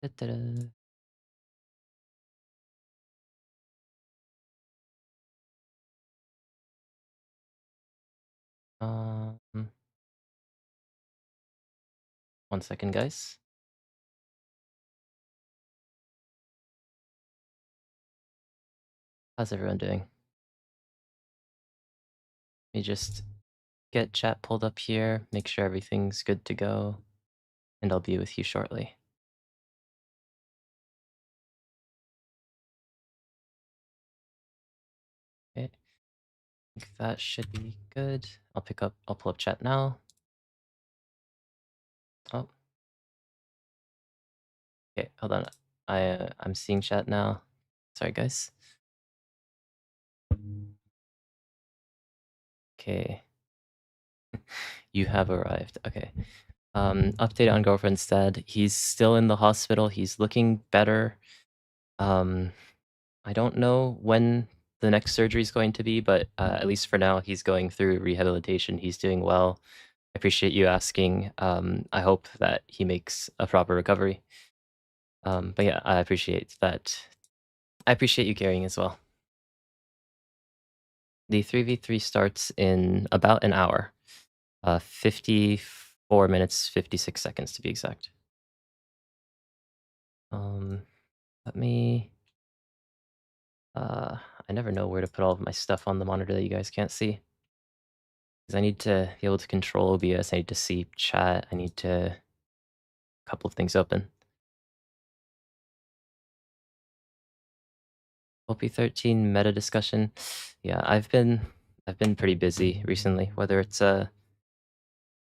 Da-da-da. Um, 1 second, guys. How's everyone doing? Let me just get chat pulled up here, make sure everything's good to go, and I'll be with you shortly. Okay, I think that should be good. I'll pull up chat now. Oh, okay, hold on. I'm seeing chat now. Sorry, guys. Okay, you have arrived. Okay. Update on girlfriend's dad. He's still in the hospital. He's looking better. Um, I don't know when the next surgery is going to be, but at least for now, he's going through rehabilitation. He's doing well. I appreciate you asking. I hope that he makes a proper recovery. But yeah, I appreciate that. I appreciate you caring as well. The 3v3 starts in about an hour, 54 minutes, 56 seconds to be exact. Um, let me. I never know where to put all of my stuff on the monitor that you guys can't see. Because I need to be able to control OBS. I need to see chat. I need to a couple of things open. OP13 meta discussion. Yeah, I've been pretty busy recently, whether it's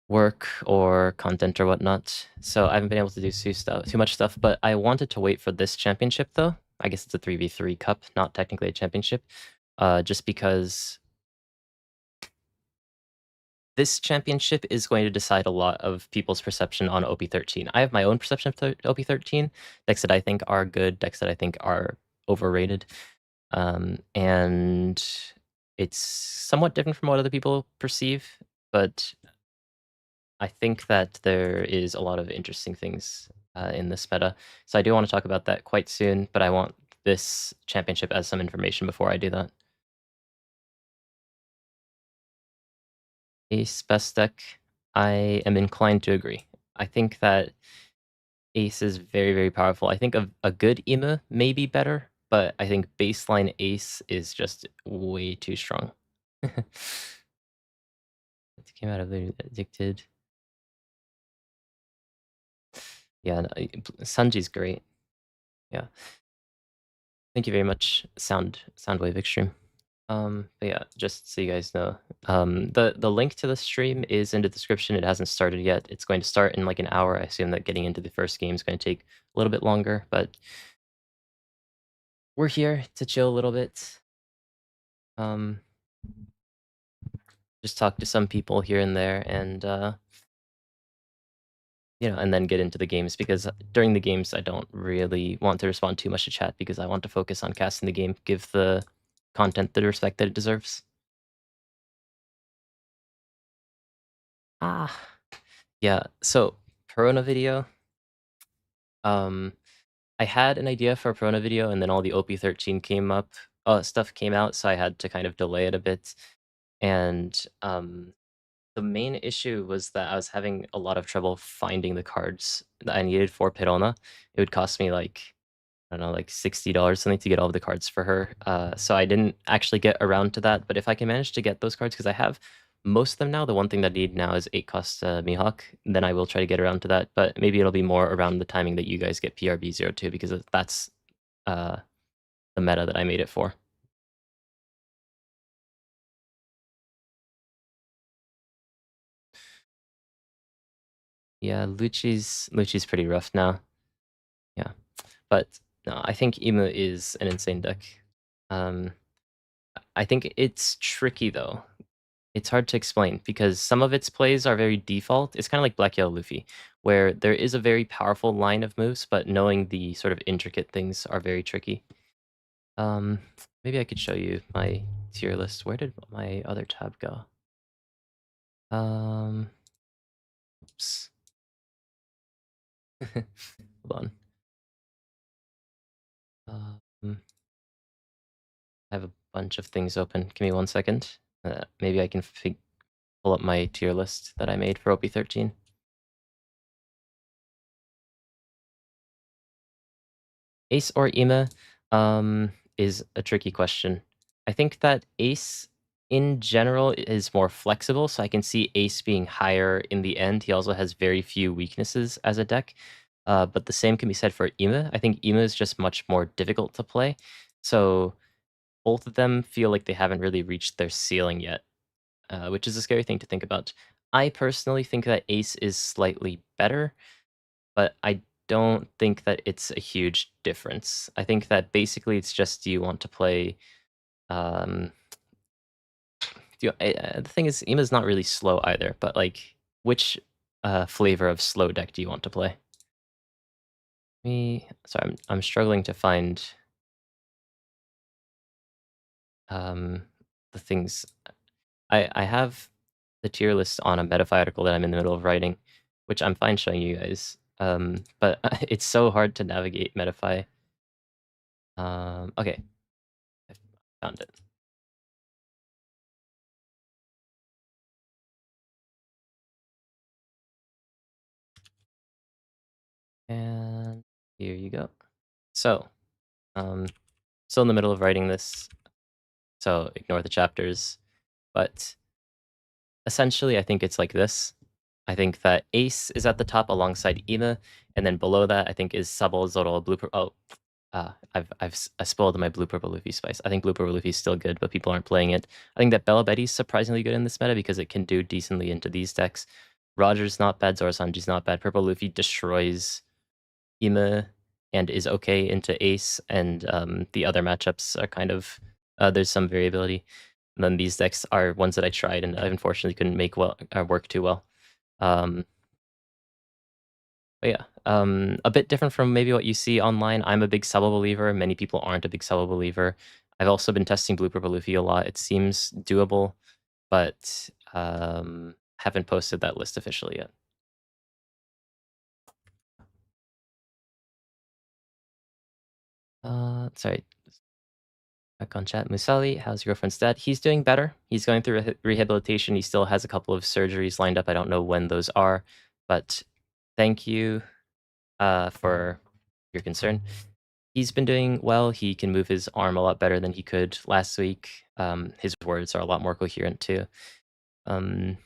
work or content or whatnot. So I haven't been able to do too much stuff. But I wanted to wait for this championship though. I guess it's a 3v3 cup, not technically a championship. Just because this championship is going to decide a lot of people's perception on OP13. I have my own perception of OP13, decks that I think are good, decks that I think are overrated. And it's somewhat different from what other people perceive, but I think that there is a lot of interesting things in this meta. So I do want to talk about that quite soon, but I want this championship as some information before I do that. Ace best deck, I am inclined to agree. I think that Ace is very, very powerful. I think a good Ema may be better, but I think baseline Ace is just way too strong. It came out of Addicted. Yeah, no, Sanji's great. Yeah. Thank you very much, Soundwave Extreme. But yeah, just so you guys know, the link to the stream is in the description. It hasn't started yet. It's going to start in like an hour. I assume that getting into the first game is going to take a little bit longer, but we're here to chill a little bit. Just talk to some people here and there, and and then get into the games, because during the games I don't really want to respond too much to chat because I want to focus on casting the game, give the content the respect that it deserves. Ah, yeah. So Perona video. I had an idea for a Perona video, and then all the OP13 stuff came out, so I had to kind of delay it a bit. And the main issue was that I was having a lot of trouble finding the cards that I needed for Perona. It would cost me like, I don't know, like $60 something to get all of the cards for her. So I didn't actually get around to that. But if I can manage to get those cards, because I have most of them now, the one thing that I need now is 8 cost Mihawk, then I will try to get around to that. But maybe it'll be more around the timing that you guys get PRB02, because that's uh, the meta that I made it for. Yeah, Lucci's pretty rough now. Yeah. But no, I think Emu is an insane deck. I think it's tricky though. It's hard to explain because some of its plays are very default. It's kind of like Black Yellow Luffy, where there is a very powerful line of moves, but knowing the sort of intricate things are very tricky. Maybe I could show you my tier list. Where did my other tab go? Oops. Hold on. I have a bunch of things open. Give me 1 second. Maybe I can pull up my tier list that I made for OP13. Ace or Ema is a tricky question. I think that Ace in general is more flexible, so I can see Ace being higher in the end. He also has very few weaknesses as a deck, but the same can be said for Ema. I think Ema is just much more difficult to play, so both of them feel like they haven't really reached their ceiling yet, which is a scary thing to think about. I personally think that Ace is slightly better, but I don't think that it's a huge difference. I think that basically it's just do you want to play. Um, the thing is, Ema's not really slow either, but like, which flavor of slow deck do you want to play? Sorry, I'm struggling to find um, the things. I have the tier list on a Metafy article that I'm in the middle of writing, which I'm fine showing you guys. But it's so hard to navigate Metafy. Okay, I found it. And here you go. So, still in the middle of writing this, so ignore the chapters. But essentially, I think it's like this. I think that Ace is at the top alongside Ema, and then below that, I think is Subble, Zoro, Blue Purple. Oh, I spoiled my Blue Purple Luffy spice. I think Blue Purple Luffy is still good, but people aren't playing it. I think that Bella Betty's surprisingly good in this meta because it can do decently into these decks. Roger's not bad, Zoro Sanji's not bad. Purple Luffy destroys Ema and is okay into Ace, and the other matchups are kind of there's some variability. And then these decks are ones that I tried and I unfortunately couldn't make work too well. Um, but yeah, a bit different from maybe what you see online. I'm a big Subble believer. Many people aren't a big Subble believer. I've also been testing Blue Purple Luffy a lot. It seems doable, but haven't posted that list officially yet. Sorry. Back on chat. Musali, how's your girlfriend's dad? He's doing better. He's going through rehabilitation. He still has a couple of surgeries lined up. I don't know when those are, but thank you for your concern. He's been doing well. He can move his arm a lot better than he could last week. His words are a lot more coherent too. But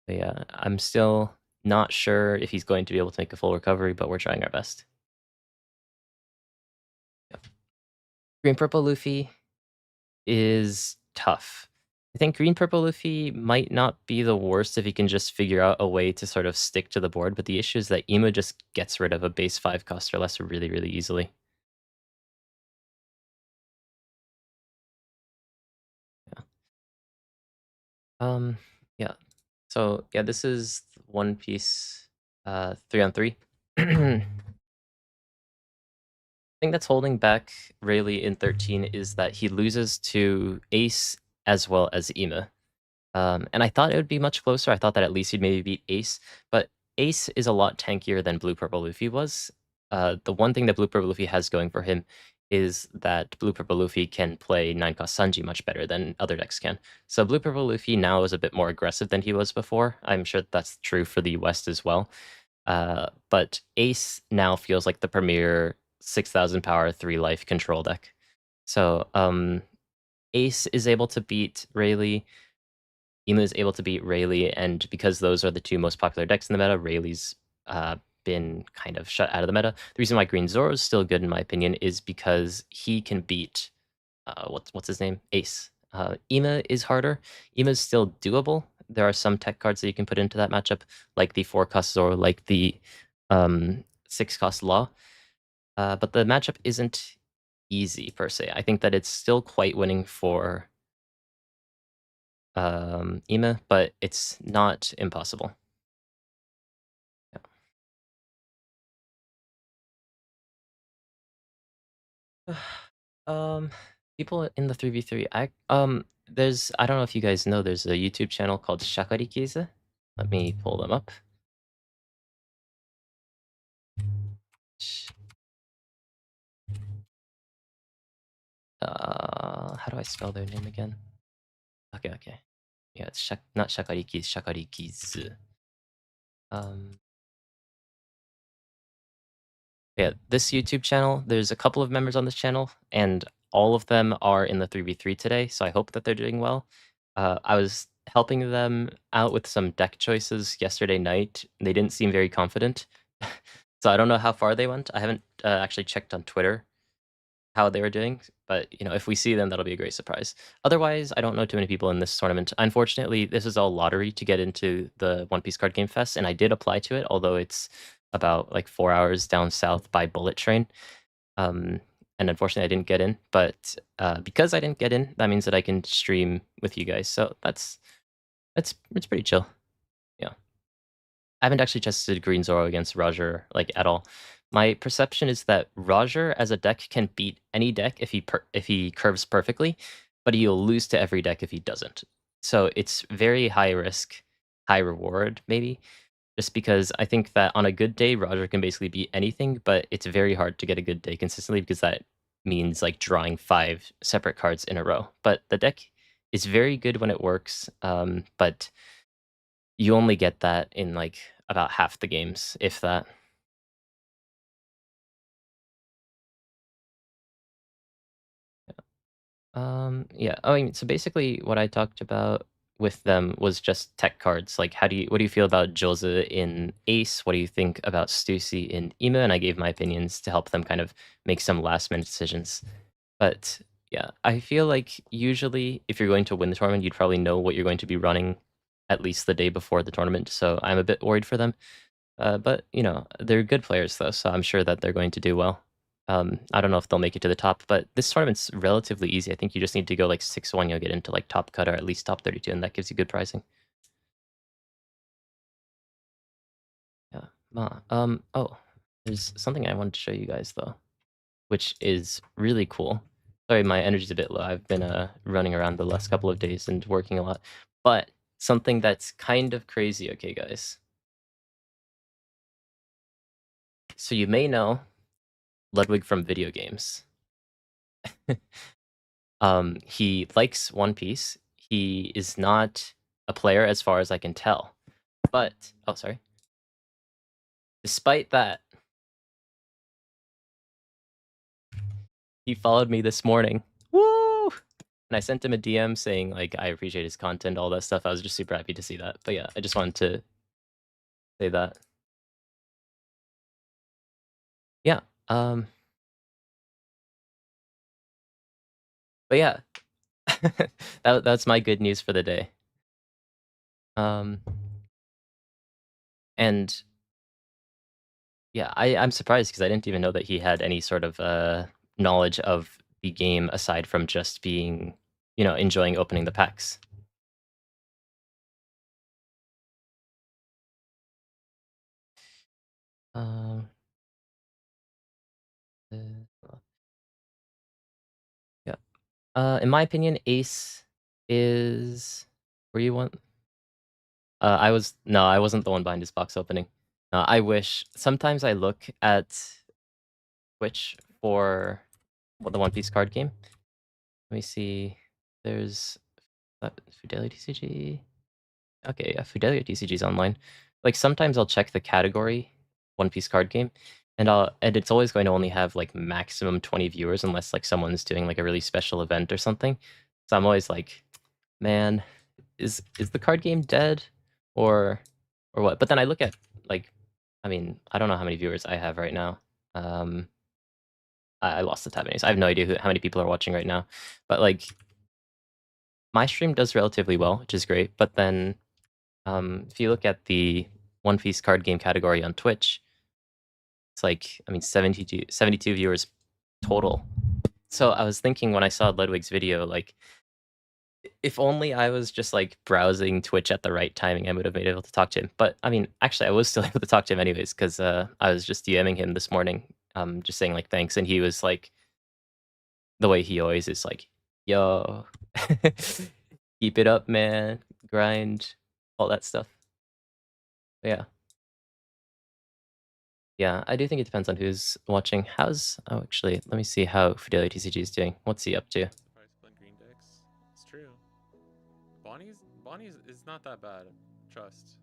yeah, I'm still not sure if he's going to be able to make a full recovery, but we're trying our best. Yep. Green Purple Luffy is tough. I think Green Purple Luffy might not be the worst if he can just figure out a way to sort of stick to the board, but the issue is that Ema just gets rid of a base 5 cost or less really, really easily. Yeah. Yeah. So yeah, this is One Piece 3-on-3. Thing that's holding back Rayleigh in 13 is that he loses to Ace as well as Ema. And I thought it would be much closer. I thought that at least he'd maybe beat Ace, but Ace is a lot tankier than Blue Purple Luffy was. The one thing that Blue Purple Luffy has going for him is that Blue Purple Luffy can play 9-cost Sanji much better than other decks can. So Blue Purple Luffy now is a bit more aggressive than he was before. I'm sure that's true for the West as well. But Ace now feels like the premier 6,000 power 3 life control deck. So Ace is able to beat Rayleigh. Ema is able to beat Rayleigh, and because those are the two most popular decks in the meta, Rayleigh's been kind of shut out of the meta. The reason why Green Zoro is still good, in my opinion, is because he can beat what's his name? Ace. Ema is harder. Ema is still doable. There are some tech cards that you can put into that matchup, like the 4-cost Zoro, like the 6-cost Law. But the matchup isn't easy per se. I think that it's still quite winning for Ema, but it's not impossible. Yeah. People in the 3v3, I don't know if you guys know, there's a YouTube channel called Shakarikiza. Let me pull them up. How do I spell their name again? Okay, okay. Yeah, it's not Shakariki, it's Shakariki's. Um, yeah, this YouTube channel, there's a couple of members on this channel, and all of them are in the 3v3 today, so I hope that they're doing well. I was helping them out with some deck choices yesterday night. They didn't seem very confident, so I don't know how far they went. I haven't actually checked on Twitter how they were doing, but if we see them, that'll be a great surprise. Otherwise, I don't know too many people in this tournament. Unfortunately, this is all lottery to get into the One Piece Card Game Fest, and I did apply to it, although it's about like 4 hours down south by bullet train. Um, and unfortunately, I didn't get in. But because I didn't get in, that means that I can stream with you guys. So it's pretty chill. Yeah. I haven't actually tested Green Zoro against Roger like at all. My perception is that Roger as a deck can beat any deck if he curves perfectly, but he'll lose to every deck if he doesn't. So it's very high risk, high reward, maybe. Just because I think that on a good day, Roger can basically beat anything, but it's very hard to get a good day consistently because that means like drawing 5 separate cards in a row. But the deck is very good when it works, but you only get that in like about half the games, if that. Yeah. I mean, so basically, what I talked about with them was just tech cards. Like, what do you feel about Jose in Ace? What do you think about Stussy in Ema? And I gave my opinions to help them kind of make some last minute decisions. But yeah, I feel like usually if you're going to win the tournament, you'd probably know what you're going to be running at least the day before the tournament. So I'm a bit worried for them. But they're good players though, so I'm sure that they're going to do well. I don't know if they'll make it to the top, but this tournament's relatively easy. I think you just need to go like 6-1, you'll get into like top cut or at least top 32, and that gives you good pricing. Yeah. Oh, there's something I wanted to show you guys though, which is really cool. Sorry, my energy's a bit low. I've been running around the last couple of days and working a lot. But something that's kind of crazy, okay, guys. So you may know Ludwig from video games. He likes One Piece. He is not a player as far as I can tell. But oh, sorry. Despite that, he followed me this morning. Woo! And I sent him a DM saying like I appreciate his content, all that stuff. I was just super happy to see that. But yeah, I just wanted to say that. Yeah. But yeah. That's my good news for the day. And yeah, I'm surprised because I didn't even know that he had any sort of knowledge of the game aside from just being, enjoying opening the packs. Um, yeah. In my opinion, Ace is where you want. I wasn't the one behind his box opening. I wish. Sometimes I look at Twitch for the One Piece card game. Let me see. There's Fidelity TCG. Okay, yeah, Fidelity TCG is online. Like sometimes I'll check the category One Piece card game, and it's always going to only have like maximum 20 viewers unless like someone's doing like a really special event or something. So I'm always like, man, is the card game dead or what? But then I look at like, I mean, I don't know how many viewers I have right now. I lost the tab anyways. I have no idea how many people are watching right now, but like my stream does relatively well, which is great. But then if you look at the One Piece card game category on Twitch, it's like, I mean, 72 viewers total. So I was thinking when I saw Ludwig's video, like, if only I was just like browsing Twitch at the right timing, I would have been able to talk to him. But I mean, actually, I was still able to talk to him anyways because I was just DMing him this morning, just saying like thanks, and he was like, the way he always is, like, yo, keep it up, man, grind, all that stuff. Yeah. Yeah, I do think it depends on who's watching. Oh, actually, let me see how Fidelio TCG is doing. What's he up to? Surprise playing green decks. It's true. Bonnie's is not that bad. Trust.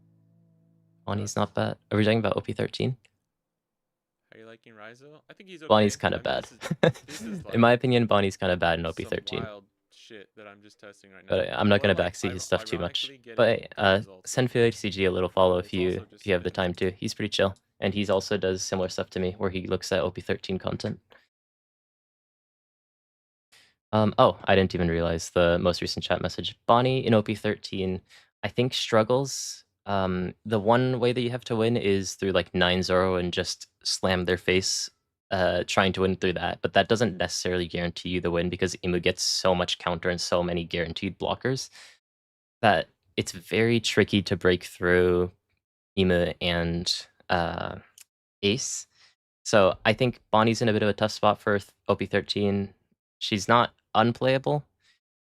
Bonnie's Trust. not bad. Are we talking about OP13? Are you liking Raizo? I think he's Bonnie's okay. kind I of mean, bad. this is In my like opinion, Bonnie's kind of bad in some OP13. wild shit that I'm just testing right now. But I'm not Or gonna like backseat his stuff too much. ironically getting But good results send with. Fidelio TCG a little follow But it's also if just you have the been time to. He's pretty chill, and he's also does similar stuff to me, where he looks at OP13 content. Oh, I didn't even realize the most recent chat message. Bonnie in OP13, I think struggles. The one way that you have to win is through like 9-0 and just slam their face, trying to win through that. But that doesn't necessarily guarantee you the win because Imu gets so much counter and so many guaranteed blockers that it's very tricky to break through Imu and Ace. So I think Bonnie's in a bit of a tough spot for OP13. She's not unplayable.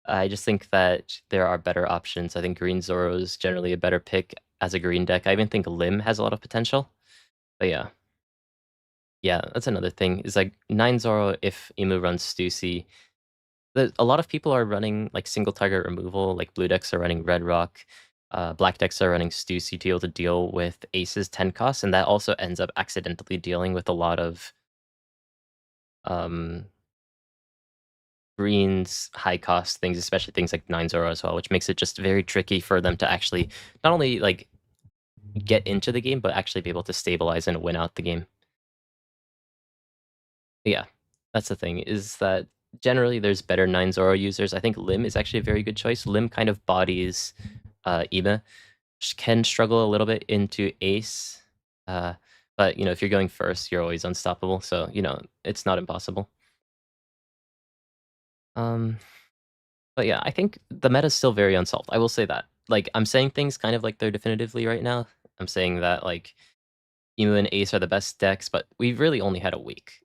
I just think that there are better options. I think Green Zoro is generally a better pick as a green deck. I even think Lim has a lot of potential. But yeah. Yeah, that's another thing. Is like 9 Zoro if Imu runs Stussy. A lot of people are running like single target removal, like blue decks are running Red Rock. Black decks are running Stussy to be able to deal with Ace's 10 costs, and that also ends up accidentally dealing with a lot of um, Green's high cost things, especially things like 9-0 as well, which makes it just very tricky for them to actually not only like get into the game, but actually be able to stabilize and win out the game. Yeah, that's the thing, is that generally there's better 9-0 users. I think Lim is actually a very good choice. Lim kind of bodies Ema. Can struggle a little bit into Ace. But you know, if you're going first, you're always unstoppable. So, you know, it's not impossible. Um But yeah, I think the meta is still very unsolved. I will say that. Like, I'm saying things kind of like they're definitively right now. I'm saying that like Emu and Ace are the best decks, but we've really only had a week.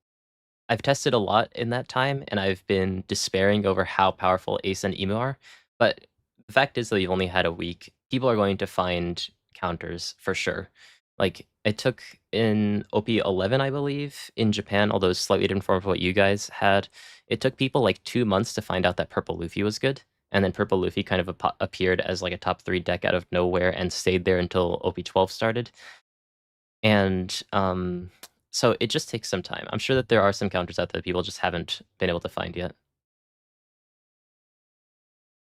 I've tested a lot in that time, and I've been despairing over how powerful Ace and Emu are. But the fact is that you've only had a week. People are going to find counters for sure. Like it took in OP11, I believe, in Japan, although it's slightly different from what you guys had. It took people like 2 months to find out that Purple Luffy was good, and then Purple Luffy kind of appeared as like a top 3 deck out of nowhere and stayed there until OP12 started. And so it just takes some time. I'm sure that there are some counters out there that people just haven't been able to find yet.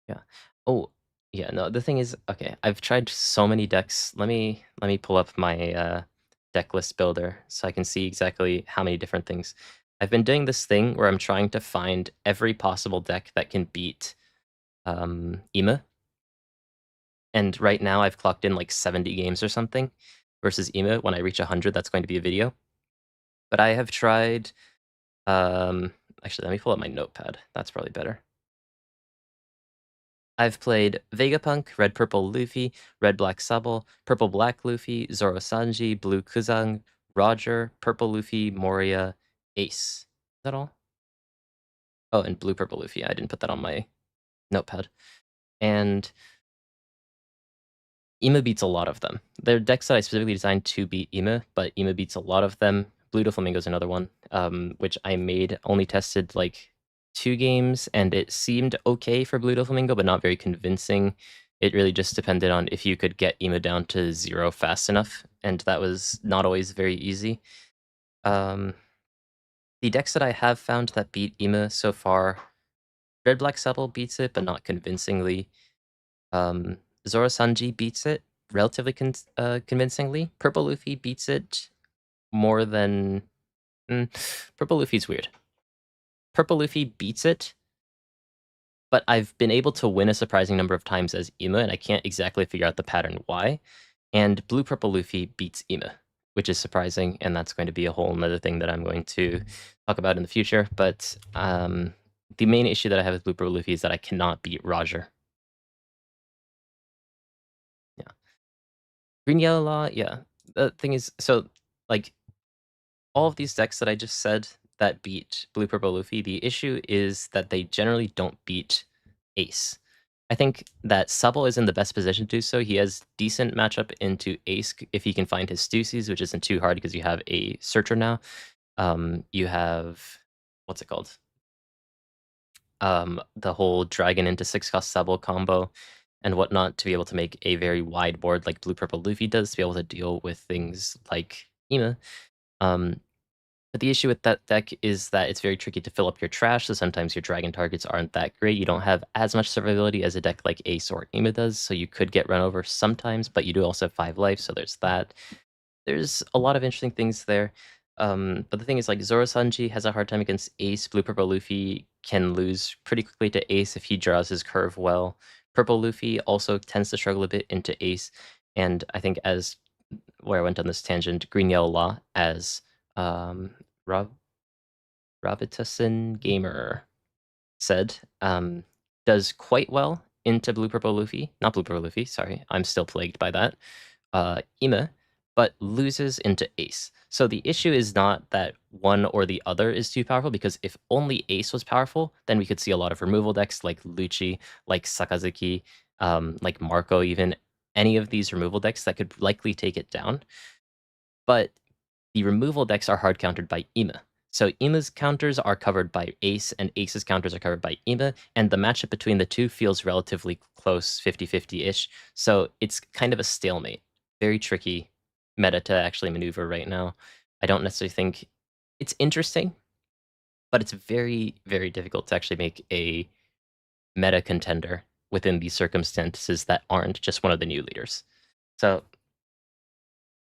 Yeah. Oh, yeah, no, the thing is, okay, I've tried so many decks. Let me pull up my deck list builder so I can see exactly how many different things. I've been doing this thing where I'm trying to find every possible deck that can beat Ema. And right now I've clocked in like 70 games or something versus Ema. When I reach 100, that's going to be a video. But I have tried actually, let me pull up my notepad. That's probably better. I've played Vegapunk, Red Purple Luffy, Red Black Sable, Purple Black Luffy, Zoro Sanji, Blue Kuzang, Roger, Purple Luffy, Moria, Ace. Is that all? Oh, and Blue Purple Luffy. I didn't put that on my notepad. And Ema beats a lot of them. They're decks that I specifically designed to beat Ema, but Ema beats a lot of them. Blue Doflamingo is another one, which I made, only tested like 2 games, and it seemed okay for Blue Doflamingo, but not very convincing. It really just depended on if you could get Ema down to 0 fast enough, and that was not always very easy. Um, the decks that I have found that beat Ema so far, Red Black Sable beats it, but not convincingly. Zoro Sanji beats it relatively convincingly. Purple Luffy beats it more than. Mm, Purple Luffy's weird. Purple Luffy beats it, but I've been able to win a surprising number of times as Ema, and I can't exactly figure out the pattern why. And Blue Purple Luffy beats Ema, which is surprising, and that's going to be a whole another thing that I'm going to talk about in the future. But the main issue that I have with Blue Purple Luffy is that I cannot beat Roger. Yeah. Green Yellow Law, yeah. The thing is, so like all of these decks that I just said that beat Blue Purple Luffy, the issue is that they generally don't beat Ace. I think that Supple is in the best position to do so. He has decent matchup into Ace if he can find his Stussies, which isn't too hard because you have a Searcher now. You have what's it called? The whole Dragon into 6-cost Supple combo and whatnot to be able to make a very wide board like Blue Purple Luffy does to be able to deal with things like Ema. Um, but the issue with that deck is that it's very tricky to fill up your trash, so sometimes your dragon targets aren't that great. You don't have as much survivability as a deck like Ace or Ema does, so you could get run over sometimes, but you do also have 5 life, so there's that. There's a lot of interesting things there. But the thing is, like, Zoro Sanji has a hard time against Ace. Blue Purple Luffy can lose pretty quickly to Ace if he draws his curve well. Purple Luffy also tends to struggle a bit into Ace, and I think as where I went on this tangent, Green Yellow Law as Rob Robitussin Gamer said, does quite well into Blue Purple Luffy. Not Blue Purple Luffy, sorry. I'm still plagued by that. Ema, but loses into Ace. So the issue is not that one or the other is too powerful, because if only Ace was powerful, then we could see a lot of removal decks like Lucci, like Sakazuki, like Marco even. Any of these removal decks that could likely take it down. But the removal decks are hard countered by Ema. So Ema's counters are covered by Ace, and Ace's counters are covered by Ema, and the matchup between the two feels relatively close, 50-50-ish. So it's kind of a stalemate. Very tricky meta to actually maneuver right now. I don't necessarily think it's interesting, but it's very, very difficult to actually make a meta contender within these circumstances that aren't just one of the new leaders. So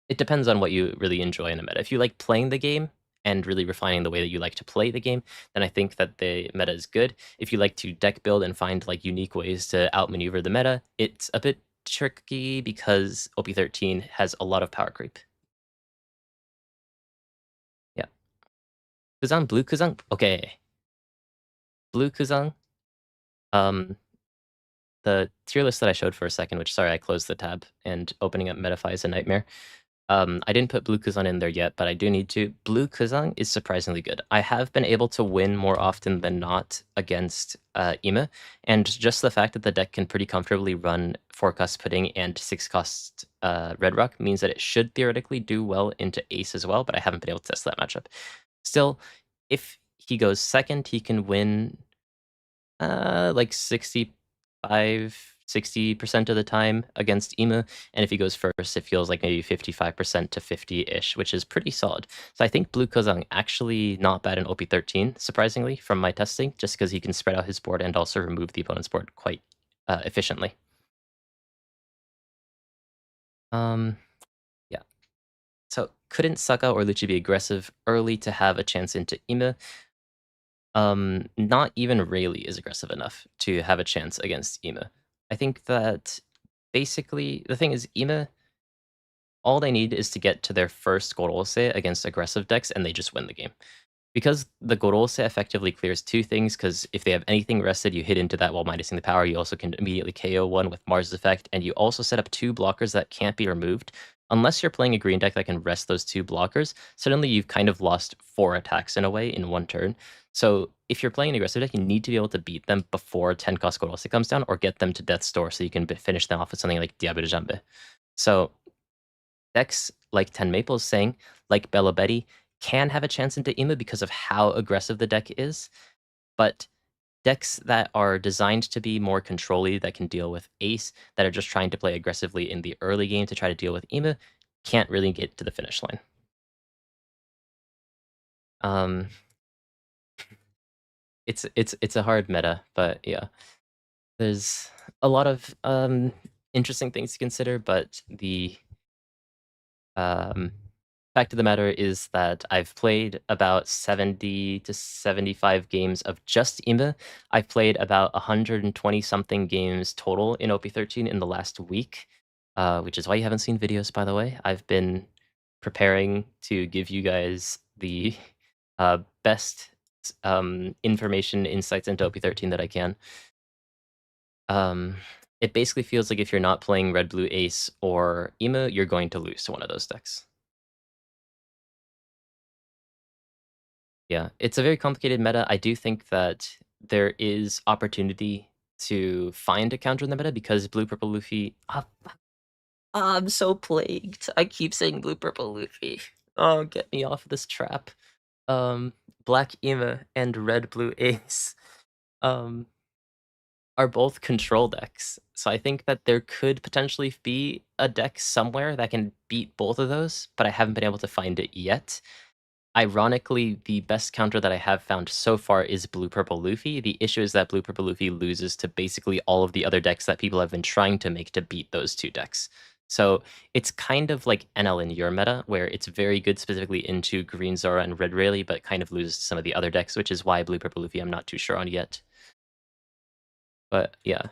it depends on what you really enjoy in a meta. If you like playing the game and really refining the way that you like to play the game, then I think that the meta is good. If you like to deck build and find like unique ways to outmaneuver the meta, it's a bit tricky because OP13 has a lot of power creep. Yeah. Kuzan, blue Kuzan? Okay. Blue Kuzan. The tier list that I showed for a second, which sorry, I closed the tab and opening up Metafy is a nightmare. I didn't put Blue Kuzan in there yet, but I do need to. Blue Kuzan is surprisingly good. I have been able to win more often than not against Ema, and just the fact that the deck can pretty comfortably run 4-cost Pudding and 6-cost Red Rock means that it should theoretically do well into Ace as well, but I haven't been able to test that matchup. Still, if he goes second, he can win like 60% of the time against Ema, and if he goes first, it feels like maybe 55% to 50-ish, which is pretty solid. So I think Blue Kozang actually not bad in OP13, surprisingly, from my testing, just because he can spread out his board and also remove the opponent's board quite efficiently. Yeah. So couldn't Saka or Lucci be aggressive early to have a chance into Ema? Not even Rayleigh is aggressive enough to have a chance against Ema. I think that basically the thing is Ema, all they need is to get to their first Gorose against aggressive decks and they just win the game. Because the Gorose effectively clears two things, because if they have anything rested, you hit into that while minusing the power. You also can immediately KO one with Mars' effect, and you also set up two blockers that can't be removed. Unless you're playing a green deck that can rest those two blockers, suddenly you've kind of lost 4 attacks in a way in one turn. So if you're playing an aggressive deck, you need to be able to beat them before 10-cost Gorose comes down, or get them to Death's Door so you can finish them off with something like Diable de Jambe. So decks like Ten Maples saying, like Bella Betty, can have a chance into Ema because of how aggressive the deck is, but decks that are designed to be more control-y, that can deal with Ace, that are just trying to play aggressively in the early game to try to deal with Ema, can't really get to the finish line. Um, it's a hard meta, but yeah. There's a lot of interesting things to consider, but the fact of the matter is that I've played about 70 to 75 games of just Ema. I've played about 120 something games total in OP13 in the last week, which is why you haven't seen videos, by the way. I've been preparing to give you guys the best information, insights into OP13 that I can. It basically feels like if you're not playing Red Blue Ace or Ema, you're going to lose to one of those decks. Yeah, it's a very complicated meta. I do think that there is opportunity to find a counter in the meta because blue purple Luffy. I'm so plagued. I keep saying blue purple Luffy. Oh, get me off this trap. Um, Black Ema and red blue Ace. Um, are both control decks. So I think that there could potentially be a deck somewhere that can beat both of those, but I haven't been able to find it yet. Ironically, the best counter that I have found so far is Blue Purple Luffy. The issue is that Blue Purple Luffy loses to basically all of the other decks that people have been trying to make to beat those two decks. So it's kind of like NL in your meta, where it's very good specifically into Green Zora and Red Rayleigh, but kind of loses to some of the other decks, which is why Blue Purple Luffy I'm not too sure on yet. But yeah,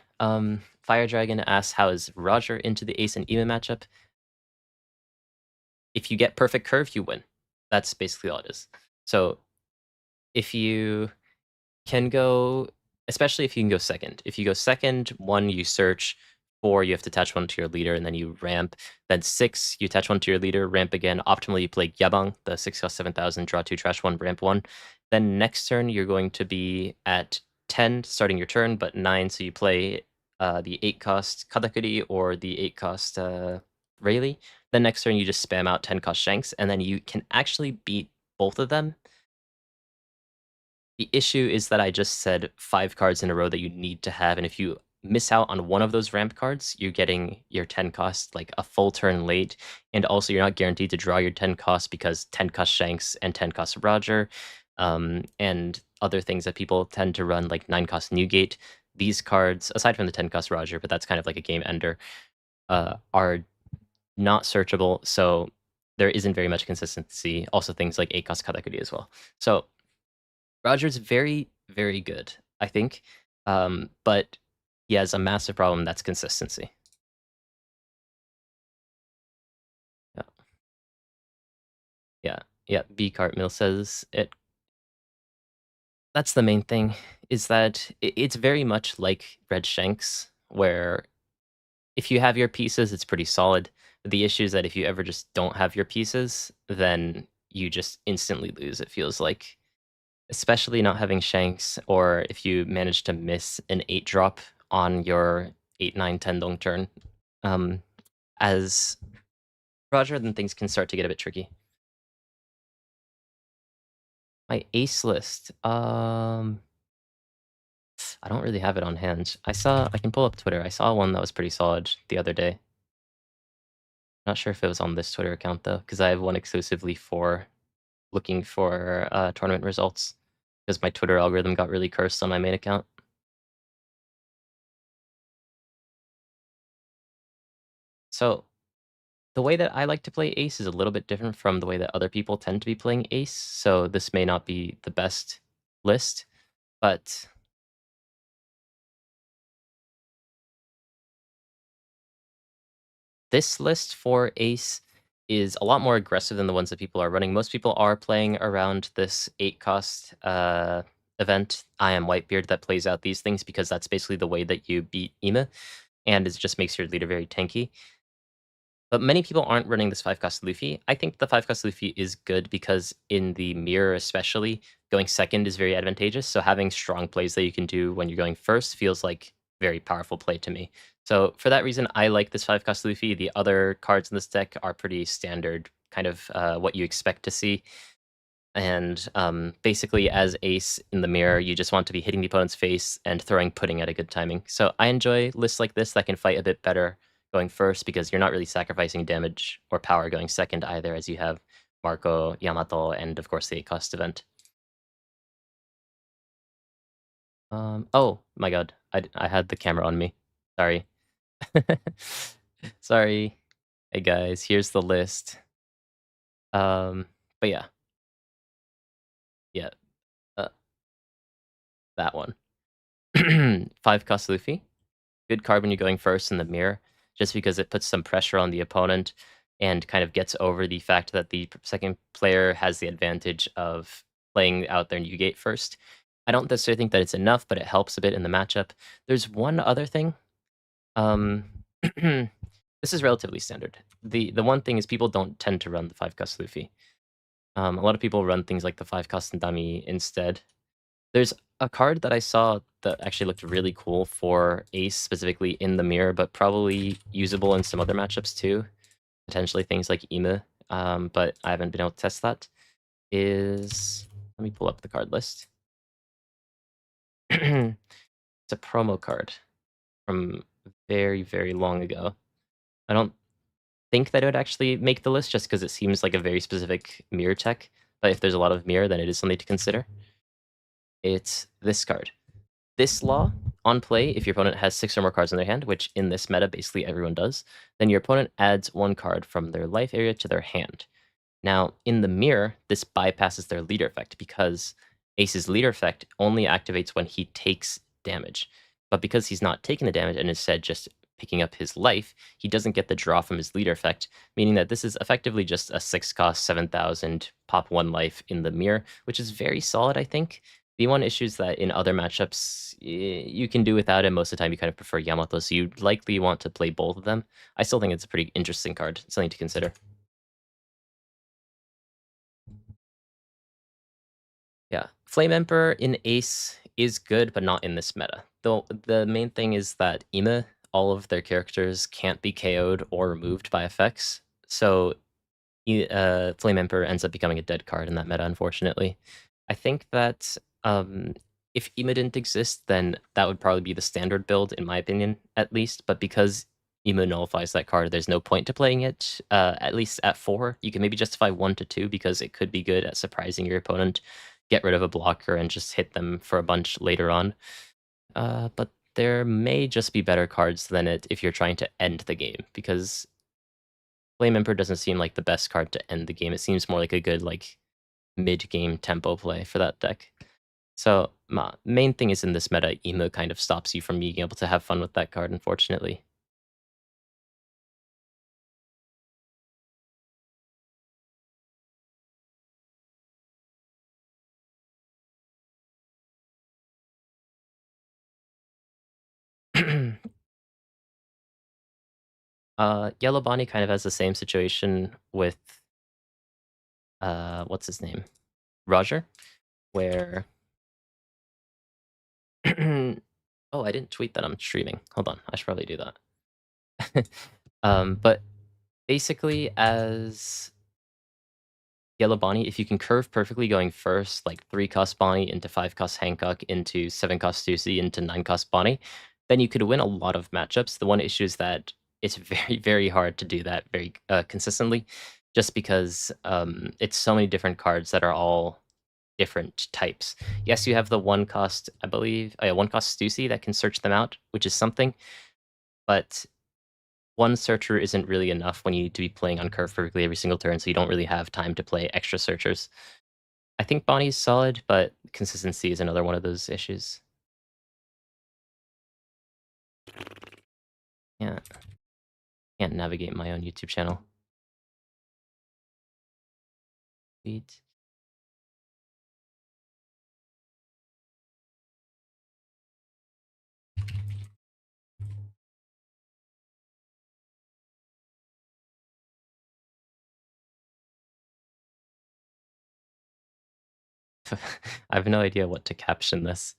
Fire Dragon asks, how is Roger into the Ace and Ema matchup? If you get perfect curve, you win. That's basically all it is. So if you can go, especially if you can go second. If you go second, 1, you search, 4, you have to attach one to your leader, and then you ramp. Then 6, you attach one to your leader, ramp again. Optimally, you play Gyabang, the 6 cost 7,000, draw 2, trash 1, ramp 1. Then next turn, you're going to be at 10, starting your turn, but 9, so you play the 8 cost Katakuri or the 8 cost Rayleigh. Then next turn, you just spam out 10 cost Shanks, and then you can actually beat both of them. The issue is that I just said 5 cards in a row that you need to have, and if you miss out on one of those ramp cards, you're getting your 10 cost like a full turn late, and also you're not guaranteed to draw your 10 cost because 10 cost Shanks and 10 cost Roger, and other things that people tend to run like 9 cost Newgate. These cards, aside from the 10 cost Roger, but that's kind of like a game ender, are not searchable, so there isn't very much consistency. Also things like 8 cost Katakuri as well. So Roger's very, very good, I think, but he has a massive problem, that's consistency. Yeah. Yeah, yeah, B Cartmill says it. That's the main thing, is that it's very much like Red Shanks, where if you have your pieces, it's pretty solid. The issue is that if you ever just don't have your pieces, then you just instantly lose, it feels like. Especially not having Shanks, or if you manage to miss an 8 drop on your 8, 9, 10 dong turn. As Roger, then things can start to get a bit tricky. My ace list. I don't really have it on hand. I can pull up Twitter. I saw one that was pretty solid the other day. Not sure if it was on this Twitter account though, because I have one exclusively for looking for tournament results, because my Twitter algorithm got really cursed on my main account. So the way that I like to play ace is a little bit different from the way that other people tend to be playing ace, so this may not be the best list, but this list for ace is a lot more aggressive than the ones that people are running. Most people are playing around this 8 cost event, I Am Whitebeard, that plays out these things because that's basically the way that you beat Ema, and it just makes your leader very tanky. But many people aren't running this 5 cost Luffy. I think the 5 cost Luffy is good because in the mirror especially, going second is very advantageous, so having strong plays that you can do when you're going first feels like very powerful play to me. So for that reason, I like this 5 cost Luffy. The other cards in this deck are pretty standard, kind of what you expect to see. And basically, as ace in the mirror, you just want to be hitting the opponent's face and throwing pudding at a good timing. So I enjoy lists like this that can fight a bit better going first, because you're not really sacrificing damage or power going second either, as you have Marco, Yamato, and of course the 8 cost event. Oh my god, I had the camera on me. Sorry. Sorry. Hey guys, here's the list. But yeah. Yeah, uh, that one. 5 cost Luffy. Good card when you're going first in the mirror, just because it puts some pressure on the opponent and kind of gets over the fact that the second player has the advantage of playing out their Newgate first. I don't necessarily think that it's enough, but it helps a bit in the matchup. There's one other thing. Um, this is relatively standard. The one thing is people don't tend to run the 5 cost Luffy. A lot of people run things like the 5 cost Ndami instead. There's a card that I saw that actually looked really cool for Ace, specifically in the mirror, but probably usable in some other matchups too. Potentially things like Ema, but I haven't been able to test that. Is let me pull up the card list. It's a promo card from very, very long ago. I don't think that it would actually make the list just because it seems like a very specific mirror tech, but if there's a lot of mirror, then it is something to consider. It's this card. This law, on play, if your opponent has 6 or more cards in their hand, which in this meta basically everyone does, then your opponent adds 1 card from their life area to their hand. Now, in the mirror, this bypasses their leader effect because Ace's leader effect only activates when he takes damage. But because he's not taking the damage and instead just picking up his life, he doesn't get the draw from his leader effect, meaning that this is effectively just a 6 cost 7,000 pop 1 life in the mirror, which is very solid, I think. The one issue is that in other matchups, you can do without it. Most of the time, you kind of prefer Yamato, so you likely want to play both of them. I still think it's a pretty interesting card, something to consider. Yeah, Flame Emperor in Ace is good, but not in this meta. Though the main thing is that Ema, all of their characters can't be KO'd or removed by effects, so Flame Emperor ends up becoming a dead card in that meta, unfortunately. I think that if Ema didn't exist, then that would probably be the standard build, in my opinion, at least. But because Ema nullifies that card, there's no point to playing it, at least at 4. You can maybe justify 1 to 2 because it could be good at surprising your opponent, get rid of a blocker, and just hit them for a bunch later on. But there may just be better cards than it if you're trying to end the game, because Flame Emperor doesn't seem like the best card to end the game. It seems more like a good like mid-game tempo play for that deck. So my main thing is in this meta, Emo kind of stops you from being able to have fun with that card, unfortunately. Yellow Bonnie kind of has the same situation with what's his name? Roger, where oh, I didn't tweet that I'm streaming. Hold on, I should probably do that. But basically, as Yellow Bonnie, if you can curve perfectly going first, like 3 cost Bonnie into 5 cost Hancock into 7 cost Stussy into 9 cost Bonnie, then you could win a lot of matchups. The one issue is that it's very, very hard to do that very consistently, just because it's so many different cards that are all different types. Yes, you have the 1 cost, I believe, 1 cost Stussy that can search them out, which is something, but one searcher isn't really enough when you need to be playing on curve perfectly every single turn, so you don't really have time to play extra searchers. I think Bonnie's solid, but consistency is another one of those issues. Yeah, can't navigate my own YouTube channel. Sweet. I have no idea what to caption this.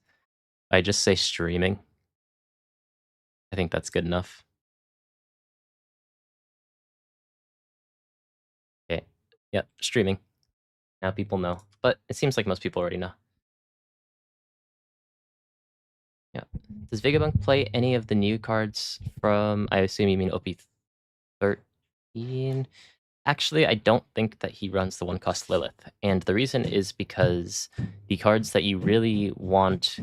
I just say streaming. I think that's good enough. Okay. Yep, streaming. Now people know. But it seems like most people already know. Yeah. Does Vegabunk play any of the new cards from, I assume you mean OP13? Actually, I don't think that he runs the 1 cost Lilith, and the reason is because the cards that you really want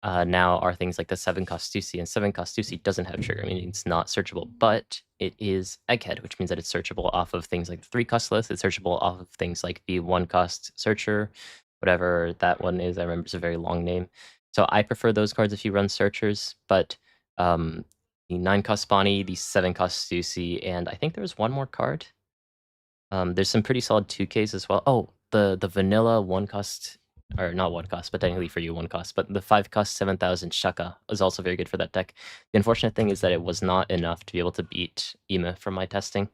now are things like the 7 cost Stussy, and 7 cost Stussy doesn't have trigger, meaning it's not searchable, but it is Egghead, which means that it's searchable off of things like the 3 cost Lilith, it's searchable off of things like the 1 cost Searcher, whatever that one is, I remember it's a very long name. So I prefer those cards if you run Searchers, but the 9 cost Bonnie, the 7 cost Stussy, and I think there was one more card. There's some pretty solid 2Ks as well. Oh, the vanilla 1 cost, or not 1 cost, but technically for you 1 cost, but the 5 cost 7,000 Shaka is also very good for that deck. The unfortunate thing is that it was not enough to be able to beat Ema from my testing.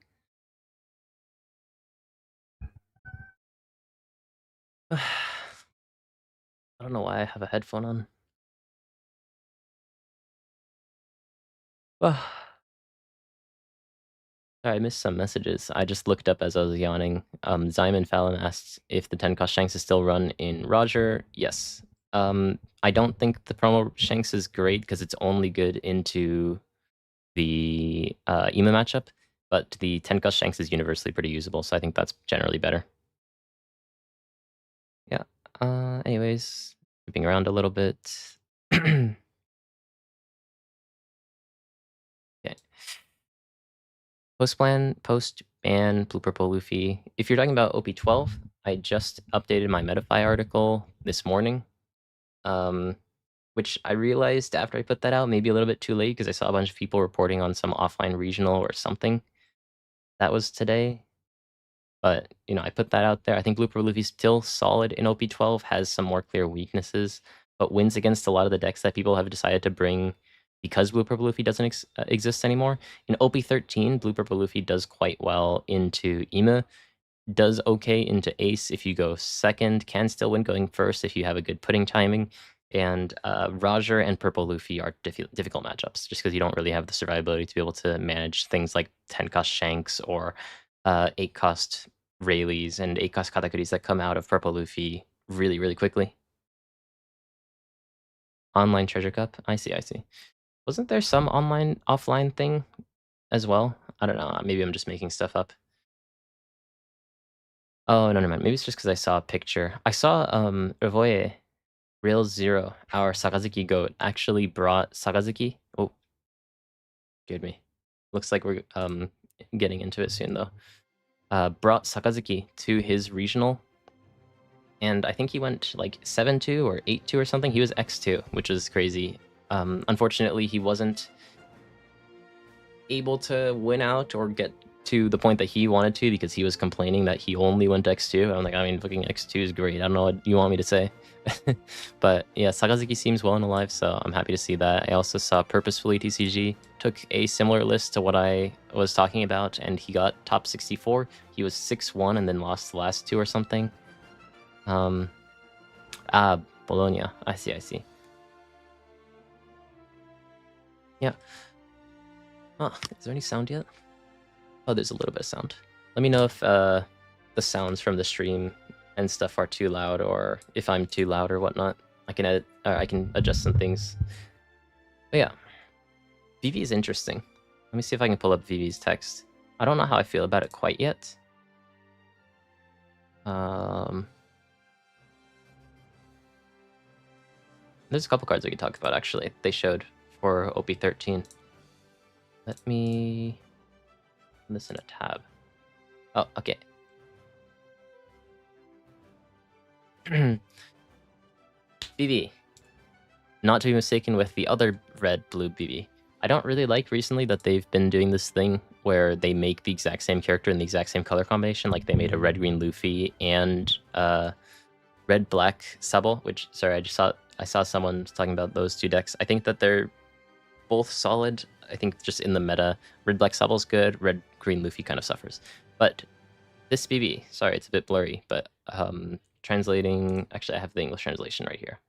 I don't know why I have a headphone on. Well, sorry, I missed some messages. I just looked up as I was yawning. Zyman Fallon asked if the 10 cost Shanks is still run in Roger. Yes. I don't think the promo Shanks is great because it's only good into the EMA matchup, but the 10 cost Shanks is universally pretty usable, so I think that's generally better. Yeah. Anyways, moving around a little bit. Okay. Post ban Blue Purple Luffy. If you're talking about OP12, I just updated my Metafy article this morning, which I realized after I put that out, maybe a little bit too late because I saw a bunch of people reporting on some offline regional or something. That was today. But, you know, I put that out there. I think Blue Purple Luffy's still solid in OP12, has some more clear weaknesses, but wins against a lot of the decks that people have decided to bring because Blue Purple Luffy doesn't exist anymore. In OP13, Blue Purple Luffy does quite well into EMA, does okay into Ace if you go second, can still win going first if you have a good putting timing. And Roger and Purple Luffy are difficult matchups just because you don't really have the survivability to be able to manage things like 10 cost Shanks or 8 cost Rayleighs and 8 cost Katakuris that come out of Purple Luffy really, really quickly. Online Treasure Cup? I see, I see. Wasn't there some online, offline thing as well? I don't know. Maybe I'm just making stuff up. Oh, no, never mind. Maybe it's just because I saw a picture. I saw Revoye, Rail Zero, our Sakazuki goat, actually brought Sakazuki. Oh, scared me. Looks like we're getting into it soon though. Brought Sakazuki to his regional, and I think he went like 7-2 or 8-2 or something. He was X2, which is crazy. Unfortunately, he wasn't able to win out or get to the point that he wanted to because he was complaining that he only went X2. I'm like, I mean, fucking X2 is great. I don't know what you want me to say. But yeah, Sakazuki seems well and alive, so I'm happy to see that. I also saw Purposefully TCG took a similar list to what I was talking about, and he got top 64. He was 6-1 and then lost the last two or something. Bologna. I see, I see. Yeah. Oh, is there any sound yet? Oh, there's a little bit of sound. Let me know if the sounds from the stream and stuff are too loud, or if I'm too loud or whatnot. I can edit, or I can adjust some things. But yeah, Vivi is interesting. Let me see if I can pull up Vivi's text. I don't know how I feel about it quite yet. There's a couple cards we could talk about, actually. They showed for OP13. Let me put this in a tab. Oh, okay. BB. Not to be mistaken with the other red-blue BB. I don't really like recently that they've been doing this thing where they make the exact same character in the exact same color combination. Like they made a red-green Luffy and red-black Sable, which, sorry, I saw someone talking about those two decks. I think that they're both solid. I think just in the meta, red-black Sable's good, red-green Luffy kind of suffers. But this BB, sorry, it's a bit blurry, but translating, actually I have the English translation right here.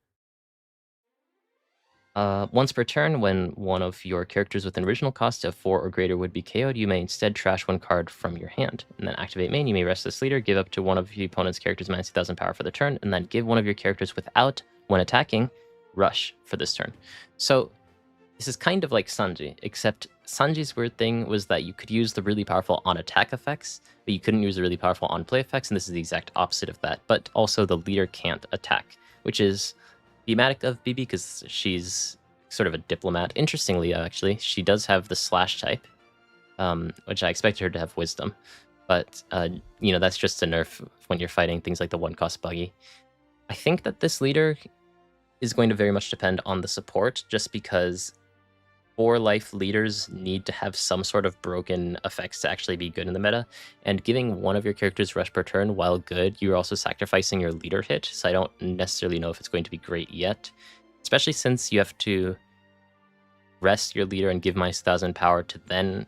Once per turn, when one of your characters with an original cost of 4 or greater would be KO'd, you may instead trash one card from your hand. And then activate main, you may rest this leader, give up to one of your opponent's characters minus 2,000 power for the turn, and then give one of your characters without, when attacking, rush for this turn. So this is kind of like Sanji, except Sanji's weird thing was that you could use the really powerful on-attack effects, but you couldn't use the really powerful on-play effects, and this is the exact opposite of that. But also the leader can't attack, which is thematic of BB because she's sort of a diplomat. Interestingly, actually, she does have the slash type, which I expected her to have wisdom. But, you know, that's just a nerf when you're fighting things like the one-cost buggy. I think that this leader is going to very much depend on the support, just because 4-life leaders need to have some sort of broken effects to actually be good in the meta, and giving one of your characters rush per turn, while good, you're also sacrificing your leader hit, so I don't necessarily know if it's going to be great yet, especially since you have to rest your leader and give minus 1,000 power to then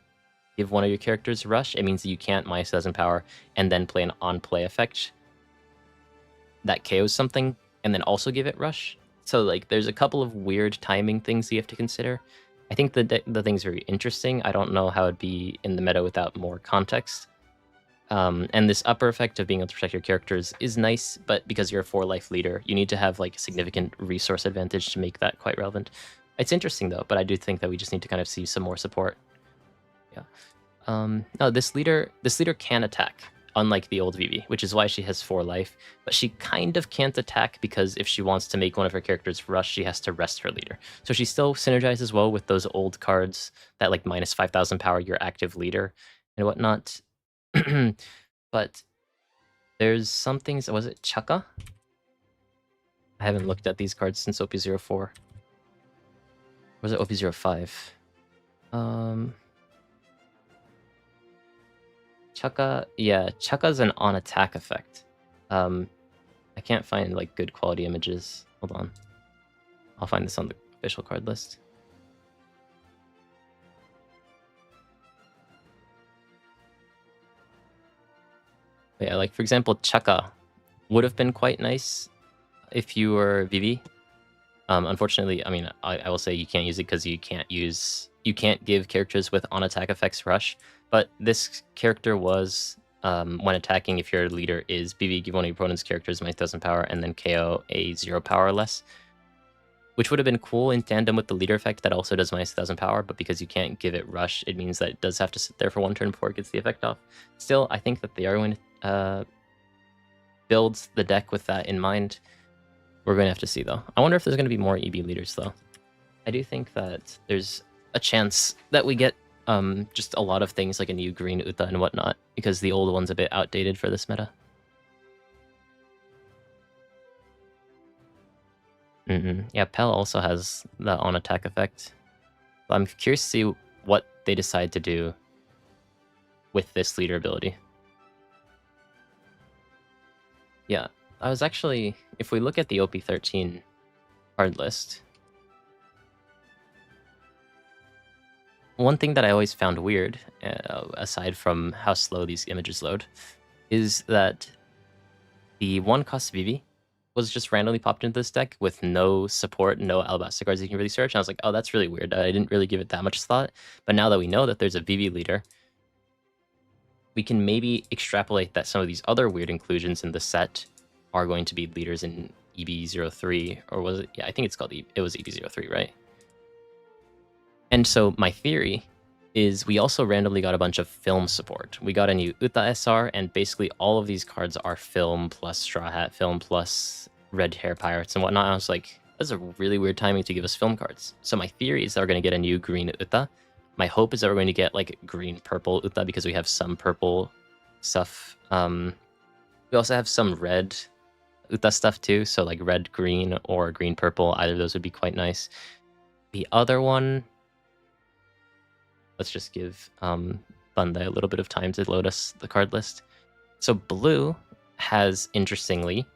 give one of your characters rush. It means that you can't minus 1,000 power and then play an on-play effect that KOs something and then also give it rush. So like there's a couple of weird timing things you have to consider. I think the thing's very interesting. I don't know how it'd be in the meta without more context. And this upper effect of being able to protect your characters is nice, but because you're a 4-life leader, you need to have like significant resource advantage to make that quite relevant. It's interesting though, but I do think that we just need to kind of see some more support. Yeah. No, this leader can attack, unlike the old Vivi, which is why she has 4 life. But she kind of can't attack because if she wants to make one of her characters rush, she has to rest her leader. So she still synergizes well with those old cards that like minus 5,000 power your active leader and whatnot. But there's something. Was it Chaka? I haven't looked at these cards since OP04. Or was it OP05? Chaka, yeah, Chaka's an on attack effect. I can't find like good quality images. Hold on. I'll find this on the official card list. But yeah, like for example, Chaka would have been quite nice if you were Vivi. Unfortunately, I mean, I will say you can't use it because you can't give characters with on attack effects rush. But this character was when attacking, if your leader is Vivi, give one of your opponent's characters minus 1,000 power and then KO a 0 power or less, which would have been cool in tandem with the leader effect that also does minus 1,000 power. But because you can't give it rush, it means that it does have to sit there for 1 turn before it gets the effect off. Still, I think that they are going to build the deck with that in mind. We're going to have to see, though. I wonder if there's going to be more EB leaders, though. I do think that there's a chance that we get just a lot of things like a new green Uta and whatnot, because the old one's a bit outdated for this meta. Yeah, Pell also has the on-attack effect. I'm curious to see what they decide to do with this leader ability. Yeah, I was actually, if we look at the OP13 card list, one thing that I always found weird, aside from how slow these images load, is that the 1-cost Vivi was just randomly popped into this deck with no support, no Alabaster cards you can really search. And I was like, oh, that's really weird. I didn't really give it that much thought. But now that we know that there's a Vivi leader, we can maybe extrapolate that some of these other weird inclusions in the set are going to be leaders in EB03, or was it? Yeah, I think it's called, it was EB03, right? And so my theory is we also randomly got a bunch of film support. We got a new Uta SR, and basically all of these cards are film plus Straw Hat, film plus Red Hair Pirates and whatnot. I was like, that's a really weird timing to give us film cards. So my theory is that we're going to get a new green Uta. My hope is that we're going to get like green-purple Uta because we have some purple stuff. We also have some red Uta stuff too, so like red-green or green-purple, either of those would be quite nice. The other one, let's just give Bandai a little bit of time to load us the card list. So blue has, interestingly,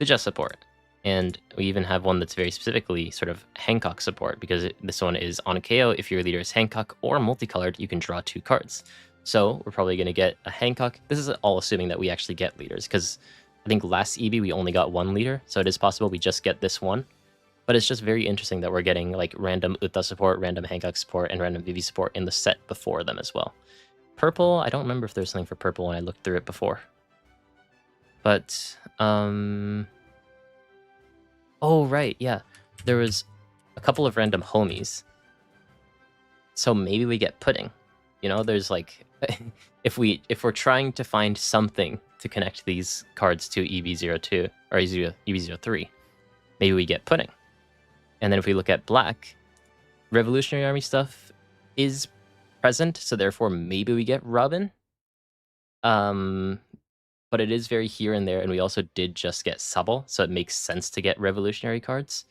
Kuja support. And we even have one that's very specifically sort of Hancock support, because this one is on a KO. If your leader is Hancock or multicolored, you can draw 2 cards. So we're probably going to get a Hancock. This is all assuming that we actually get leaders, because I think last EB we only got 1 leader, so it is possible we just get this one. But it's just very interesting that we're getting like random Uta support, random Hancock support, and random Vivi support in the set before them as well. Purple, I don't remember if there's something for purple when I looked through it before. But, oh, right, yeah. There was a couple of random homies. So maybe we get pudding. You know, there's like, if we're trying to find something to connect these cards to EB02 or EB03, maybe we get pudding. And then if we look at black, Revolutionary Army stuff is present, so therefore maybe we get Robin. But it is very here and there, and we also did just get Subble, so it makes sense to get Revolutionary cards.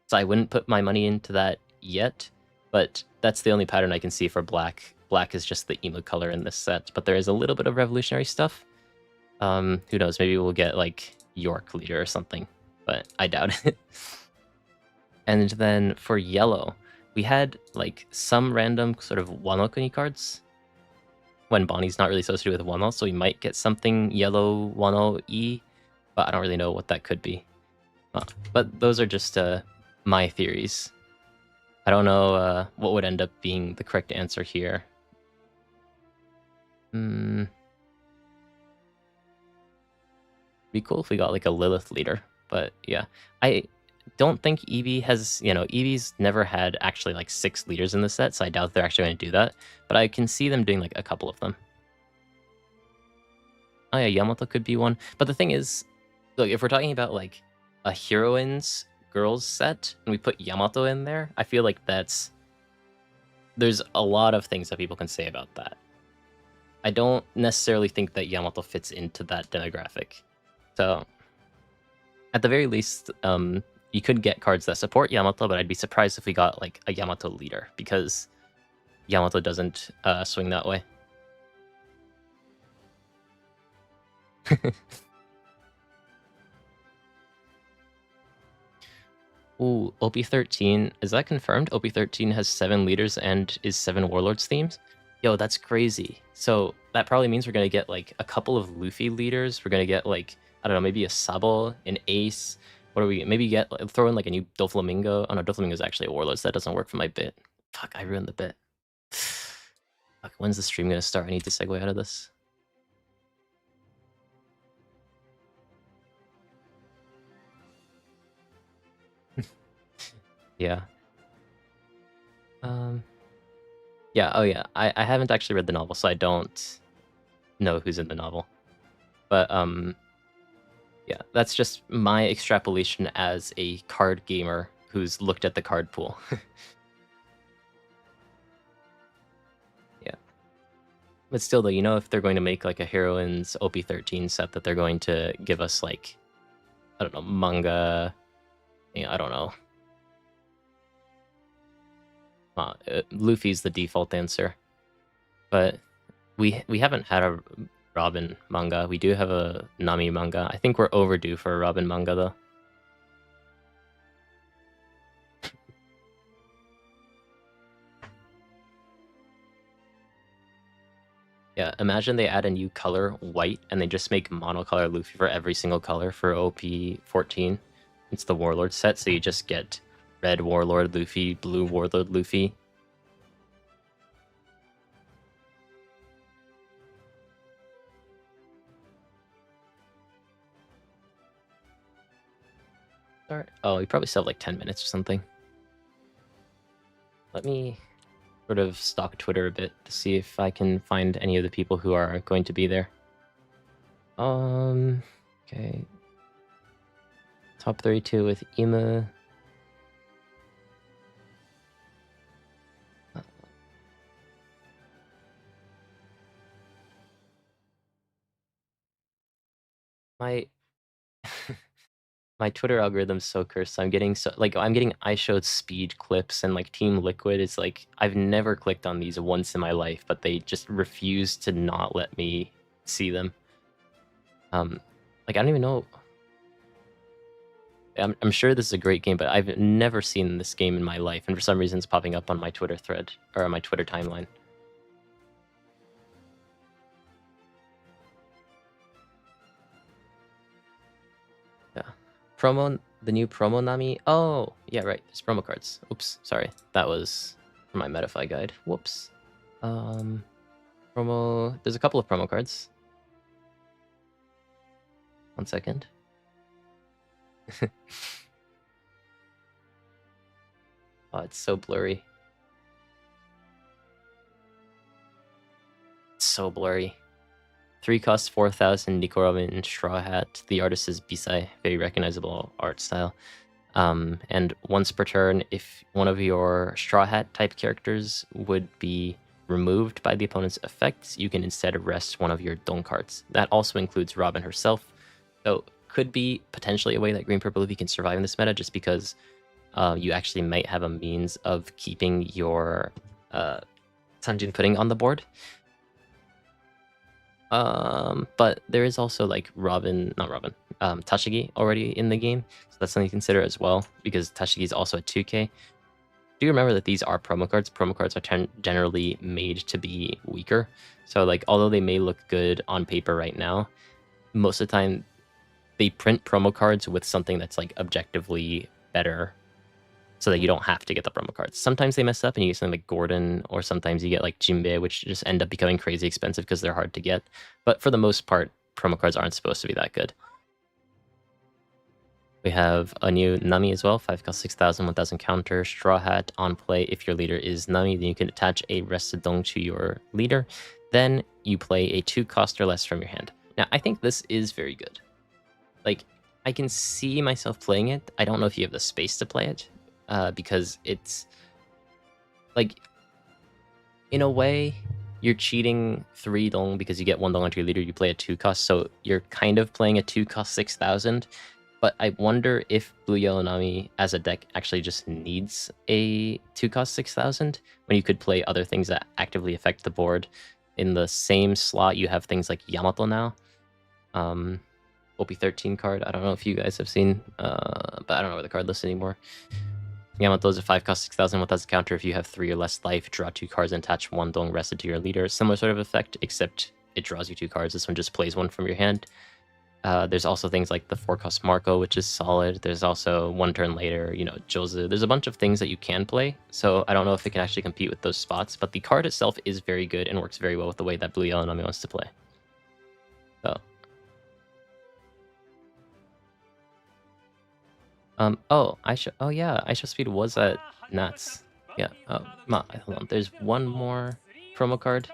So I wouldn't put my money into that yet, but that's the only pattern I can see for black. Black is just the emo color in this set, but there is a little bit of Revolutionary stuff. Who knows, maybe we'll get like York leader or something, but I doubt it. And then for yellow, we had like some random sort of Wano-kuni cards when Bonnie's not really associated with Wano, so we might get something yellow Wano-E, but I don't really know what that could be. But those are just my theories. I don't know what would end up being the correct answer here. Be cool if we got like a Lilith leader, but yeah, I don't think Eevee has, Eevee's never had actually like 6 leaders in the set, so I doubt they're actually going to do that, but I can see them doing like a couple of them. Oh yeah, Yamato could be one, but the thing is, look, if we're talking about like a heroines girls set and we put Yamato in there, I feel like there's a lot of things that people can say about that. I don't necessarily think that Yamato fits into that demographic. So, at the very least, you could get cards that support Yamato, but I'd be surprised if we got like a Yamato leader because Yamato doesn't swing that way. Ooh, OP13, is that confirmed? OP13 has 7 leaders and is 7 warlords themes? Yo, that's crazy. So that probably means we're gonna get like a couple of Luffy leaders. We're gonna get like, I don't know, maybe a Sabo, an Ace. What are we? Maybe get throw in like a new Doflamingo. Oh no, Doflamingo is actually a warlord, so that doesn't work for my bit. Fuck, I ruined the bit. Fuck, when's the stream gonna start? I need to segue out of this. Yeah. Yeah, oh yeah. I haven't actually read the novel, so I don't know who's in the novel. But yeah, that's just my extrapolation as a card gamer who's looked at the card pool. Yeah. But still though, if they're going to make like a heroines OP13 set that they're going to give us like, I don't know, manga, I don't know. Luffy's the default answer. But we haven't had a Robin manga. We do have a Nami manga. I think we're overdue for a Robin manga though. Yeah, imagine they add a new color, white, and they just make monocolor Luffy for every single color for OP14. It's the Warlord set, so you just get red Warlord Luffy, blue Warlord Luffy. Start. Oh, we probably still have like 10 minutes or something. Let me sort of stalk Twitter a bit to see if I can find any of the people who are going to be there. Okay. Top 32 with Ima. My my Twitter algorithm's so cursed. I'm getting iShowed speed clips and like Team Liquid. It's like I've never clicked on these once in my life, but they just refuse to not let me see them. Like I don't even know. I'm sure this is a great game, but I've never seen this game in my life, and for some reason it's popping up on my Twitter thread or on my Twitter timeline. Yeah. The new promo Nami. Oh, yeah, right. There's promo cards. Oops, sorry. That was for my Metafy guide. Whoops. Promo. There's a couple of promo cards. 1 second. Oh, it's so blurry. It's so blurry. 3 costs 4,000, Nico Robin, Straw Hat. The artist is Bisai, very recognizable art style. And once per turn, if one of your Straw Hat type characters would be removed by the opponent's effects, you can instead rest one of your Don cards. That also includes Robin herself. So could be potentially a way that Green Purple Luffy can survive in this meta, just because you actually might have a means of keeping your Sanjin Pudding on the board. But there is also like Tashigi already in the game, so that's something to consider as well, because Tashigi is also a 2K. Do remember that these are promo cards. Promo cards are generally made to be weaker, so like although they may look good on paper right now, most of the time they print promo cards with something that's like objectively better so that you don't have to get the promo cards. Sometimes they mess up and you get something like Gordon, or sometimes you get like Jinbei, which just end up becoming crazy expensive because they're hard to get. But for the most part, promo cards aren't supposed to be that good. We have a new Nami as well, 5 cost 6,000, 1,000 counter, Straw Hat on play. If your leader is Nami, then you can attach a Rested Dong to your leader. Then you play a 2 cost or less from your hand. Now, I think this is very good. Like, I can see myself playing it. I don't know if you have the space to play it, because it's, like, in a way, you're cheating 3 Dong because you get 1 Dong onto your leader, you play a 2 cost, so you're kind of playing a 2 cost 6,000. But I wonder if Blue Yellow Nami as a deck actually just needs a 2 cost 6,000 when you could play other things that actively affect the board. In the same slot, you have things like Yamato now. OP13 card, I don't know if you guys have seen, but I don't know where the card lists anymore. Yamato is a 5 cost 6,000, 1,000 counter. If you have 3 or less life, draw 2 cards and attach 1 Dong rested to your leader. Similar sort of effect, except it draws you 2 cards. This one just plays 1 from your hand. There's also things like the 4 cost Marco, which is solid. There's also 1 turn later, you know, Jozu. There's a bunch of things that you can play, so I don't know if it can actually compete with those spots, but the card itself is very good and works very well with the way that Blue Yellow Nami wants to play. So. Oh, yeah, Aisha Speed was at Nats. Yeah, hold on. There's one more promo card,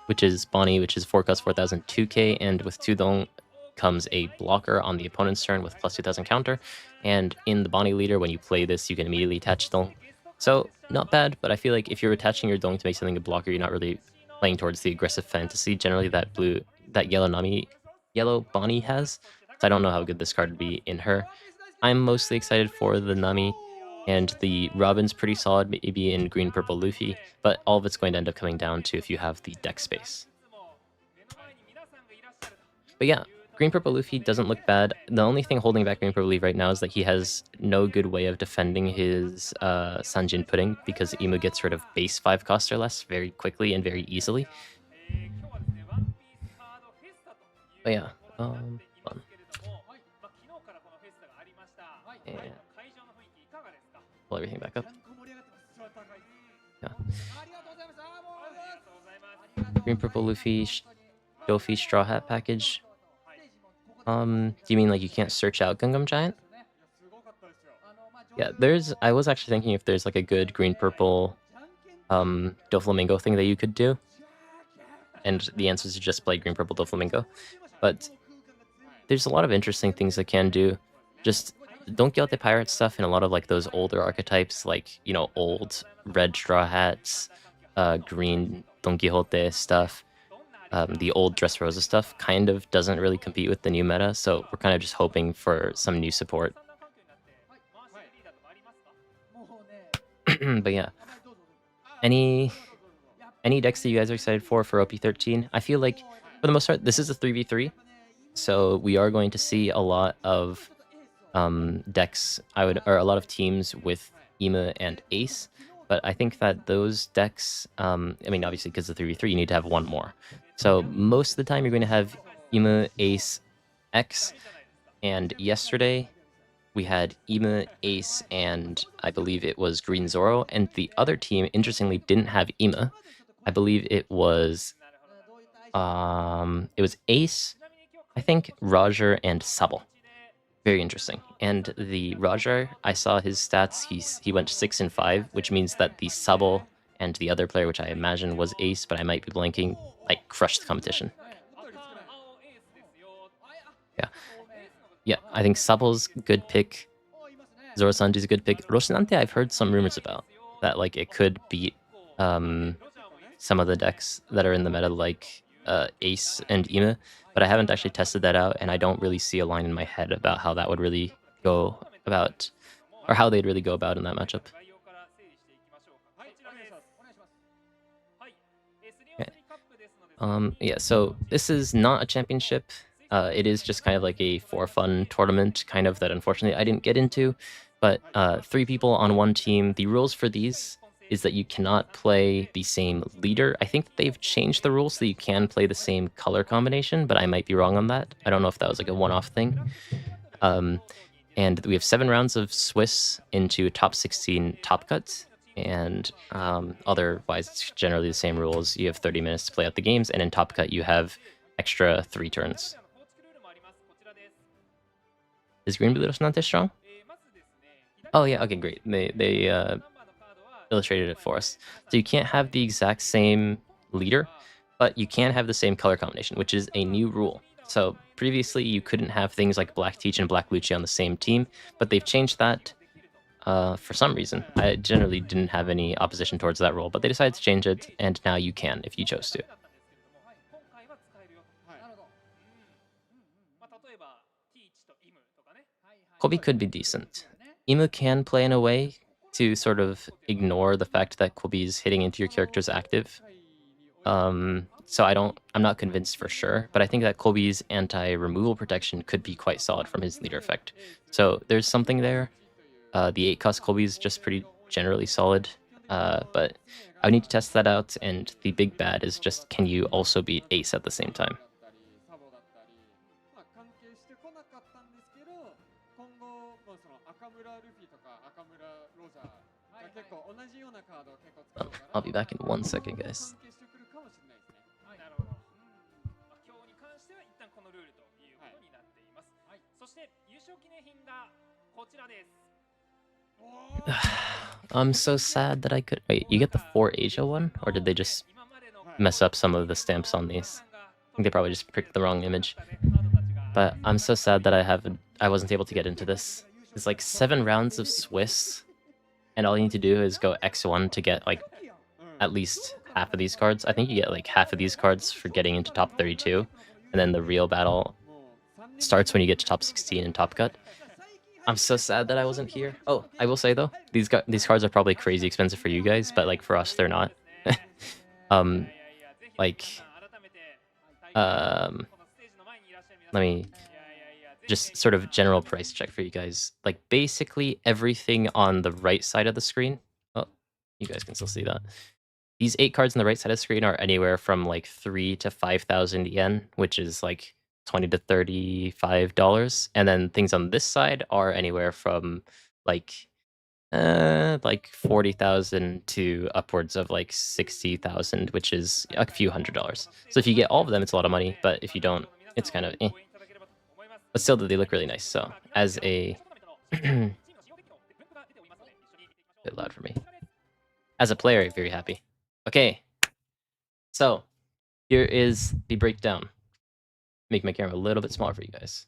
which is Bonnie, which is 4 cost 4,000 2k, and with 2 Dong comes a blocker on the opponent's turn with plus 2,000 counter. And in the Bonnie leader, when you play this, you can immediately attach Dong. So, not bad, but I feel like if you're attaching your Dong to make something a blocker, you're not really playing towards the aggressive fantasy generally that yellow Bonnie has. So I don't know how good this card would be in her. I'm mostly excited for the Nami, and the Robin's pretty solid, maybe in green, purple Luffy, but all of it's going to end up coming down to if you have the deck space. But yeah, green, purple Luffy doesn't look bad. The only thing holding back green, purple Luffy right now is that he has no good way of defending his Sanjin Pudding, because Imu gets rid of base 5 cost or less very quickly and very easily. But yeah, fun. And pull everything back up. Yeah. Green, purple Luffy, Dofi Straw Hat package. Do you mean like you can't search out Gungam Giant? Yeah, I was actually thinking if there's like a good green, purple Doflamingo thing that you could do. And the answer is to just play green, purple Doflamingo. But there's a lot of interesting things that can do. Just don't get the pirate stuff in a lot of like those older archetypes, like, you know, old red Straw Hats, green Don Quixote stuff. The old Dressrosa stuff kind of doesn't really compete with the new meta, so we're kind of just hoping for some new support. But yeah, any decks that you guys are excited for OP13? I feel like for the most part, this is a 3v3, so we are going to see a lot of decks, or a lot of teams with Ima and Ace. But I think that those decks, I mean, obviously because of 3v3, you need to have one more. So most of the time you're going to have Ima, Ace, X, and yesterday we had Ima, Ace, and I believe it was Green Zoro, and the other team, interestingly, didn't have Ima. I believe it was Ace, I think, Roger, and Sable. Very interesting. And the Roger, I saw his stats, he went 6 and 5, which means that the Sable and the other player, which I imagine was Ace, but I might be blanking, like, crushed the competition. Yeah, I think Sable's good pick. Zoro Sanji's a good pick. Roshinante, I've heard some rumors about that, like, it could beat some of the decks that are in the meta, like Ace and Ima, but I haven't actually tested that out, and I don't really see a line in my head about how that would really go about, or how they'd really go about in that matchup. Okay. Yeah, so this is not a championship. It is just kind of like a for fun tournament, kind of, that unfortunately I didn't get into. But 3 people on one team. The rules for these is that you cannot play the same leader. I think they've changed the rules so you can play the same color combination, but I might be wrong on that. I don't know if that was like a one-off thing. And we have 7 rounds of Swiss into top 16 Top Cut, and otherwise it's generally the same rules. You have 30 minutes to play out the games, and in Top Cut you have extra 3 turns. Is Green Blue Rosnante strong? Oh yeah, okay, great. They illustrated it for us. So you can't have the exact same leader, but you can have the same color combination, which is a new rule. So previously you couldn't have things like Black Teach and Black Lucia on the same team, but they've changed that for some reason. I generally didn't have any opposition towards that rule, but they decided to change it, and now you can if you chose to. Kobe could be decent. Imu can play in a way to sort of ignore the fact that Kobe's hitting into your character's active. So I'm not convinced for sure, but I think that Kobe's anti-removal protection could be quite solid from his leader effect. So there's something there. The 8 cost Colby is just pretty generally solid, but I need to test that out, and the big bad is just, can you also beat Ace at the same time? I'll be back in 1 second, guys. I'm so sad that I could... Wait, you get the 4 Asia one? Or did they just mess up some of the stamps on these? I think they probably just picked the wrong image. But I'm so sad that I wasn't able to get into this. It's like 7 rounds of Swiss, and all you need to do is go X1 to get like at least half of these cards. I think you get like half of these cards for getting into top 32, and then the real battle starts when you get to top 16 in Top Cut. I'm so sad that I wasn't here. Oh, I will say though, these cards are probably crazy expensive for you guys, but like for us, they're not. Like, let me just sort of general price check for you guys. Like basically everything on the right side of the screen. Oh, you guys can still see that. These 8 cards on the right side of the screen are anywhere from like 3 to 5,000 yen, which is like $20 to $35. And then things on this side are anywhere from like 40,000 to upwards of like 60,000, which is a few $100s. So if you get all of them, it's a lot of money, but if you don't, it's kind of eh. But still, they look really nice. So as a bit loud for me. As a player, I'm very happy. Okay, so here is the breakdown. Make my camera a little bit smaller for you guys.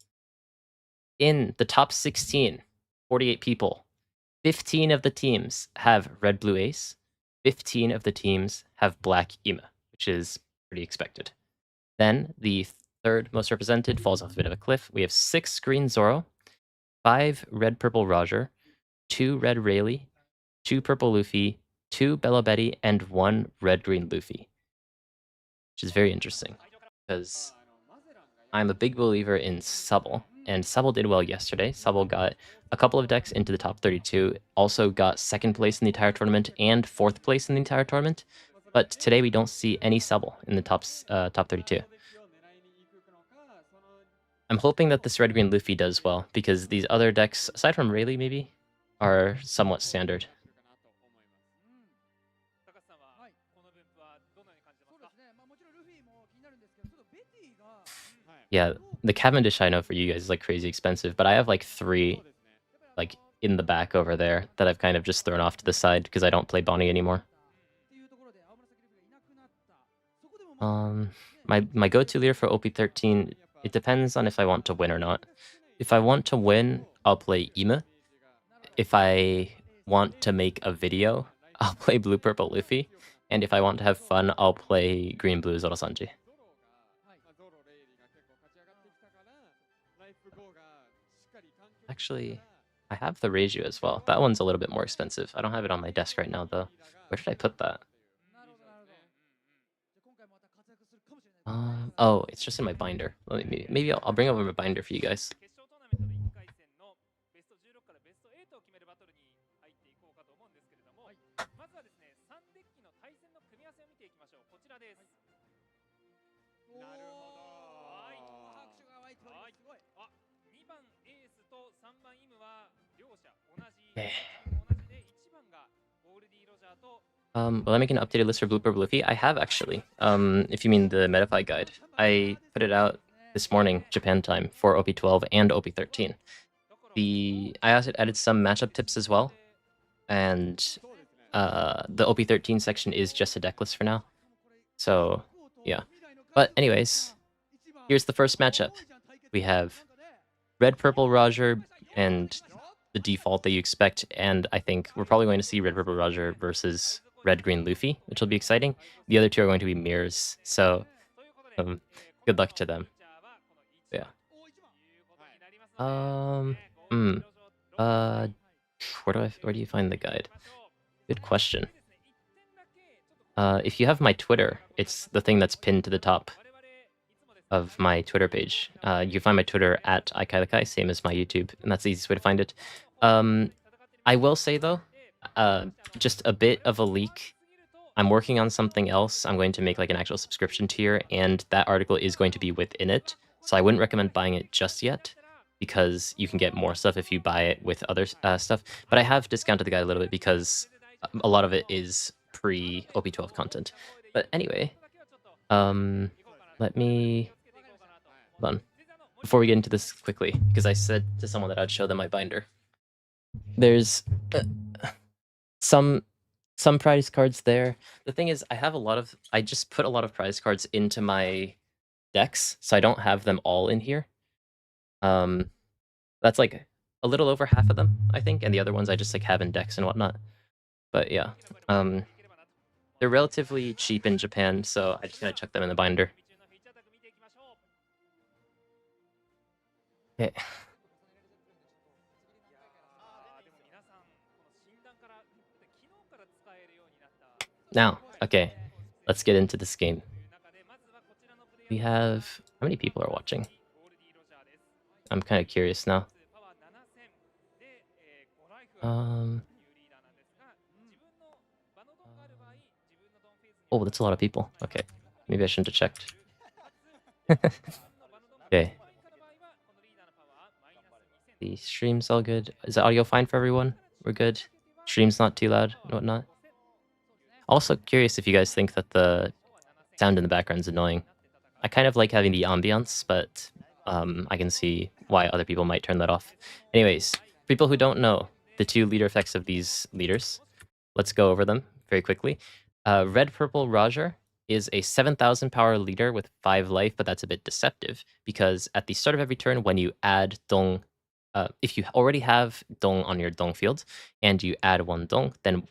In the top 16, 48 people, 15 of the teams have red, blue, ace. 15 of the teams have black, Ima, which is pretty expected. Then the third most represented falls off a bit of a cliff. We have 6 green Zoro, 5 red, purple Roger, 2 red Rayleigh, 2 purple Luffy, 2 Bella Betty, and 1 red, green Luffy. Which is very interesting, because I'm a big believer in Subble, and Subble did well yesterday. Subble got a couple of decks into the top 32, also got 2nd place in the entire tournament and 4th place in the entire tournament. But today we don't see any Subble in the top 32. I'm hoping that this red green Luffy does well, because these other decks, aside from Rayleigh maybe, are somewhat standard. Yeah, the Cavendish I know for you guys is like crazy expensive, but I have like 3 like in the back over there that I've kind of just thrown off to the side because I don't play Bonnie anymore. My go-to leader for OP13, it depends on if I want to win or not. If I want to win, I'll play Ima. If I want to make a video, I'll play Blue Purple Luffy. And if I want to have fun, I'll play Green Blue Zoro-Sanji. Actually, I have the Reiju as well. That one's a little bit more expensive. I don't have it on my desk right now, though. Where did I put that? Oh, it's just in my binder. Maybe I'll bring over my binder for you guys. Okay. Will I make an updated list for Blue Purple Luffy? I have actually. If you mean the Metafy guide, I put it out this morning, Japan time, for OP12 and OP13. I also added some matchup tips as well, and the OP13 section is just a deck list for now. So yeah. But anyways, here's the first matchup. We have Red Purple Roger and the default that you expect, and I think we're probably going to see Red Purple Roger versus Red Green Luffy, which will be exciting. The other two are going to be mirrors, so good luck to them. Yeah. Where do you find the guide? Good question. If you have my Twitter, it's the thing that's pinned to the top of my Twitter page. You can find my Twitter at iKailakai, same as my YouTube, and that's the easiest way to find it. I will say though, just a bit of a leak. I'm working on something else. I'm going to make like an actual subscription tier, and that article is going to be within it. So I wouldn't recommend buying it just yet, because you can get more stuff if you buy it with other stuff. But I have discounted the guide a little bit because a lot of it is pre-OP12 content. But anyway, let me... Hold on. Before we get into this quickly, because I said to someone that I'd show them my binder. There's some prize cards there. The thing is, I just put a lot of prize cards into my decks, so I don't have them all in here. That's like a little over half of them, I think, and the other ones I just like have in decks and whatnot. But yeah, they're relatively cheap in Japan, so I just kind of chuck them in the binder. Okay. Now, okay, let's get into this game. We have... How many people are watching? I'm kind of curious now. Oh, that's a lot of people. Okay, maybe I shouldn't have checked. Okay. The stream's all good. Is the audio fine for everyone? We're good? Stream's not too loud and whatnot? Also curious if you guys think that the sound in the background's annoying. I kind of like having the ambiance, but I can see why other people might turn that off. Anyways, people who don't know the two leader effects of these leaders, let's go over them very quickly. Red Purple Roger is a 7,000 power leader with 5 life, but that's a bit deceptive because at the start of every turn, when you add Dong, if you already have Dong on your Dong field and you add 1 Dong, then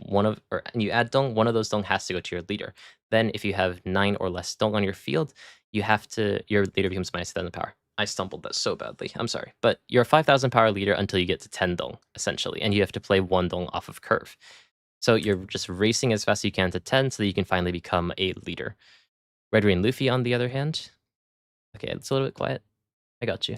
you add Dong, one of those Dong has to go to your leader. Then if you have 9 or less Dong on your field, your leader becomes minus 10 power. I stumbled that so badly. I'm sorry. But you're a 5,000 power leader until you get to 10 Dong, essentially, and you have to play 1 Dong off of curve. So you're just racing as fast as you can to 10 so that you can finally become a leader. Red Green Luffy, on the other hand... Okay, it's a little bit quiet. I got you.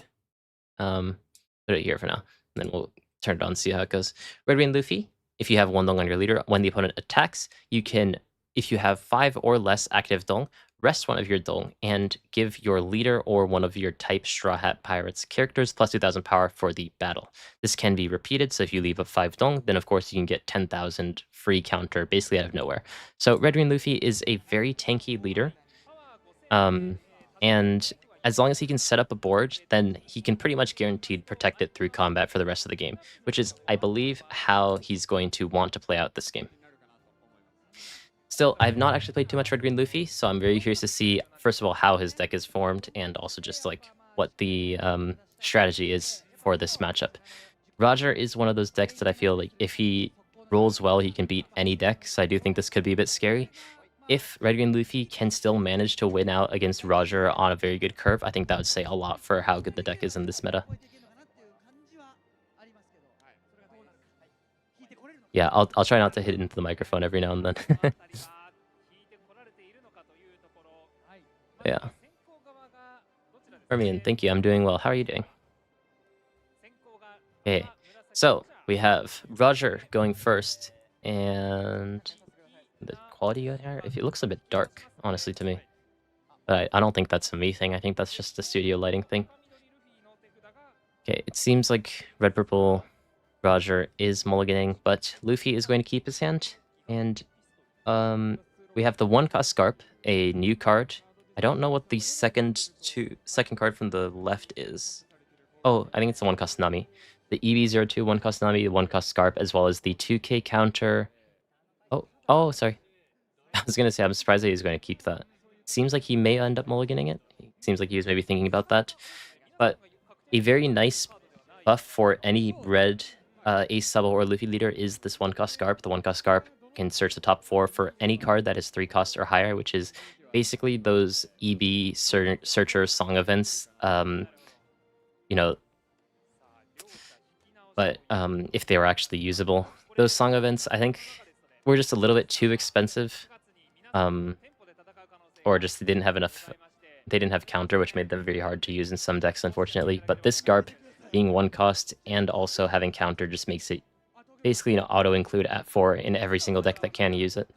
Put it here for now, and then we'll turn it on and see how it goes. Red Green Luffy, if you have 1 Dong on your leader, when the opponent attacks, you can, if you have 5 or less active Dong, rest 1 of your Dong and give your leader or one of your type Straw Hat Pirates characters plus 2,000 power for the battle. This can be repeated, so if you leave a 5 Dong, then of course you can get 10,000 free counter basically out of nowhere. So Red Green Luffy is a very tanky leader, and as long as he can set up a board, then he can pretty much guaranteed protect it through combat for the rest of the game, which is, I believe, how he's going to want to play out this game. Still, I've not actually played too much Red Green Luffy, so I'm very curious to see, first of all, how his deck is formed, and also just like what the strategy is for this matchup. Roger is one of those decks that I feel like if he rolls well, he can beat any deck, so I do think this could be a bit scary. If Red Green Luffy can still manage to win out against Roger on a very good curve, I think that would say a lot for how good the deck is in this meta. Yeah, I'll try not to hit into the microphone every now and then. Yeah. Armin, thank you. I'm doing well. How are you doing? Okay, so we have Roger going first, and the quality here, if it looks a bit dark, honestly, to me. But I don't think that's a me thing. I think that's just the studio lighting thing. Okay, it seems like Red Purple Roger is mulliganing, but Luffy is going to keep his hand. And we have the 1-cost Scarp, a new card. I don't know what the second card from the left is. Oh, I think it's the 1-cost Nami. The EB02 1-cost Nami, 1-cost Scarp, as well as the 2k counter. Oh, sorry. I was going to say, I'm surprised that he's going to keep that. Seems like he may end up mulliganing it. Seems like he was maybe thinking about that. But a very nice buff for any red Ace Sabo or Luffy leader is this 1-cost Scarp. The 1-cost Scarp can search the top 4 for any card that is 3 costs or higher, which is basically those EB Searcher Song events. You know, but if they were actually usable. Those Song events, I think, were just a little bit too expensive. Or just they didn't have enough. They didn't have counter, which made them very hard to use in some decks, unfortunately. But this Scarp being 1 cost and also having counter just makes it basically an auto-include at 4 in every single deck that can use it.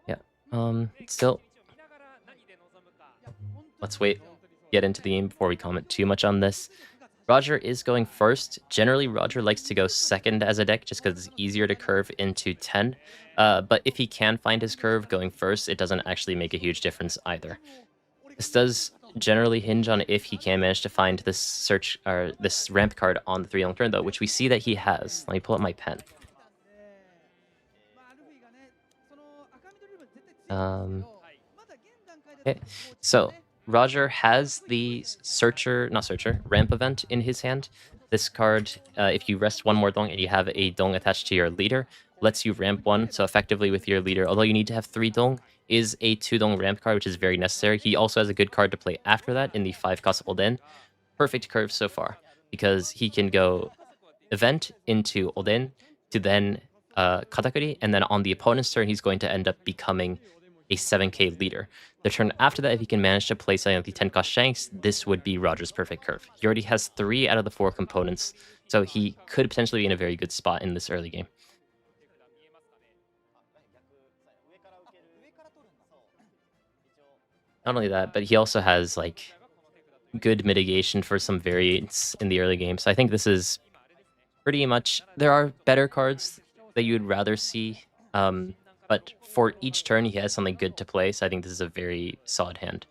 Yeah. Still, let's get into the game before we comment too much on this. Roger is going first. Generally, Roger likes to go second as a deck just because it's easier to curve into 10. But if he can find his curve going first, it doesn't actually make a huge difference either. This does generally hinge on if he can manage to find this search or this ramp card on the 3-long turn, though, which we see that he has. Let me pull up my pen. Okay, so Roger has the ramp event in his hand. This card, if you rest 1 more dong and you have a dong attached to your leader, lets you ramp 1. So effectively with your leader, although you need to have 3 dong, is a 2 dong ramp card, which is very necessary. He also has a good card to play after that in the 5-cost Olden. Perfect curve so far, because he can go event into Olden to then Katakuri, and then on the opponent's turn, he's going to end up becoming a 7k leader. The turn after that, if he can manage to play something like the 10-cost Shanks, this would be Roger's perfect curve. He already has 3 out of the 4 components, so he could potentially be in a very good spot in this early game. Not only that, but he also has like good mitigation for some variants in the early game. So I think this is pretty much, there are better cards that you'd rather see, but for each turn he has something good to play, so I think this is a very solid hand.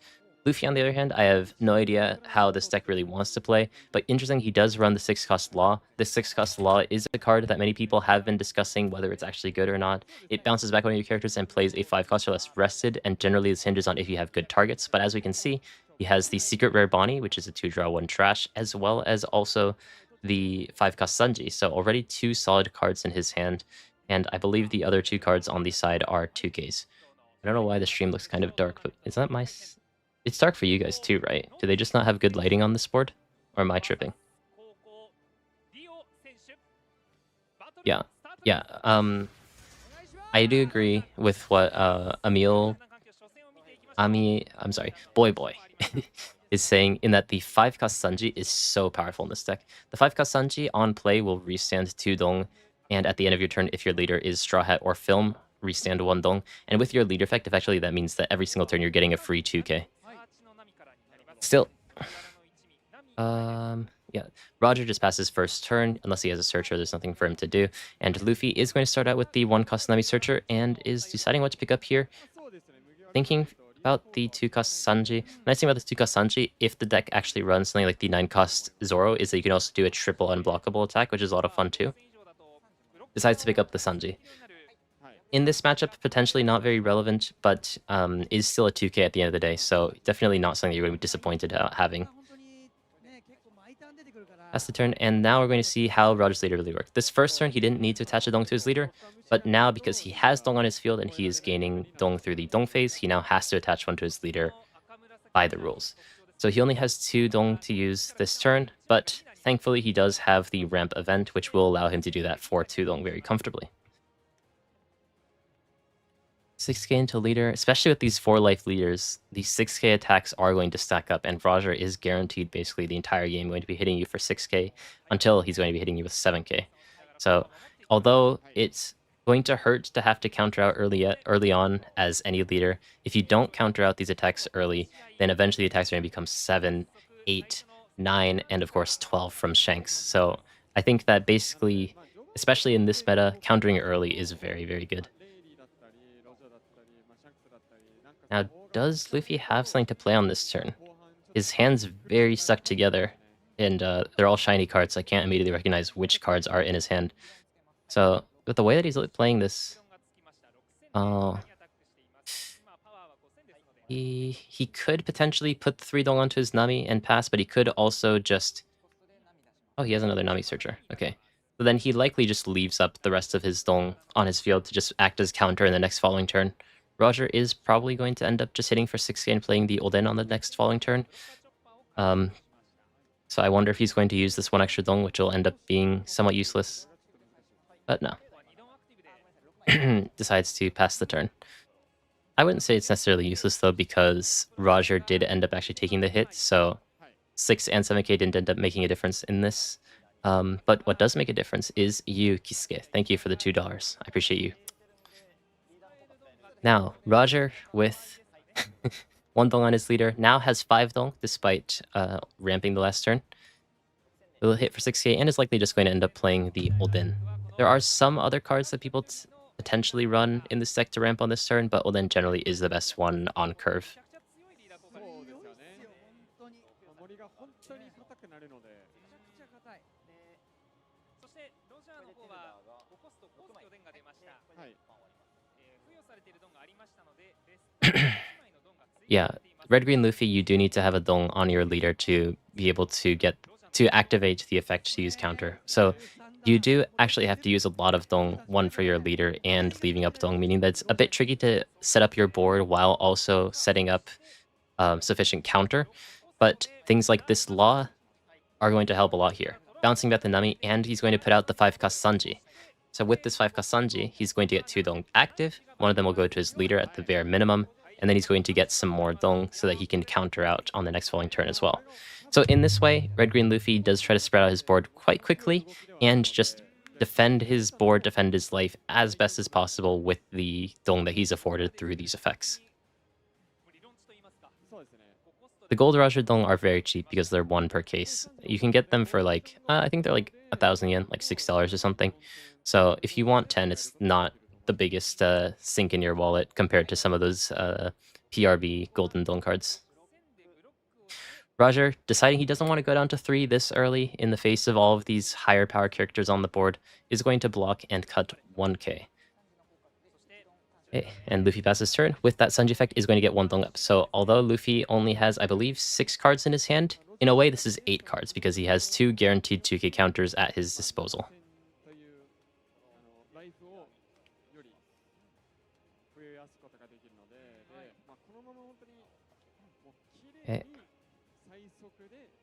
Luffy, on the other hand, I have no idea how this deck really wants to play, but interesting, he does run the 6-cost Law. This 6-cost Law is a card that many people have been discussing whether it's actually good or not. It bounces back on your characters and plays a 5-cost or less rested, and generally this hinges on if you have good targets, but as we can see, he has the Secret Rare Bonnie, which is a 2-draw 1 trash, as well as also the 5-cost Sanji, so already 2 solid cards in his hand, and I believe the other 2 cards on the side are 2Ks. I don't know why the stream looks kind of dark, but is that my... It's dark for you guys too, right? Do they just not have good lighting on this board? Or am I tripping? Yeah. I do agree with what Boy Boy is saying, in that the 5-cost Sanji is so powerful in this deck. The 5-cost Sanji on play will restand 2 dong, and at the end of your turn, if your leader is Straw Hat or Film, restand 1 dong. And with your leader effect, effectively that means that every single turn you're getting a free 2k. Still, yeah, Roger just passes first turn. Unless he has a searcher, there's nothing for him to do. And Luffy is going to start out with the 1-cost Nami searcher and is deciding what to pick up here. Thinking about the 2-cost Sanji. Nice thing about the 2-cost Sanji, if the deck actually runs something like the 9-cost Zoro, is that you can also do a triple unblockable attack, which is a lot of fun too. Decides to pick up the Sanji. In this matchup, potentially not very relevant, but is still a 2k at the end of the day, so definitely not something you're going to be disappointed having. That's the turn, and now we're going to see how Roger's leader really worked. This first turn, he didn't need to attach a dong to his leader, but now because he has dong on his field and he is gaining dong through the dong phase, he now has to attach one to his leader by the rules. So he only has 2 dong to use this turn, but thankfully he does have the ramp event, which will allow him to do that for 2 dong very comfortably. 6k into leader, especially with these 4-life leaders, these 6k attacks are going to stack up, and Roger is guaranteed basically the entire game going to be hitting you for 6k until he's going to be hitting you with 7k. So although it's going to hurt to have to counter out early on as any leader. If you don't counter out these attacks early, then eventually the attacks are going to become 7, 8, 9, and of course 12 from Shanks. So I think that basically, especially in this meta, countering early is very, very good. Now, does Luffy have something to play on this turn? His hand's very stuck together, and they're all shiny cards, so I can't immediately recognize which cards are in his hand. So, with the way that he's playing this, uh, he could potentially put the 3 Dong onto his Nami and pass, but he could also just... Oh, he has another Nami Searcher. Okay. So then he likely just leaves up the rest of his Dong on his field to just act as counter in the next following turn. Roger is probably going to end up just hitting for 6k and playing the Olden on the next following turn. So I wonder if he's going to use this one extra Dong, which will end up being somewhat useless. But no. Decides to pass the turn. I wouldn't say it's necessarily useless, though, because Roger did end up actually taking the hit, so 6 and 7k didn't end up making a difference in this. But what does make a difference is you, Kisuke. Thank you for the $2. I appreciate you. Now, Roger, with 1 Dong on his leader, now has 5 Dong, despite ramping the last turn. Will hit for 6k and is likely just going to end up playing the Olden. There are some other cards that people potentially run in this deck to ramp on this turn, but Olden generally is the best one on curve. Yeah, Red Green Luffy, you do need to have a Dong on your leader to be able to activate the effect to use counter. So you do actually have to use a lot of Dong, one for your leader and leaving up Dong, meaning that it's a bit tricky to set up your board while also setting up sufficient counter. But things like this Law are going to help a lot here. Bouncing back the Nami, and he's going to put out the 5-cost Sanji. So with this 5-cost Sanji, he's going to get 2 Dong active. One of them will go to his leader at the bare minimum, and then he's going to get some more Dong so that he can counter out on the next following turn as well. So in this way, Red Green Luffy does try to spread out his board quite quickly and just defend his board, defend his life as best as possible with the Dong that he's afforded through these effects. The Gold Roger Dong are very cheap because they're 1 per case. You can get them for like, I think they're like 1,000 yen, like $6 or something. So if you want 10, it's not the biggest sink in your wallet compared to some of those PRB Golden Dong cards. Roger, deciding he doesn't want to go down to 3 this early in the face of all of these higher power characters on the board, is going to block and cut 1k. Okay, and Luffy passes turn. With that Sanji effect, is going to get 1 Dong up. So although Luffy only has, I believe, 6 cards in his hand, in a way this is 8 cards because he has 2 guaranteed 2k counters at his disposal. Okay.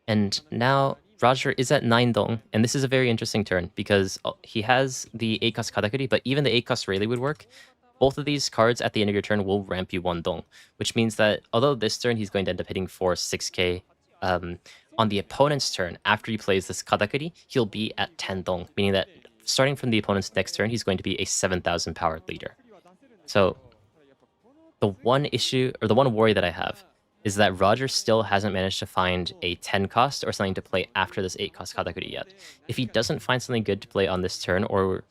And now Roger is at 9 Dong, and this is a very interesting turn because he has the 8-cost Katakuri, but even the 8-cost Rayleigh would work. Both of these cards at the end of your turn will ramp you 1 Dong, which means that although this turn he's going to end up hitting for 6k, on the opponent's turn, after he plays this Katakuri, he'll be at 10 Dong, meaning that starting from the opponent's next turn, he's going to be a 7,000 powered leader. So the one issue, or the one worry that I have, is that Roger still hasn't managed to find a 10 cost or something to play after this 8 cost Katakuri yet. If he doesn't find something good to play on this turn, or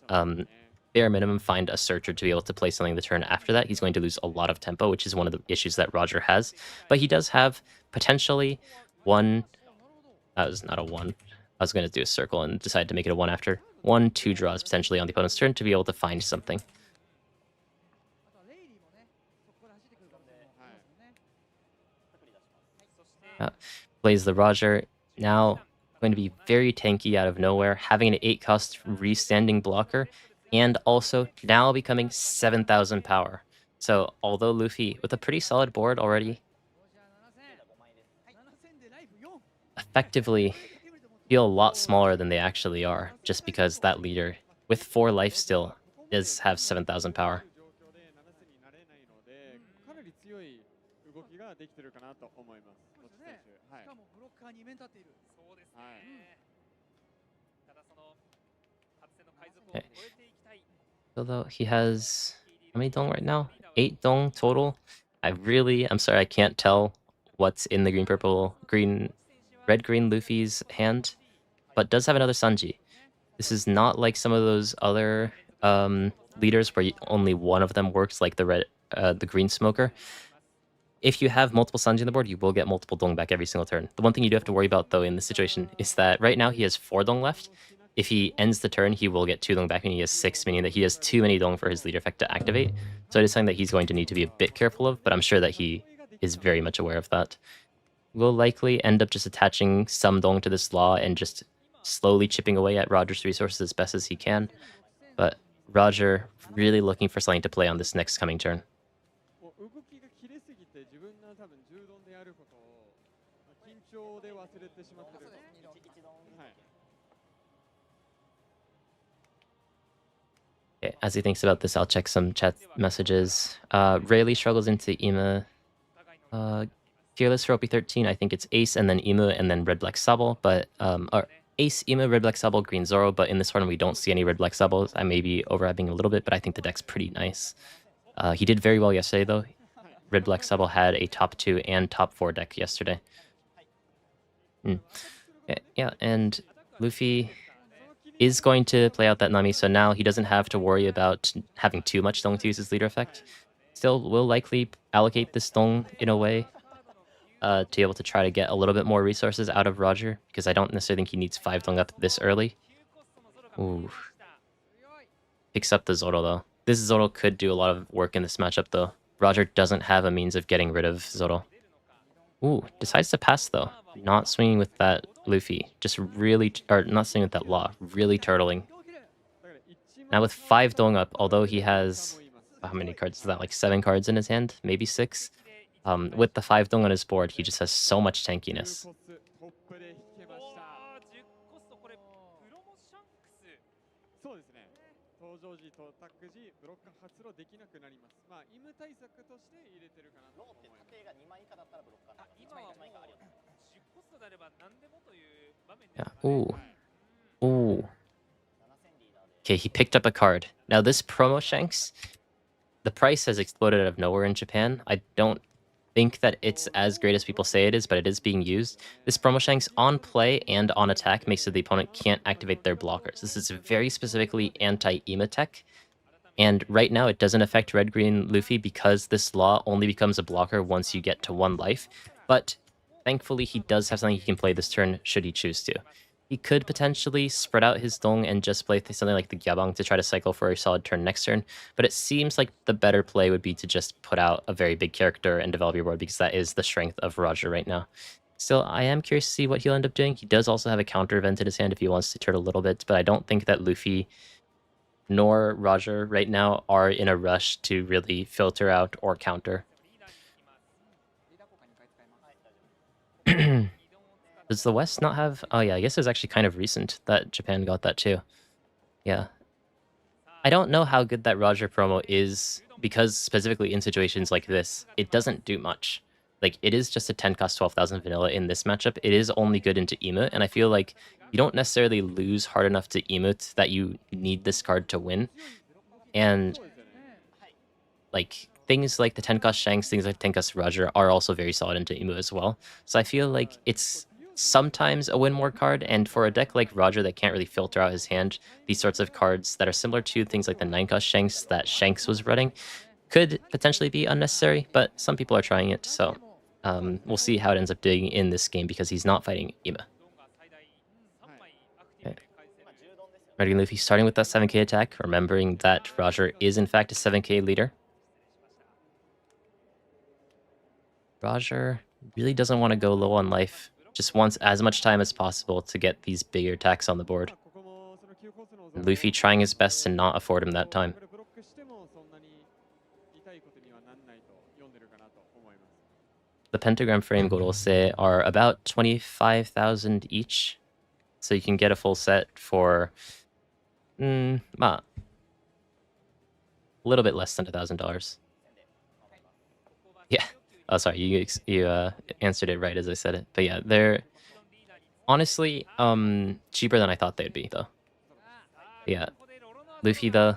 bare minimum find a searcher to be able to play something the turn after that, he's going to lose a lot of tempo, which is one of the issues that Roger has. But he does have potentially one... That was not a 1. I was going to do a circle and decide to make it a 1 after. 1, 2 draws potentially on the opponent's turn to be able to find something. Plays the Roger. Now going to be very tanky out of nowhere, having an 8-cost restanding blocker, and also now becoming 7,000 power. So although Luffy, with a pretty solid board already, effectively feel a lot smaller than they actually are, just because that leader, with 4 life still, does have 7,000 power. Okay. Although he has how many dong right now? 8 dong total. I'm sorry, I can't tell what's in the red green Luffy's hand, but does have another Sanji. This is not like some of those other leaders where only one of them works, like the green smoker. If you have multiple Sanji on the board, you will get multiple dong back every single turn. The one thing you do have to worry about, though, in this situation is that right now he has 4 dong left. If he ends the turn, he will get 2 dong back, and he has 6, meaning that he has too many dong for his leader effect to activate. So it is something that he's going to need to be a bit careful of, but I'm sure that he is very much aware of that. We'll likely end up just attaching some dong to this law and just slowly chipping away at Roger's resources as best as he can. But Roger really looking for something to play on this next coming turn. Okay, as he thinks about this, I'll check some chat messages. Rayleigh struggles into Ima. Fearless for OP13, I think it's Ace and then Imu and then Red Black Sable, but or Ace, Imu, Red Black Sable, Green Zoro, but in this one we don't see any Red Black Sables. I may be overhyping a little bit, but I think the deck's pretty nice. He did very well yesterday though. Red Black Sable had a top 2 and top 4 deck yesterday. Yeah, and Luffy is going to play out that Nami, so now he doesn't have to worry about having too much Dong to use his leader effect. Still will likely allocate this Dong in a way to be able to try to get a little bit more resources out of Roger, because I don't necessarily think he needs 5 Dong up this early. Ooh. Picks up the Zoro, though. This Zoro could do a lot of work in this matchup, though. Roger doesn't have a means of getting rid of Zoro. Ooh, decides to pass, though. Not swinging with that Luffy. Just really... Or not swinging with that Law. Really turtling. Now with 5 Dong up, although he has... How many cards is that? Like 7 cards in his hand? Maybe 6? With the 5 Dong on his board, he just has so much tankiness. Yeah. Ooh. Ooh. Okay, he picked up a card. Now this promo Shanks, the price has exploded out of nowhere in Japan. I don't think that it's as great as people say it is, but it is being used. This promo Shanks on play and on attack makes it the opponent can't activate their blockers. This is very specifically anti-Ima tech. And right now it doesn't affect Red-Green Luffy because this law only becomes a blocker once you get to 1 life. But thankfully he does have something he can play this turn should he choose to. He could potentially spread out his Dong and just play something like the Gyabang to try to cycle for a solid turn next turn, but it seems like the better play would be to just put out a very big character and develop your board, because that is the strength of Roger right now. Still, I am curious to see what he'll end up doing. He does also have a counter event in his hand if he wants to turn a little bit, but I don't think that Luffy nor Roger right now are in a rush to really filter out or counter. Does the West not have... Oh yeah, I guess it was actually kind of recent that Japan got that too. Yeah. I don't know how good that Roger promo is, because specifically in situations like this, it doesn't do much. Like, it is just a 10 cost 12,000 vanilla in this matchup. It is only good into emote, and I feel like you don't necessarily lose hard enough to emote that you need this card to win. And like things like the 10 cost Shanks, things like 10 cost Roger are also very solid into emote as well. So I feel like it's sometimes a win more card, and for a deck like Roger that can't really filter out his hand, these sorts of cards that are similar to things like the 9 cost Shanks that Shanks was running could potentially be unnecessary, but some people are trying it, so we'll see how it ends up doing in this game, because he's not fighting Ima. Okay. Red Luffy starting with that 7k attack, remembering that Roger is in fact a 7k leader. Roger really doesn't want to go low on life, just wants as much time as possible to get these bigger attacks on the board. And Luffy trying his best to not afford him that time. The pentagram frame Gorose are about 25,000 each, so you can get a full set for a little bit less than $1,000. Yeah. Oh, sorry, you answered it right as I said it. But yeah, they're honestly cheaper than I thought they'd be, though. Yeah, Luffy, though,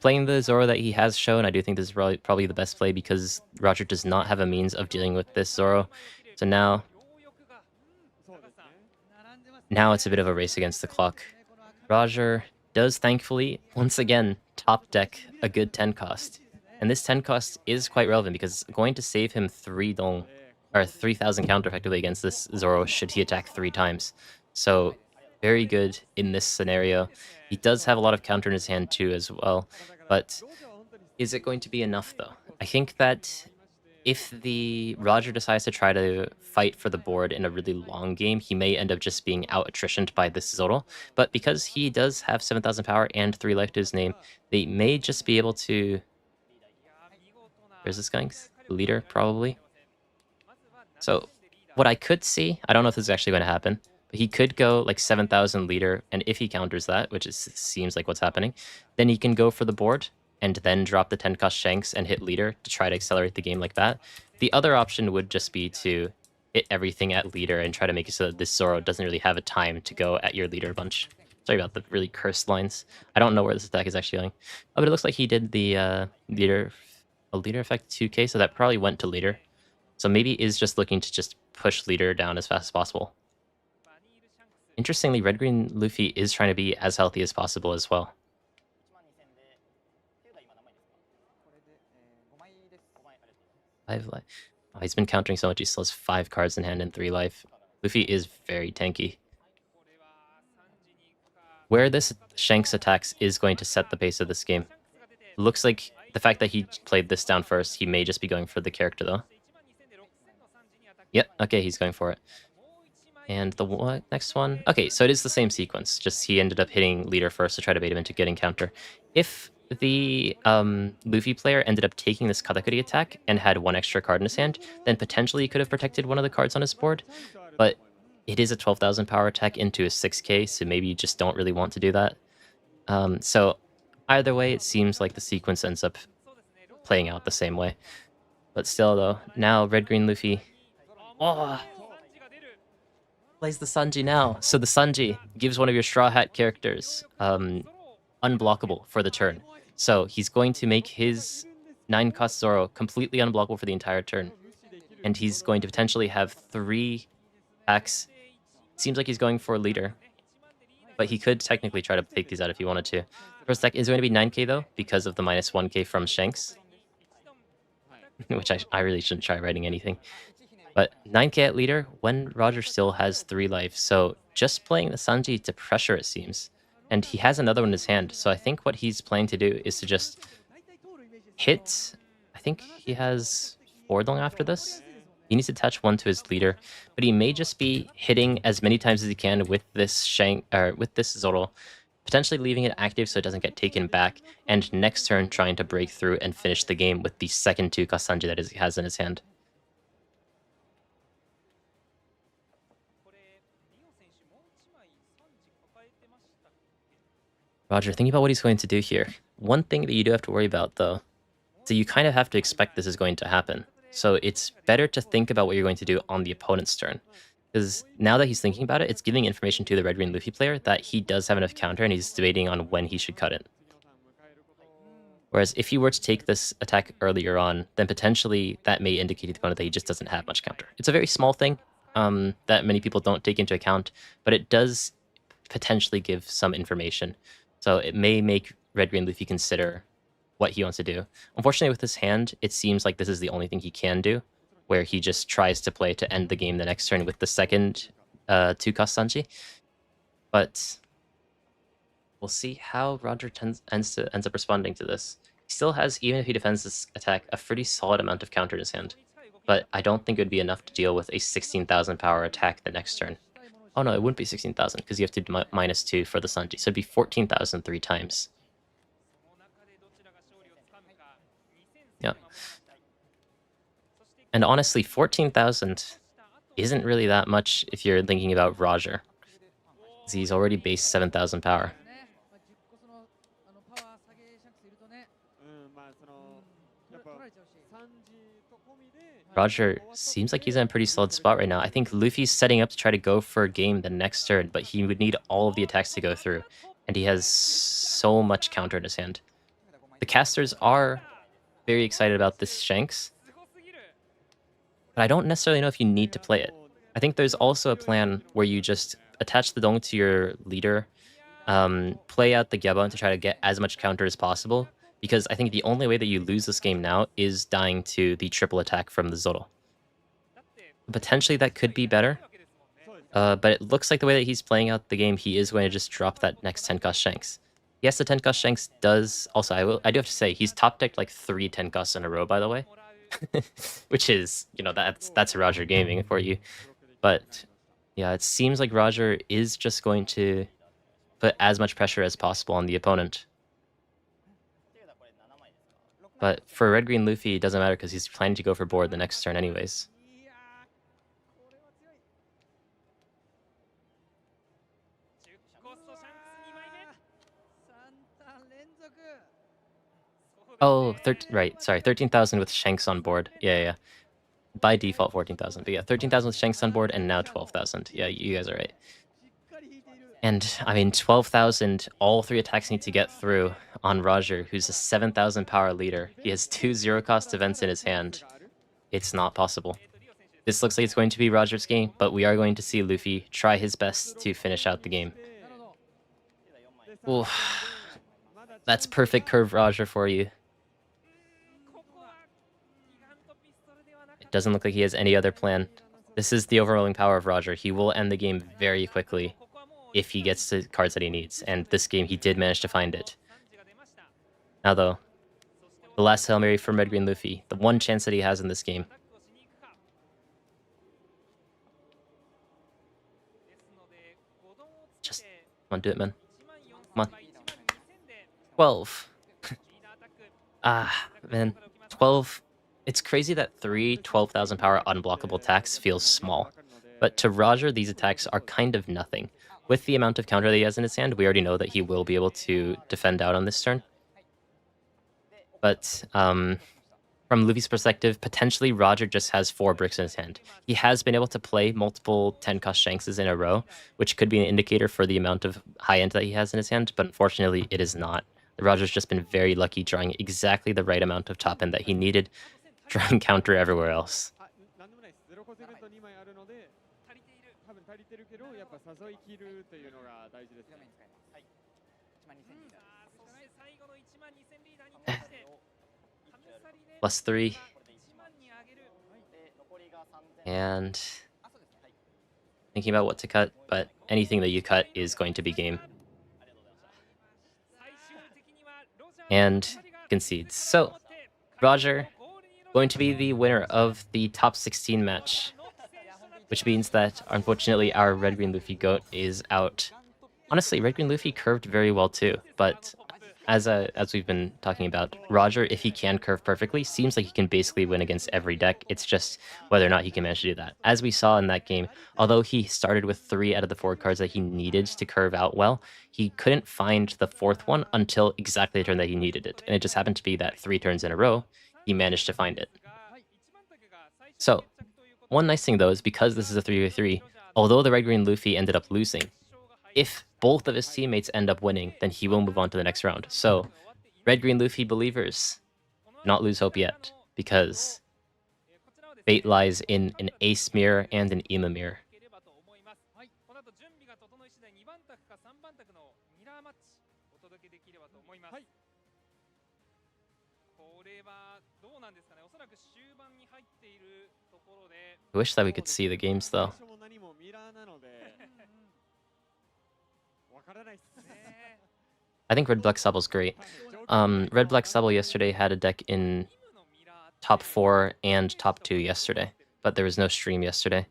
playing the Zoro that he has shown, I do think this is probably the best play because Roger does not have a means of dealing with this Zoro. So now it's a bit of a race against the clock. Roger does thankfully, once again, top deck a good 10 cost. And this 10 cost is quite relevant because it's going to save him 3 dong, or 3,000 counter effectively against this Zoro should he attack 3 times. So, very good in this scenario. He does have a lot of counter in his hand too as well, but is it going to be enough though? I think that if the Roger decides to try to fight for the board in a really long game, he may end up just being out attritioned by this Zoro. But because he does have 7,000 power and 3 life to his name, they may just be able to... Where's this going? Leader, probably. So, what I could see, I don't know if this is actually going to happen, but he could go like 7,000 leader, and if he counters that, which seems like what's happening, then he can go for the board, and then drop the 10 cost Shanks and hit leader to try to accelerate the game like that. The other option would just be to hit everything at leader and try to make it so that this Zoro doesn't really have a time to go at your leader bunch. Sorry about the really cursed lines. I don't know where this attack is actually going. Oh, but it looks like he did the leader effect 2k, so that probably went to leader. So maybe is just looking to just push leader down as fast as possible. Interestingly, red-green Luffy is trying to be as healthy as possible as well. 5 life. Oh, he's been countering so much, he still has 5 cards in hand and 3 life. Luffy is very tanky. Where this Shanks attacks is going to set the pace of this game. Looks like the fact that he played this down first, he may just be going for the character though. Yep, okay, he's going for it. And the next one? Okay, so it is the same sequence, just he ended up hitting leader first to try to bait him into getting counter. If the Luffy player ended up taking this Katakuri attack and had 1 extra card in his hand, then potentially he could have protected one of the cards on his board, but it is a 12,000 power attack into a 6k, so maybe you just don't really want to do that. So either way, it seems like the sequence ends up playing out the same way. But still though, now red-green Luffy... Oh! Plays the Sanji now. So the Sanji gives one of your Straw Hat characters unblockable for the turn. So he's going to make his 9 cost Zoro completely unblockable for the entire turn. And he's going to potentially have 3 attacks. Seems like he's going for leader. But he could technically try to take these out if he wanted to. First attack is going to be 9k though, because of the minus 1k from Shanks. Which I really shouldn't try writing anything. But 9k at leader when Roger still has 3 life. So just playing the Sanji to pressure, it seems. And he has another one in his hand. So I think what he's planning to do is to just hit... I think he has 4 dong after this. He needs to attach 1 to his leader. But he may just be hitting as many times as he can with this Zoro. Potentially leaving it active so it doesn't get taken back. And next turn trying to break through and finish the game with the second 2 cost Sanji that he has in his hand. Roger, thinking about what he's going to do here. One thing that you do have to worry about, though, so you kind of have to expect this is going to happen. So it's better to think about what you're going to do on the opponent's turn. Because now that he's thinking about it, it's giving information to the red-green Luffy player that he does have enough counter and he's debating on when he should cut it. Whereas if you were to take this attack earlier on, then potentially that may indicate to the opponent that he just doesn't have much counter. It's a very small thing that many people don't take into account, but it does potentially give some information. So it may make red-green Luffy consider what he wants to do. Unfortunately, with his hand, it seems like this is the only thing he can do, where he just tries to play to end the game the next turn with the second 2-cost Sanji. But we'll see how Roger ends up responding to this. He still has, even if he defends this attack, a pretty solid amount of counter in his hand. But I don't think it would be enough to deal with a 16,000 power attack the next turn. Oh no, it wouldn't be 16,000 because you have to minus 2 for the Sanji. So it'd be 14,000 3 times. Yeah. And honestly, 14,000 isn't really that much if you're thinking about Roger. He's already based 7,000 power. Roger seems like he's in a pretty solid spot right now. I think Luffy's setting up to try to go for a game the next turn, but he would need all of the attacks to go through. And he has so much counter in his hand. The casters are very excited about this Shanks, but I don't necessarily know if you need to play it. I think there's also a plan where you just attach the Dong to your leader, play out the Gyabon to try to get as much counter as possible, because I think the only way that you lose this game now is dying to the triple attack from the Zoro. Potentially that could be better, but it looks like the way that he's playing out the game, he is going to just drop that next 10 cost Shanks. Yes, the 10 cost Shanks does also, I do have to say, he's top decked like 3 10 costs in a row, by the way. Which is, that's Roger Gaming for you. But yeah, it seems like Roger is just going to put as much pressure as possible on the opponent. But for Red Green Luffy, it doesn't matter because he's planning to go for board the next turn anyways. Oh, right, sorry, 13,000 with Shanks on board. Yeah. By default, 14,000. But yeah, 13,000 with Shanks on board, and now 12,000. Yeah, you guys are right. And, I mean, 12,000, all 3 attacks need to get through on Roger, who's a 7,000 power leader. He has 2 0-cost events in his hand. It's not possible. This looks like it's going to be Roger's game, but we are going to see Luffy try his best to finish out the game. Ooh, that's perfect curve Roger for you. It doesn't look like he has any other plan. This is the overwhelming power of Roger. He will end the game very quickly if he gets the cards that he needs, and this game he did manage to find it. Now though, the last Hail Mary from Red Green Luffy, the one chance that he has in this game. Just, come on, do it, man. Come on. 12. Man. 12. It's crazy that 3 12,000 power unblockable attacks feels small. But to Roger, these attacks are kind of nothing. With the amount of counter that he has in his hand, we already know that he will be able to defend out on this turn. But from Luffy's perspective, potentially Roger just has 4 bricks in his hand. He has been able to play multiple 10-cost Shankses in a row, which could be an indicator for the amount of high end that he has in his hand, but unfortunately it is not. Roger's just been very lucky drawing exactly the right amount of top end that he needed, drawing counter everywhere else. +3. And thinking about what to cut, but anything that you cut is going to be game. And concedes. So, Roger going to be the winner of the top 16 match, which means that, unfortunately, our Red Green Luffy GOAT is out. Honestly, Red Green Luffy curved very well too, but as we've been talking about, Roger, if he can curve perfectly, seems like he can basically win against every deck. It's just whether or not he can manage to do that. As we saw in that game, although he started with 3 out of the 4 cards that he needed to curve out well, he couldn't find the 4th one until exactly the turn that he needed it. And it just happened to be that 3 turns in a row, he managed to find it. So, one nice thing though is because this is a 3v3, although the Red Green Luffy ended up losing, if both of his teammates end up winning, then he will move on to the next round. So, Red Green Luffy believers, not lose hope yet, because fate lies in an Ace Mirror and an Ima Mirror. I wish that we could see the games though. I think Red Black Sabble's great. Red Black Sabble yesterday had a deck in top 4 and top 2 yesterday, but there was no stream yesterday.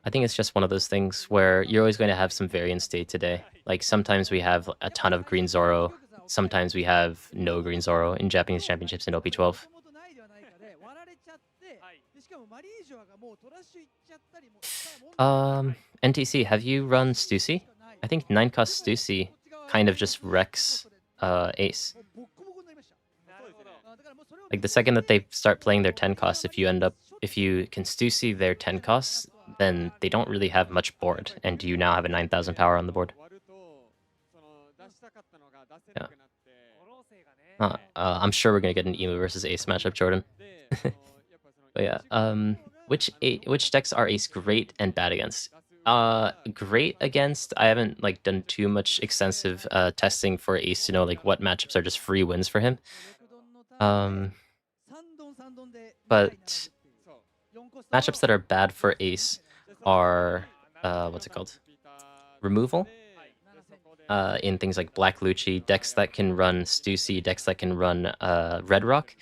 I think it's just one of those things where you're always going to have some variance day to day. Like sometimes we have a ton of green Zoro, sometimes we have no green Zoro in Japanese Championships in OP12. NTC, have you run Stussy? I think 9-cost Stussy kind of just wrecks Ace. Like the second that they start playing their 10 costs, if you can Stussy their 10 costs, then they don't really have much board, and you now have a 9,000 power on the board. Yeah. I'm sure we're gonna get an Emu versus Ace matchup, Jordan. But yeah, which decks are Ace great and bad against? Great against. I haven't like done too much extensive testing for Ace to know like what matchups are just free wins for him. But matchups that are bad for Ace are what's it called? Removal. In things like Black Lucci, decks that can run Stussy, decks that can run Red Rock,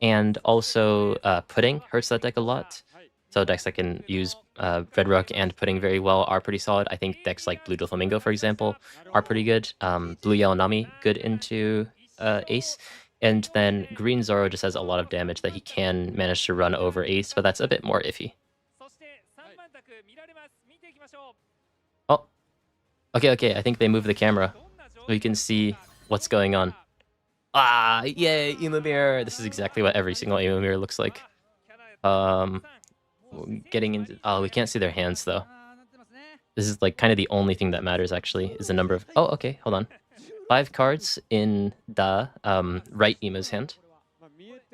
and also Pudding hurts that deck a lot. So decks that can use Red Rock and Pudding very well are pretty solid. I think decks like Blue Doflamingo, for example, are pretty good. Blue Yellow Nami, good into Ace. And then Green Zoro just has a lot of damage that he can manage to run over Ace, but that's a bit more iffy. Oh, okay, I think they moved the camera so you can see what's going on. Ah, yay, Emu Mirror! This is exactly what every single Emu Mirror looks like. Getting into... Oh, we can't see their hands, though. This is, like, kind of the only thing that matters, actually, is the number of... Oh, okay, hold on. 5 cards in the right Emu's hand.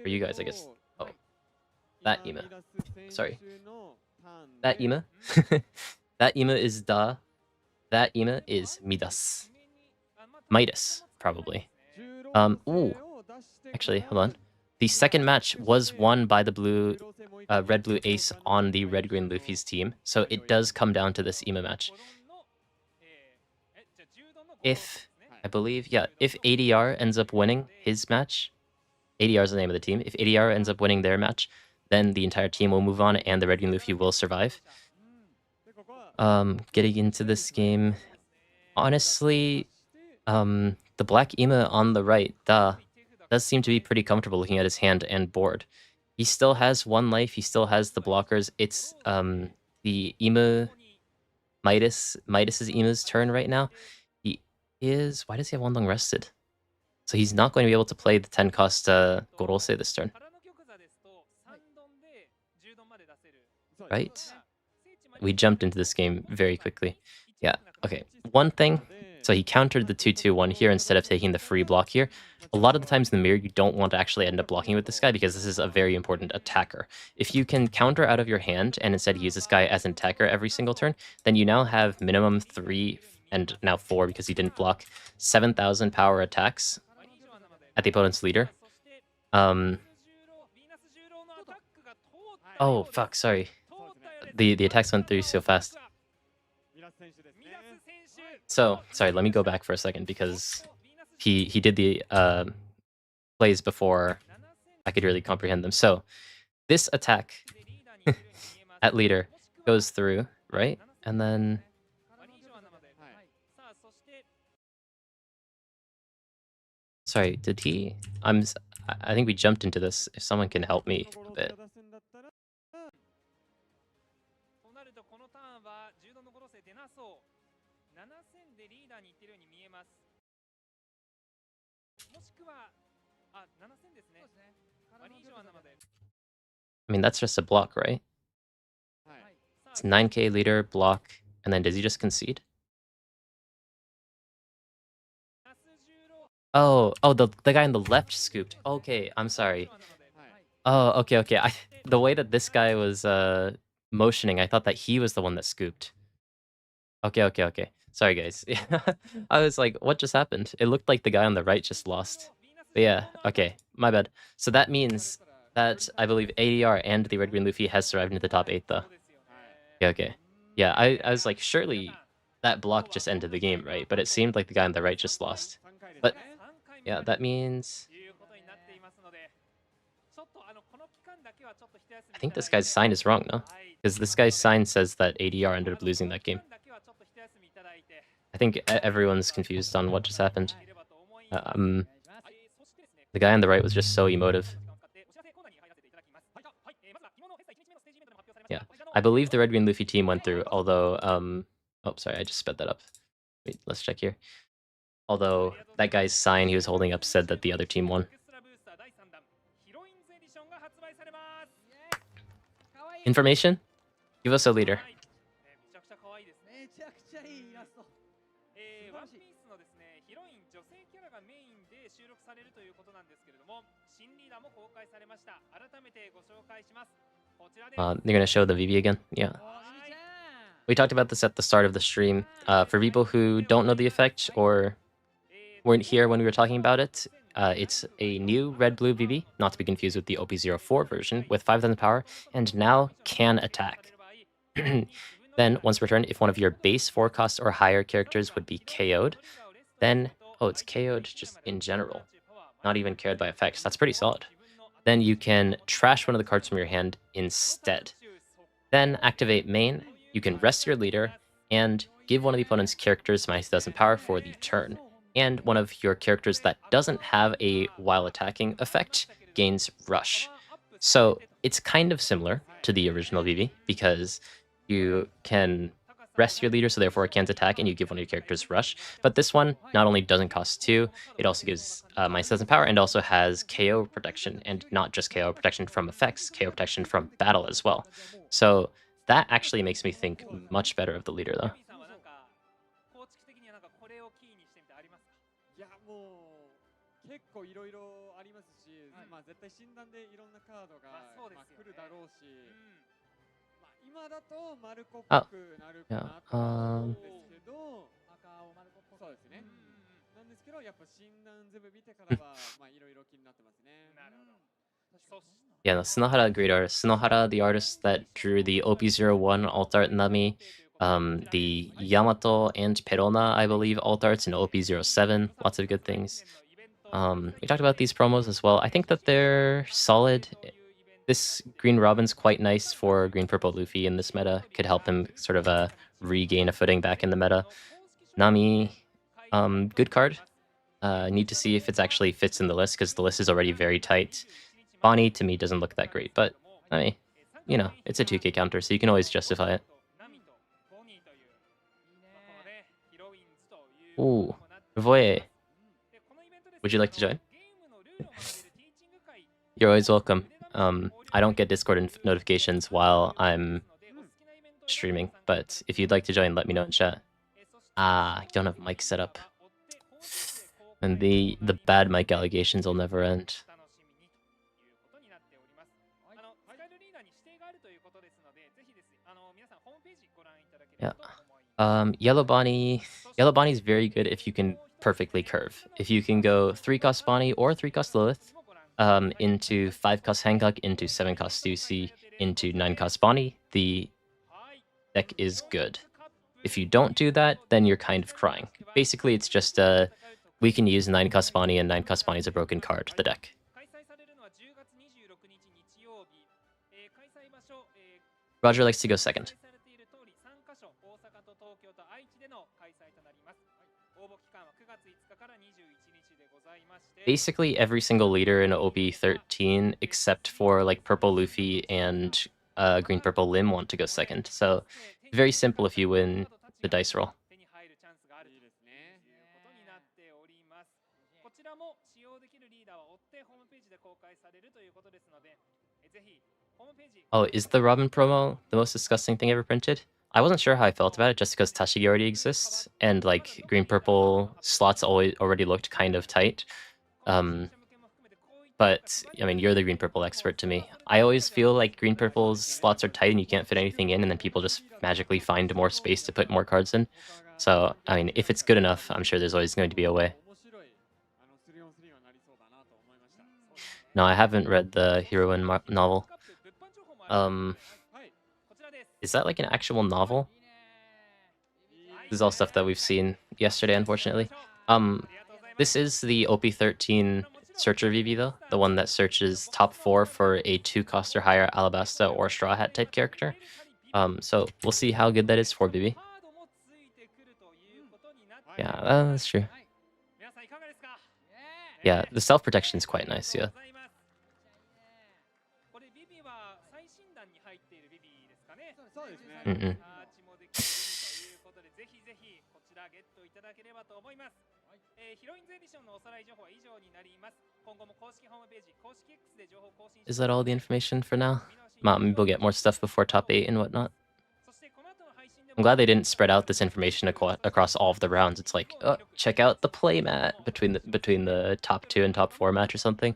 For you guys, I guess. Oh. That Emu. Sorry. That Emu. That Emu is Da. That Emu is Midas. Midas, probably. Ooh. Actually, hold on. The second match was won by the red-blue Ace on the red-green Luffy's team, so it does come down to this Ema match. If, I believe, yeah, if ADR ends up winning his match, ADR is the name of the team, if ADR ends up winning their match, then the entire team will move on and the red-green Luffy will survive. Getting into this game, honestly, the black Ema on the right, does seem to be pretty comfortable looking at his hand and board. He still has 1 life, he still has the blockers. It's the Ema Midas's Ema's turn right now. He is... Why does he have 1 long rested? So he's not going to be able to play the 10 cost Gorose this turn. Right? We jumped into this game very quickly. Yeah, okay. One thing, so he countered the 2-2-1 here instead of taking the free block here. A lot of the times in the mirror, you don't want to actually end up blocking with this guy because this is a very important attacker. If you can counter out of your hand and instead use this guy as an attacker every single turn, then you now have minimum 3 and now 4 because he didn't block 7,000 power attacks at the opponent's leader. Oh, fuck, sorry. The attacks went through so fast. So, sorry, let me go back for a second because he did the plays before I could really comprehend them. So, this attack at leader goes through, right? And then... Sorry, did he... I think we jumped into this. If someone can help me a bit. I mean, that's just a block, right? It's 9k leader, block, and then does he just concede? Oh, the guy on the left scooped. Okay, I'm sorry. Oh, okay. The way that this guy was motioning, I thought that he was the one that scooped. Okay. Sorry, guys. I was like, what just happened? It looked like the guy on the right just lost. But yeah, okay, my bad. So that means that I believe ADR and the red-green Luffy has survived into the top 8, though. Okay. Yeah, I was like, surely that block just ended the game, right? But it seemed like the guy on the right just lost. But yeah, that means... I think this guy's sign is wrong, no? Because this guy's sign says that ADR ended up losing that game. I think everyone's confused on what just happened. The guy on the right was just so emotive. Yeah, I believe the red-green Luffy team went through, although... Oh, sorry, I just sped that up. Wait, let's check here. Although that guy's sign he was holding up said that the other team won. Information? Give us a leader. はい。めちゃくちゃ可愛いですね。めちゃくちゃいいイラスト。素晴らしい。ワンピースのですね、ヒロイン女性キャラがメインで収録されるということなんですけれども、新リーダーも公開されました。改めてご紹介します。こちらです。They're gonna show the VB again. Yeah. お、ビビちゃん。 We talked about this at the start of the stream. For people who don't know the effect or weren't here when we were talking about it, it's a new red-blue VB, not to be confused with the OP04 version, with 5000 power, and now can attack. Then, once per turn, if one of your base 4 cost or higher characters would be KO'd, then, oh, it's KO'd just in general, not even KO'd by effects. That's pretty solid. Then you can trash one of the cards from your hand instead. Then activate main, you can rest your leader, and give one of the opponent's characters minus 1000 power for the turn. And one of your characters that doesn't have a while attacking effect gains rush. So it's kind of similar to the original VV because you can rest your leader, so therefore it can't attack, and you give one of your characters rush. But this one not only doesn't cost 2, it also gives minus 1000 power and also has KO protection, and not just KO protection from effects, KO protection from battle as well. So that actually makes me think much better of the leader, though. 構築的にはなんかこれをキーにしてみてありますか？いやもう結構いろいろありますし、まあ絶対診断でいろんなカードが来るだろうし、まあ今だとマルコっぽくなるかなと思うんですけど、赤をマルコっぽく、そうですね。なんですけどやっぱ診断全部見てからはまあいろいろ気になってますね。なるほど。そして Yeah, no, Sunohara, great artist. Sunohara, the artist that drew the OP01 alt art Nami, the Yamato and Perona, I believe, alt arts in OP07. Lots of good things. We talked about these promos as well. I think that they're solid. This Green Robin's quite nice for Green Purple Luffy in this meta. Could help him sort of regain a footing back in the meta. Nami, good card. Need to see if it actually fits in the list because the list is already very tight. Bonnie, to me, doesn't look that great, but, I mean, you know, it's a 2k counter, so you can always justify it. Ooh, Voye. Would you like to join? You're always welcome. I don't get Discord notifications while I'm streaming, but if you'd like to join, let me know in chat. Ah, I don't have mic set up. And the bad mic allegations will never end. Yeah. Yellow Bonnie's very good if you can perfectly curve. If you can go 3-cost Bonnie or 3-cost Lilith, into 5-cost Hancock, into 7-cost Stussy, into 9-cost Bonnie, the deck is good. If you don't do that, then you're kind of crying. Basically, it's just we can use 9-cost Bonnie, and 9-cost Bonnie is a broken card, the deck. Roger likes to go second. Basically, every single leader in OP13, except for like Purple Luffy and Green Purple Lim, want to go second. So, very simple if you win the dice roll. Oh, is the Robin promo the most disgusting thing ever printed? I wasn't sure how I felt about it just because Tashigi already exists, and like Green Purple slots already looked kind of tight. But I mean, you're the Green Purple expert to me. I always feel like Green Purple's slots are tight and you can't fit anything in, and then people just magically find more space to put more cards in. So, I mean, if it's good enough, I'm sure there's always going to be a way. No, I haven't read the Heroine novel. Is that like an actual novel? This is all stuff that we've seen yesterday, unfortunately. This is the OP13 Searcher VV, though. The one that searches top 4 for a 2-cost or higher Alabasta or Straw Hat type character. So we'll see how good that is for VV. Yeah, that's true. Yeah, the self-protection is quite nice, yeah. Mm-mm. Is that all the information for now? Maybe we'll get more stuff before top 8 and whatnot. I'm glad they didn't spread out this information across all of the rounds. It's like, oh, check out the playmat between the top 2 and top 4 match or something.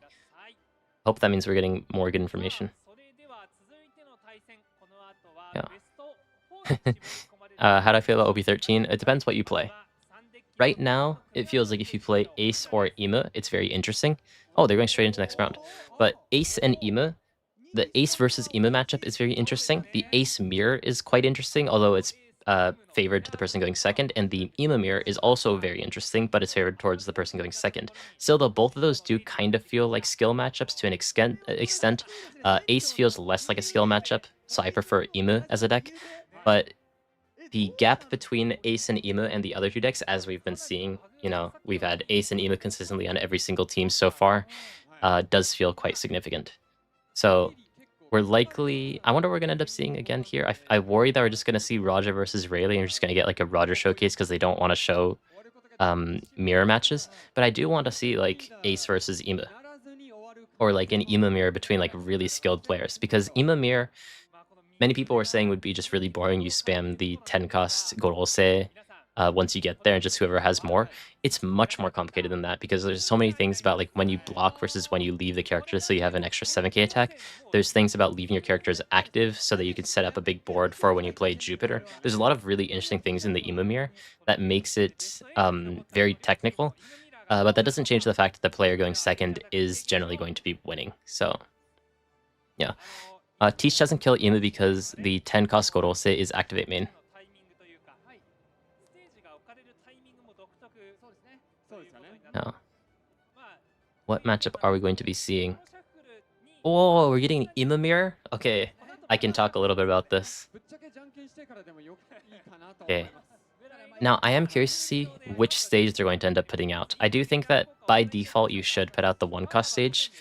Hope that means we're getting more good information. Yeah. How do I feel about OP13? It depends what you play. Right now, it feels like if you play Ace or Ima, it's very interesting. Oh, they're going straight into the next round. But Ace and Ima, the Ace versus Ima matchup is very interesting. The Ace mirror is quite interesting, although it's favored to the person going second, and the Ima mirror is also very interesting, but it's favored towards the person going second. Still, though, both of those do kind of feel like skill matchups to an extent. Ace feels less like a skill matchup, so I prefer Ima as a deck. But the gap between Ace and Ima and the other two decks, as we've been seeing, you know, we've had Ace and Ima consistently on every single team so far, does feel quite significant. So we're likely... I wonder what we're going to end up seeing again here. I worry that we're just going to see Roger versus Rayleigh, and we're just going to get like a Roger showcase because they don't want to show mirror matches. But I do want to see like Ace versus Ima, or like an Ima mirror between like really skilled players, because Ima mirror, many people were saying, would be just really boring. You spam the 10 cost Gorose once you get there, and just whoever has more. It's much more complicated than that, because there's so many things about like when you block versus when you leave the character, so you have an extra 7k attack. There's things about leaving your characters active so that you can set up a big board for when you play Jupiter. There's a lot of really interesting things in the Ima mirror that makes it very technical, but that doesn't change the fact that the player going second is generally going to be winning. So yeah. Teach doesn't kill Ima because the 10 cost Gorose is activate main. No. What matchup are we going to be seeing? Oh, we're getting an Ima mirror? Okay, I can talk a little bit about this. Okay. Now, I am curious to see which stage they're going to end up putting out. I do think that by default you should put out the 1-cost stage.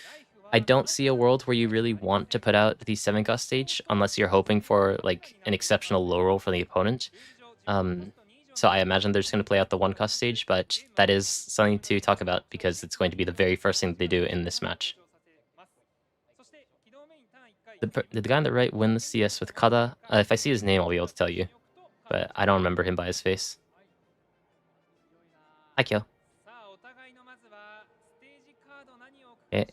I don't see a world where you really want to put out the 7-cost stage unless you're hoping for like an exceptional low roll for the opponent. So I imagine they're just going to play out the 1-cost stage, but that is something to talk about because it's going to be the very first thing they do in this match. Did the guy on the right win the CS with Kada? If I see his name, I'll be able to tell you, but I don't remember him by his face. Hi, Kyo. Okay.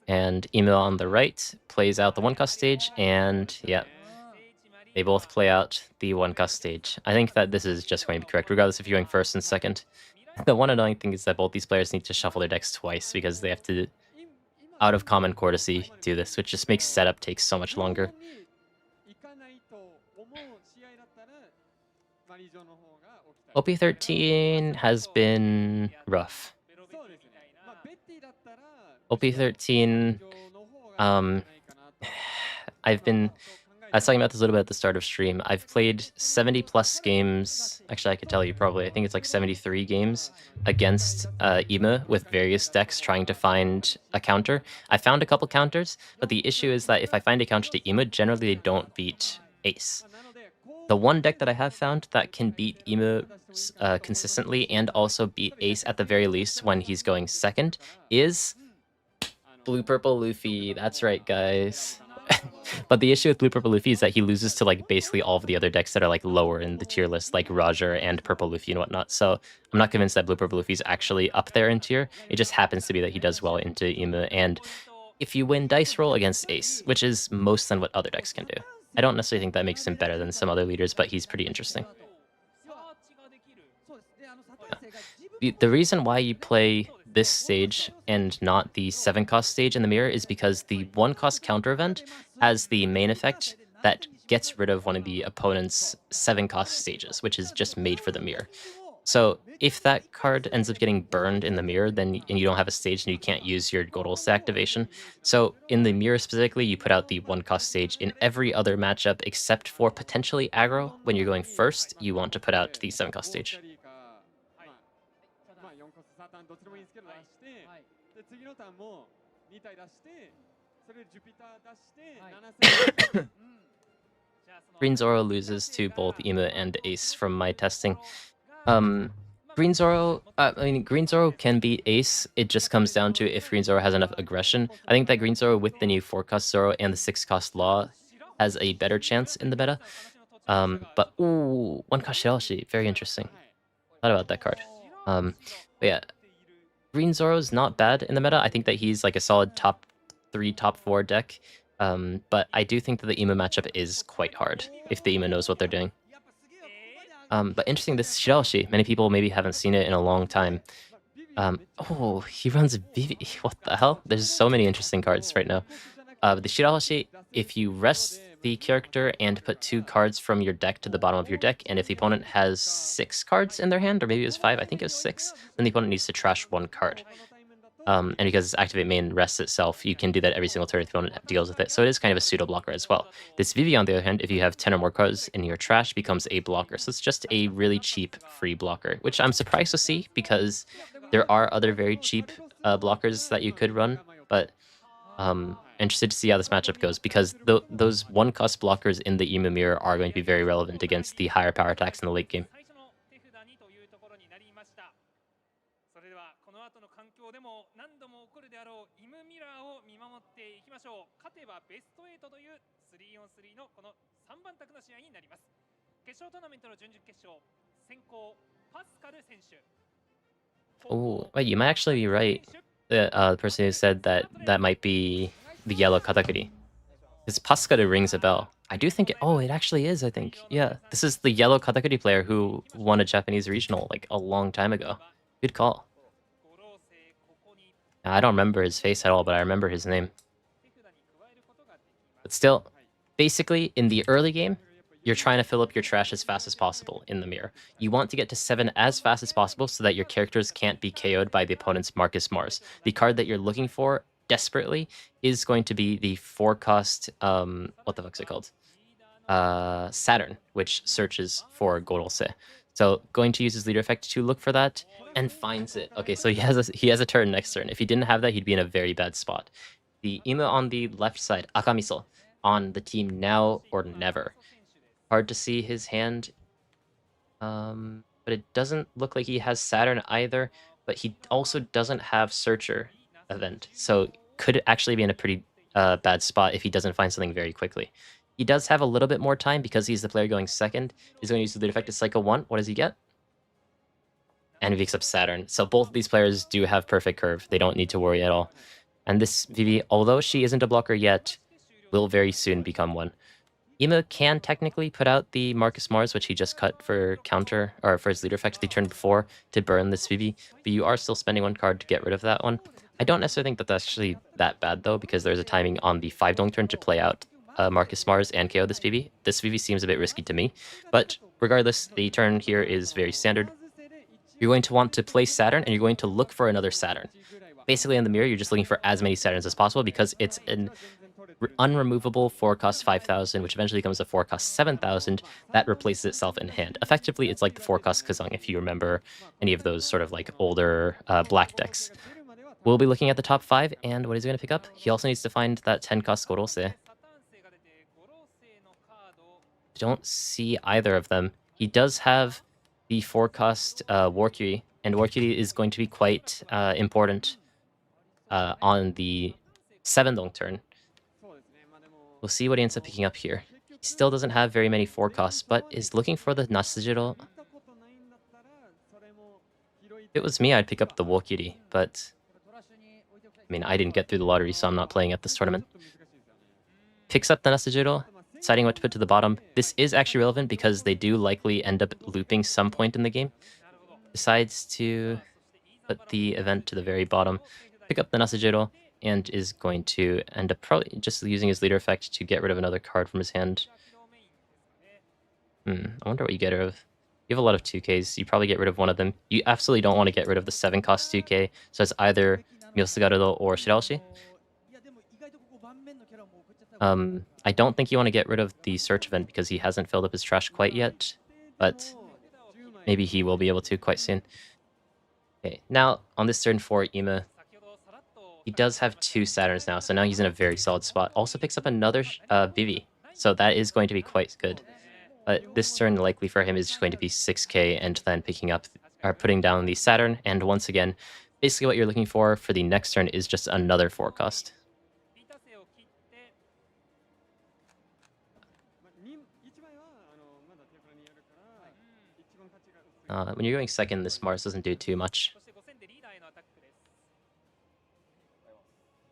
And Email on the right plays out the 1-cost stage, and yeah, they both play out the 1-cost stage. I think that this is just going to be correct, regardless if you're going first and second. The one annoying thing is that both these players need to shuffle their decks twice because they have to, out of common courtesy, do this, which just makes setup take so much longer. OP13 has been rough. OP13, I was talking about this a little bit at the start of stream. I've played 70 plus games. Actually, I could tell you probably. I think it's like 73 games against Ima with various decks trying to find a counter. I found a couple counters, but the issue is that if I find a counter to Ima, generally they don't beat Ace. The one deck that I have found that can beat Ima consistently and also beat Ace at the very least when he's going second is Blue Purple Luffy. That's right, guys. But the issue with Blue Purple Luffy is that he loses to like basically all of the other decks that are like lower in the tier list, like Roger and Purple Luffy and whatnot. So I'm not convinced that Blue Purple Luffy is actually up there in tier. It just happens to be that he does well into Ima. And if you win dice roll against Ace, which is most than what other decks can do, I don't necessarily think that makes him better than some other leaders, but he's pretty interesting. Yeah. The reason why you play this stage and not the 7-cost stage in the mirror is because the 1-cost counter event has the main effect that gets rid of one of the opponent's 7-cost stages, which is just made for the mirror. So if that card ends up getting burned in the mirror, then and you don't have a stage and you can't use your Godolse activation. So in the mirror specifically, you put out the 1-cost stage. In every other matchup except for potentially aggro, when you're going first, you want to put out the 7-cost stage. Green Zoro loses to both Ima and Ace from my testing. Green Zoro can beat Ace. It just comes down to if Green Zoro has enough aggression. I think that Green Zoro with the new 4-cost Zoro and the 6-cost Law has a better chance in the meta. But ooh, one Kashirashi, very interesting. Thought about that card. But yeah, Green Zoro's not bad in the meta. I think that he's like a solid top 3, top 4 deck. But I do think that the Ema matchup is quite hard if the Ema knows what they're doing. But interesting, this Shiraoshi, many people maybe haven't seen it in a long time. Oh, he runs Vivi. What the hell? There's so many interesting cards right now. The Shirahoshi, if you rest the character and put 2 cards from your deck to the bottom of your deck, and if the opponent has 6 cards in their hand, or maybe it was 5, I think it was 6, then the opponent needs to trash 1 card. And because Activate Main rests itself, you can do that every single turn if the opponent deals with it. So it is kind of a pseudo blocker as well. This Vivi, on the other hand, if you have 10 or more cards in your trash, becomes a blocker. So it's just a really cheap free blocker, which I'm surprised to see because there are other very cheap blockers that you could run, but interested to see how this matchup goes because those 1-cost blockers in the Ema Mirror are going to be very relevant against the higher power attacks in the late game. それではこの後の環境でも何度も起こるであろうイムミラーを見守っていきましょう。勝てばベスト8という 3on3 のこの3番卓の試合になります。決勝トーナメントの準々決勝、先行パスカル選手。Oh, wait, you might actually be right. The person who said that might be the yellow Katakuri. Because Pascal rings a bell. I do think it actually is, I think. Yeah, this is the yellow Katakuri player who won a Japanese regional like a long time ago. Good call. I don't remember his face at all, but I remember his name. But still, basically, in the early game, you're trying to fill up your trash as fast as possible in the mirror. You want to get to 7 as fast as possible so that your characters can't be KO'd by the opponent's Marcus Mars. The card that you're looking for desperately is going to be the 4-cost, what the fuck's it called? Saturn, which searches for Gorose. So going to use his leader effect to look for that and finds it. Okay, so he has a turn next turn. If he didn't have that, he'd be in a very bad spot. The Ema on the left side, Akamiso, on the team now or never. Hard to see his hand, but it doesn't look like he has Saturn either, but he also doesn't have Searcher event, so could actually be in a pretty bad spot if he doesn't find something very quickly. He does have a little bit more time because he's the player going second. He's going to use the lead effect to cycle 1. What does he get? And he picks up Saturn. So both of these players do have perfect curve. They don't need to worry at all. And this Vivi, although she isn't a blocker yet, will very soon become one. Ema can technically put out the Marcus Mars, which he just cut for counter, or for his leader effect the turn before to burn this Vivi, but you are still spending 1 card to get rid of that one. I don't necessarily think that that's actually that bad though, because there's a timing on the 5-dong turn to play out Marcus Mars and KO this Vivi. This Vivi seems a bit risky to me, but regardless, the turn here is very standard. You're going to want to play Saturn, and you're going to look for another Saturn. Basically, in the mirror, you're just looking for as many Saturns as possible because it's an unremovable 4-cost 5,000, which eventually becomes a 4-cost 7,000 that replaces itself in hand. Effectively, it's like the 4-cost Kazang, if you remember any of those sort of like older black decks. We'll be looking at the top 5, and what is he going to pick up? He also needs to find that 10-cost Gorose. Don't see either of them. He does have the 4-cost Warcury, and Warcury is going to be quite important on the 7-dong turn. We'll see what he ends up picking up here. He still doesn't have very many 4-costs, but is looking for the Nasujiro. If it was me, I'd pick up the Warcury, but I mean, I didn't get through the lottery, so I'm not playing at this tournament. Picks up the Nasujiro, deciding what to put to the bottom. This is actually relevant because they do likely end up looping some point in the game. Decides to put the event to the very bottom, pick up the Nasujiro, and is going to end up probably just using his leader effect to get rid of another card from his hand. I wonder what you get rid of. You have a lot of 2Ks, you probably get rid of one of them. You absolutely don't want to get rid of the 7-cost 2K, so it's either Myosugarudo or Shiraoshi. I don't think you want to get rid of the search event because he hasn't filled up his trash quite yet, but maybe he will be able to quite soon. Okay, now on this turn for Ema, he does have 2 Saturns now, so now he's in a very solid spot. Also picks up another Vivi, so that is going to be quite good. But this turn likely for him is just going to be 6k and then picking up or putting down the Saturn, and once again, basically what you're looking for the next turn is just another 4-cost. When you're going second, this Mars doesn't do too much. そして5戦でリーダーへのアタックです。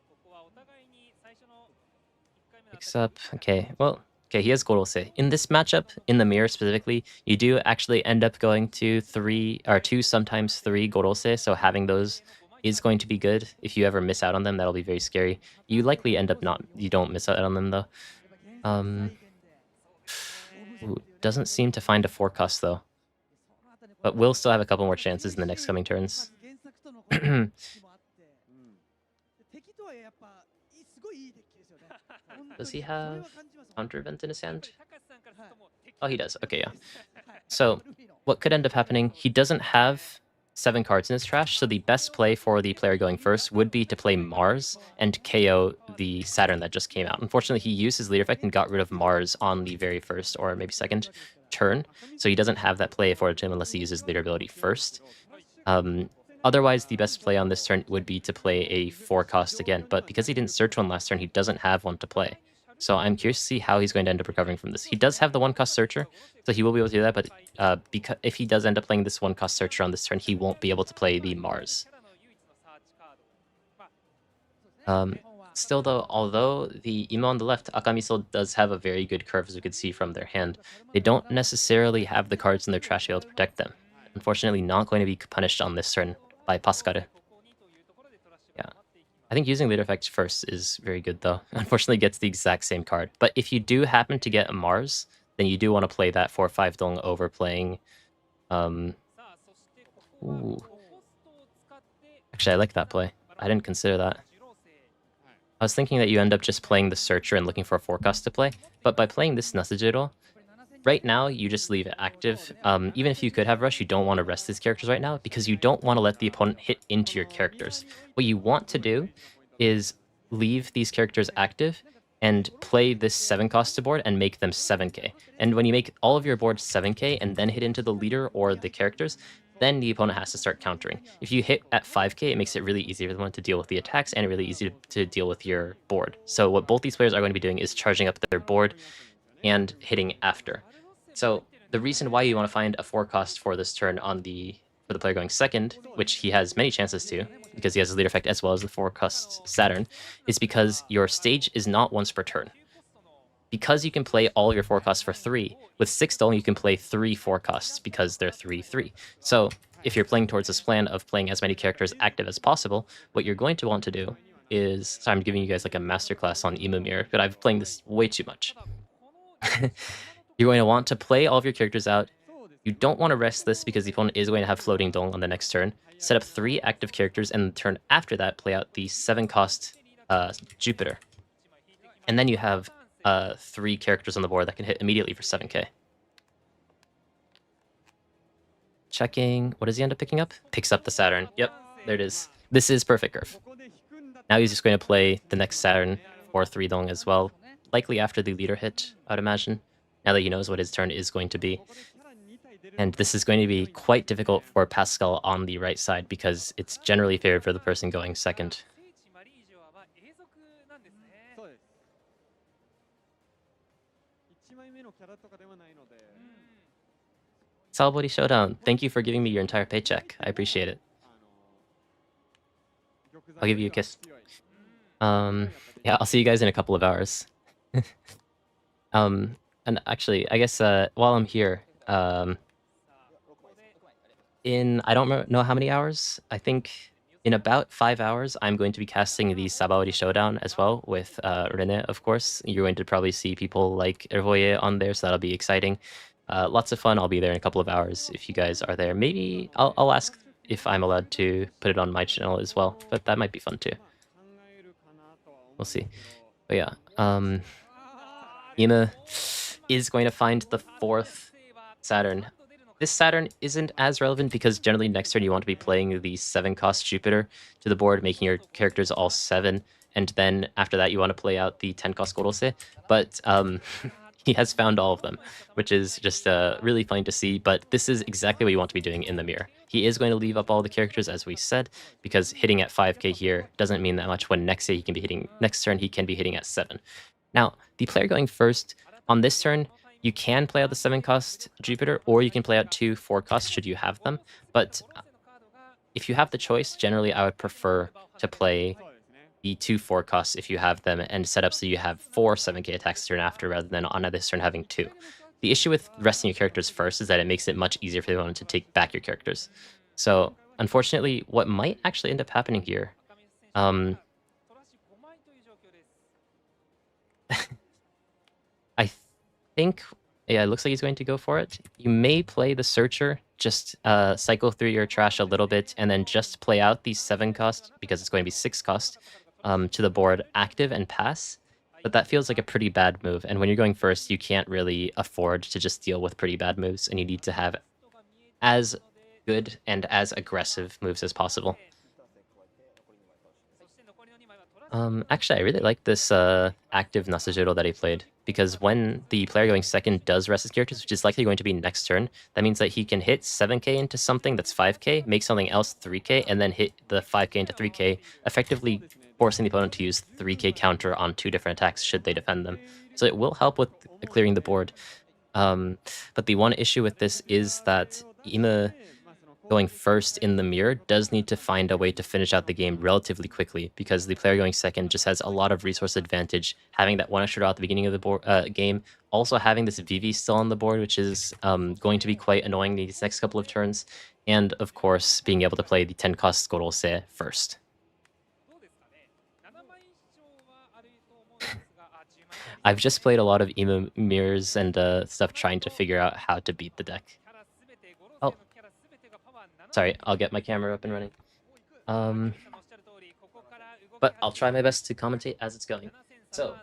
ここはお互いに最初の1回目のアタッ Picks ク up. Okay, well, okay, he has Gorose. In this matchup, in the mirror specifically, you do actually end up going to 3 or 2, sometimes 3 Gorose, so having those is going to be good. If you ever miss out on them, that'll be very scary. You likely end up you don't miss out on them though. Ooh, doesn't seem to find a forecast though. But we'll still have a couple more chances in the next coming turns. Does he have counter event in his hand? Oh, he does. Okay, yeah. So what could end up happening, he doesn't have 7 cards in his trash, so the best play for the player going first would be to play Mars and KO the Saturn that just came out. Unfortunately, he used his leader effect and got rid of Mars on the very first or maybe second turn, so he doesn't have that play afforded to him unless he uses leader ability first. Otherwise, the best play on this turn would be to play a 4-cost again, but because he didn't search one last turn, he doesn't have one to play. So I'm curious to see how he's going to end up recovering from this. He does have the 1-cost Searcher, so he will be able to do that, but because if he does end up playing this 1-cost Searcher on this turn, he won't be able to play the Mars. Still though, although the Imo on the left, Akamiso does have a very good curve as we could see from their hand, they don't necessarily have the cards in their trash to be able to protect them. Unfortunately, not going to be punished on this turn by Pascal. Yeah. I think using leader effect first is very good though. Unfortunately, gets the exact same card. But if you do happen to get a Mars, then you do want to play that 4-5 Dong over playing... Ooh. Actually, I like that play. I didn't consider that. I was thinking that you end up just playing the Searcher and looking for a forecast to play, but by playing this Nasajiro, right now you just leave it active. Even if you could have Rush, you don't want to rest these characters right now because you don't want to let the opponent hit into your characters. What you want to do is leave these characters active and play this 7-cost to board and make them 7k. And when you make all of your boards 7k and then hit into the leader or the characters, then the opponent has to start countering. If you hit at 5k, it makes it really easy for them to deal with the attacks and really easy to deal with your board. So what both these players are going to be doing is charging up their board and hitting after. So the reason why you want to find a 4-cost for this turn for the player going second, which he has many chances to, because he has his leader effect as well as the 4-cost Saturn, is because your stage is not once per turn. Because you can play all your 4-costs for 3, with 6 Dong you can play 3 4-costs because they're 3/3. So if you're playing towards this plan of playing as many characters active as possible, what you're going to want to do is... So I'm giving you guys like a masterclass on Imo Mirror, but I've playing this way too much. You're going to want to play all of your characters out. You don't want to rest this because the opponent is going to have floating Dong on the next turn. Set up 3 active characters, and the turn after that play out the 7-cost Jupiter. And then you have 3 characters on the board that can hit immediately for 7k. Checking. What does he end up picking up? Picks up the Saturn. Yep, there it is. This is perfect curve. Now he's just going to play the next Saturn for 3 Dong as well. Likely after the leader hit, I'd imagine. Now that he knows what his turn is going to be. And this is going to be quite difficult for Pascal on the right side because it's generally favored for the person going second. Salbody Showdown, thank you for giving me your entire paycheck. I appreciate it. I'll give you a kiss. Yeah, I'll see you guys in a couple of hours. And actually, I guess while I'm here, in I don't know how many hours. I think in about 5 hours, I'm going to be casting the Sabaody Showdown as well with Rene, of course. You're going to probably see people like Ervoye on there, so that'll be exciting. Lots of fun. I'll be there in a couple of hours if you guys are there. Maybe I'll ask if I'm allowed to put it on my channel as well, but that might be fun too. We'll see. But yeah, Ina is going to find the 4th Saturn. This Saturn isn't as relevant because generally next turn you want to be playing the 7-cost Jupiter to the board, making your characters all 7, and then after that you want to play out the 10-cost Gorose. But he has found all of them, which is just really fun to see. But this is exactly what you want to be doing in the mirror. He is going to leave up all the characters, as we said, because hitting at 5k here doesn't mean that much when next turn he can be hitting at 7. Now, the player going first, on this turn, you can play out the 7-cost Jupiter, or you can play out 2 4-costs should you have them. But if you have the choice, generally I would prefer to play the 2 4-costs if you have them, and set up so you have 4 7k attacks turn after, rather than on either turn having 2. The issue with resting your characters first is that it makes it much easier for the opponent to take back your characters. So, unfortunately, what might actually end up happening here, I think, yeah, it looks like he's going to go for it. You may play the Searcher, just cycle through your trash a little bit, and then just play out the 7-cost, because it's going to be 6-cost, to the board active and pass. But that feels like a pretty bad move, and when you're going first, you can't really afford to just deal with pretty bad moves, and you need to have as good and as aggressive moves as possible. Actually, I really like this active Nasajiro that he played, because when the player going second does rest his characters, which is likely going to be next turn, that means that he can hit 7k into something that's 5k, make something else 3k, and then hit the 5k into 3k, effectively forcing the opponent to use 3k counter on 2 different attacks should they defend them. So it will help with clearing the board. But the one issue with this is that Ime going first in the mirror does need to find a way to finish out the game relatively quickly, because the player going second just has a lot of resource advantage, having that 1 extra draw at the beginning of the board, game, also having this VV still on the board, which is going to be quite annoying these next couple of turns, and of course being able to play the 10-cost Gorose first. I've just played a lot of Ime mirrors and stuff trying to figure out how to beat the deck. Oh. Sorry, I'll get my camera up and running. But I'll try my best to commentate as it's going. So,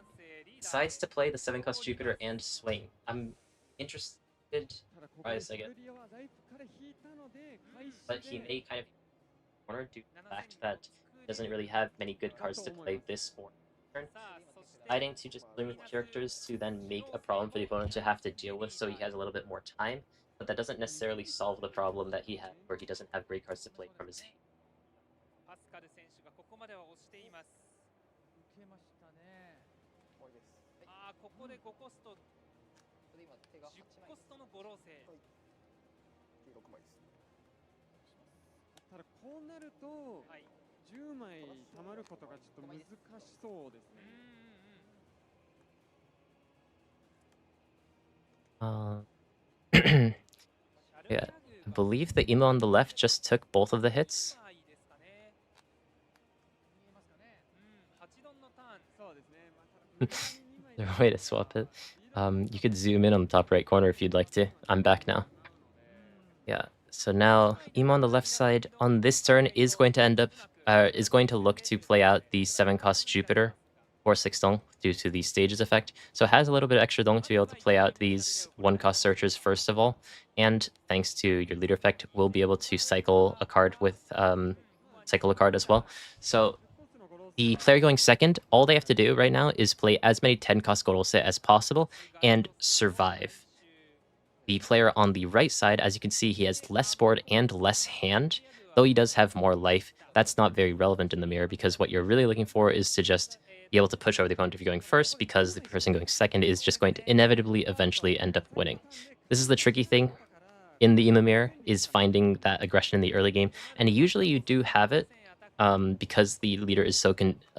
decides to play the 7-cost Jupiter and swing. I'm interested, surprised I get, but he may kind of corner due to the fact that he doesn't really have many good cards to play this turn. Deciding to just play with characters to then make a problem for the opponent to have to deal with, so he has a little bit more time. But that doesn't necessarily solve the problem that he had, where he doesn't have great cards to play from his hand. Yeah, I believe the Ime on the left just took both of the hits. There's a way to swap it. You could zoom in on the top right corner if you'd like to. I'm back now. Yeah, so now Ime on the left side on this turn is going to end up, is going to look to play out the 7-cost Jupiter for 6 dong due to the stages effect. So it has a little bit of extra dong to be able to play out these 1-cost searchers first of all. And thanks to your leader effect, we'll be able to cycle a card with cycle a card as well. So the player going second, all they have to do right now is play as many 10-cost Gorose as possible and survive. The player on the right side, as you can see, he has less board and less hand. Though he does have more life, that's not very relevant in the mirror, because what you're really looking for is to just be able to push over the opponent if you're going first, because the person going second is just going to inevitably eventually end up winning. This is the tricky thing in the Ime mirror, is finding that aggression in the early game, and usually you do have it because the leader is so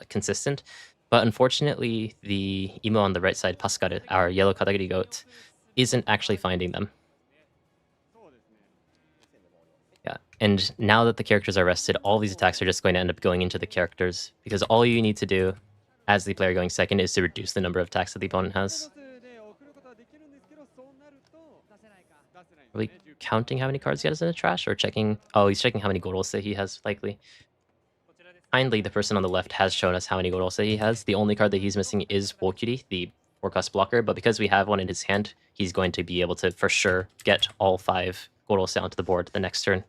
consistent, but unfortunately the Ime on the right side, Pascal, our yellow Katagiri goat, isn't actually finding them. Yeah, and now that the characters are rested, all these attacks are just going to end up going into the characters, because all you need to do as the player going second is to reduce the number of attacks that the opponent has. Are we counting how many cards he has in the trash, or checking? Oh, he's checking how many Gorose he has, likely. Kindly, the person on the left has shown us how many Gorose he has. The only card that he's missing is Wokuri, the 4-cost blocker, but because we have one in his hand, he's going to be able to, for sure, get all 5 Gorose onto the board the next turn.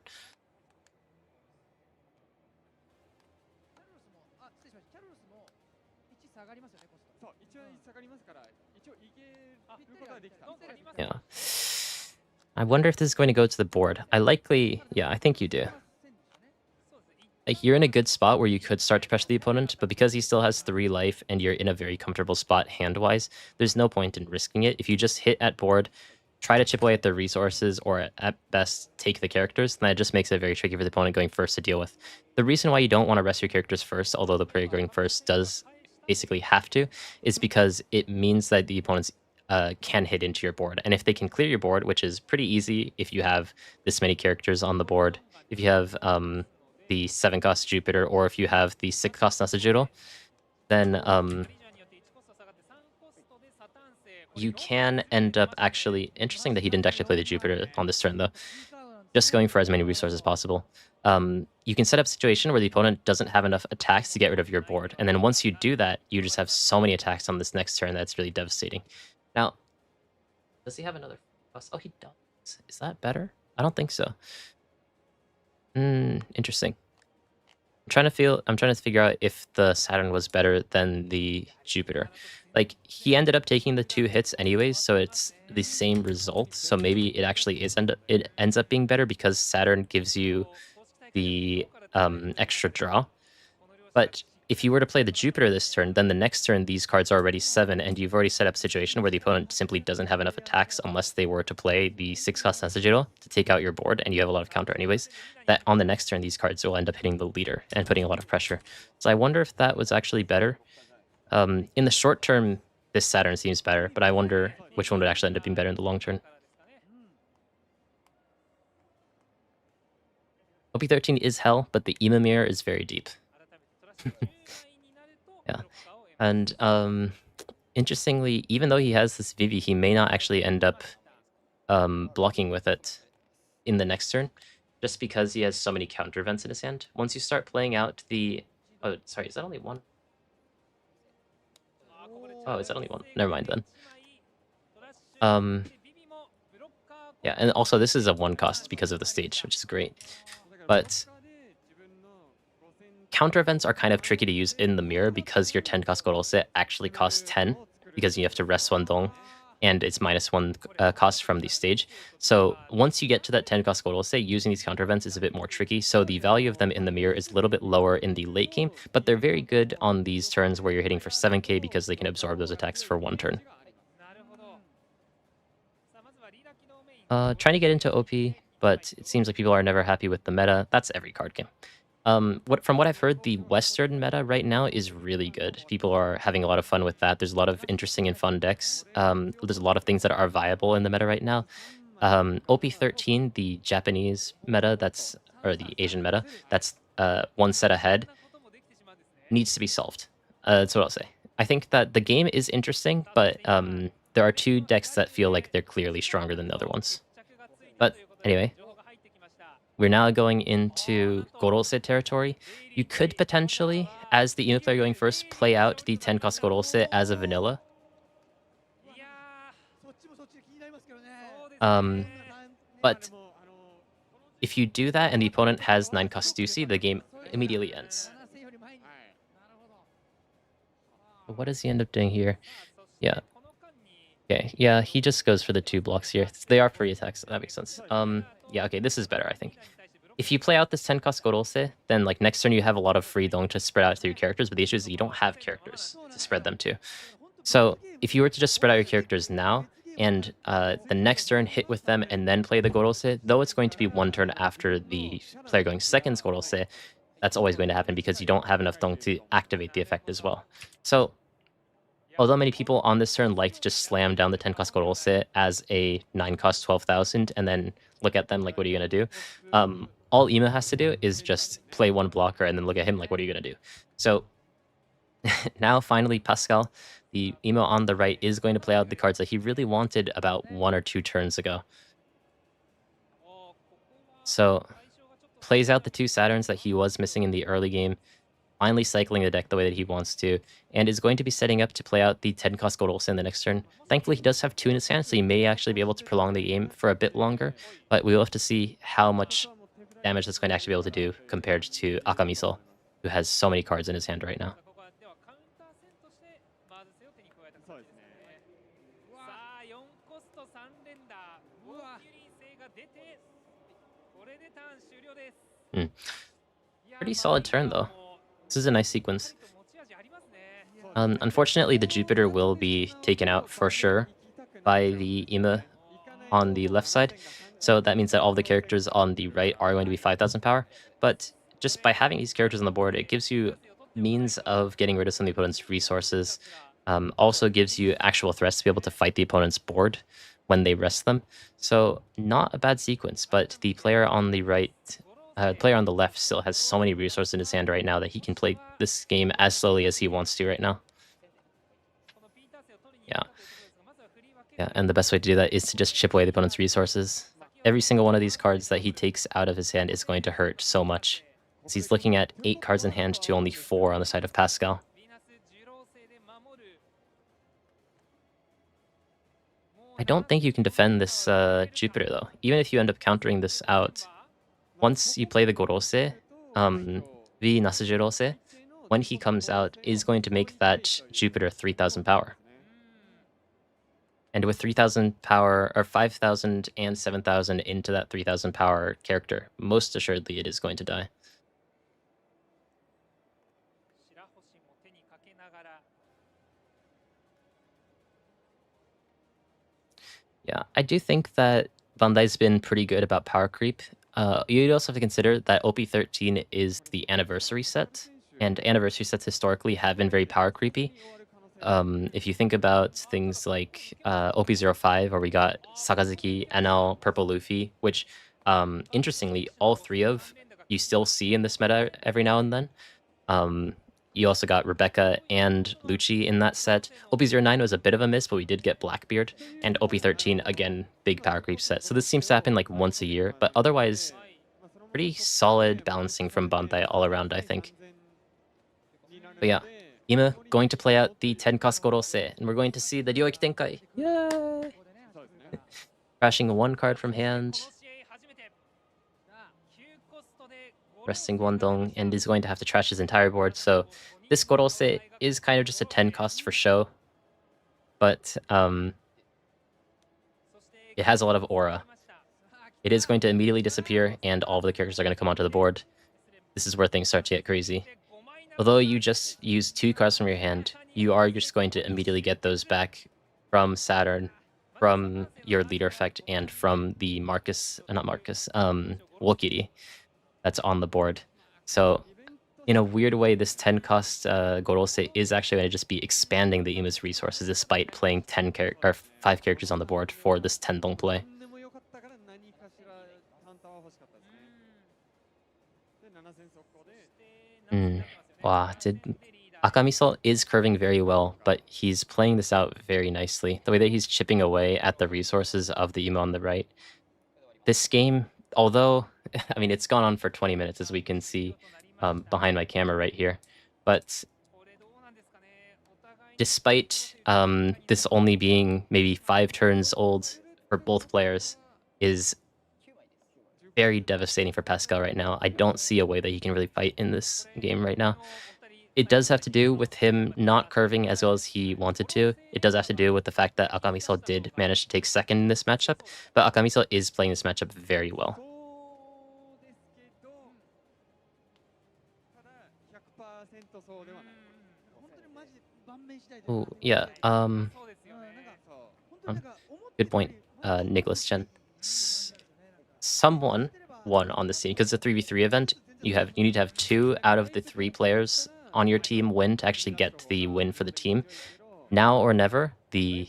Yeah. I wonder if this is going to go to the board. I think you do. like, you're in a good spot where you could start to pressure the opponent, but because he still has 3 life and you're in a very comfortable spot hand-wise, there's no point in risking it. If you just hit at board, try to chip away at the resources, or at best take the characters, then it just makes it very tricky for the opponent going first to deal with. The reason why you don't want to rest your characters first, although the player going first does basically have to, is because it means that the opponents can hit into your board. And if they can clear your board, which is pretty easy if you have this many characters on the board, if you have the 7-cost Jupiter, or if you have the 6-cost Nasajiro, then you can end up actually... Interesting that he didn't actually play the Jupiter on this turn, though. Just going for as many resources as possible. You can set up a situation where the opponent doesn't have enough attacks to get rid of your board. And then once you do that, you just have so many attacks on this next turn that's really devastating. Now, does he have another... Oh, he does. Is that better? I don't think so. Interesting. I'm trying to figure out if the Saturn was better than the Jupiter. Like, he ended up taking the 2 hits anyways, so it's the same result. So maybe it actually it ends up being better because Saturn gives you the extra draw. But if you were to play the Jupiter this turn, then the next turn these cards are already 7, and you've already set up a situation where the opponent simply doesn't have enough attacks unless they were to play the 6-cost Nasajiro to take out your board, and you have a lot of counter anyways, that on the next turn these cards will end up hitting the leader and putting a lot of pressure. So I wonder if that was actually better. In the short term, this Saturn seems better, but I wonder which one would actually end up being better in the long term. OP13 is hell, but the Ima mirror is very deep. Yeah. And interestingly, even though he has this Vivi, he may not actually end up blocking with it in the next turn, just because he has so many counter events in his hand. Once you start playing out the... Oh, sorry, is that only one? Oh, is that only one? Never mind then. Yeah, and also this is a 1-cost because of the stage, which is great. But counter events are kind of tricky to use in the mirror because your 10-cost Gorose actually costs 10 because you have to rest 1 Dong, and it's -1 cost from the stage. So once you get to that 10-cost Gorose, using these counter events is a bit more tricky. So the value of them in the mirror is a little bit lower in the late game, but they're very good on these turns where you're hitting for 7k because they can absorb those attacks for 1 turn. Trying to get into OP, but it seems like people are never happy with the meta. That's every card game. From what I've heard, the Western meta right now is really good. People are having a lot of fun with that. There's a lot of interesting and fun decks. There's a lot of things that are viable in the meta right now. OP13, the Japanese meta, or the Asian meta, that's one set ahead, needs to be solved. That's what I'll say. I think that the game is interesting, but there are 2 decks that feel like they're clearly stronger than the other ones. But anyway, we're now going into Gorose territory. You could potentially, as the Inu player going first, play out the 10-cost Gorose as a vanilla. But if you do that and the opponent has 9-cost Stussy, the game immediately ends. What does he end up doing here? Yeah. Okay, yeah, he just goes for the 2 blocks here. They are free attacks, so that makes sense. Yeah, okay, this is better, I think. If you play out this 10-cost Gorose, then like next turn you have a lot of free Dong to spread out through your characters, but the issue is that you don't have characters to spread them to. So if you were to just spread out your characters now, and the next turn hit with them and then play the Gorose, though it's going to be 1 turn after the player going second's Gorose, that's always going to happen because you don't have enough Dong to activate the effect as well. So although many people on this turn like to just slam down the 10-cost Gorose as a 9-cost 12,000 and then look at them like, what are you going to do? All Ima has to do is just play 1 blocker and then look at him like, what are you going to do? So now finally Pascal, the Imo on the right, is going to play out the cards that he really wanted about 1 or 2 turns ago. So plays out the 2 Saturns that he was missing in the early game, finally cycling the deck the way that he wants to, and is going to be setting up to play out the 10-cost Gorose in the next turn. Thankfully, he does have 2 in his hand, so he may actually be able to prolong the game for a bit longer, but we will have to see how much damage that's going to actually be able to do compared to Akamiso, who has so many cards in his hand right now. Pretty solid turn, though. This is a nice sequence. Unfortunately, the Jupiter will be taken out for sure by the Ima on the left side. So that means that all the characters on the right are going to be 5,000 power. But just by having these characters on the board, it gives you means of getting rid of some of the opponent's resources. Also gives you actual threats to be able to fight the opponent's board when they rest them. So not a bad sequence, but the player on the right, player on the left still has so many resources in his hand right now that he can play this game as slowly as he wants to right now. Yeah. Yeah, and the best way to do that is to just chip away the opponent's resources. Every single one of these cards that he takes out of his hand is going to hurt so much. So he's looking at 8 cards in hand to only 4 on the side of Pascal. I don't think you can defend this Jupiter, though. Even if you end up countering this out, once you play the Gorose, V Nasujirose, when he comes out, is going to make that Jupiter 3,000 power. And with 3,000 power, or 5,000 and 7,000 into that 3,000 power character, most assuredly it is going to die. Yeah, I do think that Bandai's been pretty good about power creep. You also have to consider that OP13 is the anniversary set, and anniversary sets historically have been very power creepy. If you think about things like OP05, where we got Sakazuki, NL, Purple Luffy, which, interestingly, all 3 of you still see in this meta every now and then. You also got Rebecca and Lucci in that set. OP09 was a bit of a miss, but we did get Blackbeard. And OP13, again, big power creep set. So this seems to happen like once a year, but otherwise, pretty solid balancing from Bandai all around, I think. But yeah, Ima going to play out the Tenkasu Gorose, and we're going to see the Ryoiki Tenkai. Yay! Crashing 1 card from hand. Resting Guangdong, and is going to have to trash his entire board. So this Gorose is kind of just a 10 cost for show, but it has a lot of aura. It is going to immediately disappear, and all of the characters are going to come onto the board. This is where things start to get crazy. Although you just use 2 cards from your hand, you are just going to immediately get those back from Saturn, from your leader effect, and from the Wolkiri that's on the board. So in a weird way, this 10 cost Gorose is actually going to just be expanding the Ima's resources despite playing 5 characters on the board for this Tendong play. Wow, Akamiso is curving very well, but he's playing this out very nicely. The way that he's chipping away at the resources of the Ima on the right. This game, although, I mean, it's gone on for 20 minutes, as we can see behind my camera right here. But despite this only being maybe 5 turns old for both players, is very devastating for Pascal right now. I don't see a way that he can really fight in this game right now. It does have to do with him not curving as well as he wanted to. It does have to do with the fact that Akamiso did manage to take second in this matchup, but Akamiso is playing this matchup very well. Oh, yeah. Good point, Nicholas Chen. Someone won on this team because it's a 3v3 event. You need to have 2 out of the 3 players on your team win to actually get the win for the team. Now or never, the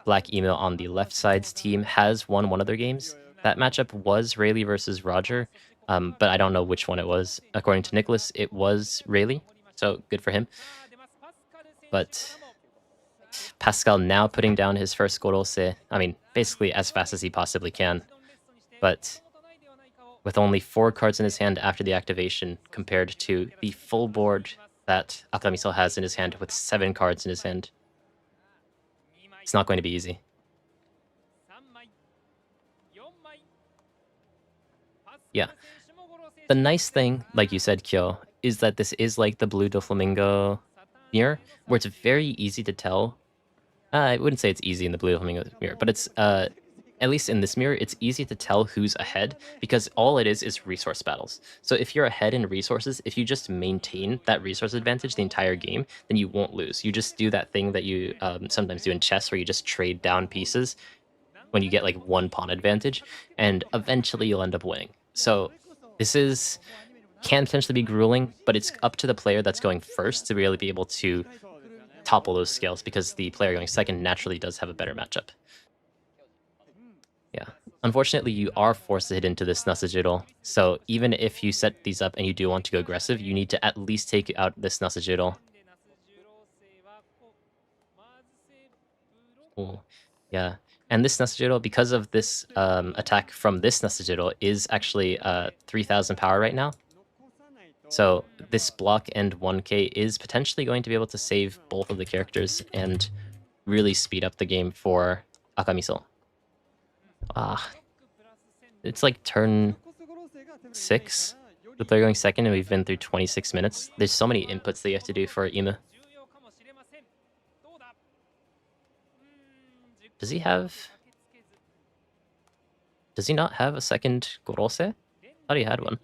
Black Emo on the left side's team has won one of their games. That matchup was Rayleigh versus Roger, but I don't know which one it was. According to Nicholas, it was Rayleigh, so good for him. But Pascal now putting down his first Gorose, I mean, basically as fast as he possibly can. But with only 4 cards in his hand after the activation compared to the full board that Akamiso has in his hand with 7 cards in his hand. It's not going to be easy. Yeah. The nice thing, like you said, Kyo, is that this is like the Blue Doflamingo mirror, where it's very easy to tell. I wouldn't say it's easy in the Blue Doflamingo mirror, but it's at least in this mirror, it's easy to tell who's ahead because all it is resource battles. So if you're ahead in resources, if you just maintain that resource advantage the entire game, then you won't lose. You just do that thing that you sometimes do in chess where you just trade down pieces when you get like one pawn advantage, and eventually you'll end up winning. So this is can potentially be grueling, but it's up to the player that's going first to really be able to topple those scales because the player going second naturally does have a better matchup. Yeah. Unfortunately, you are forced to hit into this Nasajiro. So even if you set these up and you do want to go aggressive, you need to at least take out this Nasajiro. Oh, yeah. And this Nasajiro, because of this attack from this Nasajiro, is actually 3000 power right now. So this block and 1k is potentially going to be able to save both of the characters and really speed up the game for Akamiso. It's like turn 6. The player going second, and we've been through 26 minutes. There's so many inputs that you have to do for Ime. Does he have... Does he not have a second Gorose? Thought he had one.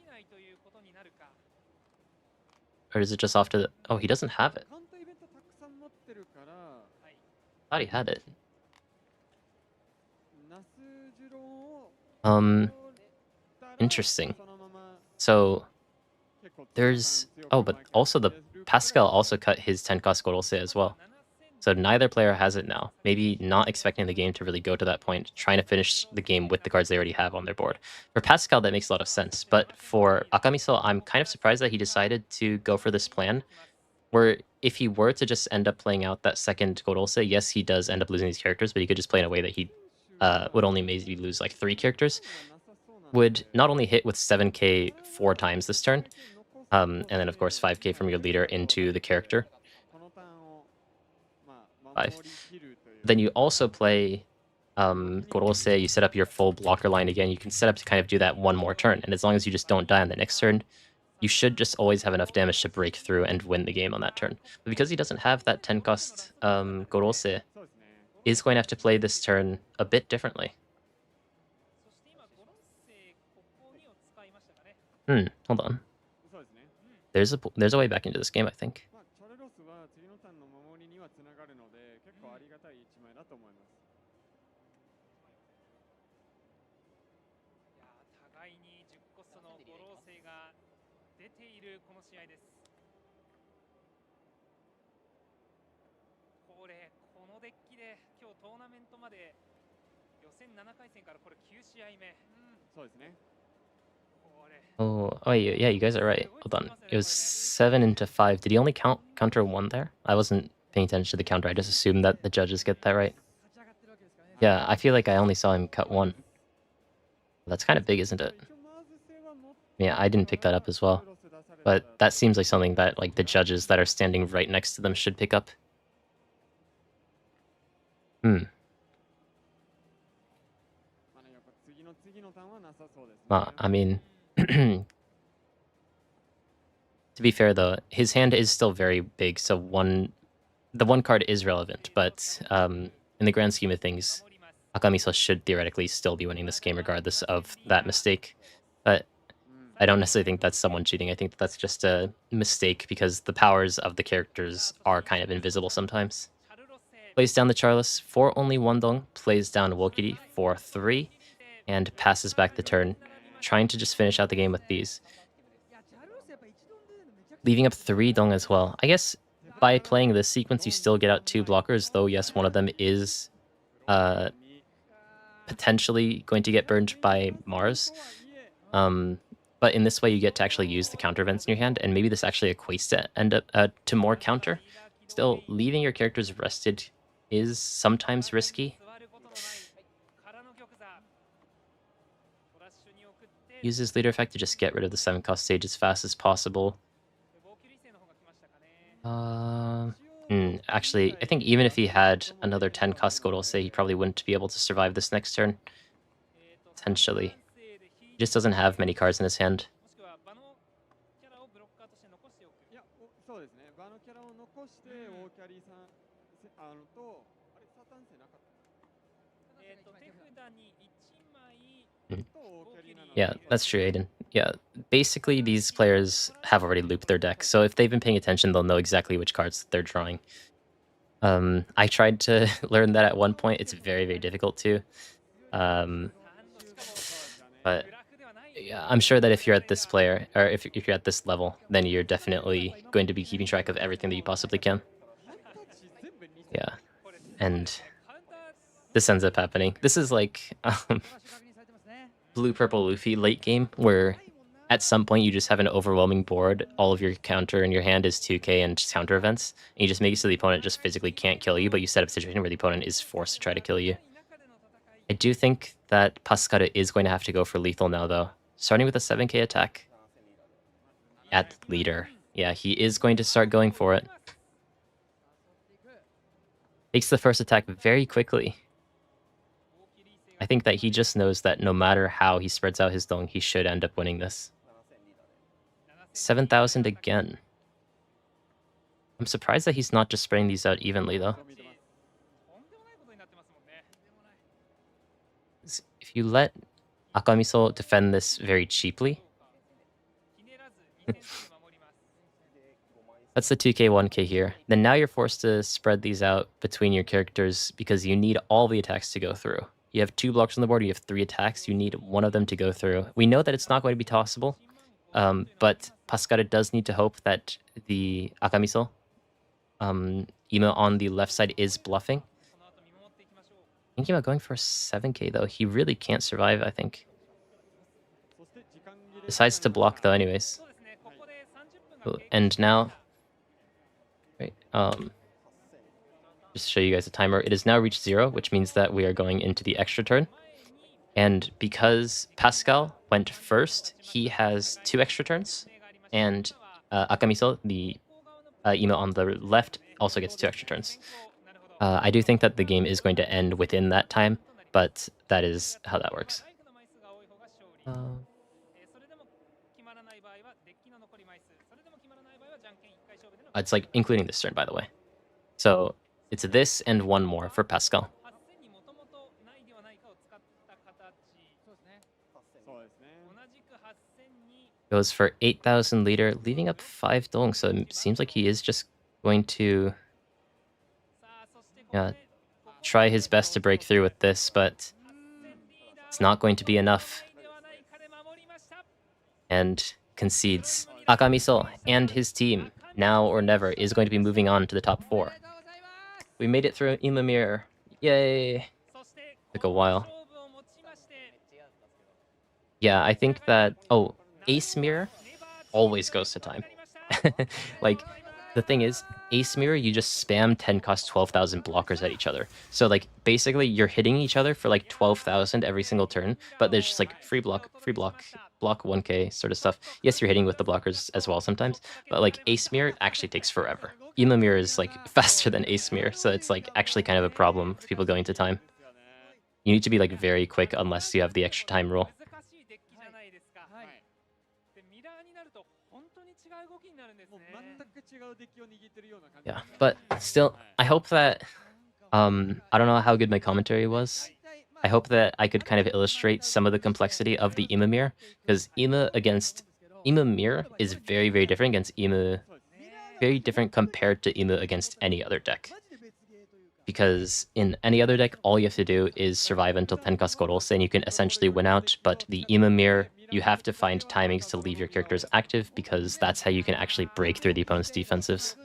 Or is it just off to the... Oh, he doesn't have it. Thought he had it. Interesting. So there's... Oh, but also the Pascal also cut his Tenka Gorose as well. So neither player has it now. Maybe not expecting the game to really go to that point, trying to finish the game with the cards they already have on their board. For Pascal, that makes a lot of sense. But for Akamiso, I'm kind of surprised that he decided to go for this plan, where if he were to just end up playing out that second Gorose, yes, he does end up losing these characters, but he could just play in a way that he would only maybe lose like 3 characters. Would not only hit with 7k 4 times this turn, and then of course 5k from your leader into the character. 5. Then you also play Gorose, you set up your full blocker line again. You can set up to kind of do that one more turn, and as long as you just don't die on the next turn, you should just always have enough damage to break through and win the game on that turn. But because he doesn't have that 10 cost Gorose, is going to have to play this turn a bit differently. Hold on. There's a way back into this game, I think. Oh, yeah, you guys are right. Hold on. It was 7 into 5. Did he only counter 1 there? I wasn't paying attention to the counter. I just assumed that the judges get that right. Yeah, I feel like I only saw him cut 1. That's kind of big, isn't it? Yeah, I didn't pick that up as well. But that seems like something that like the judges that are standing right next to them should pick up. I mean, to be fair though, his hand is still very big, so the one card is relevant, but in the grand scheme of things, Akamiso should theoretically still be winning this game regardless of that mistake. But I don't necessarily think that's someone cheating. I think that's just a mistake because the powers of the characters are kind of invisible sometimes. Plays down the Charles for only 1 dong, plays down Wokiri for 3, and passes back the turn, trying to just finish out the game with these. Leaving up 3 dong as well. I guess by playing this sequence, you still get out 2 blockers, though yes, one of them is potentially going to get burned by Mars. But in this way, you get to actually use the counter events in your hand, and maybe this actually equates to end up to more counter. Still, leaving your characters rested is sometimes risky. Use his leader effect to just get rid of the 7 cost stage as fast as possible. Actually, I think even if he had another 10 cost Gorose, he probably wouldn't be able to survive this next turn. Potentially. He just doesn't have many cards in his hand. Yeah, that's true, Aiden. Yeah, basically these players have already looped their deck, so if they've been paying attention, they'll know exactly which cards they're drawing. I tried to learn that at one point. It's very, very difficult to. But yeah, I'm sure that if you're at this player, or if you're at this level, then you're definitely going to be keeping track of everything that you possibly can. Yeah, and this ends up happening. This is like blue purple Luffy late game, where at some point you just have an overwhelming board. All of your counter in your hand is 2k and counter events, and you just make it so the opponent just physically can't kill you, but you set up a situation where the opponent is forced to try to kill you. I do think that Pascara is going to have to go for lethal now, though. Starting with a 7k attack at leader. Yeah, he is going to start going for it. Takes the first attack very quickly. I think that he just knows that no matter how he spreads out his dong, he should end up winning this. 7,000 again. I'm surprised that he's not just spreading these out evenly, though. If you let Akamiso defend this very cheaply, that's the 2k, 1k here. Then now you're forced to spread these out between your characters because you need all the attacks to go through. You have 2 blocks on the board, you have 3 attacks, you need one of them to go through. We know that it's not going to be tossable, but Pascara does need to hope that the Akamiso Ima on the left side is bluffing. Thinking about going for 7k though, he really can't survive, I think. Decides to block though anyways. And now, right, just to show you guys the timer, it has now reached 0, which means that we are going into the extra turn. And because Pascal went first, he has 2 extra turns, and Akamiso, the Ima on the left, also gets 2 extra turns. I do think that the game is going to end within that time, but that is how that works. It's like including this turn, by the way. So it's this and one more for Pascal. Goes for 8,000 leader, leaving up 5 dong, so it seems like he is just going to try his best to break through with this, but it's not going to be enough. And concedes. Akamiso and his team, now or never, is going to be moving on to the top 4. We made it through Ima Mirror. Yay! Took a while. Yeah, I think that... Oh, Ace Mirror always goes to time. Like, the thing is, Ace Mirror, you just spam 10 cost 12,000 blockers at each other. So, like, basically, you're hitting each other for, like, 12,000 every single turn, but there's just, like, free block, block 1k sort of stuff. Yes, you're hitting with the blockers as well sometimes, but, like, Ace Mirror actually takes forever. Ima Mirror is, like, faster than Ace Mirror, so it's, like, actually kind of a problem with people going to time. You need to be, like, very quick unless you have the extra time rule. Yeah, but still, I hope that, I don't know how good my commentary was. I hope that I could kind of illustrate some of the complexity of the Ima Mirror, because Ima Mirror is very, very different against Ima, very different compared to Ima against any other deck. Because in any other deck, all you have to do is survive until 10 cost Goros, and you can essentially win out, but the Ima Mirror, you have to find timings to leave your characters active, because that's how you can actually break through the opponent's defensives.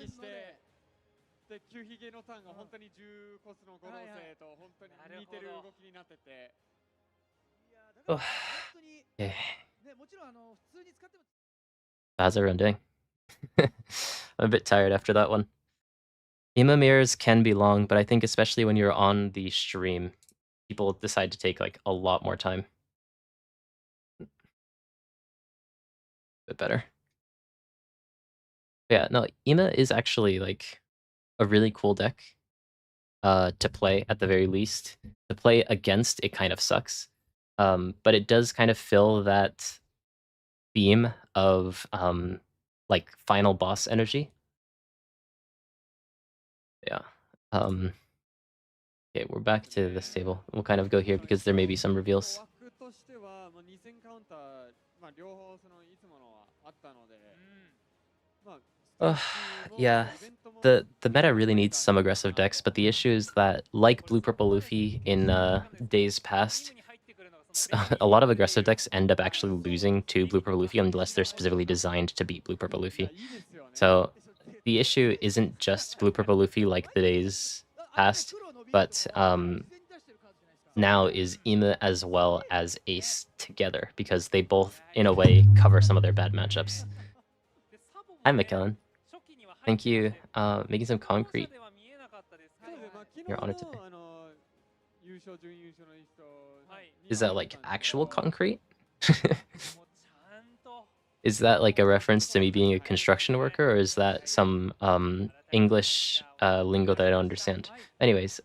Oh. Okay. How's everyone doing? I'm a bit tired after that one. Ima mirrors can be long, but I think especially when you're on the stream, people decide to take like a lot more time. A bit better. Yeah, no, Ima is actually like a really cool deck to play at the very least. To play against, it kind of sucks. But it does kind of fill that theme of like final boss energy. Yeah. Okay, we're back to this table. We'll kind of go here because there may be some reveals. 枠としては、まあ、2000カウンター、まあ、両方そのいつものはあったので、まあ、Uh, yeah, the meta really needs some aggressive decks, but the issue is that, like Blue Purple Luffy in days past, a lot of aggressive decks end up actually losing to Blue Purple Luffy unless they're specifically designed to beat Blue Purple Luffy. So the issue isn't just Blue Purple Luffy like the days past, but now is Ima as well as Ace together, because they both, in a way, cover some of their bad matchups. Hi, McKellen. Thank you. Making some concrete. You're on it today. Is that like actual concrete? Is that like a reference to me being a construction worker, or is that some English lingo that I don't understand? Anyways,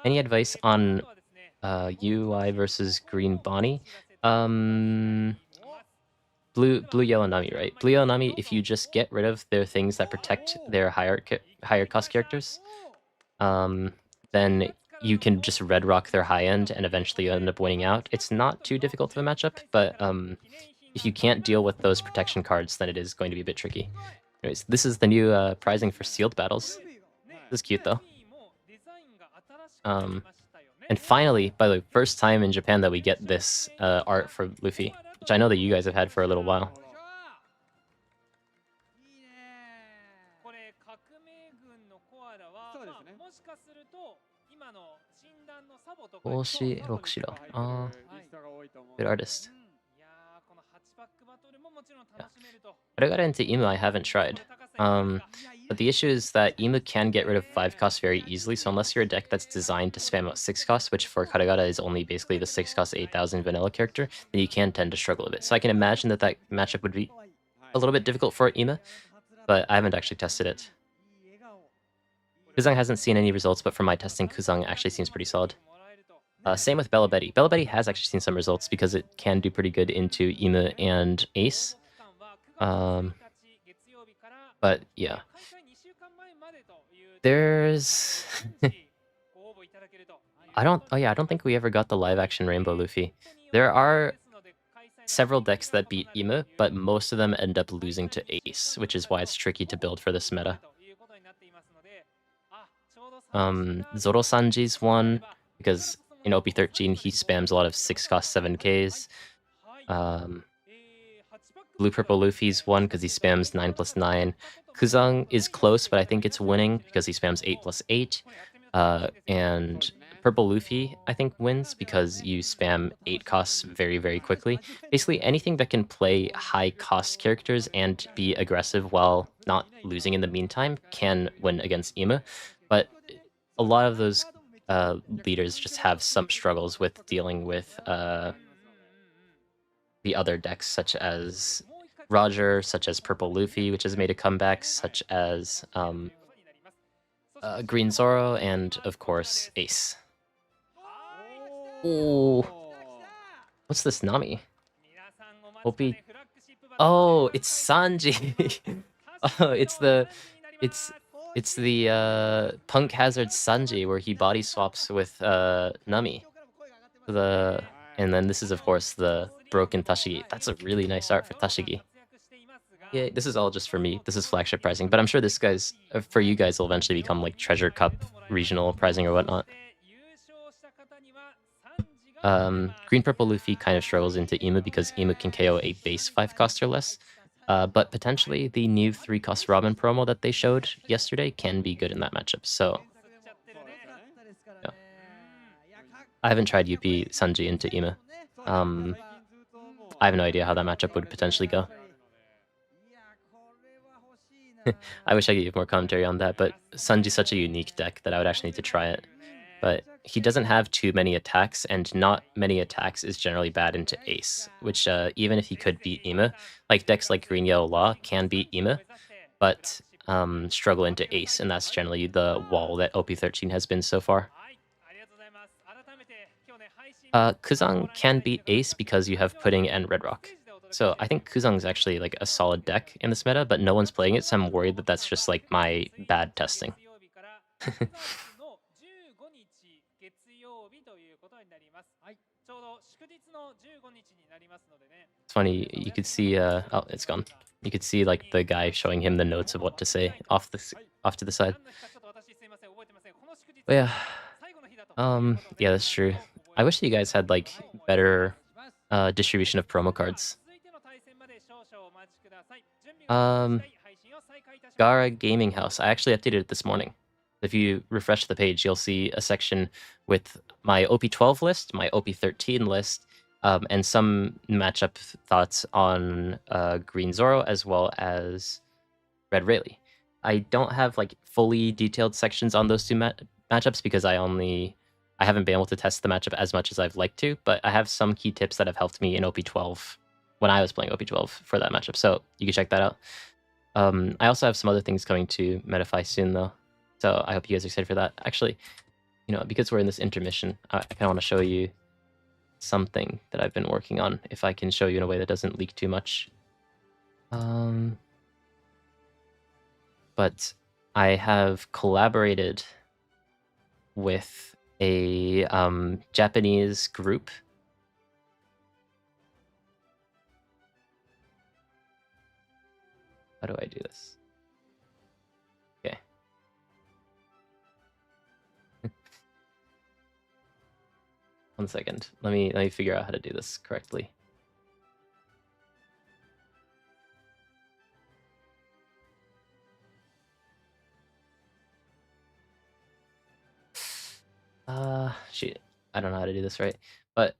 any advice on UI versus green Bonnie? Blue yellow Nami, right? Blue yellow Nami, if you just get rid of their things that protect their higher cost characters, then you can just red rock their high end and eventually end up winning out. It's not too difficult of a matchup, but if you can't deal with those protection cards, then it is going to be a bit tricky. Anyways, this is the new prizing for sealed battles. This is cute though. And finally, by the first time in Japan that we get this art for Luffy, which I know that you guys have had for a little while. Oshi Rokushiro. Good artist. Yeah. But I got into Imu, I haven't tried. But the issue is that Imu can get rid of 5 costs very easily, so unless you're a deck that's designed to spam out 6 costs, which for Karagata is only basically the 6 cost 8000 vanilla character, then you can tend to struggle a bit. So I can imagine that that matchup would be a little bit difficult for Imu, but I haven't actually tested it. Kuzang hasn't seen any results, but from my testing, Kuzang actually seems pretty solid. Same with Bella Betty. Bella Betty has actually seen some results because it can do pretty good into Imu and Ace. But yeah. There's... I don't think we ever got the live action Rainbow Luffy. There are several decks that beat Imu, but most of them end up losing to Ace, which is why it's tricky to build for this meta. Zoro Sanji's one, because in OP13 he spams a lot of 6 cost 7Ks. Blue Purple Luffy's one because he spams 9+9. Kuzang is close, but I think it's winning because he spams 8+8. And Purple Luffy, I think, wins because you spam 8 costs very, very quickly. Basically, anything that can play high-cost characters and be aggressive while not losing in the meantime can win against Imu. But a lot of those leaders just have some struggles with dealing with the other decks, such as Roger, such as Purple Luffy, which has made a comeback, such as Green Zoro, and of course Ace. Oh, what's this Nami? Opie. Oh, it's Sanji. Oh, it's the Punk Hazard Sanji where he body swaps with Nami. And then this is of course the broken Tashigi. That's a really nice art for Tashigi. Yeah, this is all just for me. This is flagship prizing, but I'm sure this guy's for you guys will eventually become like Treasure Cup regional prizing or whatnot. Green Purple Luffy kind of struggles into Imu because Imu can KO a base 5 cost or less. But potentially the new 3 cost Robin promo that they showed yesterday can be good in that matchup. So yeah. I haven't tried UP Sanji into Imu. I have no idea how that matchup would potentially go. I wish I could give more commentary on that, but Sanji's such a unique deck that I would actually need to try it. But he doesn't have too many attacks, and not many attacks is generally bad into Ace, which even if he could beat Imu, like decks like Green Yellow Law can beat Imu, but struggle into Ace, and that's generally the wall that OP13 has been so far. Kuzang can beat Ace because you have Pudding and Red Rock. So I think Kuzang's actually like a solid deck in this meta, but no one's playing it, so I'm worried that that's just like my bad testing. It's funny, you could see, oh, it's gone. You could see, like, the guy showing him the notes of what to say off to the side. But yeah, yeah, that's true. I wish you guys had, like, better, distribution of promo cards. Gara Gaming House. I actually updated it this morning. If you refresh the page, you'll see a section with my OP12 list, my OP13 list, and some matchup thoughts on Green Zoro as well as Red Rayleigh. I don't have like fully detailed sections on those two matchups because I haven't been able to test the matchup as much as I've liked to, but I have some key tips that have helped me in OP12 when I was playing OP12 for that matchup, so you can check that out. I also have some other things coming to Metafy soon, though, so I hope you guys are excited for that. Actually, you know, because we're in this intermission, I kind of want to show you something that I've been working on, if I can show you in a way that doesn't leak too much. But I have collaborated with a Japanese group. How do I do this? Okay. One second. Let me figure out how to do this correctly. Shoot. I don't know how to do this right. But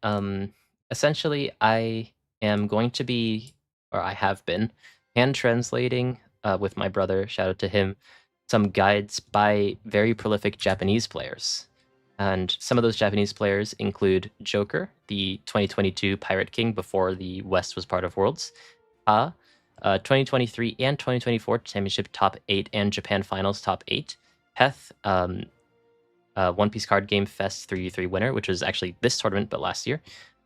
essentially I am going to be, or I have been, hand translating with my brother, shout out to him, some guides by very prolific Japanese players. And some of those Japanese players include Joker, the 2022 Pirate King before the West was part of Worlds, 2023 and 2024 Championship Top 8 and Japan Finals Top 8, Heth, One Piece Card Game Fest 3v3 winner, which was actually this tournament but last year,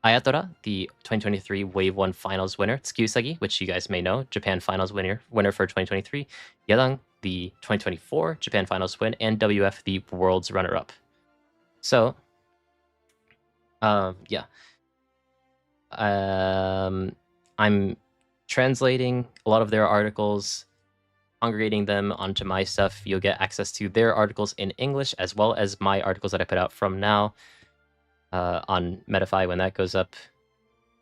Ayatora, the 2023 Wave 1 Finals winner, Tsukyusagi, which you guys may know, Japan Finals winner for 2023, Yadang, the 2024 Japan Finals win, and WF, the World's runner-up. So, yeah. I'm translating a lot of their articles, congregating them onto my stuff. You'll get access to their articles in English, as well as my articles that I put out from now. On Metafy when that goes up.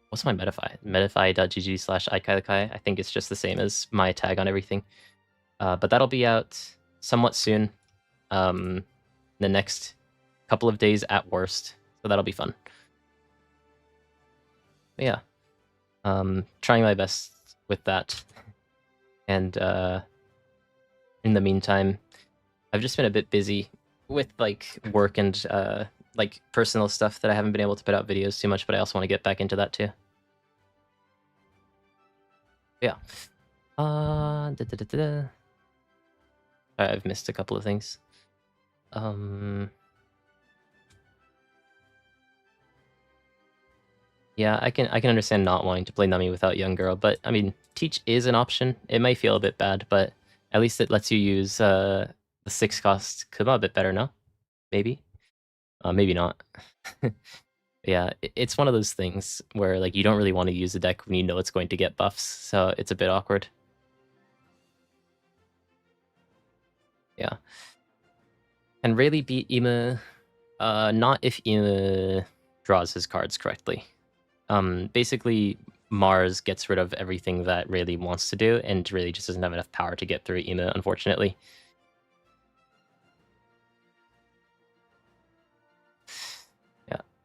What's my Metafy? Metafy.gg/ikaikai. I think it's just the same as my tag on everything. But that'll be out somewhat soon. The next couple of days at worst. So that'll be fun. But yeah. Trying my best with that. And in the meantime, I've just been a bit busy with like work and like personal stuff that I haven't been able to put out videos too much, but I also want to get back into that too. Yeah. I've missed a couple of things. Yeah, I can understand not wanting to play Nami without Young Girl, but I mean, Teach is an option. It might feel a bit bad, but at least it lets you use the 6-cost Kuma a bit better, no? Maybe? Maybe not. Yeah, it's one of those things where like you don't really want to use the deck when you know it's going to get buffs, so it's a bit awkward. Yeah. And Rayleigh beat Ima, not if Ima draws his cards correctly. Basically, Mars gets rid of everything that Rayleigh wants to do, and Rayleigh just doesn't have enough power to get through Ima, unfortunately.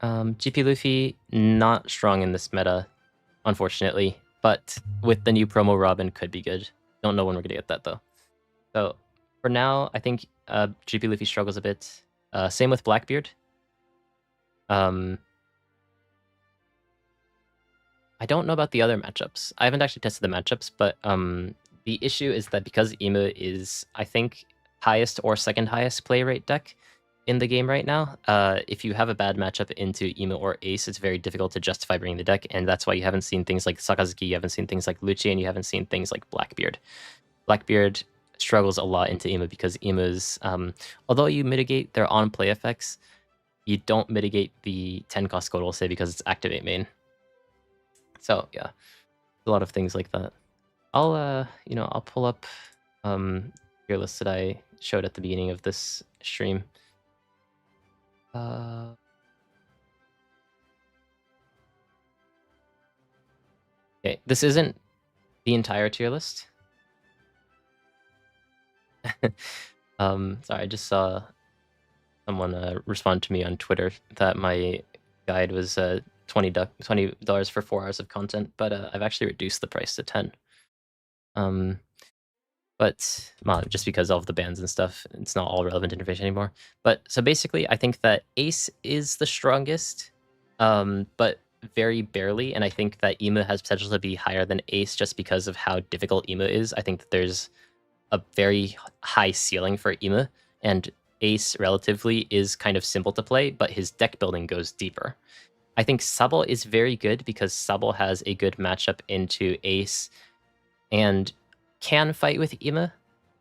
GP Luffy, not strong in this meta, unfortunately. But with the new promo, Robin could be good. Don't know when we're going to get that, though. So, for now, I think GP Luffy struggles a bit. Same with Blackbeard. I don't know about the other matchups. I haven't actually tested the matchups, but the issue is that because Ima is, I think, highest or second highest play rate deck in the game right now, if you have a bad matchup into Ima or Ace, it's very difficult to justify bringing the deck, and that's why you haven't seen things like Sakazuki, you haven't seen things like Lucci, and you haven't seen things like Blackbeard. Blackbeard struggles a lot into Ima because Ima's, although you mitigate their on-play effects, you don't mitigate the 10-cost Codal, say, because it's Activate main. So yeah, a lot of things like that. I'll you know, I'll pull up tier list that I showed at the beginning of this stream. Okay, this isn't the entire tier list. Sorry, I just saw someone respond to me on Twitter that my guide was $20 for 4 hours of content, but I've actually reduced the price to 10. But well, just because of the bans and stuff, it's not all relevant information anymore. But so basically, I think that Ace is the strongest, but very barely, and I think that Ema has potential to be higher than Ace just because of how difficult Ema is. I think that there's a very high ceiling for Ema, and Ace relatively is kind of simple to play, but his deck building goes deeper. I think Sabal is very good because Sabal has a good matchup into Ace and can fight with Ema.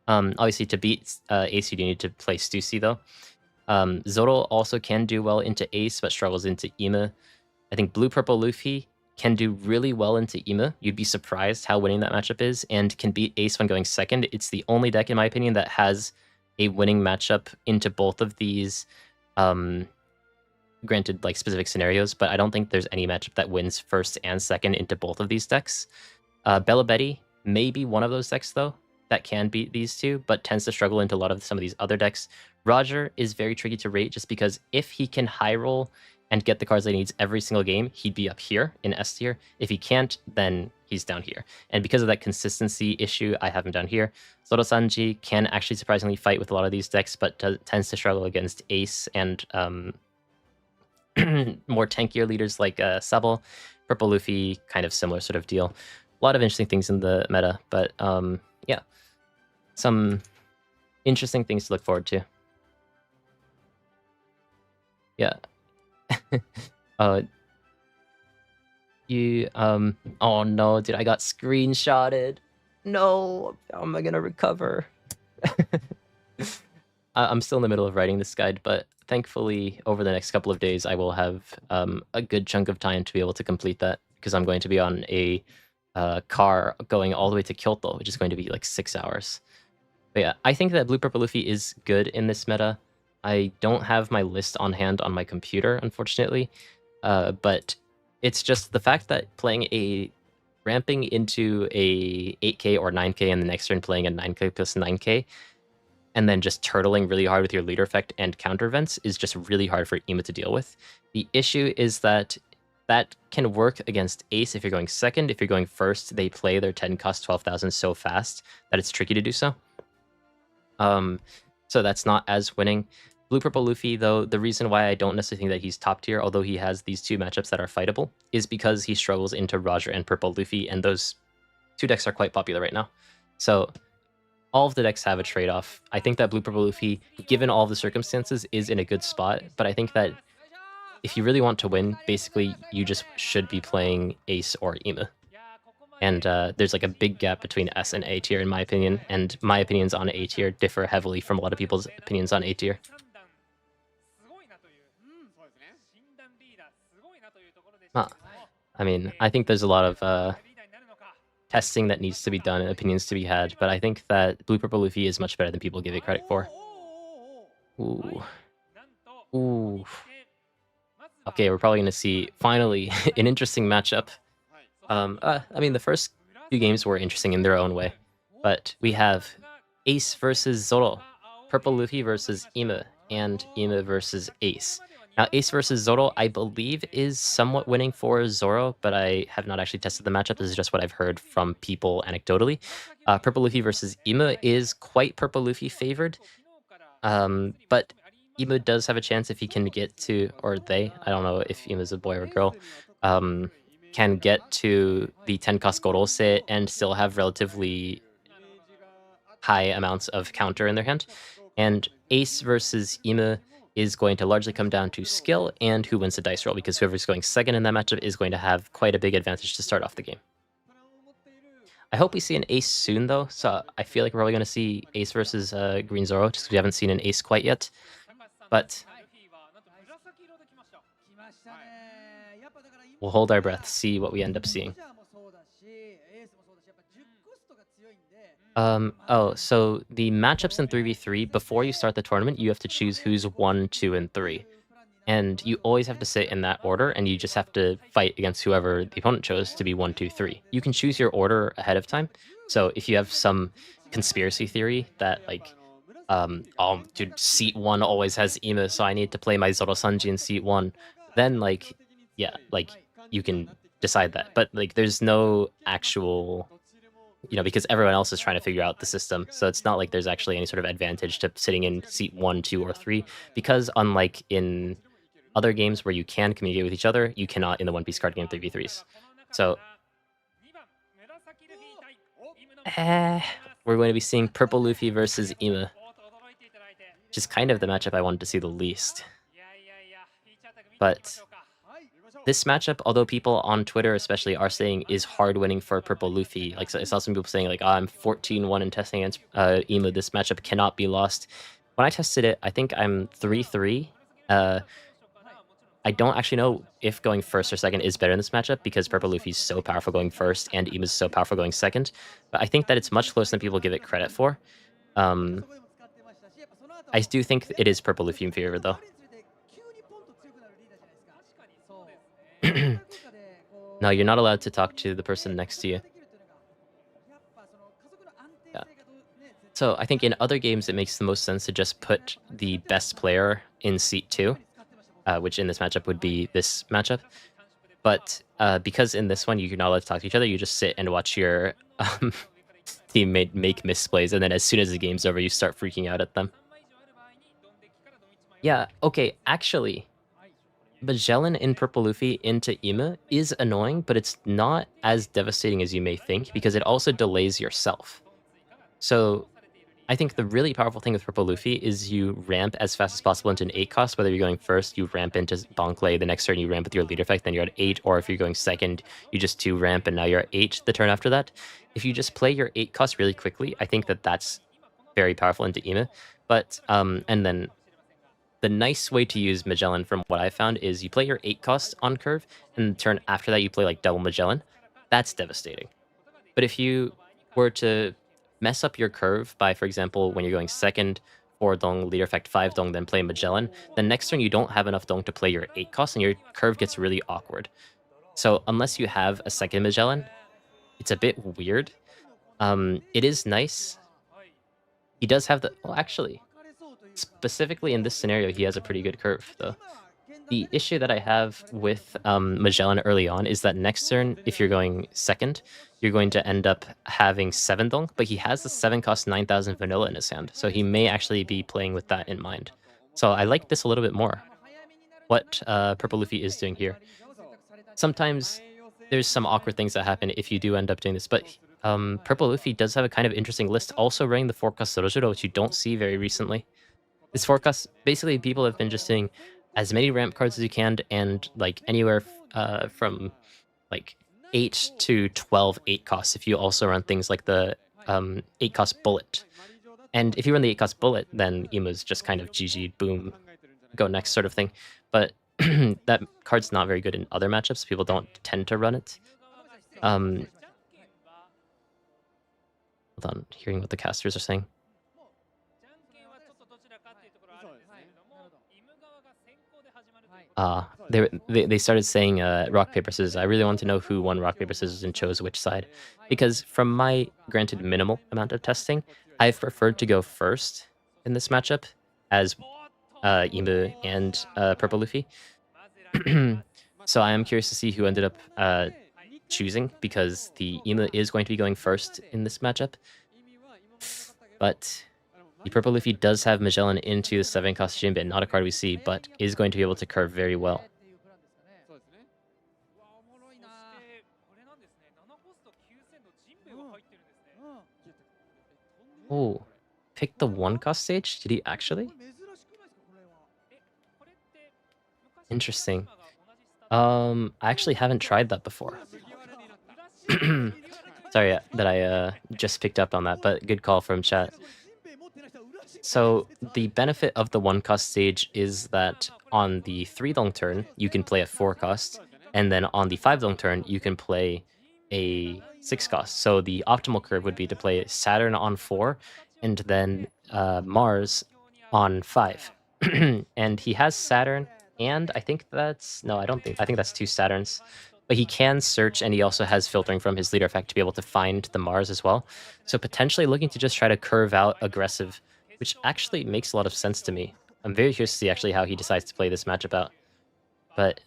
Obviously, to beat Ace, you do need to play Stussy, though. Zoro also can do well into Ace, but struggles into Ema. I think Blue Purple Luffy can do really well into Ema. You'd be surprised how winning that matchup is, and can beat Ace when going second. It's the only deck, in my opinion, that has a winning matchup into both of these. Granted, like specific scenarios, but I don't think there's any matchup that wins first and second into both of these decks. Bella Betty may be one of those decks, though, that can beat these two, but tends to struggle into a lot of some of these other decks. Roger is very tricky to rate just because if he can high roll and get the cards that he needs every single game, he'd be up here in S tier. If he can't, then he's down here. And because of that consistency issue, I have him down here. Zoro Sanji can actually surprisingly fight with a lot of these decks, but tends to struggle against Ace and more tankier leaders like Sabal. Purple Luffy, kind of similar sort of deal. A lot of interesting things in the meta, but yeah, some interesting things to look forward to. Yeah. Oh no, dude, I got screenshotted. No, how am I gonna recover? I'm still in the middle of writing this guide, but thankfully over the next couple of days I will have a good chunk of time to be able to complete that, because I'm going to be on a car going all the way to Kyoto, which is going to be like 6 hours. But yeah, I think that Blue Purple Luffy is good in this meta. I don't have my list on hand on my computer, unfortunately, but it's just the fact that ramping into a 8k or 9k and the next turn playing a 9k plus 9k, and then just turtling really hard with your leader effect and counter events is just really hard for Ema to deal with. The issue is that can work against Ace if you're going second. If you're going first, they play their 10 cost 12,000 so fast that it's tricky to do so. So that's not as winning. Blue Purple Luffy, though, the reason why I don't necessarily think that he's top tier, although he has these two matchups that are fightable, is because he struggles into Roger and Purple Luffy, and those two decks are quite popular right now. So all of the decks have a trade-off. I think that Blue Purple Luffy, given all the circumstances, is in a good spot, but I think that if you really want to win, basically you just should be playing Ace or Ema. And there's like a big gap between S and A tier in my opinion, and my opinions on A tier differ heavily from a lot of people's opinions on A tier. I mean, I think there's a lot of testing that needs to be done and opinions to be had, but I think that Blue Purple Luffy is much better than people give it credit for. Ooh. Ooh. Okay, we're probably going to see, finally, an interesting matchup. I mean, the first few games were interesting in their own way, but we have Ace versus Zoro, Purple Luffy versus Ema, and Ema versus Ace. Now, Ace versus Zoro, I believe, is somewhat winning for Zoro, but I have not actually tested the matchup. This is just what I've heard from people anecdotally. Purple Luffy versus Ema is quite Purple Luffy favored, but Ema does have a chance if he can get to, or they, I don't know if Ema's a boy or a girl, can get to the 10 cost Gorose and still have relatively high amounts of counter in their hand. And Ace versus Ema is going to largely come down to skill and who wins the dice roll, because whoever's going second in that matchup is going to have quite a big advantage to start off the game. I hope we see an Ace soon, though, so I feel like we're probably going to see Ace versus Green Zoro, just because we haven't seen an Ace quite yet. But We'll hold our breath, see what we end up seeing. So the matchups in 3v3, before you start the tournament, you have to choose who's 1, 2, and 3. And you always have to sit in that order, and you just have to fight against whoever the opponent chose to be 1, 2, 3. You can choose your order ahead of time. So if you have some conspiracy theory that like, oh, dude, seat 1 always has Ima, so I need to play my Zoro Sanji in seat 1, then like, yeah, like you can decide that. But like, there's no actual, because everyone else is trying to figure out the system. So it's not like there's actually any sort of advantage to sitting in seat 1, 2, or 3, because unlike in other games where you can communicate with each other, you cannot in the One Piece card game 3v3s. So, we're going to be seeing Purple Luffy versus Ima, which is kind of the matchup I wanted to see the least. But this matchup, although people on Twitter especially are saying is hard winning for Purple Luffy, like I saw some people saying like, oh, I'm 14-1 in testing against Ima, this matchup cannot be lost. When I tested it, I think I'm 3-3. I don't actually know if going first or second is better in this matchup because Purple Luffy's so powerful going first and Ima's so powerful going second. But I think that it's much closer than people give it credit for. I do think it is Purple Luffy in favor, though. No, you're not allowed to talk to the person next to you. Yeah. So I think in other games, it makes the most sense to just put the best player in seat 2. Which in this matchup would be this matchup. But because in this one, you're not allowed to talk to each other, you just sit and watch your teammate make misplays, and then as soon as the game's over, you start freaking out at them. Yeah, okay, actually, Magellan in Purple Luffy into Ima is annoying, but it's not as devastating as you may think, because it also delays yourself. So I think the really powerful thing with Purple Luffy is you ramp as fast as possible into an 8 cost. Whether you're going first, you ramp into Bankley, the next turn you ramp with your leader effect, then you're at 8, or if you're going second, you just 2 ramp and now you're at 8 the turn after that. If you just play your 8 cost really quickly, I think that that's very powerful into Ima. But, and then the nice way to use Magellan from what I found is you play your 8 cost on curve, and the turn after that you play like double Magellan. That's devastating. But if you were to mess up your curve by, for example, when you're going second, 4 dong, leader effect 5 dong, then play Magellan, then next turn you don't have enough dong to play your 8 cost, and your curve gets really awkward. So unless you have a second Magellan, it's a bit weird. It is nice. He does have the... Well, actually, specifically in this scenario, he has a pretty good curve, though. The issue that I have with Magellan early on is that next turn, if you're going second, you're going to end up having 7 dong, but he has the 7 cost 9,000 vanilla in his hand, so he may actually be playing with that in mind. So I like this a little bit more, what Purple Luffy is doing here. Sometimes there's some awkward things that happen if you do end up doing this, but Purple Luffy does have a kind of interesting list, also running the 4 cost Sorojuro, which you don't see very recently. This 4 cost, basically people have been just doing as many ramp cards as you can, and like anywhere from like 8 to 12 8 costs if you also run things like the 8 cost bullet. And if you run the 8 cost bullet, then Ima's just kind of GG, boom, go next sort of thing. But that card's not very good in other matchups. People don't tend to run it. Hold on, hearing what the casters are saying. They started saying rock, paper, scissors. I really want to know who won rock, paper, scissors and chose which side. Because from my, granted, minimal amount of testing, I've preferred to go first in this matchup as Ima and Purple Luffy. So I am curious to see who ended up choosing, because the Ima is going to be going first in this matchup. But the Purple Luffy does have Magellan into the 7 cost Jinbei, not a card we see, but is going to be able to curve very well. Oh, pick the 1 cost stage? Did he actually? Interesting. I actually haven't tried that before. Sorry that I just picked up on that, but good call from chat. So the benefit of the 1 cost stage is that on the 3 dong turn, you can play at 4 cost, And then on the 5 long turn, you can play a 6 cost. So the optimal curve would be to play Saturn on 4 and then Mars on 5. And he has Saturn, and I think that's... No, I think that's 2 Saturns. But he can search, and he also has filtering from his leader effect to be able to find the Mars as well. So potentially looking to just try to curve out aggressive, which actually makes a lot of sense to me. I'm very curious to see actually how he decides to play this matchup out. But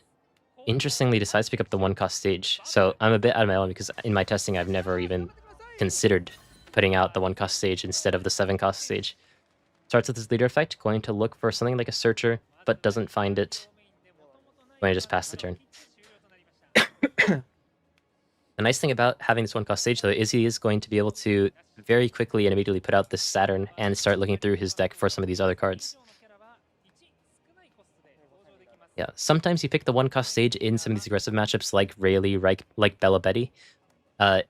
interestingly decides to pick up the 1-cost stage. So I'm a bit out of my element because in my testing I've never even considered putting out the 1-cost stage instead of the 7-cost stage. Starts with his leader effect, going to look for something like a searcher, but doesn't find it. Going to just pass the turn. The nice thing about having this 1-cost stage, though, is he is going to be able to very quickly and immediately put out this Saturn and start looking through his deck for some of these other cards. Yeah, sometimes you pick the 1-cost stage in some of these aggressive matchups like Rayleigh, like Bella Betty,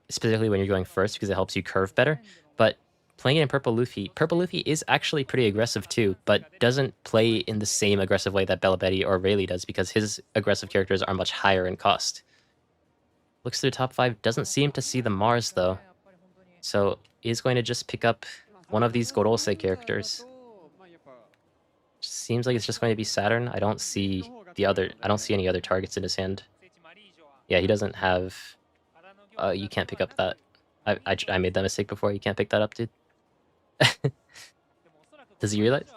specifically when you're going first because it helps you curve better. But playing it in Purple Luffy is actually pretty aggressive too, but doesn't play in the same aggressive way that Bella Betty or Rayleigh does because his aggressive characters are much higher in cost. Looks through top 5, doesn't seem to see the Mars though. So is going to just pick up one of these Gorose characters. Seems like it's just going to be Saturn. I don't see any other targets in his hand. Yeah, he doesn't have... you can't pick up that. I made that mistake before. You can't pick that up, dude. Does he realize?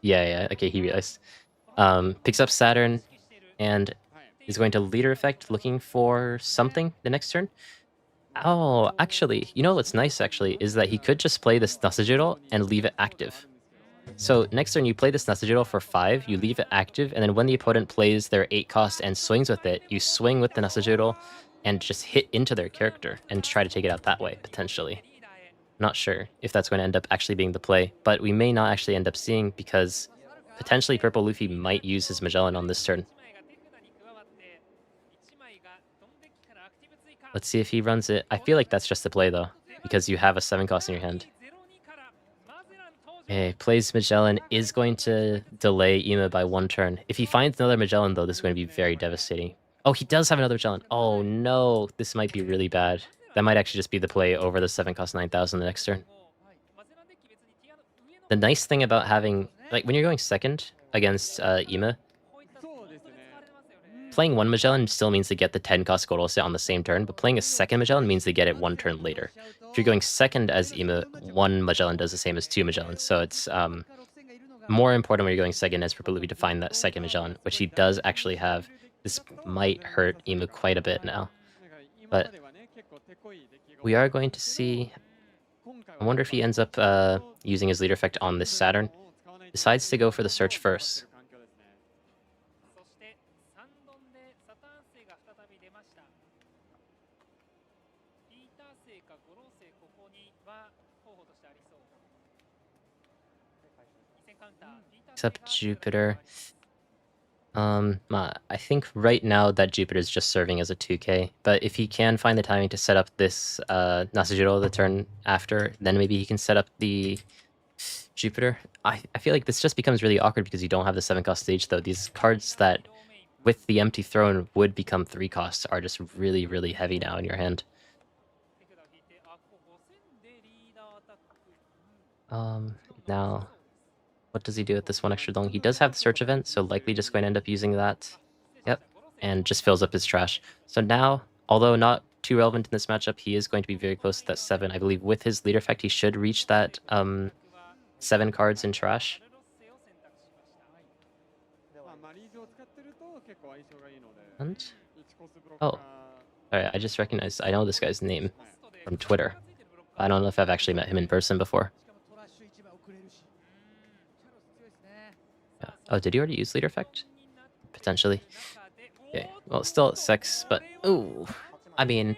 Yeah, okay, he realized. Picks up Saturn and is going to leader effect, looking for something the next turn. Oh, actually, you know what's nice, actually, is that he could just play this Nasajiro and leave it active. So next turn you play this Nasajiro for 5, you leave it active, and then when the opponent plays their 8 cost and swings with it, you swing with the Nasajiro and just hit into their character and try to take it out that way, potentially. Not sure if that's going to end up actually being the play, but we may not actually end up seeing because potentially Purple Luffy might use his Magellan on this turn. Let's see if he runs it. I feel like that's just the play though, because you have a 7 cost in your hand. Okay, plays Magellan, is going to delay Ima by 1 turn. If he finds another Magellan though, this is going to be very devastating. Oh, he does have another Magellan. Oh no, this might be really bad. That might actually just be the play over the 7 cost 9,000 the next turn. The nice thing about having, like when you're going second against Ima, playing 1 Magellan still means they get the 10 cost Gorose on the same turn, but playing a second Magellan means they get it 1 turn later. If you're going second as Ima, 1 Magellan does the same as 2 Magellans, so it's more important when you're going second as Purple Luffy to find that second Magellan, which he does actually have. This might hurt Ima quite a bit now, but we are going to see... I wonder if he ends up using his leader effect on this Saturn. Decides to go for the search first. Except Jupiter. I think right now that Jupiter is just serving as a 2k, but if he can find the timing to set up this Nasajiro the turn after, then maybe he can set up the Jupiter. I feel like this just becomes really awkward because you don't have the 7 cost stage though. These cards that with the empty throne would become 3 costs are just really, really heavy now in your hand. Now, what does he do with this 1 extra long? He does have the search event, so likely just going to end up using that. Yep, and just fills up his trash. So now, although not too relevant in this matchup, he is going to be very close to that 7. I believe with his leader effect, he should reach that 7 cards in trash. And... oh, alright, I just recognized, I know this guy's name from Twitter. I don't know if I've actually met him in person before. Yeah. Oh, did he already use leader effect? Potentially. Okay, well, it's still at 6, but... ooh, I mean...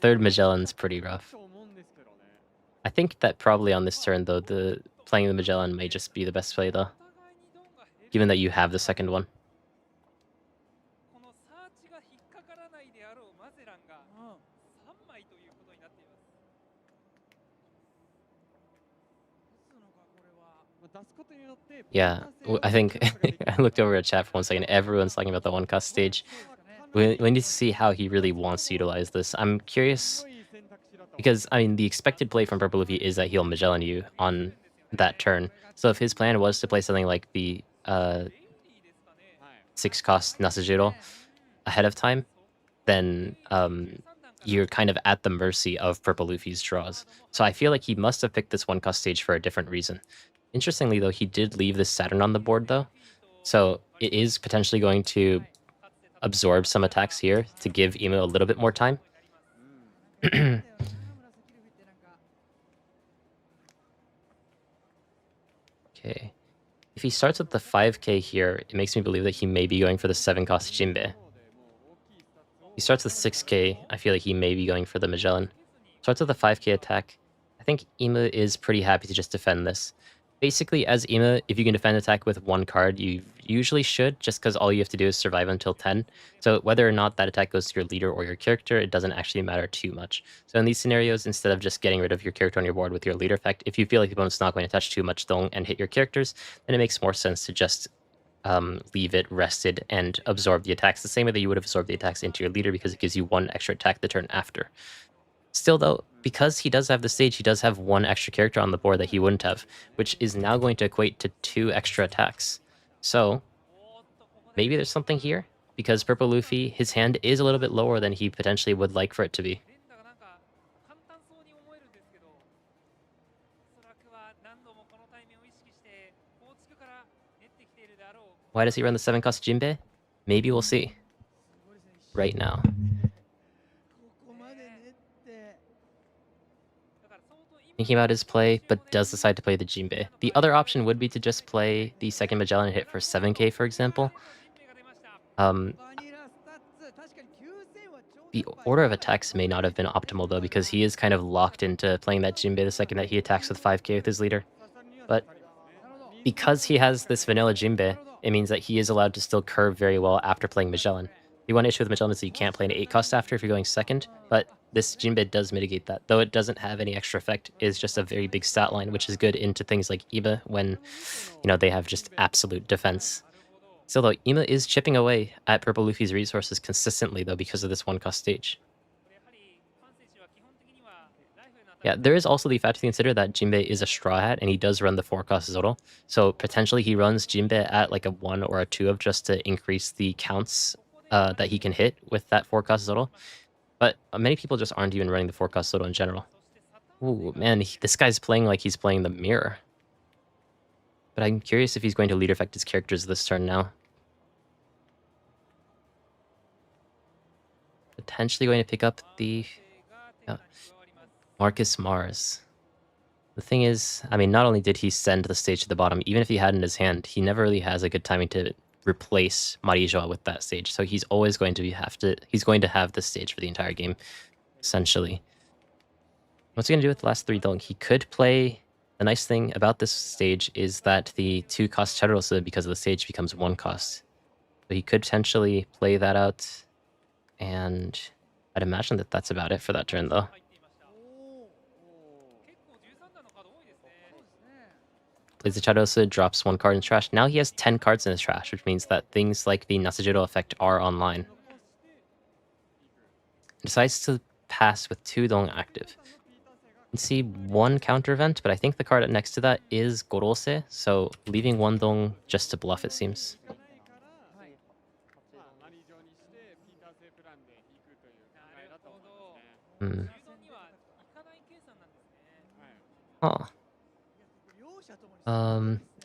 Third Magellan's pretty rough. I think that probably on this turn, though, the playing the Magellan may just be the best play, though. Given that you have the second one. Yeah, I think I looked over at chat for 1 second. Everyone's talking about the 1-cost stage. We need to see how he really wants to utilize this. I'm curious because, I mean, the expected play from Purple Luffy is that he'll Magellan you on that turn. So if his plan was to play something like the 6-cost Nasajiro ahead of time, then you're kind of at the mercy of Purple Luffy's draws. So I feel like he must have picked this 1-cost stage for a different reason. Interestingly, though, he did leave this Saturn on the board, though. So it is potentially going to absorb some attacks here to give Imo a little bit more time. Okay. If he starts with the 5k here, it makes me believe that he may be going for the 7-cost Jinbe. He starts with 6k, I feel like he may be going for the Magellan. Starts with a 5k attack. I think Ima is pretty happy to just defend this. Basically, as Ima, if you can defend attack with 1 card, you usually should, just because all you have to do is survive until 10. So whether or not that attack goes to your leader or your character, it doesn't actually matter too much. So in these scenarios, instead of just getting rid of your character on your board with your leader effect, if you feel like the opponent's not going to touch too much Dong and hit your characters, then it makes more sense to just leave it rested and absorb the attacks the same way that you would have absorbed the attacks into your leader, because it gives you 1 extra attack the turn after. Still, though, because he does have the stage, he does have 1 extra character on the board that he wouldn't have, which is now going to equate to 2 extra attacks. So, maybe there's something here? Because Purple Luffy, his hand is a little bit lower than he potentially would like for it to be. Why does he run the 7-cost Jinbe? Maybe we'll see. Right now. Thinking about his play, but does decide to play the Jinbe. The other option would be to just play the 2nd Magellan and hit for 7k, for example. The order of attacks may not have been optimal, though, because he is kind of locked into playing that Jinbe the second that he attacks with 5k with his leader. But because he has this vanilla Jinbe, it means that he is allowed to still curve very well after playing Magellan. The one issue with Magellan is that you can't play an 8-cost after if you're going 2nd, but this Jinbe does mitigate that. Though it doesn't have any extra effect, it is just a very big stat line, which is good into things like Iba when, you know, they have just absolute defense. Still, though, Ima is chipping away at Purple Luffy's resources consistently, though, because of this 1-cost stage. Yeah, there is also the fact to consider that Jinbe is a Straw Hat, and he does run the 4-cost Zoro. So potentially he runs Jinbe at like a 1 or a 2 of just to increase the counts that he can hit with that 4-cost Zoro. But many people just aren't even running the 4-cost Zoro in general. Ooh, man, this guy's playing like he's playing the Mirror. But I'm curious if he's going to leader effect his characters this turn now. Potentially going to pick up the Marcus Mars. The thing is, I mean, not only did he send the stage to the bottom, even if he had in his hand, he never really has a good timing to replace Marijoa with that stage. So he's always going to he's going to have this stage for the entire game, essentially. What's he going to do with the last 3 Dong? He could play... The nice thing about this stage is that the 2-cost Charosa, because of the stage, becomes 1-cost. So he could potentially play that out, and I'd imagine that that's about it for that turn, though. Plays the Charosa, drops 1 card in his trash. Now he has 10 cards in his trash, which means that things like the Nasajiro effect are online. Decides to pass with 2 Dong active. You can see 1 counter event, but I think the card next to that is Gorose, so leaving 1 Dong just to bluff, it seems. Oh.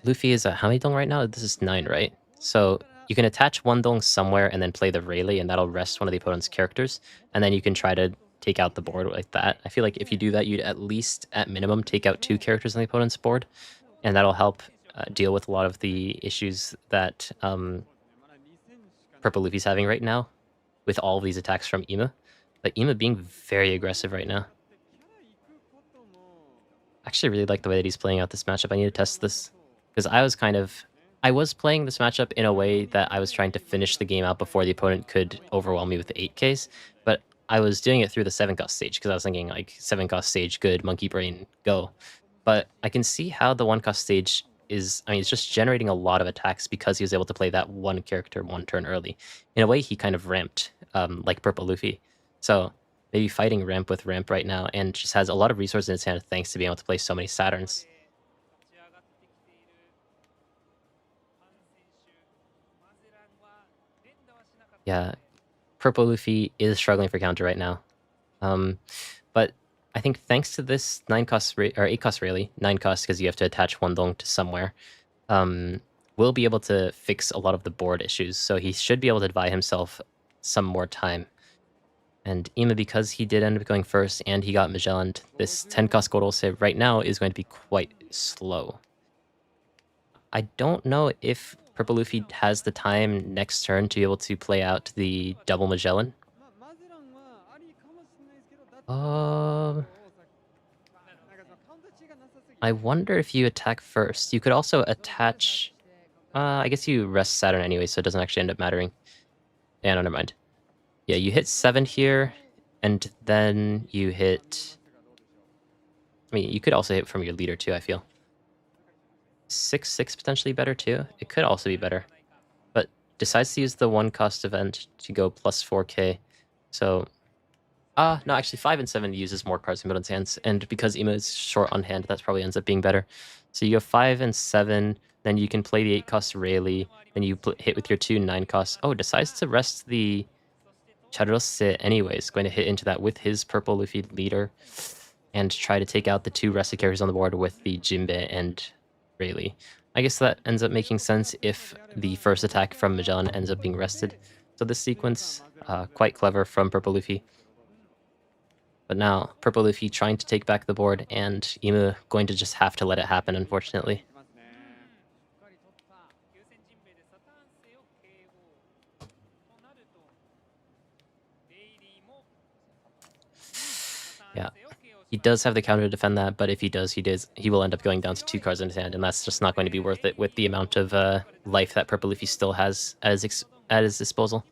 Luffy is at how many Dong right now? This is 9, right? So you can attach 1 Dong somewhere and then play the Rayleigh, and that'll rest one of the opponent's characters. And then you can try to take out the board like that. I feel like if you do that, you'd at least, at minimum, take out 2 characters on the opponent's board. And that'll help deal with a lot of the issues that Purple Luffy's having right now with all of these attacks from Ima. Like, Ima being very aggressive right now. I actually really like the way that he's playing out this matchup. I need to test this. Because I was playing this matchup in a way that I was trying to finish the game out before the opponent could overwhelm me with the 8Ks. But I was doing it through the 7-cost stage, because I was thinking, like, 7-cost stage, good, monkey brain, go. But I can see how the 1-cost stage is, I mean, it's just generating a lot of attacks because he was able to play that one character one turn early. In a way, he kind of ramped, like Purple Luffy. So maybe fighting ramp with ramp right now, and just has a lot of resources in his hand thanks to being able to play so many Saturns. Yeah, Purple Luffy is struggling for counter right now. But I think thanks to this 9 cost or 8 cost Rayleigh, 9 cost because you have to attach Wandong to somewhere, we'll be able to fix a lot of the board issues. So he should be able to buy himself some more time. And Ima, because he did end up going first and he got Magellan, this 10 cost Gorose right now is going to be quite slow. I don't know if Purple Luffy has the time next turn to be able to play out the double Magellan. I wonder if you attack first. You could also attach... I guess you rest Saturn anyway, so it doesn't actually end up mattering. Yeah, no, never mind. Yeah, you hit 7 here, and then you hit... I mean, you could also hit from your leader too, I feel. 6/6 potentially better too. It could also be better. But decides to use the 1 cost event to go plus 4k. So... no, actually 5 and 7 uses more cards in Middleton's hands, and because Ima is short on hand, that probably ends up being better. So you have 5 and 7, then you can play the 8 cost Rayleigh, then you hit with your 2 9 costs. Oh, decides to rest the Charose anyways, going to hit into that with his Purple Luffy leader, and try to take out the 2 rested characters on the board with the Jinbe and Rayleigh. I guess that ends up making sense if the first attack from Magellan ends up being rested. So this sequence, quite clever from Purple Luffy. But now, Purple Luffy trying to take back the board, and Ima going to just have to let it happen, unfortunately. Yeah, he does have the counter to defend that, but if he does, he will end up going down to 2 cards in his hand, and that's just not going to be worth it with the amount of life that Purple Luffy still has at his disposal.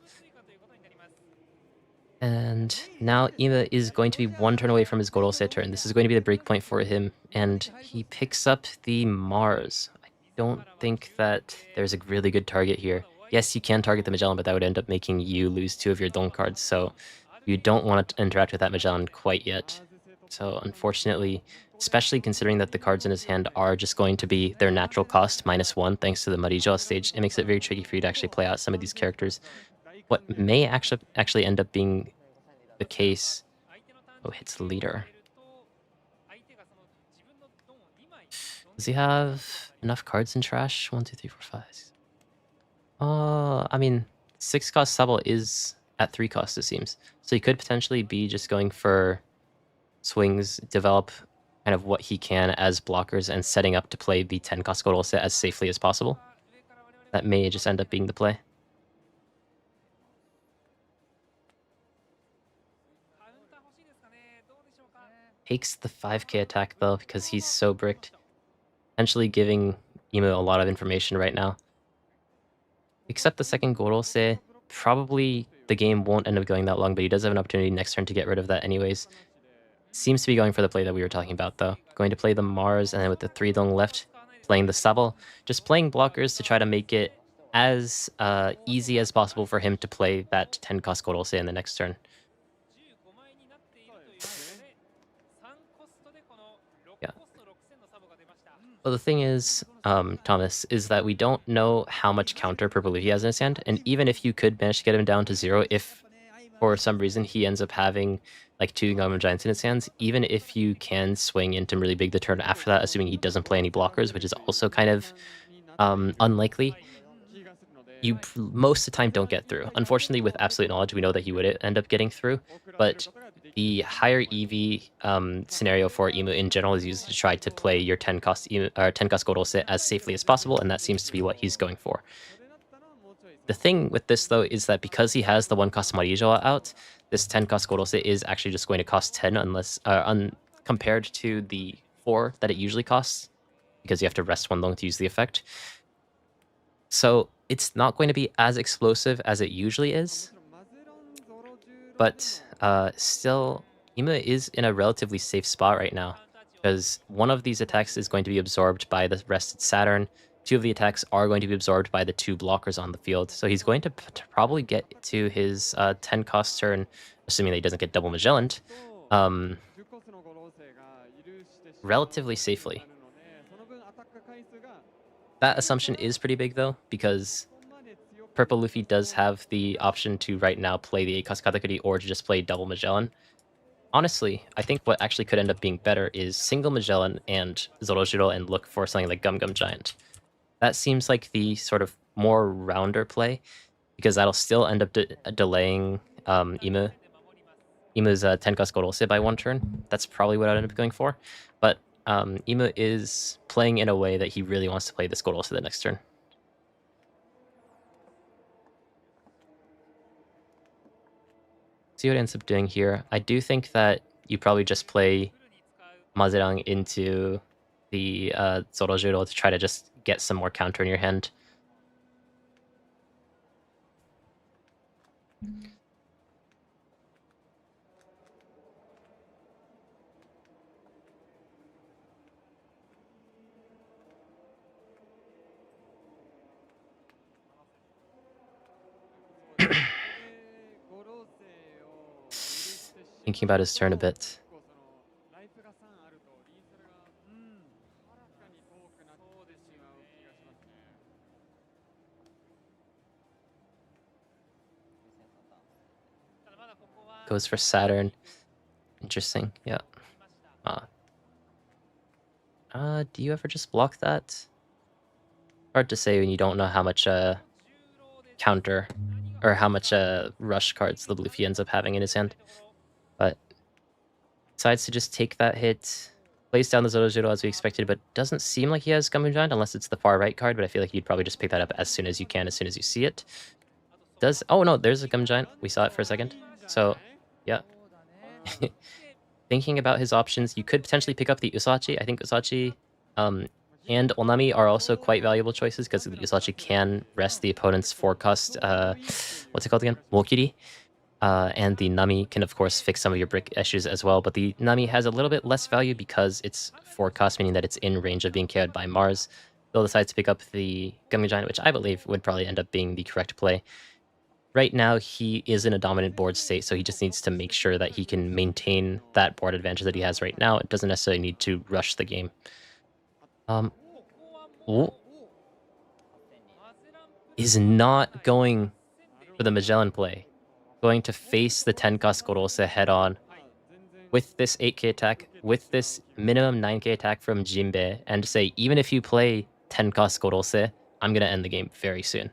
And now Ima is going to be 1 turn away from his Gorose turn. This is going to be the break point for him, and he picks up the Mars. I don't think that there's a really good target here. Yes, you can target the Magellan, but that would end up making you lose 2 of your Dong cards, so you don't want to interact with that Magellan quite yet. So unfortunately, especially considering that the cards in his hand are just going to be their natural cost -1 thanks to the Muddy Jaw stage, it makes it very tricky for you to actually play out some of these characters. What may actually end up being the case... Oh, hits leader. Does he have enough cards in trash? 1, 2, 3, 4, 5. I mean, 6 cost Sable is at 3 cost, it seems. So he could potentially be just going for swings, develop kind of what he can as blockers, and setting up to play the 10 cost Gorose as safely as possible. That may just end up being the play. Takes the 5k attack though, because he's so bricked. Potentially giving Ima a lot of information right now. Except the second Gorose, probably the game won't end up going that long, but he does have an opportunity next turn to get rid of that anyways. Seems to be going for the play that we were talking about though. Going to play the Mars, and then with the 3 Dong left, playing the Sable. Just playing blockers to try to make it as easy as possible for him to play that 10 cost Gorose in the next turn. Yeah. Well, the thing is, Thomas, is that we don't know how much counter Purple Luffy has in his hand, and even if you could manage to get him down to 0, if for some reason he ends up having like 2 Gundam Giants in his hands, even if you can swing into really big the turn after that, assuming he doesn't play any blockers, which is also kind of unlikely, you most of the time don't get through. Unfortunately, with Absolute Knowledge, we know that he would end up getting through, but the higher EV scenario for Ima in general is used to try to play your 10 cost Gorose as safely as possible, and that seems to be what he's going for. The thing with this, though, is that because he has the 1 cost Marijoa out, this 10 cost Gorose is actually just going to cost 10 unless compared to the 4 that it usually costs, because you have to rest 1 long to use the effect. So it's not going to be as explosive as it usually is, but still, Ima is in a relatively safe spot right now. because one of these attacks is going to be absorbed by the rested Saturn. 2 of the attacks are going to be absorbed by the 2 blockers on the field. So he's going to probably get to his 10 cost turn, assuming that he doesn't get double Magellaned, relatively safely. That assumption is pretty big though, because Purple Luffy does have the option to right now play the 8 cost Katakuri or to just play double Magellan. Honestly, I think what actually could end up being better is single Magellan and Zorojiro and look for something like Gum Gum Giant. That seems like the sort of more rounder play, because that'll still end up delaying Imu's 10 cost Gorose by 1 turn. That's probably what I'd end up going for. But Imu is playing in a way that he really wants to play this Gorose the next turn. See what it ends up doing here. I do think that you probably just play Mazerang into the Zorojiro to try to just get some more counter in your hand. Thinking about his turn a bit. Goes for Saturn. Interesting, yeah. Do you ever just block that? Hard to say when you don't know how much counter or how much rush cards the Luffy ends up having in his hand. But decides to just take that hit, plays down the Zorojiro as we expected, but doesn't seem like he has Gum Gum Giant unless it's the far right card, but I feel like you'd probably just pick that up as soon as you can, as soon as you see it. Oh no, there's a Gum Giant. We saw it for a second. So, yeah. Thinking about his options, you could potentially pick up the Usachi. I think Usachi and Onami are also quite valuable choices because the Usachi can rest the opponent's 4 cost, what's it called again? Wokiri. And the Nami can, of course, fix some of your brick issues as well, but the Nami has a little bit less value because it's 4 cost, meaning that it's in range of being KO'd by Mars. They'll decide to pick up the Gum Gum Giant, which I believe would probably end up being the correct play. Right now, he is in a dominant board state, so he just needs to make sure that he can maintain that board advantage that he has right now. It doesn't necessarily need to rush the game. Is not going for the Magellan play. Going to face the 10 cost Gorose head on with this 8k attack, with this minimum 9k attack from Jinbe, and say, even if you play 10 cost Gorose, I'm going to end the game very soon.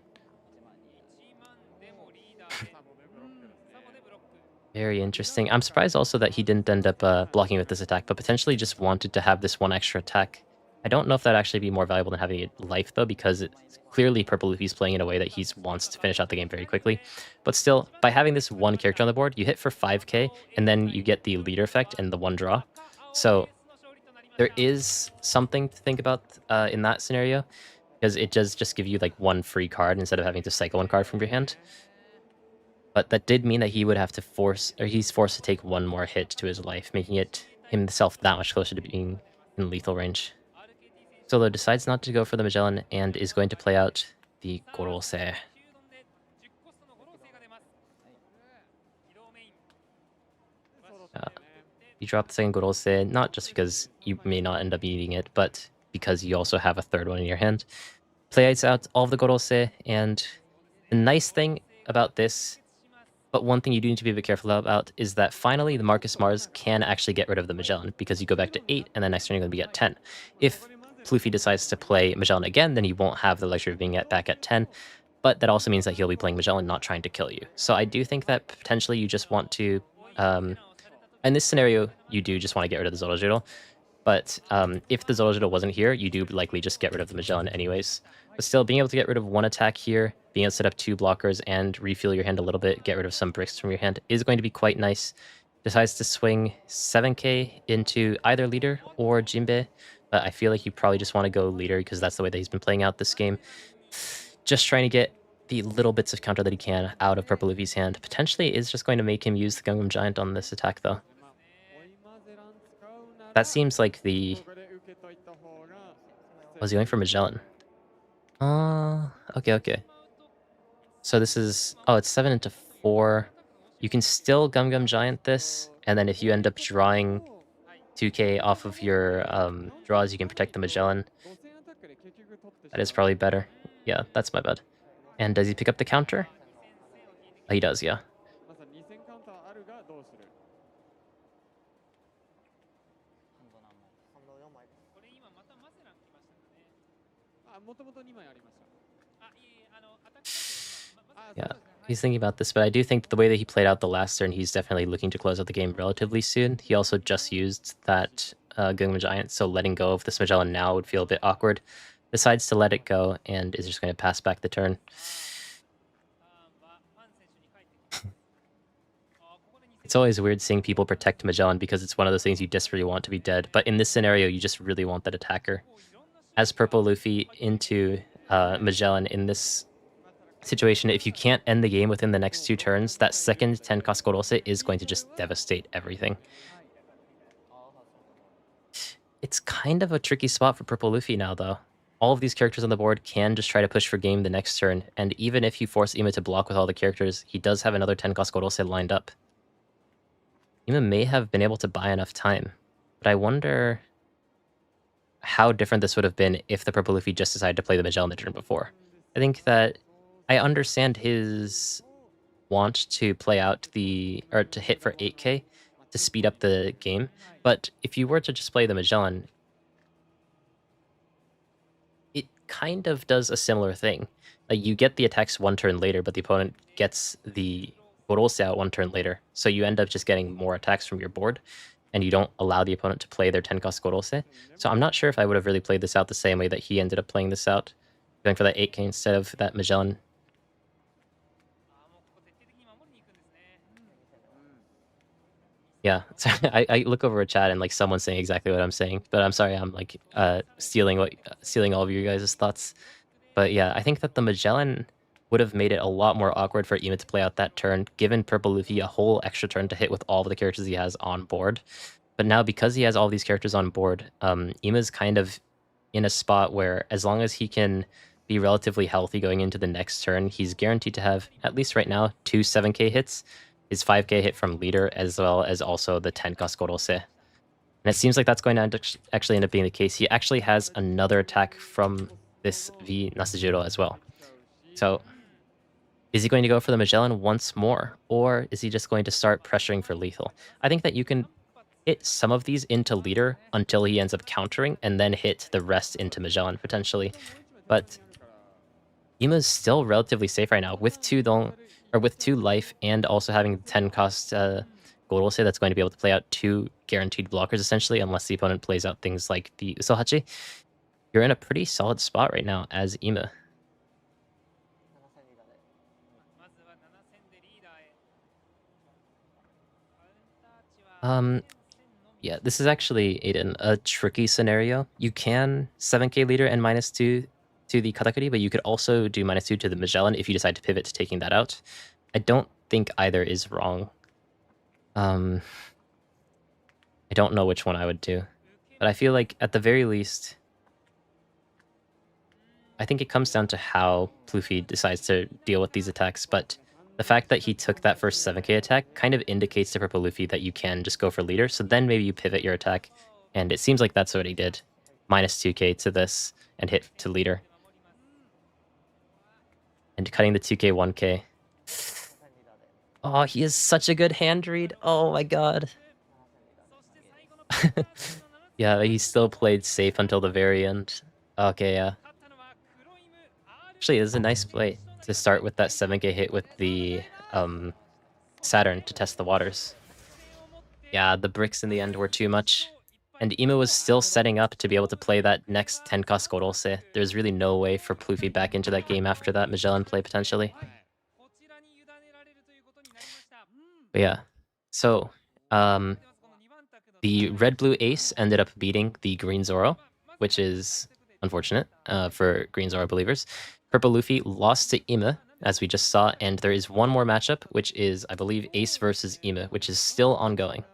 Very interesting. I'm surprised also that he didn't end up blocking with this attack, but potentially just wanted to have this 1 extra attack. I don't know if that'd actually be more valuable than having it life, though, because it's clearly Purple Luffy's playing in a way that he wants to finish out the game very quickly. But still, by having this 1 character on the board, you hit for 5k, and then you get the leader effect and the 1 draw. So there is something to think about in that scenario, because it does just give you like 1 free card instead of having to cycle 1 card from your hand. But that did mean that he would have to he's forced to take 1 more hit to his life, making it himself that much closer to being in lethal range. Solo decides not to go for the Magellan and is going to play out the Gorose. You drop the second Gorose, not just because you may not end up eating it, but because you also have a 3rd one in your hand. Plays out all of the Gorose, and the nice thing about this, but one thing you do need to be a bit careful about, is that finally the Marcus Mars can actually get rid of the Magellan, because you go back to 8, and then next turn you're going to be at 10. If Luffy decides to play Magellan again, then he won't have the luxury of being back at 10, but that also means that he'll be playing Magellan, not trying to kill you. So I do think that potentially you just want to, in this scenario, you do just want to get rid of the Zorojiro, but if the Zorojiro wasn't here, you do likely just get rid of the Magellan anyways. But still, being able to get rid of 1 attack here, being able to set up 2 blockers and refuel your hand a little bit, get rid of some bricks from your hand, is going to be quite nice. Decides to swing 7k into either leader or Jinbe, but I feel like you probably just want to go leader because that's the way that he's been playing out this game. Just trying to get the little bits of counter that he can out of Purple Luffy's hand. Potentially is just going to make him use the Gum Gum Giant on this attack, though. That seems like the... Was he going for Magellan? Okay, okay. So this is... Oh, it's 7 into 4. You can still Gum Gum Giant this, and then if you end up drawing 2k off of your draws, you can protect the Magellan. That is probably better. Yeah, that's my bad. And does he pick up the counter? Oh, he does, yeah. Yeah, he's thinking about this, but I do think that the way that he played out the last turn, he's definitely looking to close out the game relatively soon. He also just used that Gungam Giant, so letting go of this Magellan now would feel a bit awkward. Decides to let it go and is just going to pass back the turn. It's always weird seeing people protect Magellan because it's one of those things you desperately want to be dead, but in this scenario, you just really want that attacker. As Purple Luffy into Magellan in this situation, if you can't end the game within the next 2 turns, that second Tenka Skorose is going to just devastate everything. It's kind of a tricky spot for Purple Luffy now, though. All of these characters on the board can just try to push for game the next turn, and even if you force Ima to block with all the characters, he does have another Tenka Skorose lined up. Ima may have been able to buy enough time, but I wonder how different this would have been if the Purple Luffy just decided to play the Magellan the turn before. I think that I understand his want to play out or to hit for 8k to speed up the game, but if you were to just play the Magellan, it kind of does a similar thing. Like, you get the attacks 1 turn later, but the opponent gets the Gorose out 1 turn later, so you end up just getting more attacks from your board, and you don't allow the opponent to play their Tenka Gorose. So I'm not sure if I would have really played this out the same way that he ended up playing this out, going for that 8k instead of that Magellan. Yeah, so I look over a chat and like someone's saying exactly what I'm saying, but I'm sorry, I'm like stealing all of your guys' thoughts. But yeah, I think that the Magellan would have made it a lot more awkward for Ima to play out that turn, given Purple Luffy a whole extra turn to hit with all of the characters he has on board. But now, because he has all these characters on board, Ima's kind of in a spot where, as long as he can be relatively healthy going into the next turn, he's guaranteed to have, at least right now, 2 7k hits, his 5k hit from leader, as well as also the Tenka Skorose. And it seems like that's going to actually end up being the case. He actually has another attack from this V Nasajiro as well. So, is he going to go for the Magellan once more, or is he just going to start pressuring for lethal? I think that you can hit some of these into leader until he ends up countering, and then hit the rest into Magellan, potentially. But Ima's still relatively safe right now, with 2 life, and also having 10 cost Gorose that's going to be able to play out 2 guaranteed blockers, essentially, unless the opponent plays out things like the Usohachi. You're in a pretty solid spot right now as Ima. Yeah, this is actually, Aiden, a tricky scenario. You can 7k leader and -2 to the Katakuri, but you could also do -2 to the Magellan if you decide to pivot to taking that out. I don't think either is wrong. I don't know which one I would do, but I feel like at the very least, I think it comes down to how Pluffy decides to deal with these attacks, but the fact that he took that first 7k attack kind of indicates to Purple Luffy that you can just go for leader, so then maybe you pivot your attack, and it seems like that's what he did. -2k to this, and hit to leader. And cutting the 2k, 1k. Oh, he is such a good hand read. Oh my god. Yeah, he still played safe until the very end. Okay, yeah. Actually, it was a nice play to start with that 7k hit with the Saturn to test the waters. Yeah, the bricks in the end were too much. And Ima was still setting up to be able to play that next Tenka Skorose. There's really no way for Pluffy back into that game after that Magellan play, potentially. But yeah, so the red-blue ace ended up beating the green Zoro, which is unfortunate for green Zoro believers. Purple Luffy lost to Ima, as we just saw, and there is one more matchup, which is, I believe, Ace versus Ima, which is still ongoing.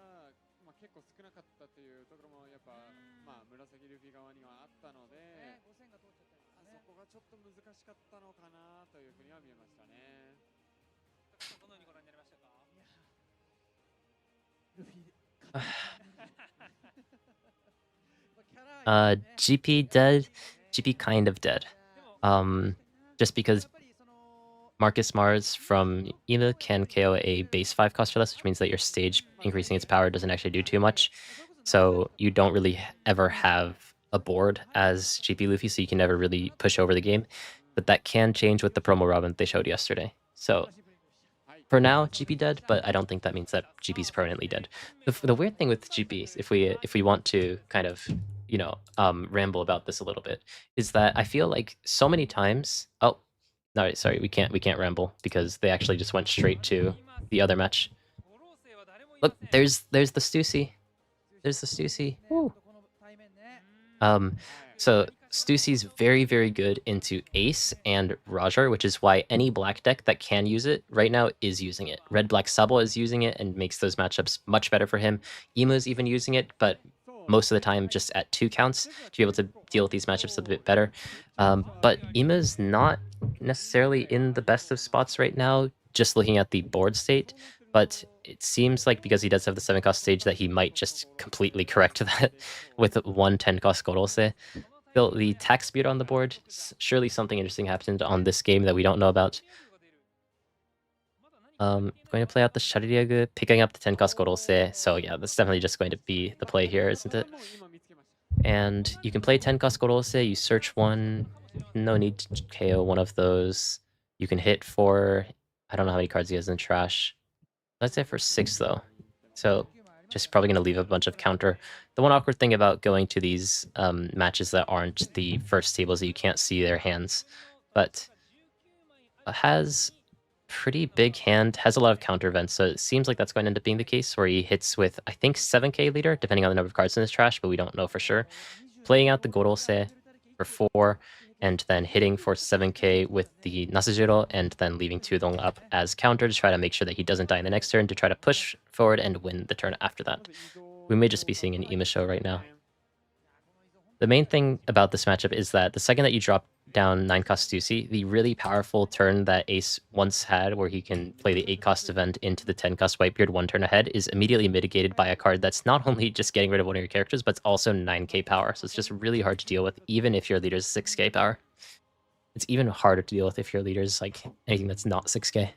GP dead. GP kind of dead. Just because Marcus Mars from Ema can KO a base 5 cost for less, which means that your stage increasing its power doesn't actually do too much. So you don't really ever have a board as GP Luffy, so you can never really push over the game. But that can change with the promo Robin they showed yesterday. So for now, GP dead, but I don't think that means that GP's permanently dead. The weird thing with GP, if we want to kind of ramble about this a little bit, is that I feel like so many times. Oh, no, sorry, we can't ramble because they actually just went straight to the other match. Look, there's the Stussy. There's the Stussy. Woo. So Stussy's very, very good into Ace and Roger, which is why any black deck that can use it right now is using it. Red Black Sabo is using it and makes those matchups much better for him. Emu's even using it, but most of the time just at 2 counts to be able to deal with these matchups a bit better. But Emu's not necessarily in the best of spots right now, just looking at the board state. But it seems like because he does have the 7 cost stage that he might just completely correct that with 1 10 cost Gorose. The tax speed on the board, surely something interesting happened on this game that we don't know about. Going to play out the Shariryagu, picking up the 10 cost Gorose. So yeah, that's definitely just going to be the play here, isn't it? And you can play 10 cost Gorose, you search one, no need to KO one of those. You can hit for, I don't know how many cards he has in trash. Let's say for 6 though. So just probably going to leave a bunch of counter. The one awkward thing about going to these matches that aren't the first table is that you can't see their hands. But has pretty big hand, has a lot of counter events, so it seems like that's going to end up being the case where he hits with, I think, 7k leader, depending on the number of cards in his trash, but we don't know for sure. Playing out the Gorose for 4, and then hitting for 7k with the Nasajiro, and then leaving Tudong up as counter to try to make sure that he doesn't die in the next turn to try to push forward and win the turn after that. We may just be seeing an Ema show right now. The main thing about this matchup is that the second that you drop down 9 cost Stussy, the really powerful turn that Ace once had where he can play the 8 cost event into the 10 cost Whitebeard 1 turn ahead is immediately mitigated by a card that's not only just getting rid of one of your characters, but it's also 9k power. So it's just really hard to deal with, even if your leader's 6k power. It's even harder to deal with if your leader's like anything that's not 6k.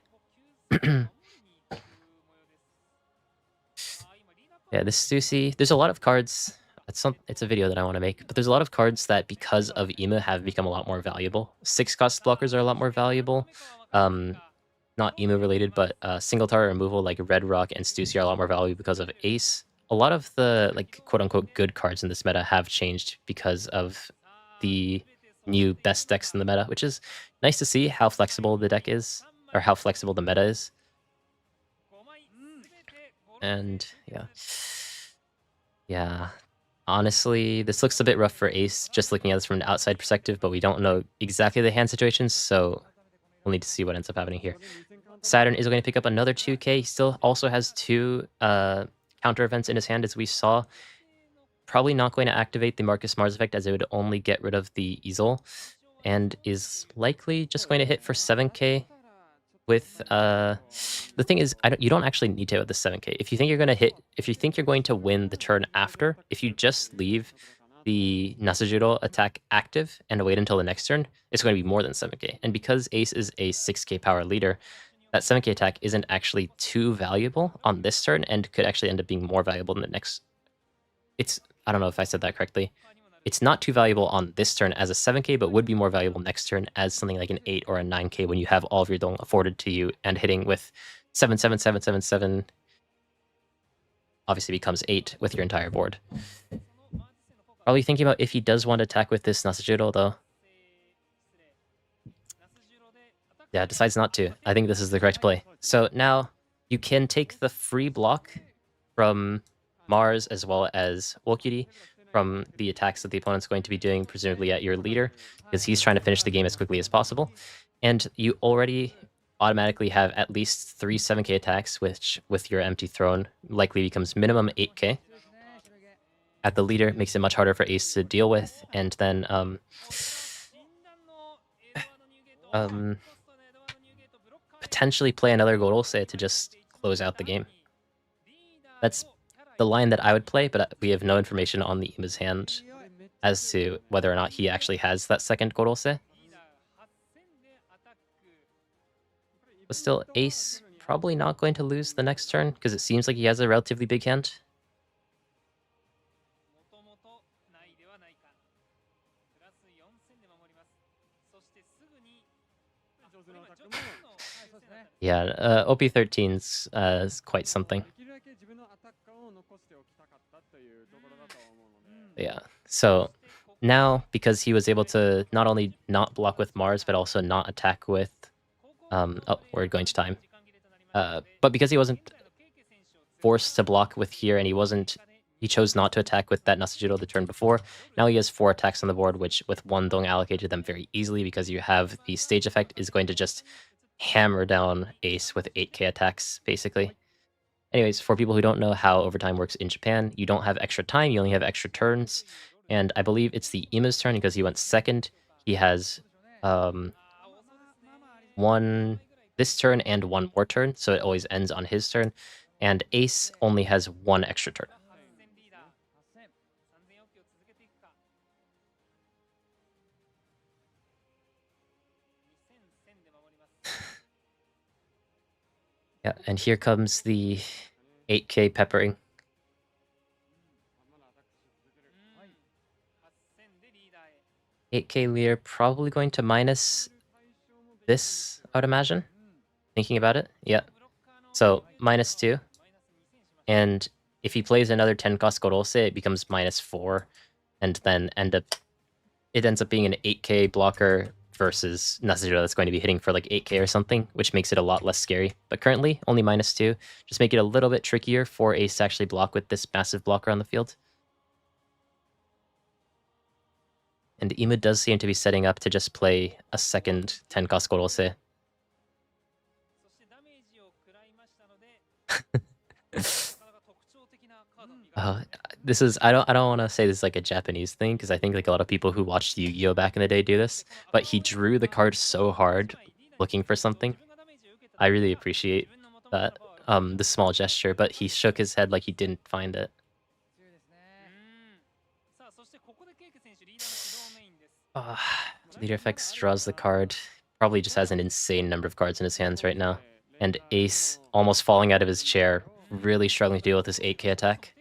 Yeah, this Stussy, there's a lot of cards. It's a video that I want to make, but there's a lot of cards that because of Ema have become a lot more valuable. 6 cost blockers are a lot more valuable. Not Ema related, but single target removal like Red Rock and Stussy are a lot more valuable because of Ace. A lot of the like quote unquote good cards in this meta have changed because of the new best decks in the meta, which is nice to see how flexible the deck is, or how flexible the meta is. And yeah. Honestly, this looks a bit rough for Ace, just looking at this from an outside perspective, but we don't know exactly the hand situations, so we'll need to see what ends up happening here. Saturn is going to pick up another 2k. He still also has 2 counter events in his hand, as we saw. Probably not going to activate the Marcus Mars effect, as it would only get rid of the Easel, and is likely just going to hit for 7k. With the thing is, you don't actually need to hit with the 7k. If you think you're going to hit, if you think you're going to win the turn after, if you just leave the Nasajiro attack active and wait until the next turn, it's going to be more than 7k. And because Ace is a 6k power leader, that 7k attack isn't actually too valuable on this turn and could actually end up being more valuable in the next. I don't know if I said that correctly. It's not too valuable on this turn as a 7k, but would be more valuable next turn as something like an 8 or a 9k when you have all of your dong afforded to you, and hitting with 7, 7, 7, 7, 7 obviously becomes 8 with your entire board. Probably thinking about if he does want to attack with this Nasajiro though. Yeah, decides not to. I think this is the correct play. So now you can take the free block from Mars as well as Wolkyuri from the attacks that the opponent's going to be doing, presumably at your leader, because he's trying to finish the game as quickly as possible. And you already automatically have at least 3 7k attacks, which with your empty throne likely becomes minimum 8k. At the leader, makes it much harder for Ace to deal with, and then potentially play another Gorose to just close out the game. That's the line that I would play, but we have no information on the Ima's hand as to whether or not he actually has that second Gorose. But still, Ace probably not going to lose the next turn, because it seems like he has a relatively big hand. Yeah, OP13's is quite something. Yeah, so now, because he was able to not only not block with Mars, but also not attack with... oh, we're going to time. But because he wasn't forced to block with here, and he chose not to attack with that Nasajiro the turn before, now he has 4 attacks on the board, which with one Dong allocated them very easily, because you have the stage effect is going to just hammer down Ace with 8k attacks, basically. Anyways, for people who don't know how overtime works in Japan, you don't have extra time, you only have extra turns. And I believe it's the Ima's turn because he went second. He has this turn and one more turn, so it always ends on his turn. And Ace only has 1 extra turn. Yeah, and here comes the 8k peppering. 8k leader probably going to minus this, I would imagine. Thinking about it, yeah. So -2, and if he plays another 10 cost Gorose, it becomes -4, and then it ends up being an 8k blocker versus Nasajiro that's going to be hitting for like 8k or something, which makes it a lot less scary. But currently, only -2. Just make it a little bit trickier for Ace to actually block with this massive blocker on the field. And Ima does seem to be setting up to just play a second 10 cost Gorose. This is I don't want to say this is like a Japanese thing, because I think like a lot of people who watched Yu-Gi-Oh back in the day do this, but he drew the card so hard looking for something. I really appreciate that the small gesture, but he shook his head like he didn't find it. Leader Effects draws the card. Probably just has an insane number of cards in his hands right now. And Ace almost falling out of his chair, really struggling to deal with this 8k attack.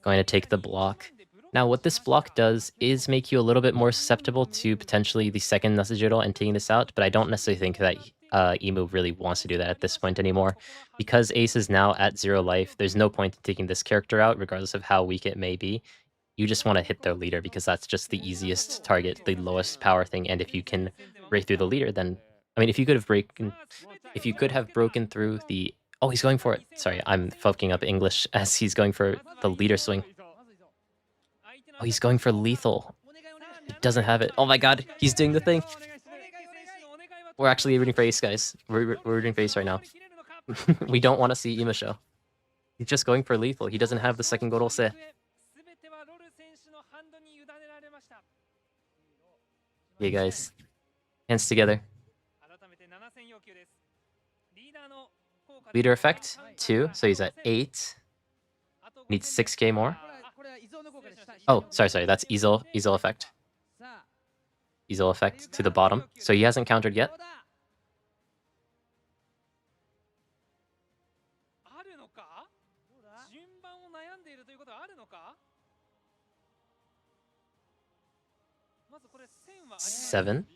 Going to take the block. Now what this block does is make you a little bit more susceptible to potentially the second Nasajiro and taking this out, but I don't necessarily think that Emu really wants to do that at this point anymore. Because Ace is now at 0 life, there's no point in taking this character out, regardless of how weak it may be. You just want to hit their leader, because that's just the easiest target, the lowest power thing, and if you can break through the leader, then... I mean, if you could have broken through the... Oh, he's going for it. Sorry, I'm fucking up English as he's going for the leader swing. Oh, he's going for lethal. He doesn't have it. Oh my god, he's doing the thing. We're actually rooting for Ace, guys. We're rooting for Ace right now. We don't want to see Ima show. He's just going for lethal. He doesn't have the second Gorose. Okay, guys. Hands together. Leader effect, 2, so he's at 8. Needs 6k more. Oh, sorry, that's Easel effect. Easel effect to the bottom. So he hasn't countered yet. Seven.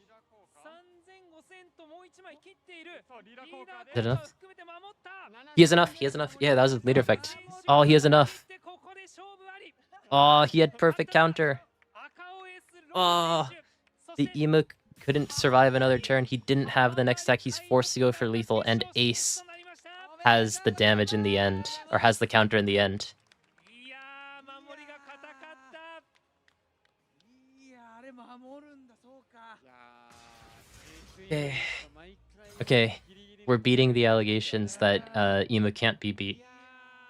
Is that enough? He has enough. Yeah, that was his leader effect. Oh, he has enough. Oh, he had perfect counter. Oh, the Emu couldn't survive another turn. He didn't have the next attack. He's forced to go for lethal, and Ace has the damage in the end, or has the counter in the end. Okay, we're beating the allegations that Ima can't be beat.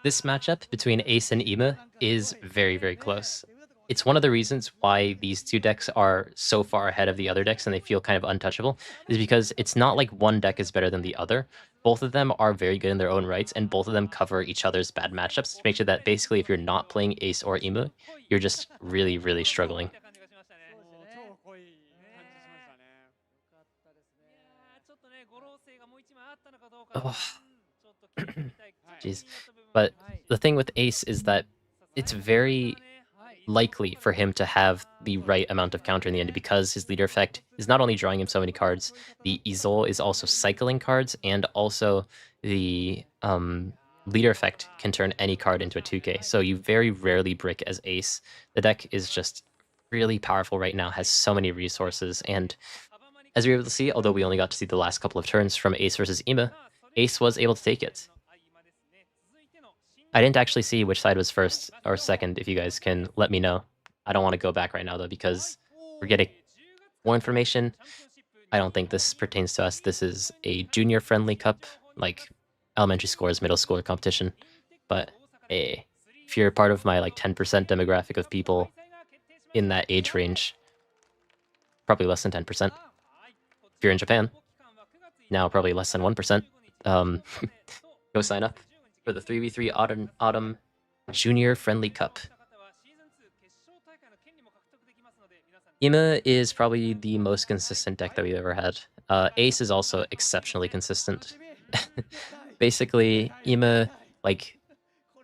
This matchup between Ace and Ima is very, very close. it's one of the reasons why these two decks are so far ahead of the other decks and they feel kind of untouchable, is because it's not like one deck is better than the other. Both of them are very good in their own rights, and both of them cover each other's bad matchups to make sure that basically if you're not playing Ace or Imu, you're just really, really struggling. 超濃い感じしましたね。ちょっとね、五老星がもう一枚あったのかどうか。 Oh. ちょっと聞いてみたい。 Jeez. But the thing with Ace is that it's very likely for him to have the right amount of counter in the end because his leader effect is not only drawing him so many cards, the Izol is also cycling cards, and also the leader effect can turn any card into a 2k. So you very rarely brick as Ace. The deck is just really powerful right now, has so many resources, and as we were able to see, although we only got to see the last couple of turns from Ace versus Ima, Ace was able to take it. I didn't actually see which side was first or second, if you guys can let me know. I don't want to go back right now, though, because we're getting more information. I don't think this pertains to us. This is a junior-friendly cup, like elementary scores, middle school competition. But if you're part of my like 10% demographic of people in that age range, probably less than 10%. If you're in Japan, now probably less than 1%. Go sign up for the 3v3 Autumn Junior Friendly Cup. Ima is probably the most consistent deck that we've ever had. Ace is also exceptionally consistent. Basically, Ima, like,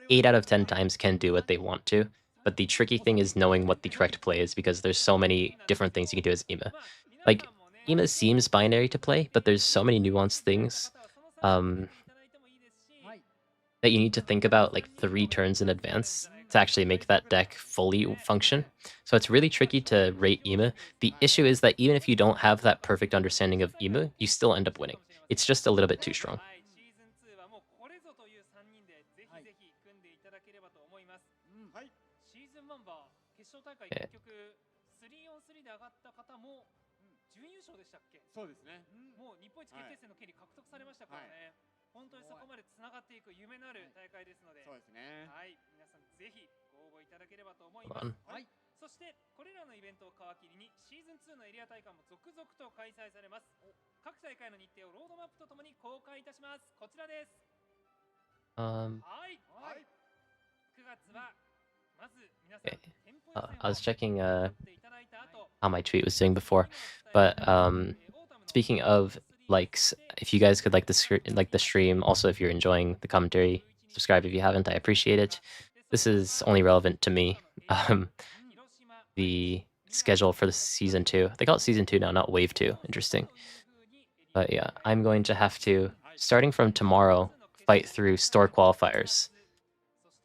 8 out of 10 times can do what they want to, but the tricky thing is knowing what the correct play is, because there's so many different things you can do as Ima. Like, Ima seems binary to play, but there's so many nuanced things that you need to think about like 3 turns in advance to actually make that deck fully function. So it's really tricky to rate Ima. The issue is that even if you don't have that perfect understanding of Ima, you still end up winning. It's just a little bit too strong. Okay. そうですね。もう日本一決定戦の権利獲得されましたからね。本当にそこまでつながっていく夢のある大会ですので、そうですね。はい、皆さんぜひご応募いただければと思います。はい。そしてこれらのイベントを皮切りにシーズン2のエリア大会も続々と開催されます。各大会の日程をロードマップとともに公開いたします。こちらです。はい。はい。9月はまず皆さん店舗予選 I was checking how my tweet was doing before, but speaking of likes, if you guys could like the stream, also if you're enjoying the commentary, subscribe if you haven't. I appreciate it. This is only relevant to me. The schedule for the season 2. They call it season 2 now, not wave 2. Interesting. But yeah, I'm going to have to, starting from tomorrow, fight through store qualifiers.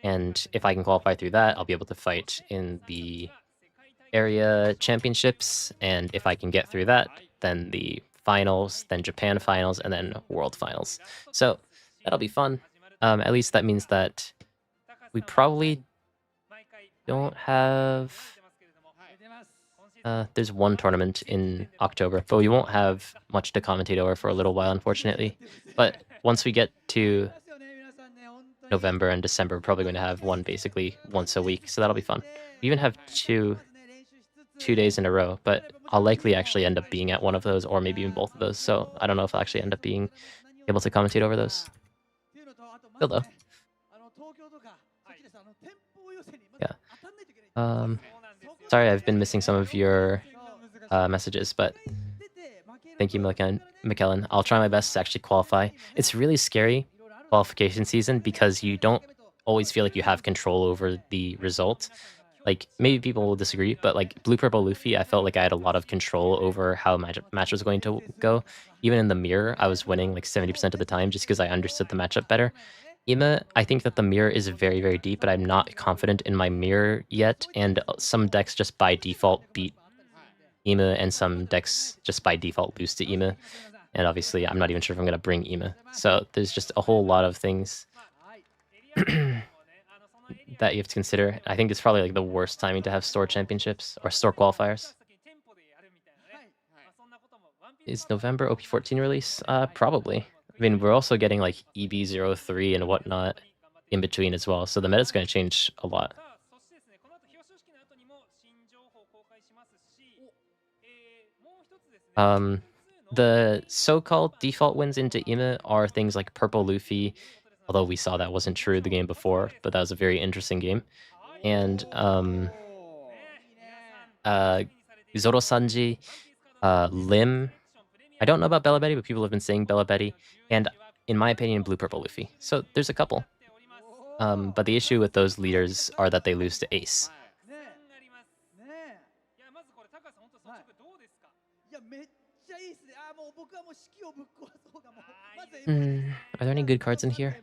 And if I can qualify through that, I'll be able to fight in the area championships. And if I can get through that, then the finals, then Japan finals, and then world finals. So that'll be fun. At least that means that we probably don't have... there's one tournament in October, but we won't have much to commentate over for a little while, unfortunately. But once we get to November and December, we're probably going to have one basically once a week, so that'll be fun. We even have two days in a row, but I'll likely actually end up being at one of those, or maybe even both of those, so I don't know if I'll actually end up being able to commentate over those. Still though. Yeah. Sorry I've been missing some of your messages, but thank you, McKellen. I'll try my best to actually qualify. It's really scary qualification season because you don't always feel like you have control over the result. Like, maybe people will disagree, but like Blue Purple Luffy, I felt like I had a lot of control over how match was going to go. Even in the mirror, I was winning like 70% of the time just because I understood the matchup better. Ima, I think that the mirror is very, very deep, but I'm not confident in my mirror yet, and some decks just by default beat Ima, and some decks just by default lose to Ima. And obviously, I'm not even sure if I'm going to bring Ima. So there's just a whole lot of things that you have to consider. I think it's probably like the worst timing to have store championships or store qualifiers. Is November OP14 release? Probably. I mean, we're also getting like EB03 and whatnot in between as well, so the meta's going to change a lot. The so-called default wins into Ima are things like Purple Luffy, although we saw that wasn't true the game before, but that was a very interesting game. And Zoro Sanji, Lim. I don't know about Bella Betty, but people have been saying Bella Betty, and in my opinion, Blue Purple Luffy. So there's a couple. But the issue with those leaders are that they lose to Ace. Are there any good cards in here?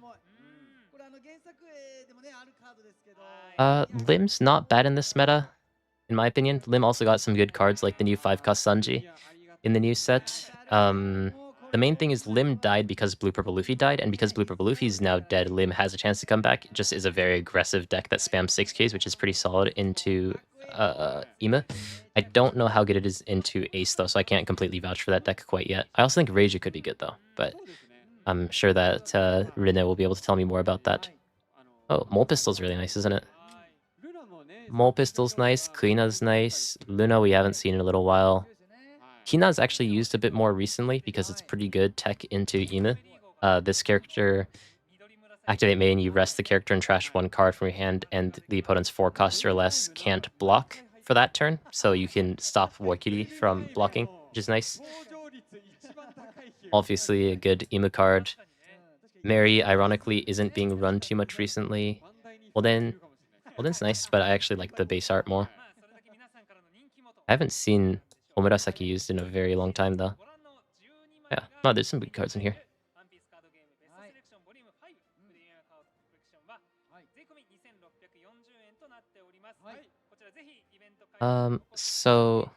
Lim's not bad in this meta, in my opinion. Lim also got some good cards like the new 5-cost Sanji in the new set. The main thing is Lim died because Blue Purple Luffy died, and because Blue Purple Luffy is now dead, Lim has a chance to come back. It just is a very aggressive deck that spams 6Ks, which is pretty solid into Ima. I don't know how good it is into Ace, though, so I can't completely vouch for that deck quite yet. I also think Reiju could be good, though, but I'm sure that Rene will be able to tell me more about that. Oh, Mole Pistol's really nice, isn't it? Mole Pistol's nice, Kuina's nice, Luna we haven't seen in a little while. Hina's actually used a bit more recently because it's pretty good tech into Ima. This character, activate main, you rest the character and trash one card from your hand, and the opponent's 4-cost or less can't block for that turn, so you can stop Warcutie from blocking, which is nice. Obviously a good Ima card. Mary, ironically, isn't being run too much recently. Holden's nice, but I actually like the base art more. I haven't seen Omurasaki used in a very long time, though. Yeah, no, there's some good cards in here. So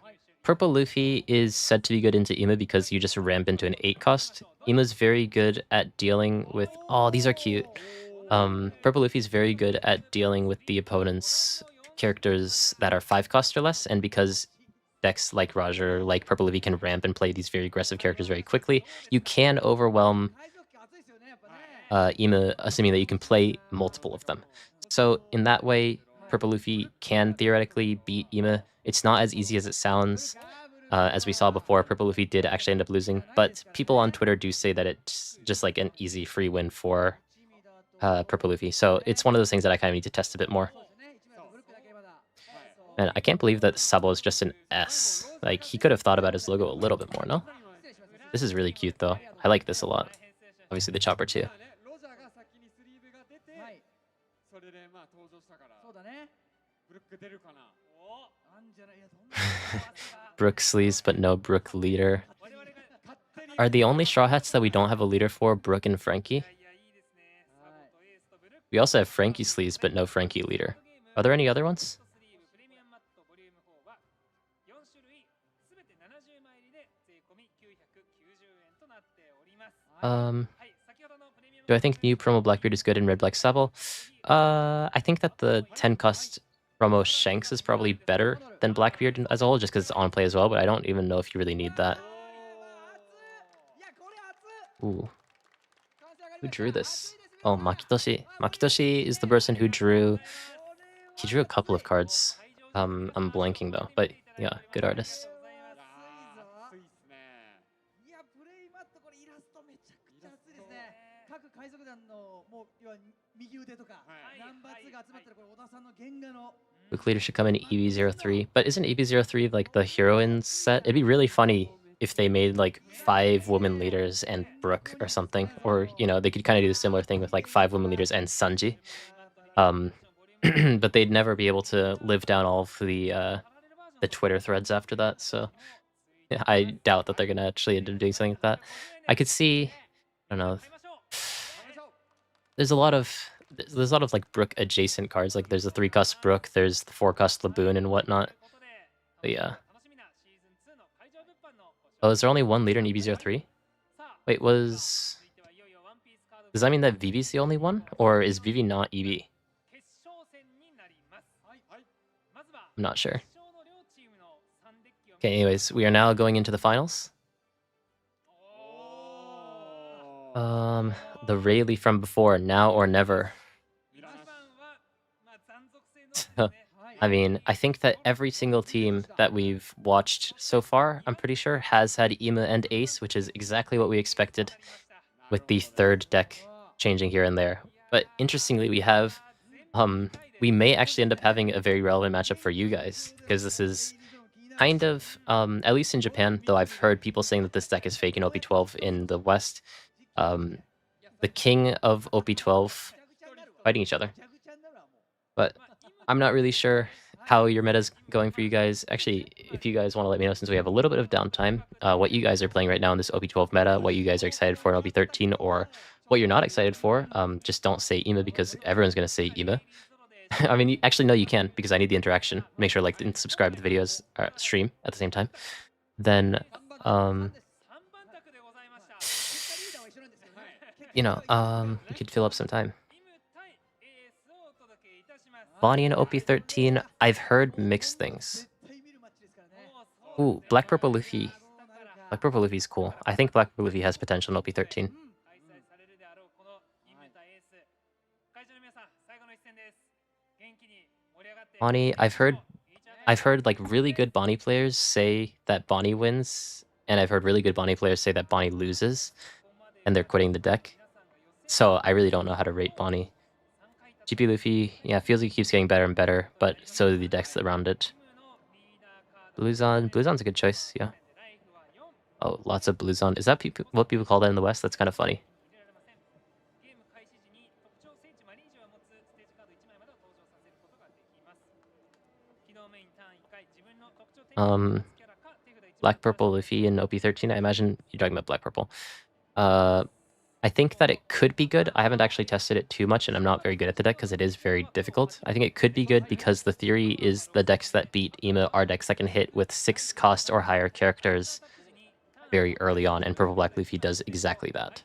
Purple Luffy is said to be good into Ima because you just ramp into an 8-cost. Ima's very good at dealing with... Oh, these are cute. Purple Luffy's very good at dealing with the opponent's characters that are 5-cost or less, and because decks like Roger, like Purple Luffy can ramp and play these very aggressive characters very quickly, you can overwhelm Ima, assuming that you can play multiple of them. So in that way, Purple Luffy can theoretically beat Ima. It's not as easy as it sounds. As we saw before, Purple Luffy did actually end up losing, but people on Twitter do say that it's just like an easy free win for Purple Luffy. So it's one of those things that I kind of need to test a bit more. And I can't believe that Sabo is just an S. Like, he could have thought about his logo a little bit more, no? This is really cute, though. I like this a lot. Obviously, the chopper, too. Brook sleeves, but no Brook leader. Are the only Straw Hats that we don't have a leader for Brook and Frankie? We also have Frankie sleeves, but no Frankie leader. Are there any other ones? Do I think new promo Blackbeard is good in Red Black Sable? I think that the 10-cost promo Shanks is probably better than Blackbeard as a whole, just because it's on play as well, but I don't even know if you really need that. Ooh. Who drew this? Oh, Makitoshi. Makitoshi is the person who drew... He drew a couple of cards. I'm blanking though, but yeah, good artist. Book leader should come in EB03, but isn't EB03 like the heroine set? It'd be really funny if they made like 5 women leaders and Brook or something, or you know, they could kind of do a similar thing with like 5 women leaders and Sanji. But they'd never be able to live down all of the Twitter threads after that, so yeah, I doubt that they're gonna actually end up doing something like that. I could see, I don't know. There's a lot of like Brook adjacent cards. Like there's the 3-cost Brook, there's the 4-cost Laboon and whatnot. But yeah. Oh, is there only one leader in EB03? Wait, does that mean that Vivi's the only one? Or is Vivi not EB? I'm not sure. Okay, anyways, we are now going into the finals. The Rayleigh from before, now or never. I mean, I think that every single team that we've watched so far, I'm pretty sure, has had Ima and Ace, which is exactly what we expected, with the third deck changing here and there. But interestingly, we may actually end up having a very relevant matchup for you guys, because this is kind of, at least in Japan, though I've heard people saying that this deck is fake in OP12 in the West, the king of OP12 fighting each other. But I'm not really sure how your meta's going for you guys. Actually, if you guys want to let me know, since we have a little bit of downtime, what you guys are playing right now in this OP12 meta, what you guys are excited for in OP13, or what you're not excited for. Just don't say Ima because everyone's going to say Ima. I mean, actually, no, you can, because I need the interaction. Make sure like and subscribe to the videos, stream at the same time. Then, you could fill up some time. Bonnie and OP13, I've heard mixed things. Ooh, Black Purple Luffy. Black Purple Luffy's cool. I think Black Purple Luffy has potential in OP13. Bonnie, I've heard like really good Bonnie players say that Bonnie wins, and I've heard really good Bonnie players say that Bonnie loses, and they're quitting the deck. So I really don't know how to rate Bonnie. GP Luffy, yeah, feels like he keeps getting better and better, but so do the decks around it. Bluzon's a good choice, yeah. Oh, lots of Bluzon. Is that what people call that in the West? That's kind of funny. Black Purple Luffy in OP13, I imagine you're talking about Black Purple. I think that it could be good. I haven't actually tested it too much, and I'm not very good at the deck because it is very difficult. I think it could be good because the theory is the decks that beat Ima are decks that can hit with 6 cost or higher characters very early on, and Purple Black Luffy does exactly that.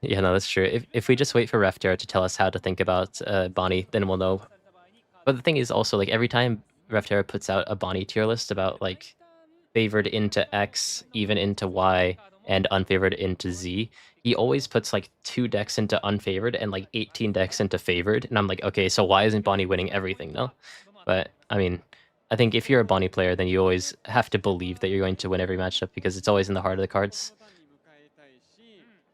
Yeah, no, that's true. If we just wait for Refter to tell us how to think about Bonnie, then we'll know. But the thing is also, like, every time Refter puts out a Bonnie tier list about, like, favored into X, even into Y, and unfavored into Z, he always puts, like, 2 decks into unfavored and, like, 18 decks into favored, and I'm like, okay, so why isn't Bonnie winning everything, no? But, I mean, I think if you're a Bonnie player, then you always have to believe that you're going to win every matchup, because it's always in the heart of the cards.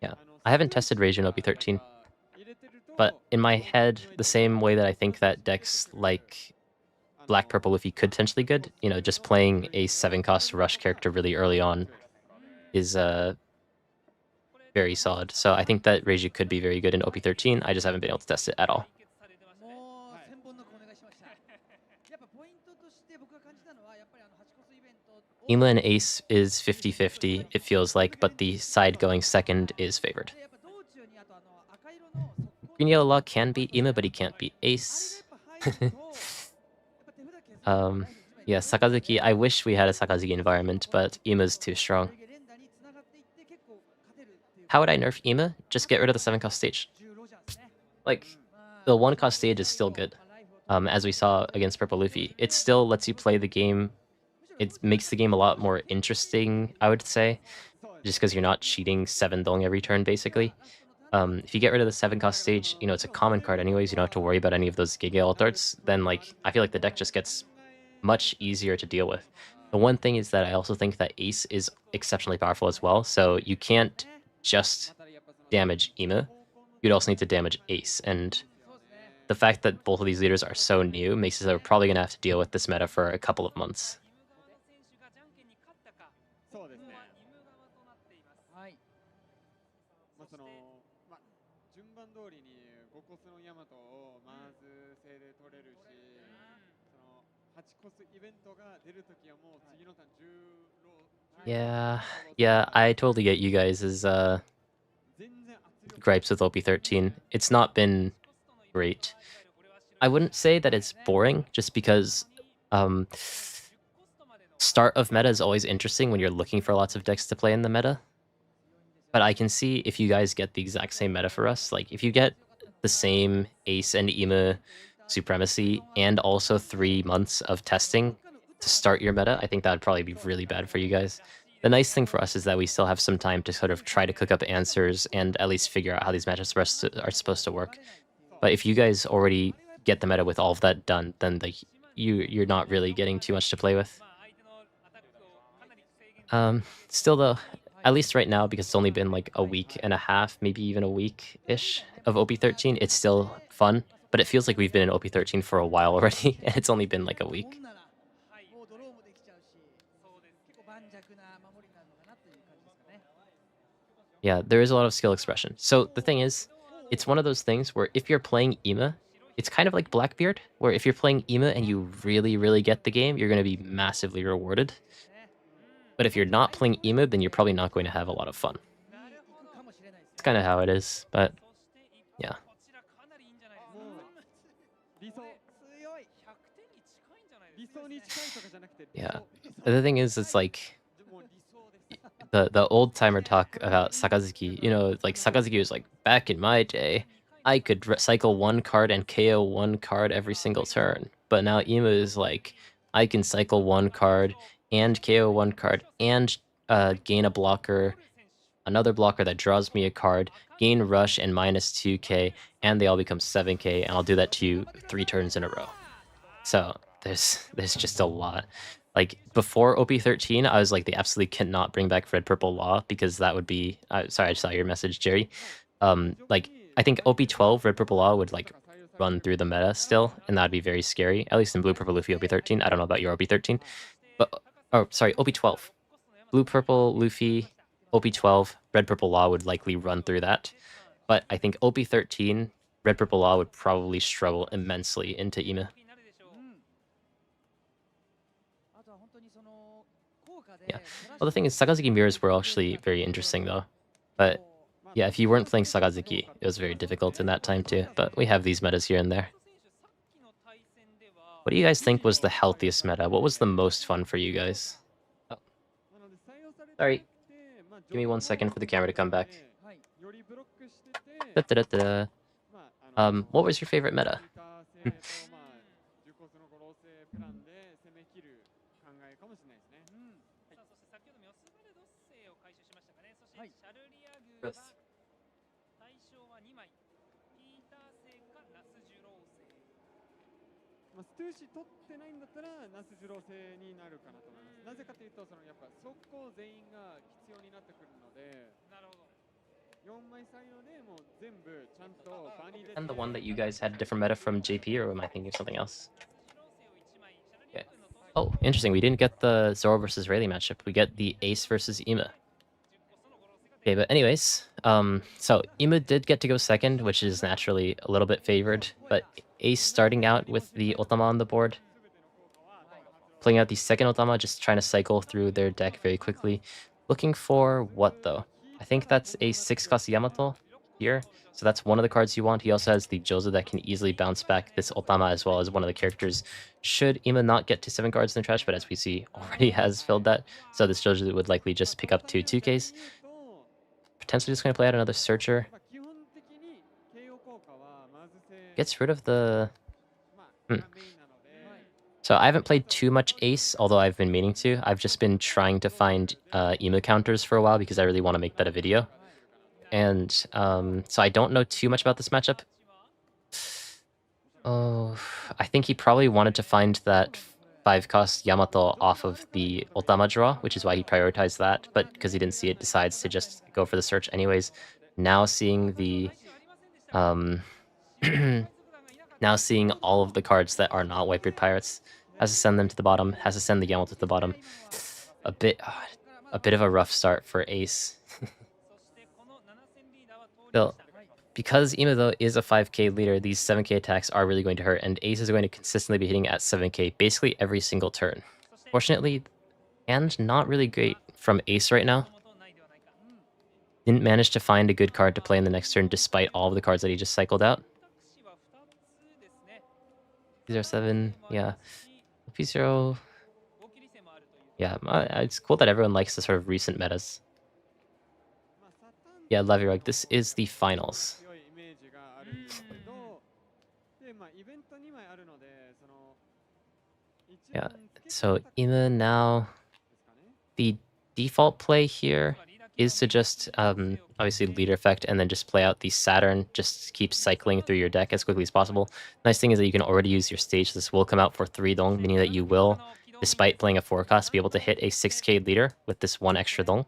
Yeah. I haven't tested Rage in OP13, but in my head, the same way that I think that decks like Black Purple Luffy could potentially good, just playing a 7-cost rush character really early on is very solid. So I think that Reiju could be very good in OP13. I just haven't been able to test it at all. Ima and Ace is 50-50, it feels like, but the side going second is favored. Green Yellow Law can beat Ima, but he can't beat Ace. Yeah, Sakazuki, I wish we had a Sakazuki environment, but Ima's too strong. How would I nerf Ima? Just get rid of the 7-cost stage. Like, the 1-cost stage is still good, as we saw against Purple Luffy. It still lets you play the game. It makes the game a lot more interesting, I would say, just because you're not cheating 7 Dong every turn, basically. If you get rid of the 7-cost stage, it's a common card anyways, you don't have to worry about any of those Giga alt arts, then, like, I feel like the deck just gets much easier to deal with. The one thing is that I also think that Ace is exceptionally powerful as well, so you can't just damage Ima, you'd also need to damage Ace, and the fact that both of these leaders are so new makes it so we're probably going to have to deal with this meta for a couple of months. Yeah, I totally get you guys' gripes with OP13. It's not been great. I wouldn't say that it's boring, just because start of meta is always interesting when you're looking for lots of decks to play in the meta. But I can see if you guys get the exact same meta for us, like if you get the same Ace and Ima supremacy and also 3 months of testing to start your meta, I think that would probably be really bad for you guys. the nice thing for us is that we still have some time to sort of try to cook up answers and at least figure out how these matchups are supposed to work. But if you guys already get the meta with all of that done, then like you're not really getting too much to play with. Still though, at least right now, because it's only been like a week and a half, maybe even a week-ish of OP13, it's still fun. But it feels like we've been in OP13 for a while already, and it's only been like a week. Yeah, there is a lot of skill expression. So the thing is, it's one of those things where if you're playing Ima, it's kind of like Blackbeard, where if you're playing Ima and you really, really get the game, you're going to be massively rewarded. But if you're not playing Ima, then you're probably not going to have a lot of fun. It's kind of how it is, but yeah. Yeah. The thing is, it's like the old timer talk about Sakazuki. You know, like Sakazuki was like, back in my day, I could cycle one card and KO one card every single turn. But now Ima is like, I can cycle one card and KO one card and gain a blocker, another blocker that draws me a card, gain rush and minus 2k, and they all become 7k, and I'll do that to you 3 turns in a row. So there's just a lot. Like before OP13, I was like, they absolutely cannot bring back Red Purple Law because that would be. Sorry, I just saw your message, Jerry. Like I think OP12 Red Purple Law would like run through the meta still, and that'd be very scary. At least in Blue Purple Luffy OP13. I don't know about your OP13, but oh sorry, OP12, Blue Purple Luffy, OP12 Red Purple Law would likely run through that. But I think OP13 Red Purple Law would probably struggle immensely into Ima. Yeah. Well, the thing is, Sakazuki mirrors were actually very interesting, though. But yeah, if you weren't playing Sakazuki, it was very difficult in that time, too. But we have these metas here and there. What do you guys think was the healthiest meta? What was the most fun for you guys? Oh. Sorry. Give me 1 second for the camera to come back. Da-da-da-da. What was your favorite meta? ストゥーシ取ってないんだったら那須次郎製になるかなと思います。なぜかというとそのやっぱ速攻全員が必要になってくるので。なるほど。4枚採用でもう全部ちゃんと場に出て。And the one that you guys had a different meta from JP, or am I thinking of something else? Okay. Oh, interesting. We didn't get the Zoro versus Rayleigh matchup. We get the Ace versus Ima. Okay, but anyways, so Ima did get to go second, which is naturally a little bit favored, but Ace starting out with the Otama on the board, playing out the second Otama, just trying to cycle through their deck very quickly. Looking for what, though? I think that's a 6-cost Yamato here, so that's one of the cards you want. He also has the Jozo that can easily bounce back this Otama as well as one of the characters. Should Ima not get to 7 cards in the trash, but as we see, already has filled that, so this Jozo would likely just pick up 2 2Ks. Potentially just going to play out another Searcher. Gets rid of the... So I haven't played too much Ace, although I've been meaning to. I've just been trying to find Ima counters for a while because I really want to make that a video. And so I don't know too much about this matchup. Oh, I think he probably wanted to find that 5-cost Yamato off of the Otama draw, which is why he prioritized that, but because he didn't see it, decides to just go for the search anyways. Now seeing the... now seeing all of the cards that are not Whitebeard Pirates, has to send them to the bottom, has to send the Yamato to the bottom. A bit of a rough start for Ace. Still, because Ima, though, is a 5k leader, these 7k attacks are really going to hurt, and Ace is going to consistently be hitting at 7k basically every single turn. Fortunately, and not really great from Ace right now. Didn't manage to find a good card to play in the next turn despite all of the cards that he just cycled out. These are 7, yeah. P0... Yeah, it's cool that everyone likes the sort of recent metas. Yeah, Levirug, this is the finals. Yeah, so Ima now... The default play here is to just obviously leader effect and then just play out the Saturn, just keep cycling through your deck as quickly as possible. Nice thing is that you can already use your stage. This will come out for 3 dong, meaning that you will, despite playing a 4 cost, be able to hit a 6k leader with this 1 extra dong,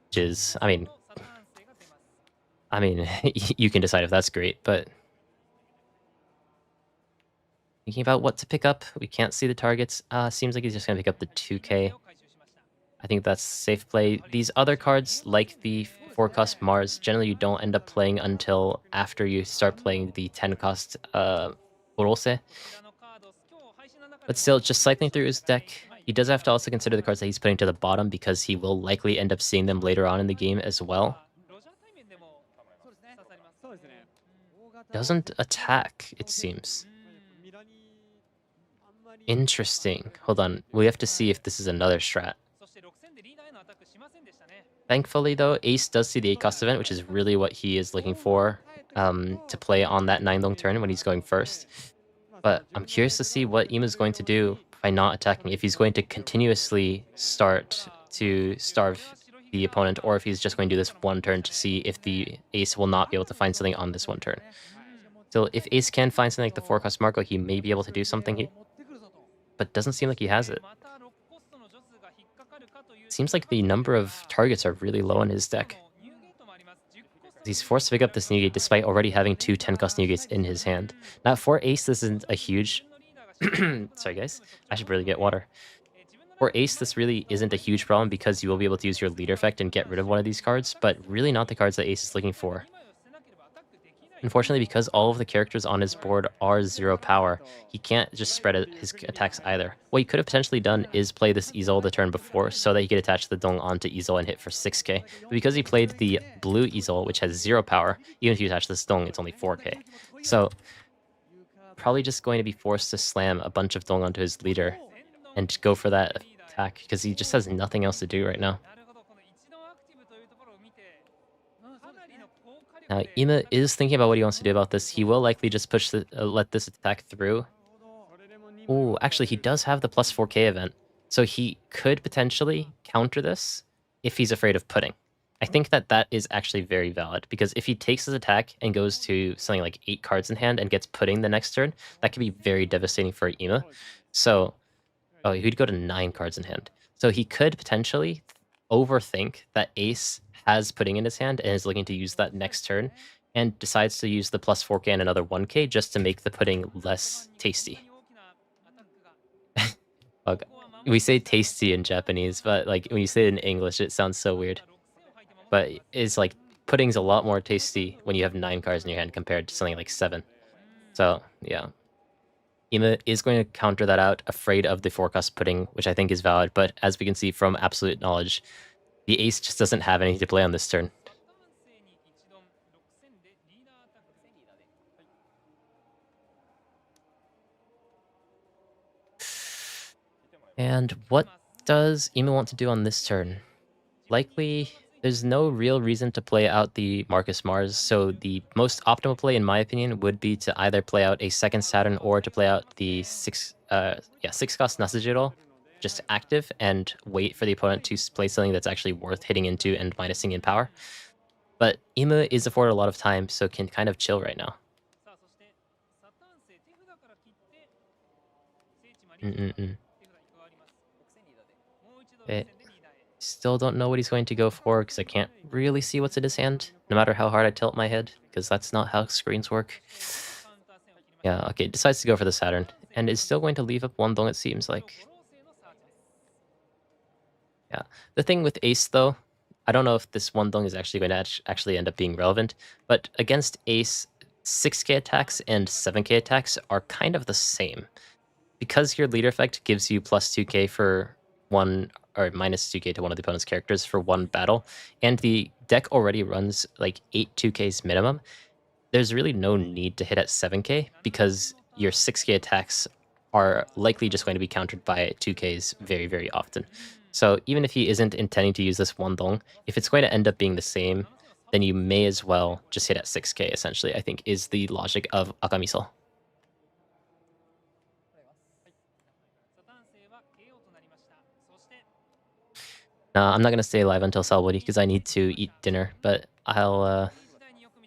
which is, I mean, you can decide if that's great, but thinking about what to pick up, we can't see the targets. Seems like he's just gonna pick up the 2k. I think that's safe play. These other cards, like the 4 cost Mars, generally you don't end up playing until after you start playing the 10 cost Borose. But still, just cycling through his deck, he does have to also consider the cards that he's putting to the bottom because he will likely end up seeing them later on in the game as well. Doesn't attack, it seems. Interesting. Hold on, we have to see if this is another strat. Thankfully, though, Ace does see the 8 cost event, which is really what he is looking for to play on that 9 long turn when he's going first. But I'm curious to see what Ima's going to do by not attacking. If he's going to continuously start to starve the opponent, or if he's just going to do this one turn to see if the Ace will not be able to find something on this one turn. So if Ace can find something like the 4 cost Marco, he may be able to do something here, but doesn't seem like he has it. Seems like the number of targets are really low in his deck. He's forced to pick up this Newgate despite already having 2 10-cost Newgates in his hand. Now, for Ace, this isn't a huge... Sorry, guys. I should really get water. For Ace, this really isn't a huge problem because you will be able to use your leader effect and get rid of one of these cards, but really not the cards that Ace is looking for. Unfortunately, because all of the characters on his board are 0 power, he can't just spread his attacks either. What he could have potentially done is play this Easel the turn before so that he could attach the Dong onto Easel and hit for 6k. But because he played the blue Easel, which has 0 power, even if you attach this Dong, it's only 4k. So, probably just going to be forced to slam a bunch of Dong onto his leader and go for that attack because he just has nothing else to do right now. Now, Ima is thinking about what he wants to do about this. He will likely just push the let this attack through. Oh, actually, he does have the plus 4k event. So he could potentially counter this if he's afraid of putting. I think that that is actually very valid, because if he takes his attack and goes to something like 8 cards in hand and gets putting the next turn, that could be very devastating for Ima. So, oh, he'd go to 9 cards in hand. So he could potentially overthink that Ace has putting in his hand and is looking to use that next turn, and decides to use the plus 4k and another 1k just to make the pudding less tasty. Okay. We say tasty in Japanese, but like when you say it in English, it sounds so weird. But it's like pudding's a lot more tasty when you have 9 cards in your hand compared to something like 7. So yeah, Ima is going to counter that out, afraid of the 4-cost pudding, which I think is valid. But as we can see from Absolute Knowledge, the Ace just doesn't have anything to play on this turn. And what does Ima want to do on this turn? Likely, there's no real reason to play out the Marcus Mars, so the most optimal play, in my opinion, would be to either play out a second Saturn or to play out the 6-cost Nasujiro, just active, and wait for the opponent to play something that's actually worth hitting into and minusing in power. But Ima is afforded a lot of time, so can kind of chill right now. Still don't know what he's going to go for because I can't really see what's in his hand, no matter how hard I tilt my head, because that's not how screens work. Yeah, okay, decides to go for the Saturn, and is still going to leave up 1 dong, it seems like. Yeah, the thing with Ace, though, I don't know if this 1 dong is actually going to actually end up being relevant, but against Ace, 6k attacks and 7k attacks are kind of the same. Because your leader effect gives you plus 2k for 1, or minus 2k to one of the opponent's characters for 1 battle, and the deck already runs like 8 2ks minimum, there's really no need to hit at 7k, because your 6k attacks are likely just going to be countered by 2ks very, very often. So even if he isn't intending to use this 1 dong, if it's going to end up being the same, then you may as well just hit at 6k, essentially, I think is the logic of Akamiso. I'm not gonna stay alive until Salwoody because I need to eat dinner, but I'll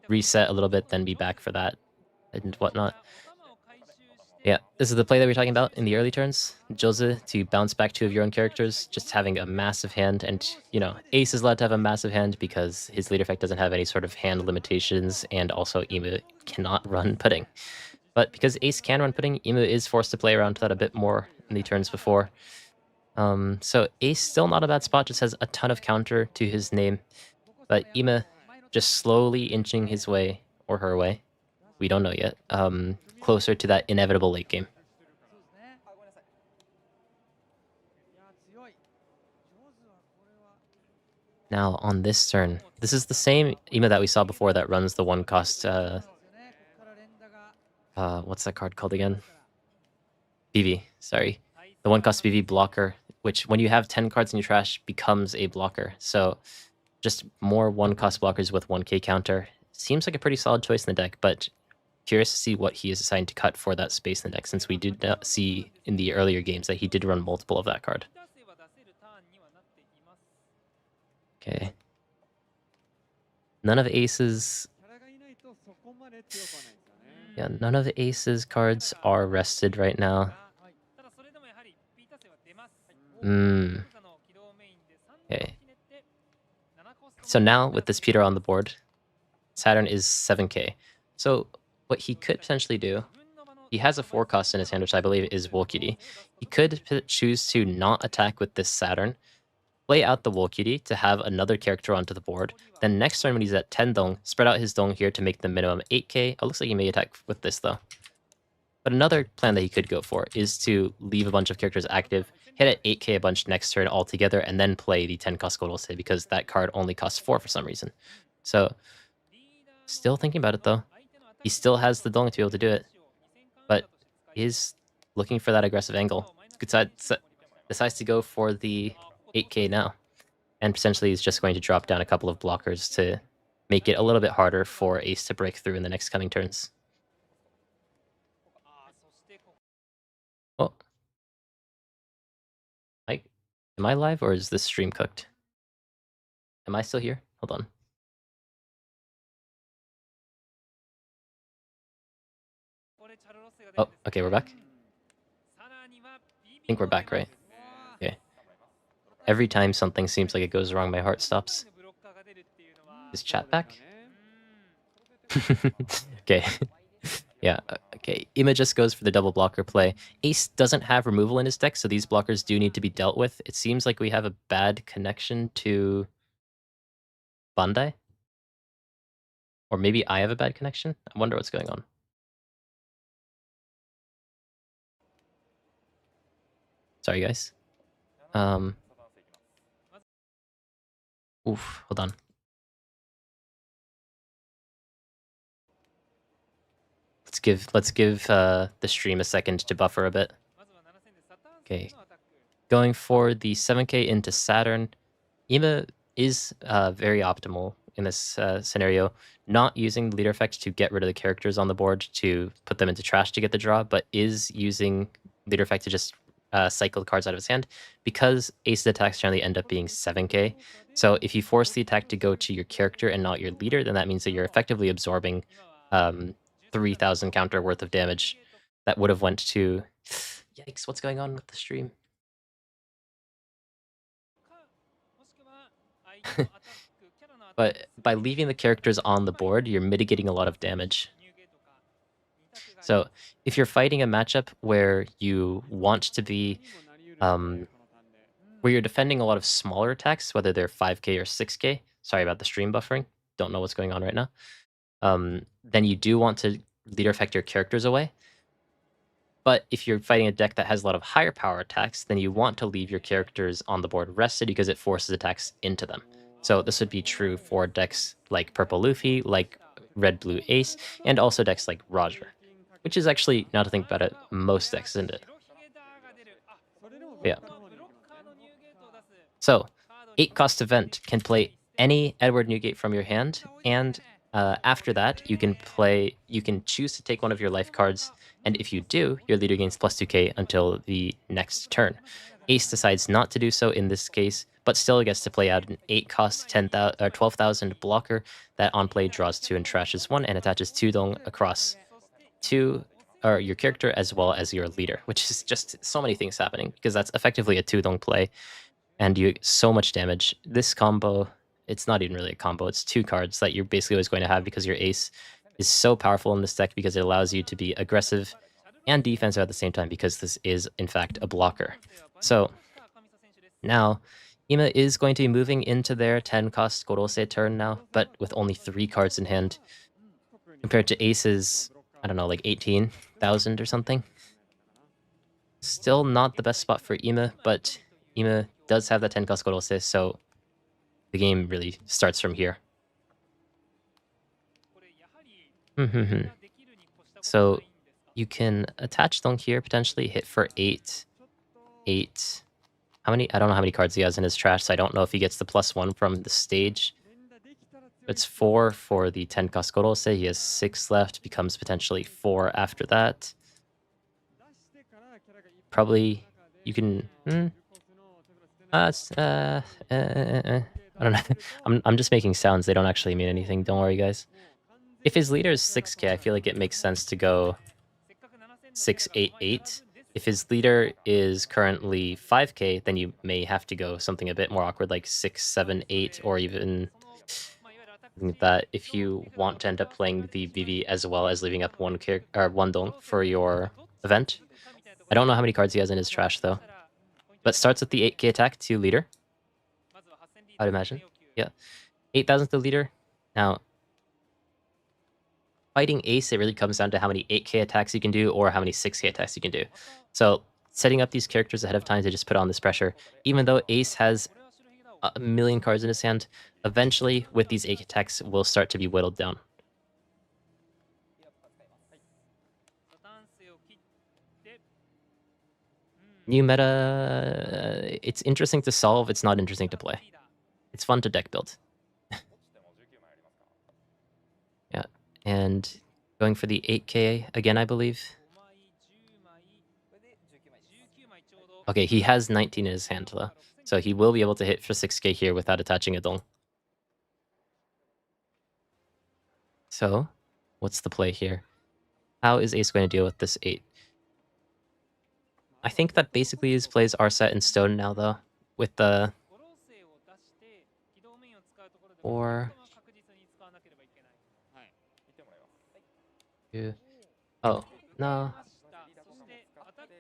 reset a little bit, then be back for that and whatnot. Yeah, this is the play that we're talking about in the early turns. Jose to bounce back 2 of your own characters, just having a massive hand, and, you know, Ace is allowed to have a massive hand because his lead effect doesn't have any sort of hand limitations, and also Emu cannot run pudding. But because Ace can run pudding, Emu is forced to play around that a bit more in the turns before. So Ace still not a bad spot, just has a ton of counter to his name. But Emu just slowly inching his way, or her way, we don't know yet, closer to that inevitable late game. Now on this turn, this is the same Emu that we saw before that runs the 1 cost, what's that card called again? BV, sorry. The 1 cost BV blocker, which when you have 10 cards in your trash becomes a blocker. So just more 1 cost blockers with 1k counter. Seems like a pretty solid choice in the deck, but curious to see what he is assigned to cut for that space in the deck, since we did not see in the earlier games that he did run multiple of that card. Okay. None of Ace's... Yeah, none of the Ace's cards are rested right now. Okay. So now, with this Peter on the board, Saturn is 7k. So what he could potentially do, he has a 4 cost in his hand, which I believe is Wolkity. He could choose to not attack with this Saturn, play out the Wolkity to have another character onto the board. Then next turn when he's at 10 dong, spread out his dong here to make the minimum 8k. Oh, looks like he may attack with this though. But another plan that he could go for is to leave a bunch of characters active, hit at 8k a bunch next turn altogether, and then play the 10 cost Godose, because that card only costs 4 for some reason. So, still thinking about it though. He still has the dong to be able to do it, but is looking for that aggressive angle. Decides to go for the 8k now, and potentially is just going to drop down a couple of blockers to make it a little bit harder for Ace to break through in the next coming turns. Oh. Am I live or is this stream cooked? Am I still here? Hold on. Oh, okay, we're back. I think we're back, right? Okay. Every time something seems like it goes wrong, my heart stops. Is chat back? Okay. Yeah, okay. Ima just goes for the double blocker play. Ace doesn't have removal in his deck, so these blockers do need to be dealt with. It seems like we have a bad connection to Bandai. Or maybe I have a bad connection? I wonder what's going on. Sorry, guys. Oof, hold on. Let's give the stream a second to buffer a bit. Okay. Going for the 7k into Saturn. Ima is very optimal in this scenario, not using the leader effect to get rid of the characters on the board to put them into trash to get the draw, but is using leader effect to just cycle the cards out of his hand, because Ace's attacks generally end up being 7k. So if you force the attack to go to your character and not your leader, then that means that you're effectively absorbing 3,000 counter worth of damage that would have went to... Yikes, what's going on with the stream? But by leaving the characters on the board, you're mitigating a lot of damage. So if you're fighting a matchup where you want to be... where you're defending a lot of smaller attacks, whether they're 5k or 6k, sorry about the stream buffering, don't know what's going on right now, then you do want to leader effect your characters away. But if you're fighting a deck that has a lot of higher power attacks, then you want to leave your characters on the board rested because it forces attacks into them. So this would be true for decks like Purple Luffy, like Red Blue Ace, and also decks like Roger. Which is actually, now to think about it, most decks, isn't it? Yeah. So, 8 cost event can play any Edward Newgate from your hand, and after that, you can choose to take one of your life cards, and if you do, your leader gains plus 2k until the next turn. Ace decides not to do so in this case, but still gets to play out an 8 cost 10,000 or 12,000 blocker that on play draws 2 and trashes 1 and attaches 2 dong across your character as well as your leader, which is just so many things happening because that's effectively a 2 dong play and you so much damage. This combo, it's not even really a combo, it's 2 cards that you're basically always going to have because your ace is so powerful in this deck because it allows you to be aggressive and defensive at the same time because this is in fact a blocker. So now Ima is going to be moving into their 10 cost Gorose turn now, but with only 3 cards in hand compared to Ace's, I don't know, like 18,000 or something. Still not the best spot for Ima, but Ima does have that 10 cost Gorose, so the game really starts from here. So you can attach Dong here, potentially hit for 8. How many? I don't know how many cards he has in his trash, so I don't know if he gets the +1 from the stage. It's 4 for the 10 cost Gorose. He has 6 left, becomes potentially 4 after that. Probably you can. I don't know. I'm just making sounds. They don't actually mean anything. Don't worry, guys. If his leader is 6k, I feel like it makes sense to go 688. If his leader is currently 5k, then you may have to go something a bit more awkward, like 678, or even that if you want to end up playing the VV as well as leaving up one dong for your event. I don't know how many cards he has in his trash though, but starts with the 8k attack to leader. I'd imagine, yeah, 8,000 to leader. Now, fighting Ace, it really comes down to how many 8k attacks you can do or how many 6k attacks you can do. So setting up these characters ahead of time to just put on this pressure, even though Ace has a million cards in his hand, eventually with these 8 attacks will start to be whittled down. New meta, it's interesting to solve, it's not interesting to play. It's fun to deck build. Yeah, and going for the 8k again, I believe. Okay, he has 19 in his hand though, so he will be able to hit for 6k here without attaching a dong. So, what's the play here? How is Ace going to deal with this 8? I think that basically his plays are set in stone now though, with the... Or... Oh, no.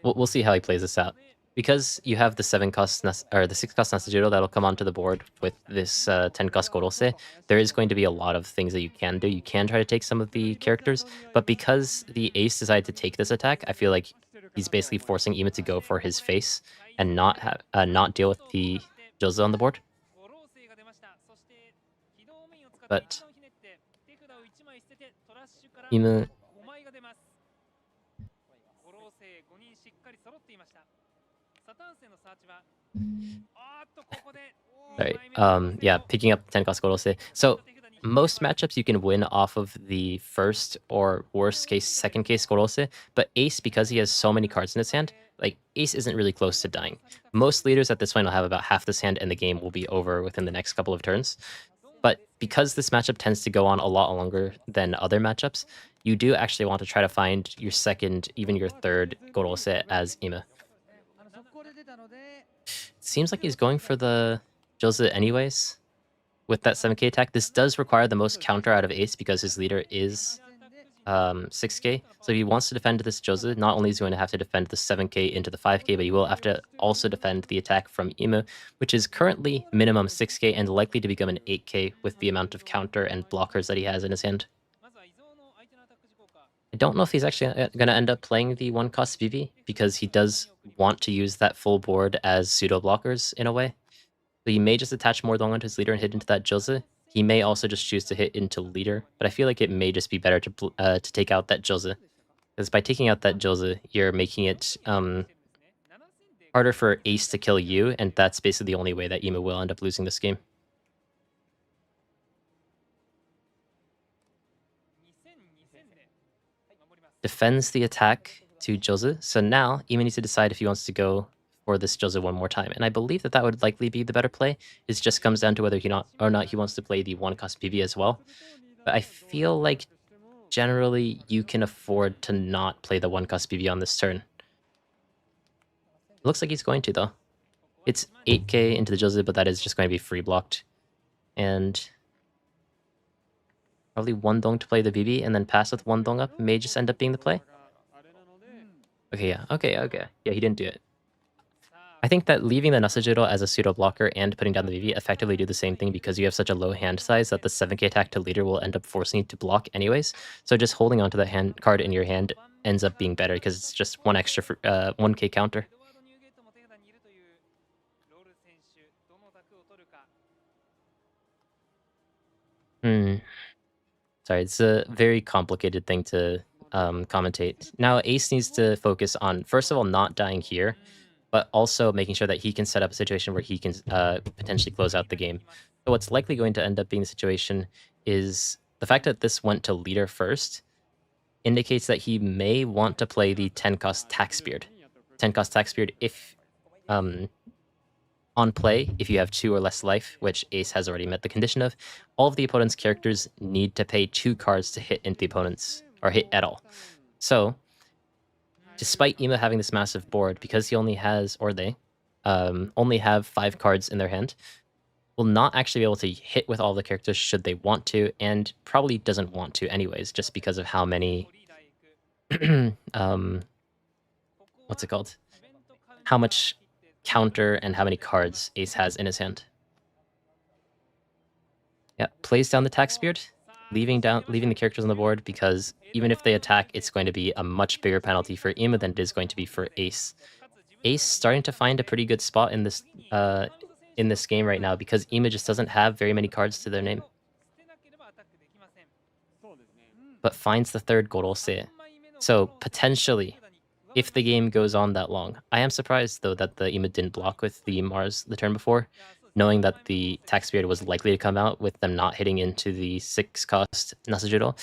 We'll see how he plays this out. Because you have the 7 cost or the 6 cost Nasajiro that'll come onto the board with this 10 cost Gorose, there is going to be a lot of things that you can do. You can try to take some of the characters, but because the Ace decided to take this attack, I feel like he's basically forcing Ima to go for his face and not deal with the Jose on the board. But Ima... Sorry, yeah, picking up 10 cost Gorose. So most matchups you can win off of the first or worst case second case Gorose, but Ace, because he has so many cards in his hand, like Ace isn't really close to dying. Most leaders at this point will have about half this hand and the game will be over within the next couple of turns. But because this matchup tends to go on a lot longer than other matchups, you do actually want to try to find your second, even your third Gorose as Ima. Seems like he's going for the Jose anyways with that 7k attack. This does require the most counter out of Ace because his leader is 6k. So if he wants to defend this Jose, not only is he going to have to defend the 7k into the 5k, but he will have to also defend the attack from Ima, which is currently minimum 6k and likely to become an 8k with the amount of counter and blockers that he has in his hand. I don't know if he's actually going to end up playing the 1 cost VV because he does want to use that full board as pseudo blockers in a way. So he may just attach more dong onto his leader and hit into that Jose. He may also just choose to hit into leader, but I feel like it may just be better to take out that Jose. Because by taking out that Jose, you're making it harder for Ace to kill you, and that's basically the only way that Ima will end up losing this game. Defends the attack to Jose. So now Ima needs to decide if he wants to go for this Jose one more time. And I believe that that would likely be the better play. It just comes down to whether he wants to play the 1-cost PV as well. But I feel like generally you can afford to not play the 1-cost PV on this turn. It looks like he's going to, though. It's 8k into the Jose, but that is just going to be free blocked. And probably 1 dong to play the BB, and then pass with 1 dong up may just end up being the play. Okay, yeah. Okay. Yeah, he didn't do it. I think that leaving the Nasajiro as a pseudo blocker and putting down the BB effectively do the same thing because you have such a low hand size that the 7k attack to leader will end up forcing you to block anyways. So just holding onto that hand card in your hand ends up being better because it's just 1 extra 1k counter. Sorry, it's a very complicated thing to commentate. Now, Ace needs to focus on, first of all, not dying here, but also making sure that he can set up a situation where he can potentially close out the game. So what's likely going to end up being the situation is the fact that this went to leader first indicates that he may want to play the 10-cost Tax Beard. 10-cost Tax Beard if on play, if you have 2 or less life, which Ace has already met the condition of, all of the opponent's characters need to pay 2 cards to hit into the opponent's, or hit at all. So, despite Ima having this massive board, because he only has, or they, only have 5 cards in their hand, will not actually be able to hit with all the characters should they want to, and probably doesn't want to anyways, just because of how many, what's it called? How much counter and how many cards Ace has in his hand. Yeah, plays down the Tax Beard, leaving the characters on the board because even if they attack, it's going to be a much bigger penalty for Ima than it is going to be for Ace. Ace starting to find a pretty good spot in this game right now because Ima just doesn't have very many cards to their name. But finds the 3rd Gorose. So potentially, if the game goes on that long. I am surprised, though, that the Ima didn't block with the Mars the turn before, knowing that the Tax Beard was likely to come out with them not hitting into the 6-cost Nasajiro.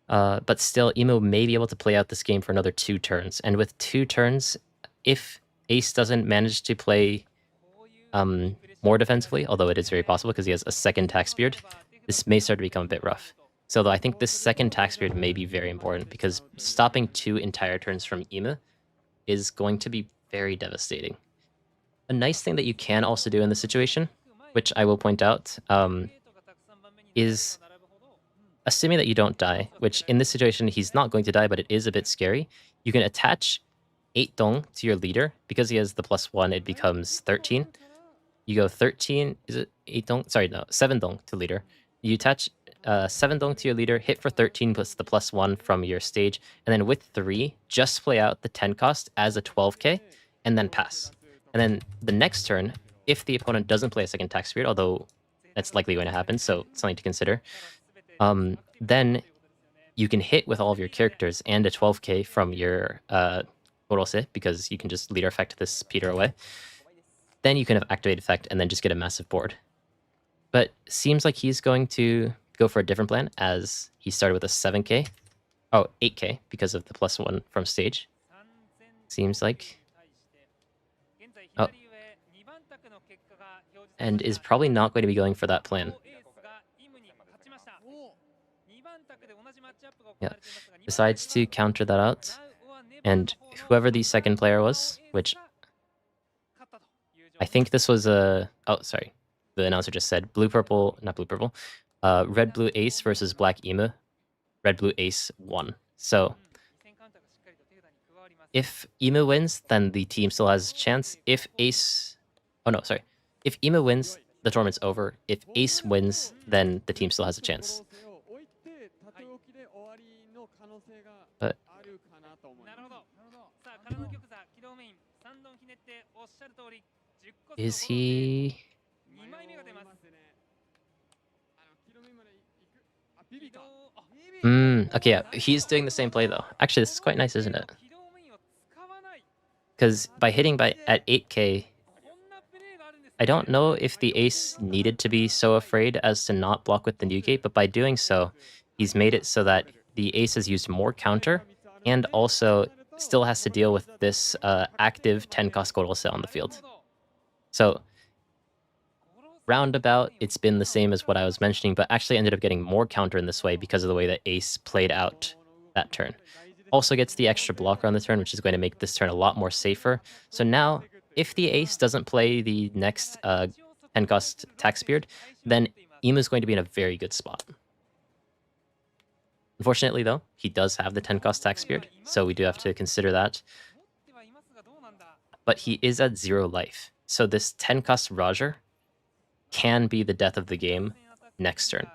But still, Ima may be able to play out this game for another 2 turns. And with 2 turns, if Ace doesn't manage to play more defensively, although it is very possible because he has a 2nd Tax Beard, this may start to become a bit rough. So though I think this 2nd Tax Beard may be very important because stopping 2 entire turns from Ima is going to be very devastating. A nice thing that you can also do in this situation, which I will point out, is assuming that you don't die, which in this situation he's not going to die, but it is a bit scary. You can attach 8 dong to your leader. Because he has the +1, it becomes 13. You go 13, is it 8 dong? Sorry, no, 7 dong to leader. You attach 7 dong to your leader, hit for 13 plus the +1 from your stage, and then with 3, just play out the 10 cost as a 12k, and then pass. And then the next turn, if the opponent doesn't play a 2nd Tax Beard, although that's likely going to happen, so something to consider, then you can hit with all of your characters and a 12k from your Gorose, because you can just leader effect this Peter away. Then you can have activate effect and then just get a massive board. But seems like he's going to go for a different plan, as he started with a 7k. Oh, 8k, because of the +1 from stage. Seems like. Oh. And is probably not going to be going for that plan. Yeah. Decides to counter that out. And whoever the 2nd player was, which I think this was a... Oh, sorry. The announcer just said blue-purple... Not blue-purple. Red-blue ace versus black Ima. Red-blue ace won. So if Ima wins, then the team still has a chance. If ace... Oh, no, sorry. If Ima wins, the tournament's over. If ace wins, then the team still has a chance. But... Is he... Okay, yeah, he's doing the same play though. Actually, this is quite nice, isn't it? Because by hitting at 8k, I don't know if the ace needed to be so afraid as to not block with the new gate, but by doing so, he's made it so that the ace has used more counter, and also still has to deal with this active Tenka Gorose on the field. So roundabout, it's been the same as what I was mentioning, but actually ended up getting more counter in this way because of the way that Ace played out that turn. Also gets the extra blocker on the turn, which is going to make this turn a lot more safer. So now, if the Ace doesn't play the next 10 cost Tax Beard, then Ima is going to be in a very good spot. Unfortunately, though, he does have the 10 cost Tax Beard, so we do have to consider that. But he is at 0 life, so this 10 cost Roger can be the death of the game next turn.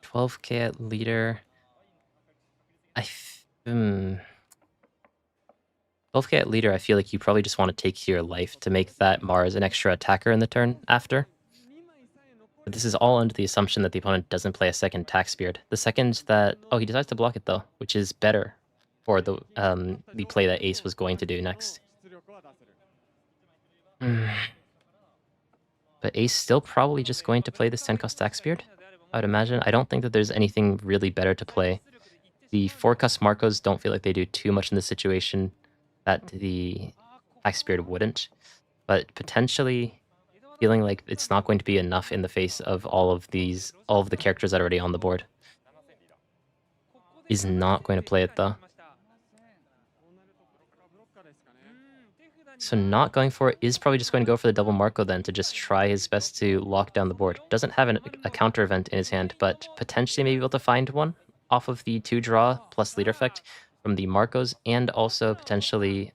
$12K at leader. 12K at leader, I feel like you probably just want to take your life to make that Mars an extra attacker in the turn after. But this is all under the assumption that the opponent doesn't play a second Tax Beard. The second that... Oh, he decides to block it though, which is better for the play that Ace was going to do next. But Ace still probably just going to play this 10 cost Tax Beard, I would imagine. I don't think that there's anything really better to play. The 4 cost Marcos don't feel like they do too much in this situation that the Tax Beard wouldn't. But potentially feeling like it's not going to be enough in the face of all of the characters that are already on the board. Is not going to play it though. So not going for it is probably just going to go for the double Marco then to just try his best to lock down the board. Doesn't have a counter event in his hand, but potentially maybe able to find one off of the 2 draw plus leader effect from the Marcos, and also potentially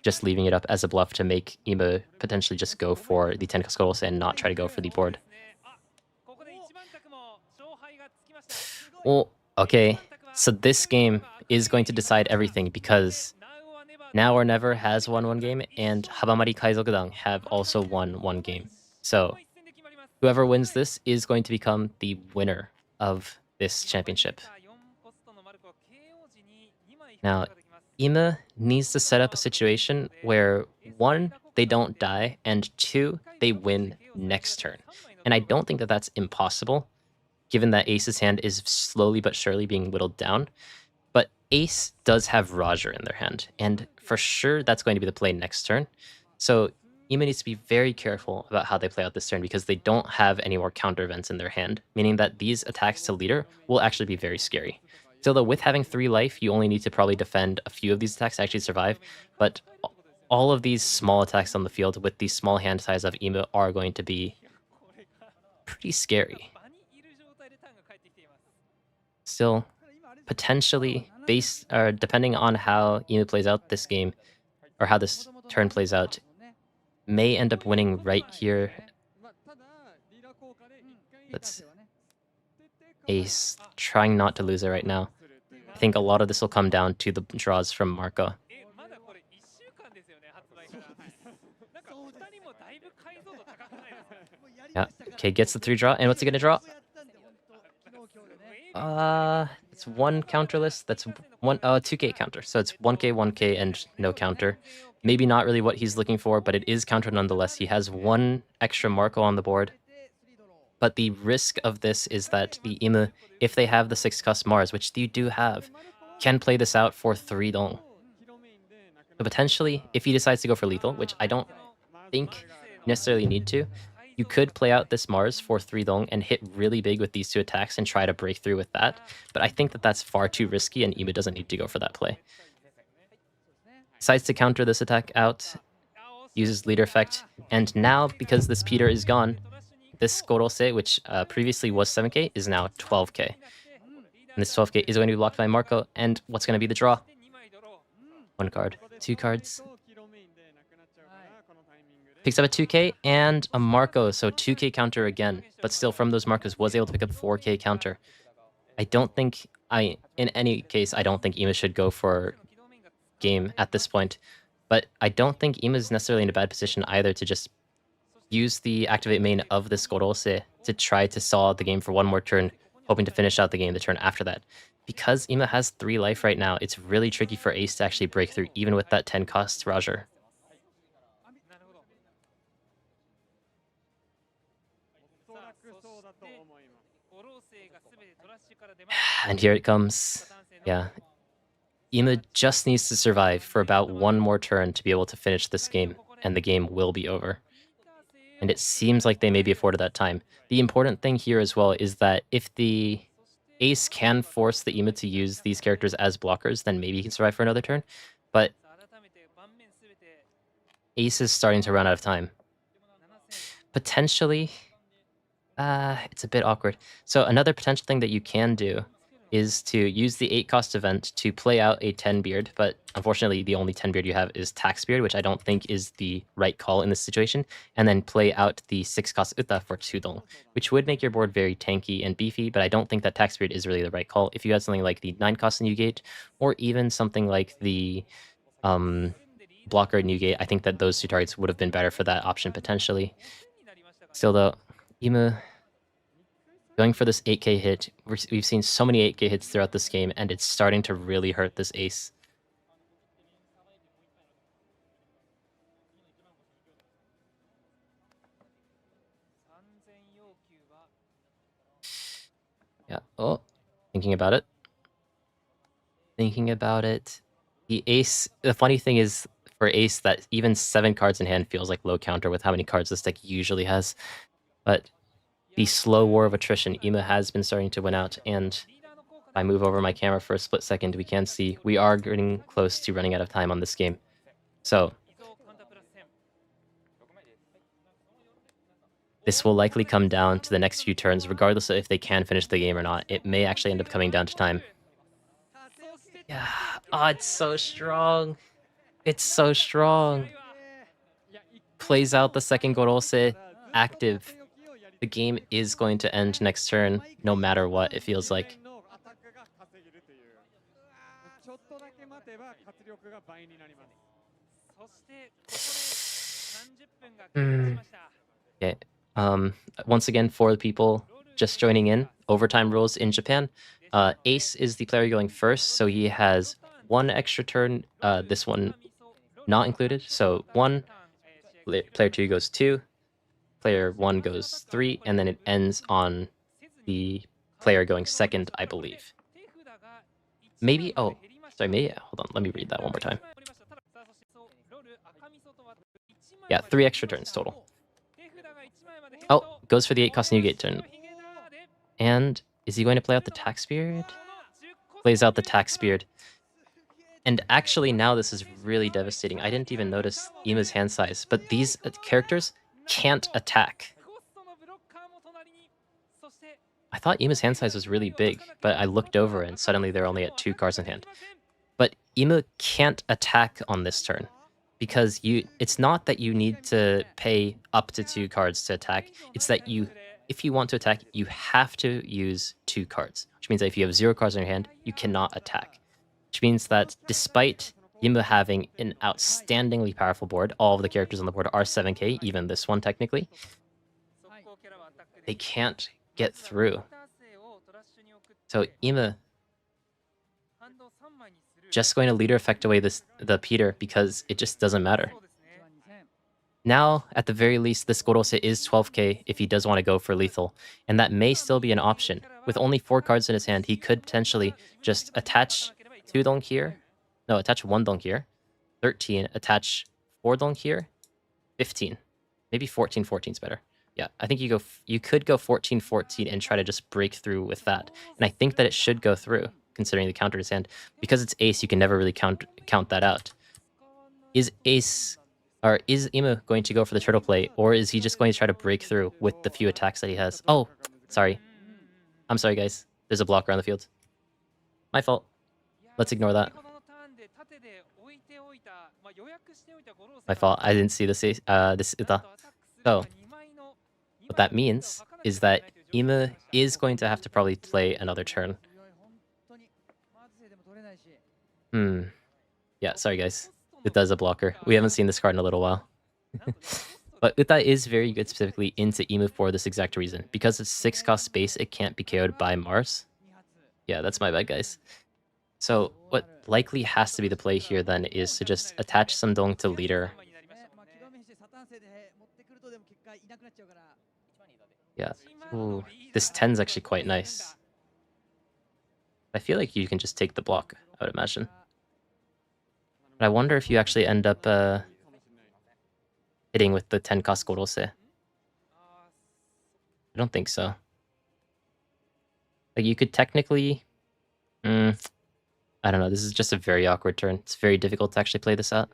just leaving it up as a bluff to make Ima potentially just go for the 10 Gorose and not try to go for the board. Well, okay, so this game is going to decide everything because Now or Never has won 1 game, and Habamari Kaizokudang have also won 1 game. So whoever wins this is going to become the winner of this championship. Now, Ima needs to set up a situation where 1, they don't die, and 2, they win next turn. And I don't think that that's impossible, given that Ace's hand is slowly but surely being whittled down. But Ace does have Roger in their hand, and for sure that's going to be the play next turn. So Ima needs to be very careful about how they play out this turn because they don't have any more counter events in their hand, meaning that these attacks to leader will actually be very scary. Still though, with having 3 life, you only need to probably defend a few of these attacks to actually survive, but all of these small attacks on the field with the small hand size of Ima are going to be pretty scary. Still, potentially, depending on how Ima plays out this game, or how this turn plays out, may end up winning right here. That's Ace trying not to lose it right now. I think a lot of this will come down to the draws from Marco. Yeah, okay, gets the 3 draw, and what's he gonna draw? It's 1 counterless, that's 2k counter, so it's 1k, 1k, and no counter. Maybe not really what he's looking for, but it is counter nonetheless. He has 1 extra Marco on the board. But the risk of this is that the Ima, if they have the 6 cost Mars, which you do have, can play this out for 3 dong. So potentially, if he decides to go for lethal, which I don't think you necessarily need to, you could play out this Mars for 3 dong and hit really big with these 2 attacks and try to break through with that. But I think that that's far too risky, and Ima doesn't need to go for that play. Decides to counter this attack out, uses leader effect, and now, because this Peter is gone, this Gorose, which previously was 7k, is now 12k. And this 12k is going to be blocked by Marco, and what's going to be the draw? 1 card, 2 cards. Picks up a 2k and a Marco, so 2k counter again, but still from those Marcos was able to pick up 4k counter. I don't think, in any case, I don't think Ima should go for game at this point, but I don't think Ima is necessarily in a bad position either to just use the activate main of this Gorose to try to stall out the game for one more turn, hoping to finish out the game the turn after that. Because Ima has 3 life right now, it's really tricky for Ace to actually break through, even with that 10 cost Roger. なるほど。おそらくそうだと思います。五老星が全てトラッシュから出ました。 And here it comes. Yeah. Ima just needs to survive for about one more turn to be able to finish this game, and the game will be over. And it seems like they may be afforded that time. The important thing here as well is that if the Ace can force the Ima to use these characters as blockers, then maybe he can survive for another turn. But さあ改めて盤面すべて Ace is starting to run out of time. 7000 Potentially, it's a bit awkward. So another potential thing that you can do is to use the 8 cost event to play out a 10 beard, but unfortunately the only 10 beard you have is tax beard, which I don't think is the right call in this situation, and then play out the 6 cost Uta for 2 dong, which would make your board very tanky and beefy, but I don't think that tax beard is really the right call. If you had something like the 9 cost Newgate, or even something like the blocker Newgate, I think that those 2 targets would have been better for that option potentially. Still though, Ima going for this 8k hit. We've seen so many 8k hits throughout this game, and it's starting to really hurt this Ace. Yeah, oh, thinking about it. Thinking about it. The Ace, the funny thing is for Ace that even 7 cards in hand feels like low counter with how many cards this deck usually has. But the slow war of attrition, Ima has been starting to win out, and if I move over my camera for a split second, we can see we are getting close to running out of time on this game. So this will likely come down to the next few turns, regardless of if they can finish the game or not. It may actually end up coming down to time. Yeah, oh, it's so strong. It's so strong. Plays out the second Gorose, active. The game is going to end next turn, no matter what, it feels like. ちょっとだけ待てば活力が倍になります。そしてここで30分が経過しました。 Okay. Once again, for the people just joining in, overtime rules in Japan. Ace is the player going first, so he has 1 extra turn. This one not included. So 1, player 2 goes 2, player 1 goes 3, and then it ends on the player going second, I believe. Maybe, oh, sorry, maybe, hold on, let me read that one more time. Yeah, 3 extra turns total. Oh, goes for the 8 cost Newgate turn. And is he going to play out the tax beard? Plays out the tax beard. And actually now this is really devastating. I didn't even notice Ima's hand size, but these characters can't attack. I thought Ima's hand size was really big, but I looked over and suddenly they're only at 2 cards in hand. But Ima can't attack on this turn. Because it's not that you need to pay up to 2 cards to attack. It's that if you want to attack, you have to use 2 cards. Which means that if you have 0 cards in your hand, you cannot attack. Which means that despite Ima having an outstandingly powerful board, all of the characters on the board are 7k, even this one technically, they can't get through. So Ima just going to leader effect away the Peter because it just doesn't matter. Now, at the very least, this Gorose is 12k if he does want to go for lethal, and that may still be an option. With only 4 cards in his hand, he could potentially just attach 2 dong here, no, attach 1 dong here, 13, attach 4 dong here, 15. Maybe 14-14 is better. Yeah, I think you could go 14-14 and try to just break through with that. And I think that it should go through, considering the counter in his hand. Because it's Ace, you can never really count that out. Is Ima going to go for the turtle play, or is he just going to try to break through with the few attacks that he has? Oh, sorry. I'm sorry, guys. There's a blocker on the field. My fault. Let's ignore that. My fault. I didn't see this Ita. So, what that means is that Ima is going to have to probably play another turn. Yeah, sorry guys. It does a blocker. We haven't seen this card in a little while. But Uta is very good specifically into Emu for this exact reason. Because it's 6-cost space, it can't be KO'd by Mars. Yeah, that's my bad, guys. So what likely has to be the play here then is to just attach Samdong to leader. Yeah. Ooh, this 10's actually quite nice. I feel like you can just take the block, I would imagine. But I wonder if you actually end up hitting with the 10-cost Gorose. I don't think so. Like, you could technically... I don't know, this is just a very awkward turn. It's very difficult to actually play this out.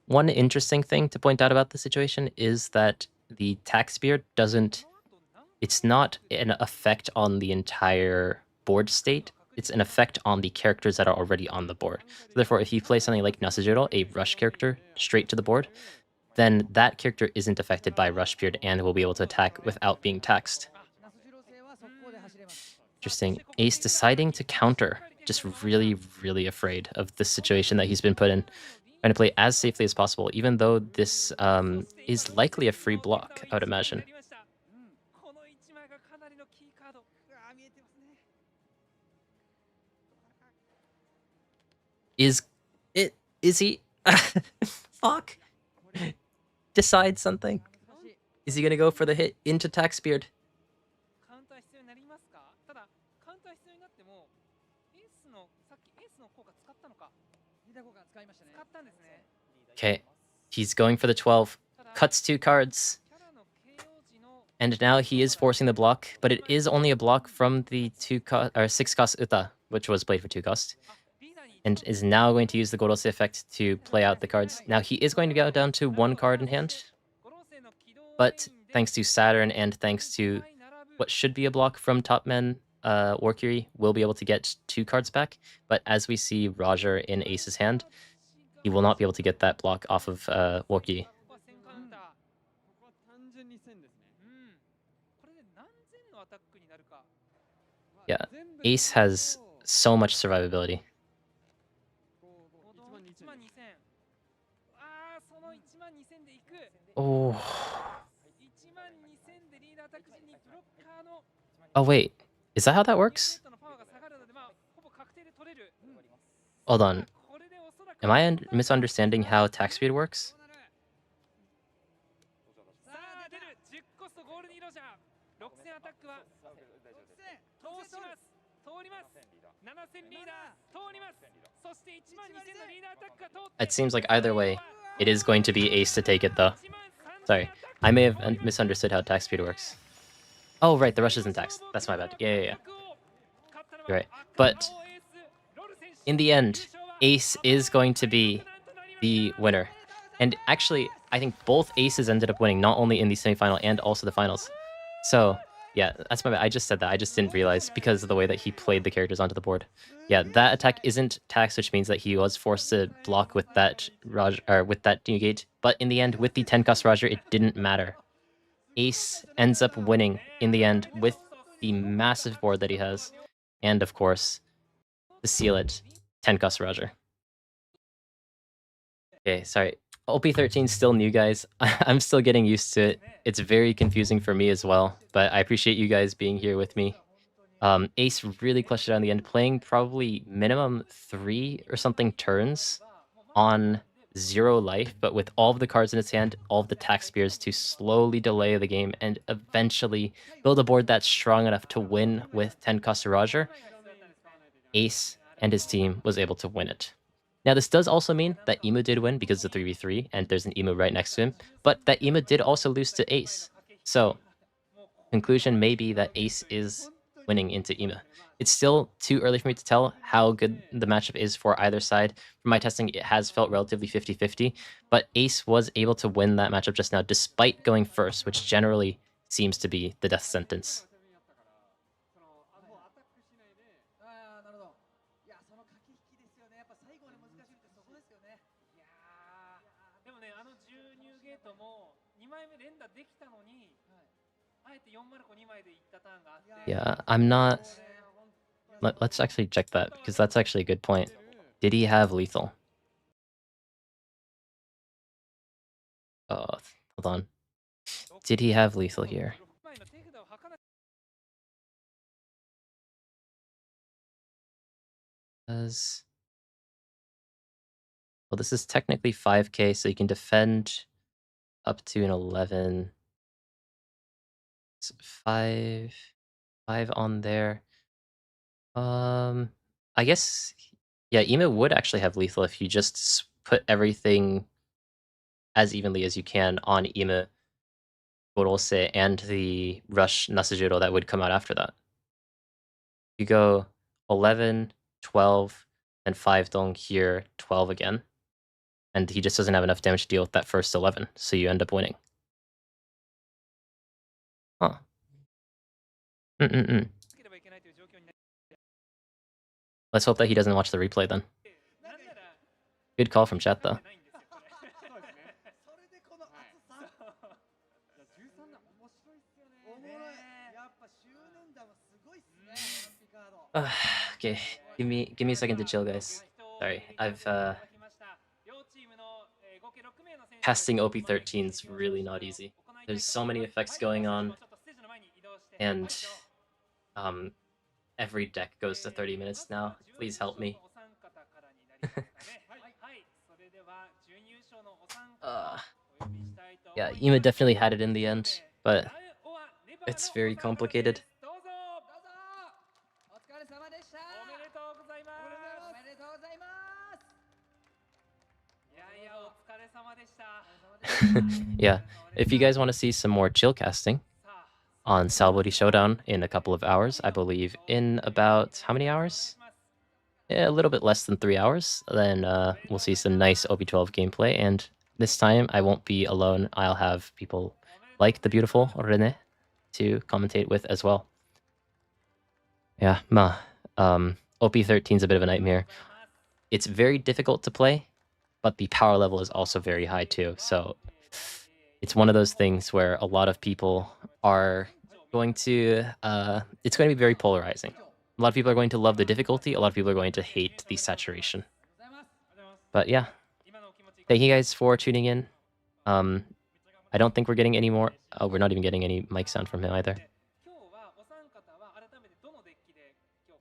One interesting thing to point out about the situation is that the tax beard doesn't... It's not an effect on the entire board state. It's an effect on the characters that are already on the board. So therefore, if you play something like Nasujiro, a rush character, straight to the board, then that character isn't affected by rush beard and will be able to attack without being taxed. Interesting. Ace deciding to counter. Just really, really afraid of the situation that he's been put in. Trying to play as safely as possible, even though this is likely a free block, I would imagine. Is he? Fuck. Decide something. Is he gonna go for the hit into tax beard? Okay, he's going for the 12. Cuts 2 cards. And now he is forcing the block, but it is only a block from the 6-cost Uta, which was played for 2 cost. And is now going to use the Gorose effect to play out the cards. Now he is going to go down to 1 card in hand. But thanks to Saturn and thanks to what should be a block from Topman, Warcury will be able to get 2 cards back. But as we see Roger in Ace's hand, he will not be able to get that block off of Warcury. Yeah, Ace has so much survivability. Oh. Oh wait, is that how that works? Hold on. Am I misunderstanding how tax speed works? It seems like either way, it is going to be Ace to take it though. Sorry, I may have misunderstood how tax speed works. Oh right, the rush isn't taxed. That's my bad. Yeah. You're right. But in the end, Ace is going to be the winner. And actually, I think both Aces ended up winning, not only in the semifinal and also the finals. So, yeah, that's my bad. I just said that. I just didn't realize because of the way that he played the characters onto the board. Yeah, that attack isn't taxed, which means that he was forced to block with that Roger, or with that negate. But in the end, with the 10-cost Roger, it didn't matter. Ace ends up winning in the end with the massive board that he has. And of course, to seal it, 10-cost Roger. Okay, sorry. OP13 is still new, guys. I'm still getting used to it. It's very confusing for me as well, but I appreciate you guys being here with me. Ace really clutched it on the end, playing probably minimum 3 or something turns on 0 life, but with all of the cards in his hand, all of the tax spears to slowly delay the game and eventually build a board that's strong enough to win with 10-cost Roger. Ace and his team was able to win it. Now, this does also mean that Emu did win because it's a 3v3, and there's an Emu right next to him, but that Emu did also lose to Ace. So, conclusion may be that Ace is winning into Emu. It's still too early for me to tell how good the matchup is for either side. From my testing, it has felt relatively 50-50, but Ace was able to win that matchup just now, despite going first, which generally seems to be the death sentence. Yeah, I'm not let's actually check that, because that's actually a good point. Did he have lethal? Oh, hold on. Did he have lethal here? Well, this is technically 5k, so you can defend up to an 11. It's 5 on there. I guess, yeah, Ema would actually have lethal if you just put everything as evenly as you can on Ema, Gorose, and the Rush Nasujiro that would come out after that. You go 11, 12, and 5 dong here, 12 again. And he just doesn't have enough damage to deal with that first 11, so you end up winning. Huh. Let's hope that he doesn't watch the replay then. Good call from chat though. Okay, give me a second to chill, guys. Sorry, I've casting OP13 is really not easy. There's so many effects going on, and every deck goes to 30 minutes now. Please help me. Yeah, Ema definitely had it in the end, but it's very complicated. Yeah, if you guys want to see some more chill casting on Salbody Showdown in a couple of hours, I believe in about, how many hours? Yeah, a little bit less than 3 hours, then we'll see some nice OP12 gameplay, and this time I won't be alone. I'll have people like the beautiful Rene to commentate with as well. Yeah, OP13 is a bit of a nightmare. It's very difficult to play, but the power level is also very high too. So it's one of those things where a lot of people are going to, it's going to be very polarizing. A lot of people are going to love the difficulty, a lot of people are going to hate the saturation. But yeah, thank you guys for tuning in. I don't think we're getting any more, oh, we're not even getting any mic sound from him either.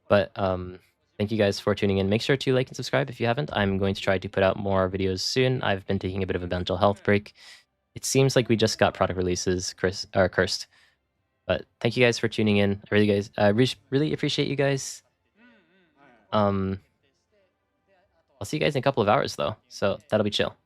But thank you guys for tuning in. Make sure to like and subscribe if you haven't. I'm going to try to put out more videos soon. I've been taking a bit of a mental health break. It seems like we just got product releases cursed. But thank you guys for tuning in. I really appreciate you guys. I'll see you guys in a couple of hours though, so that'll be chill.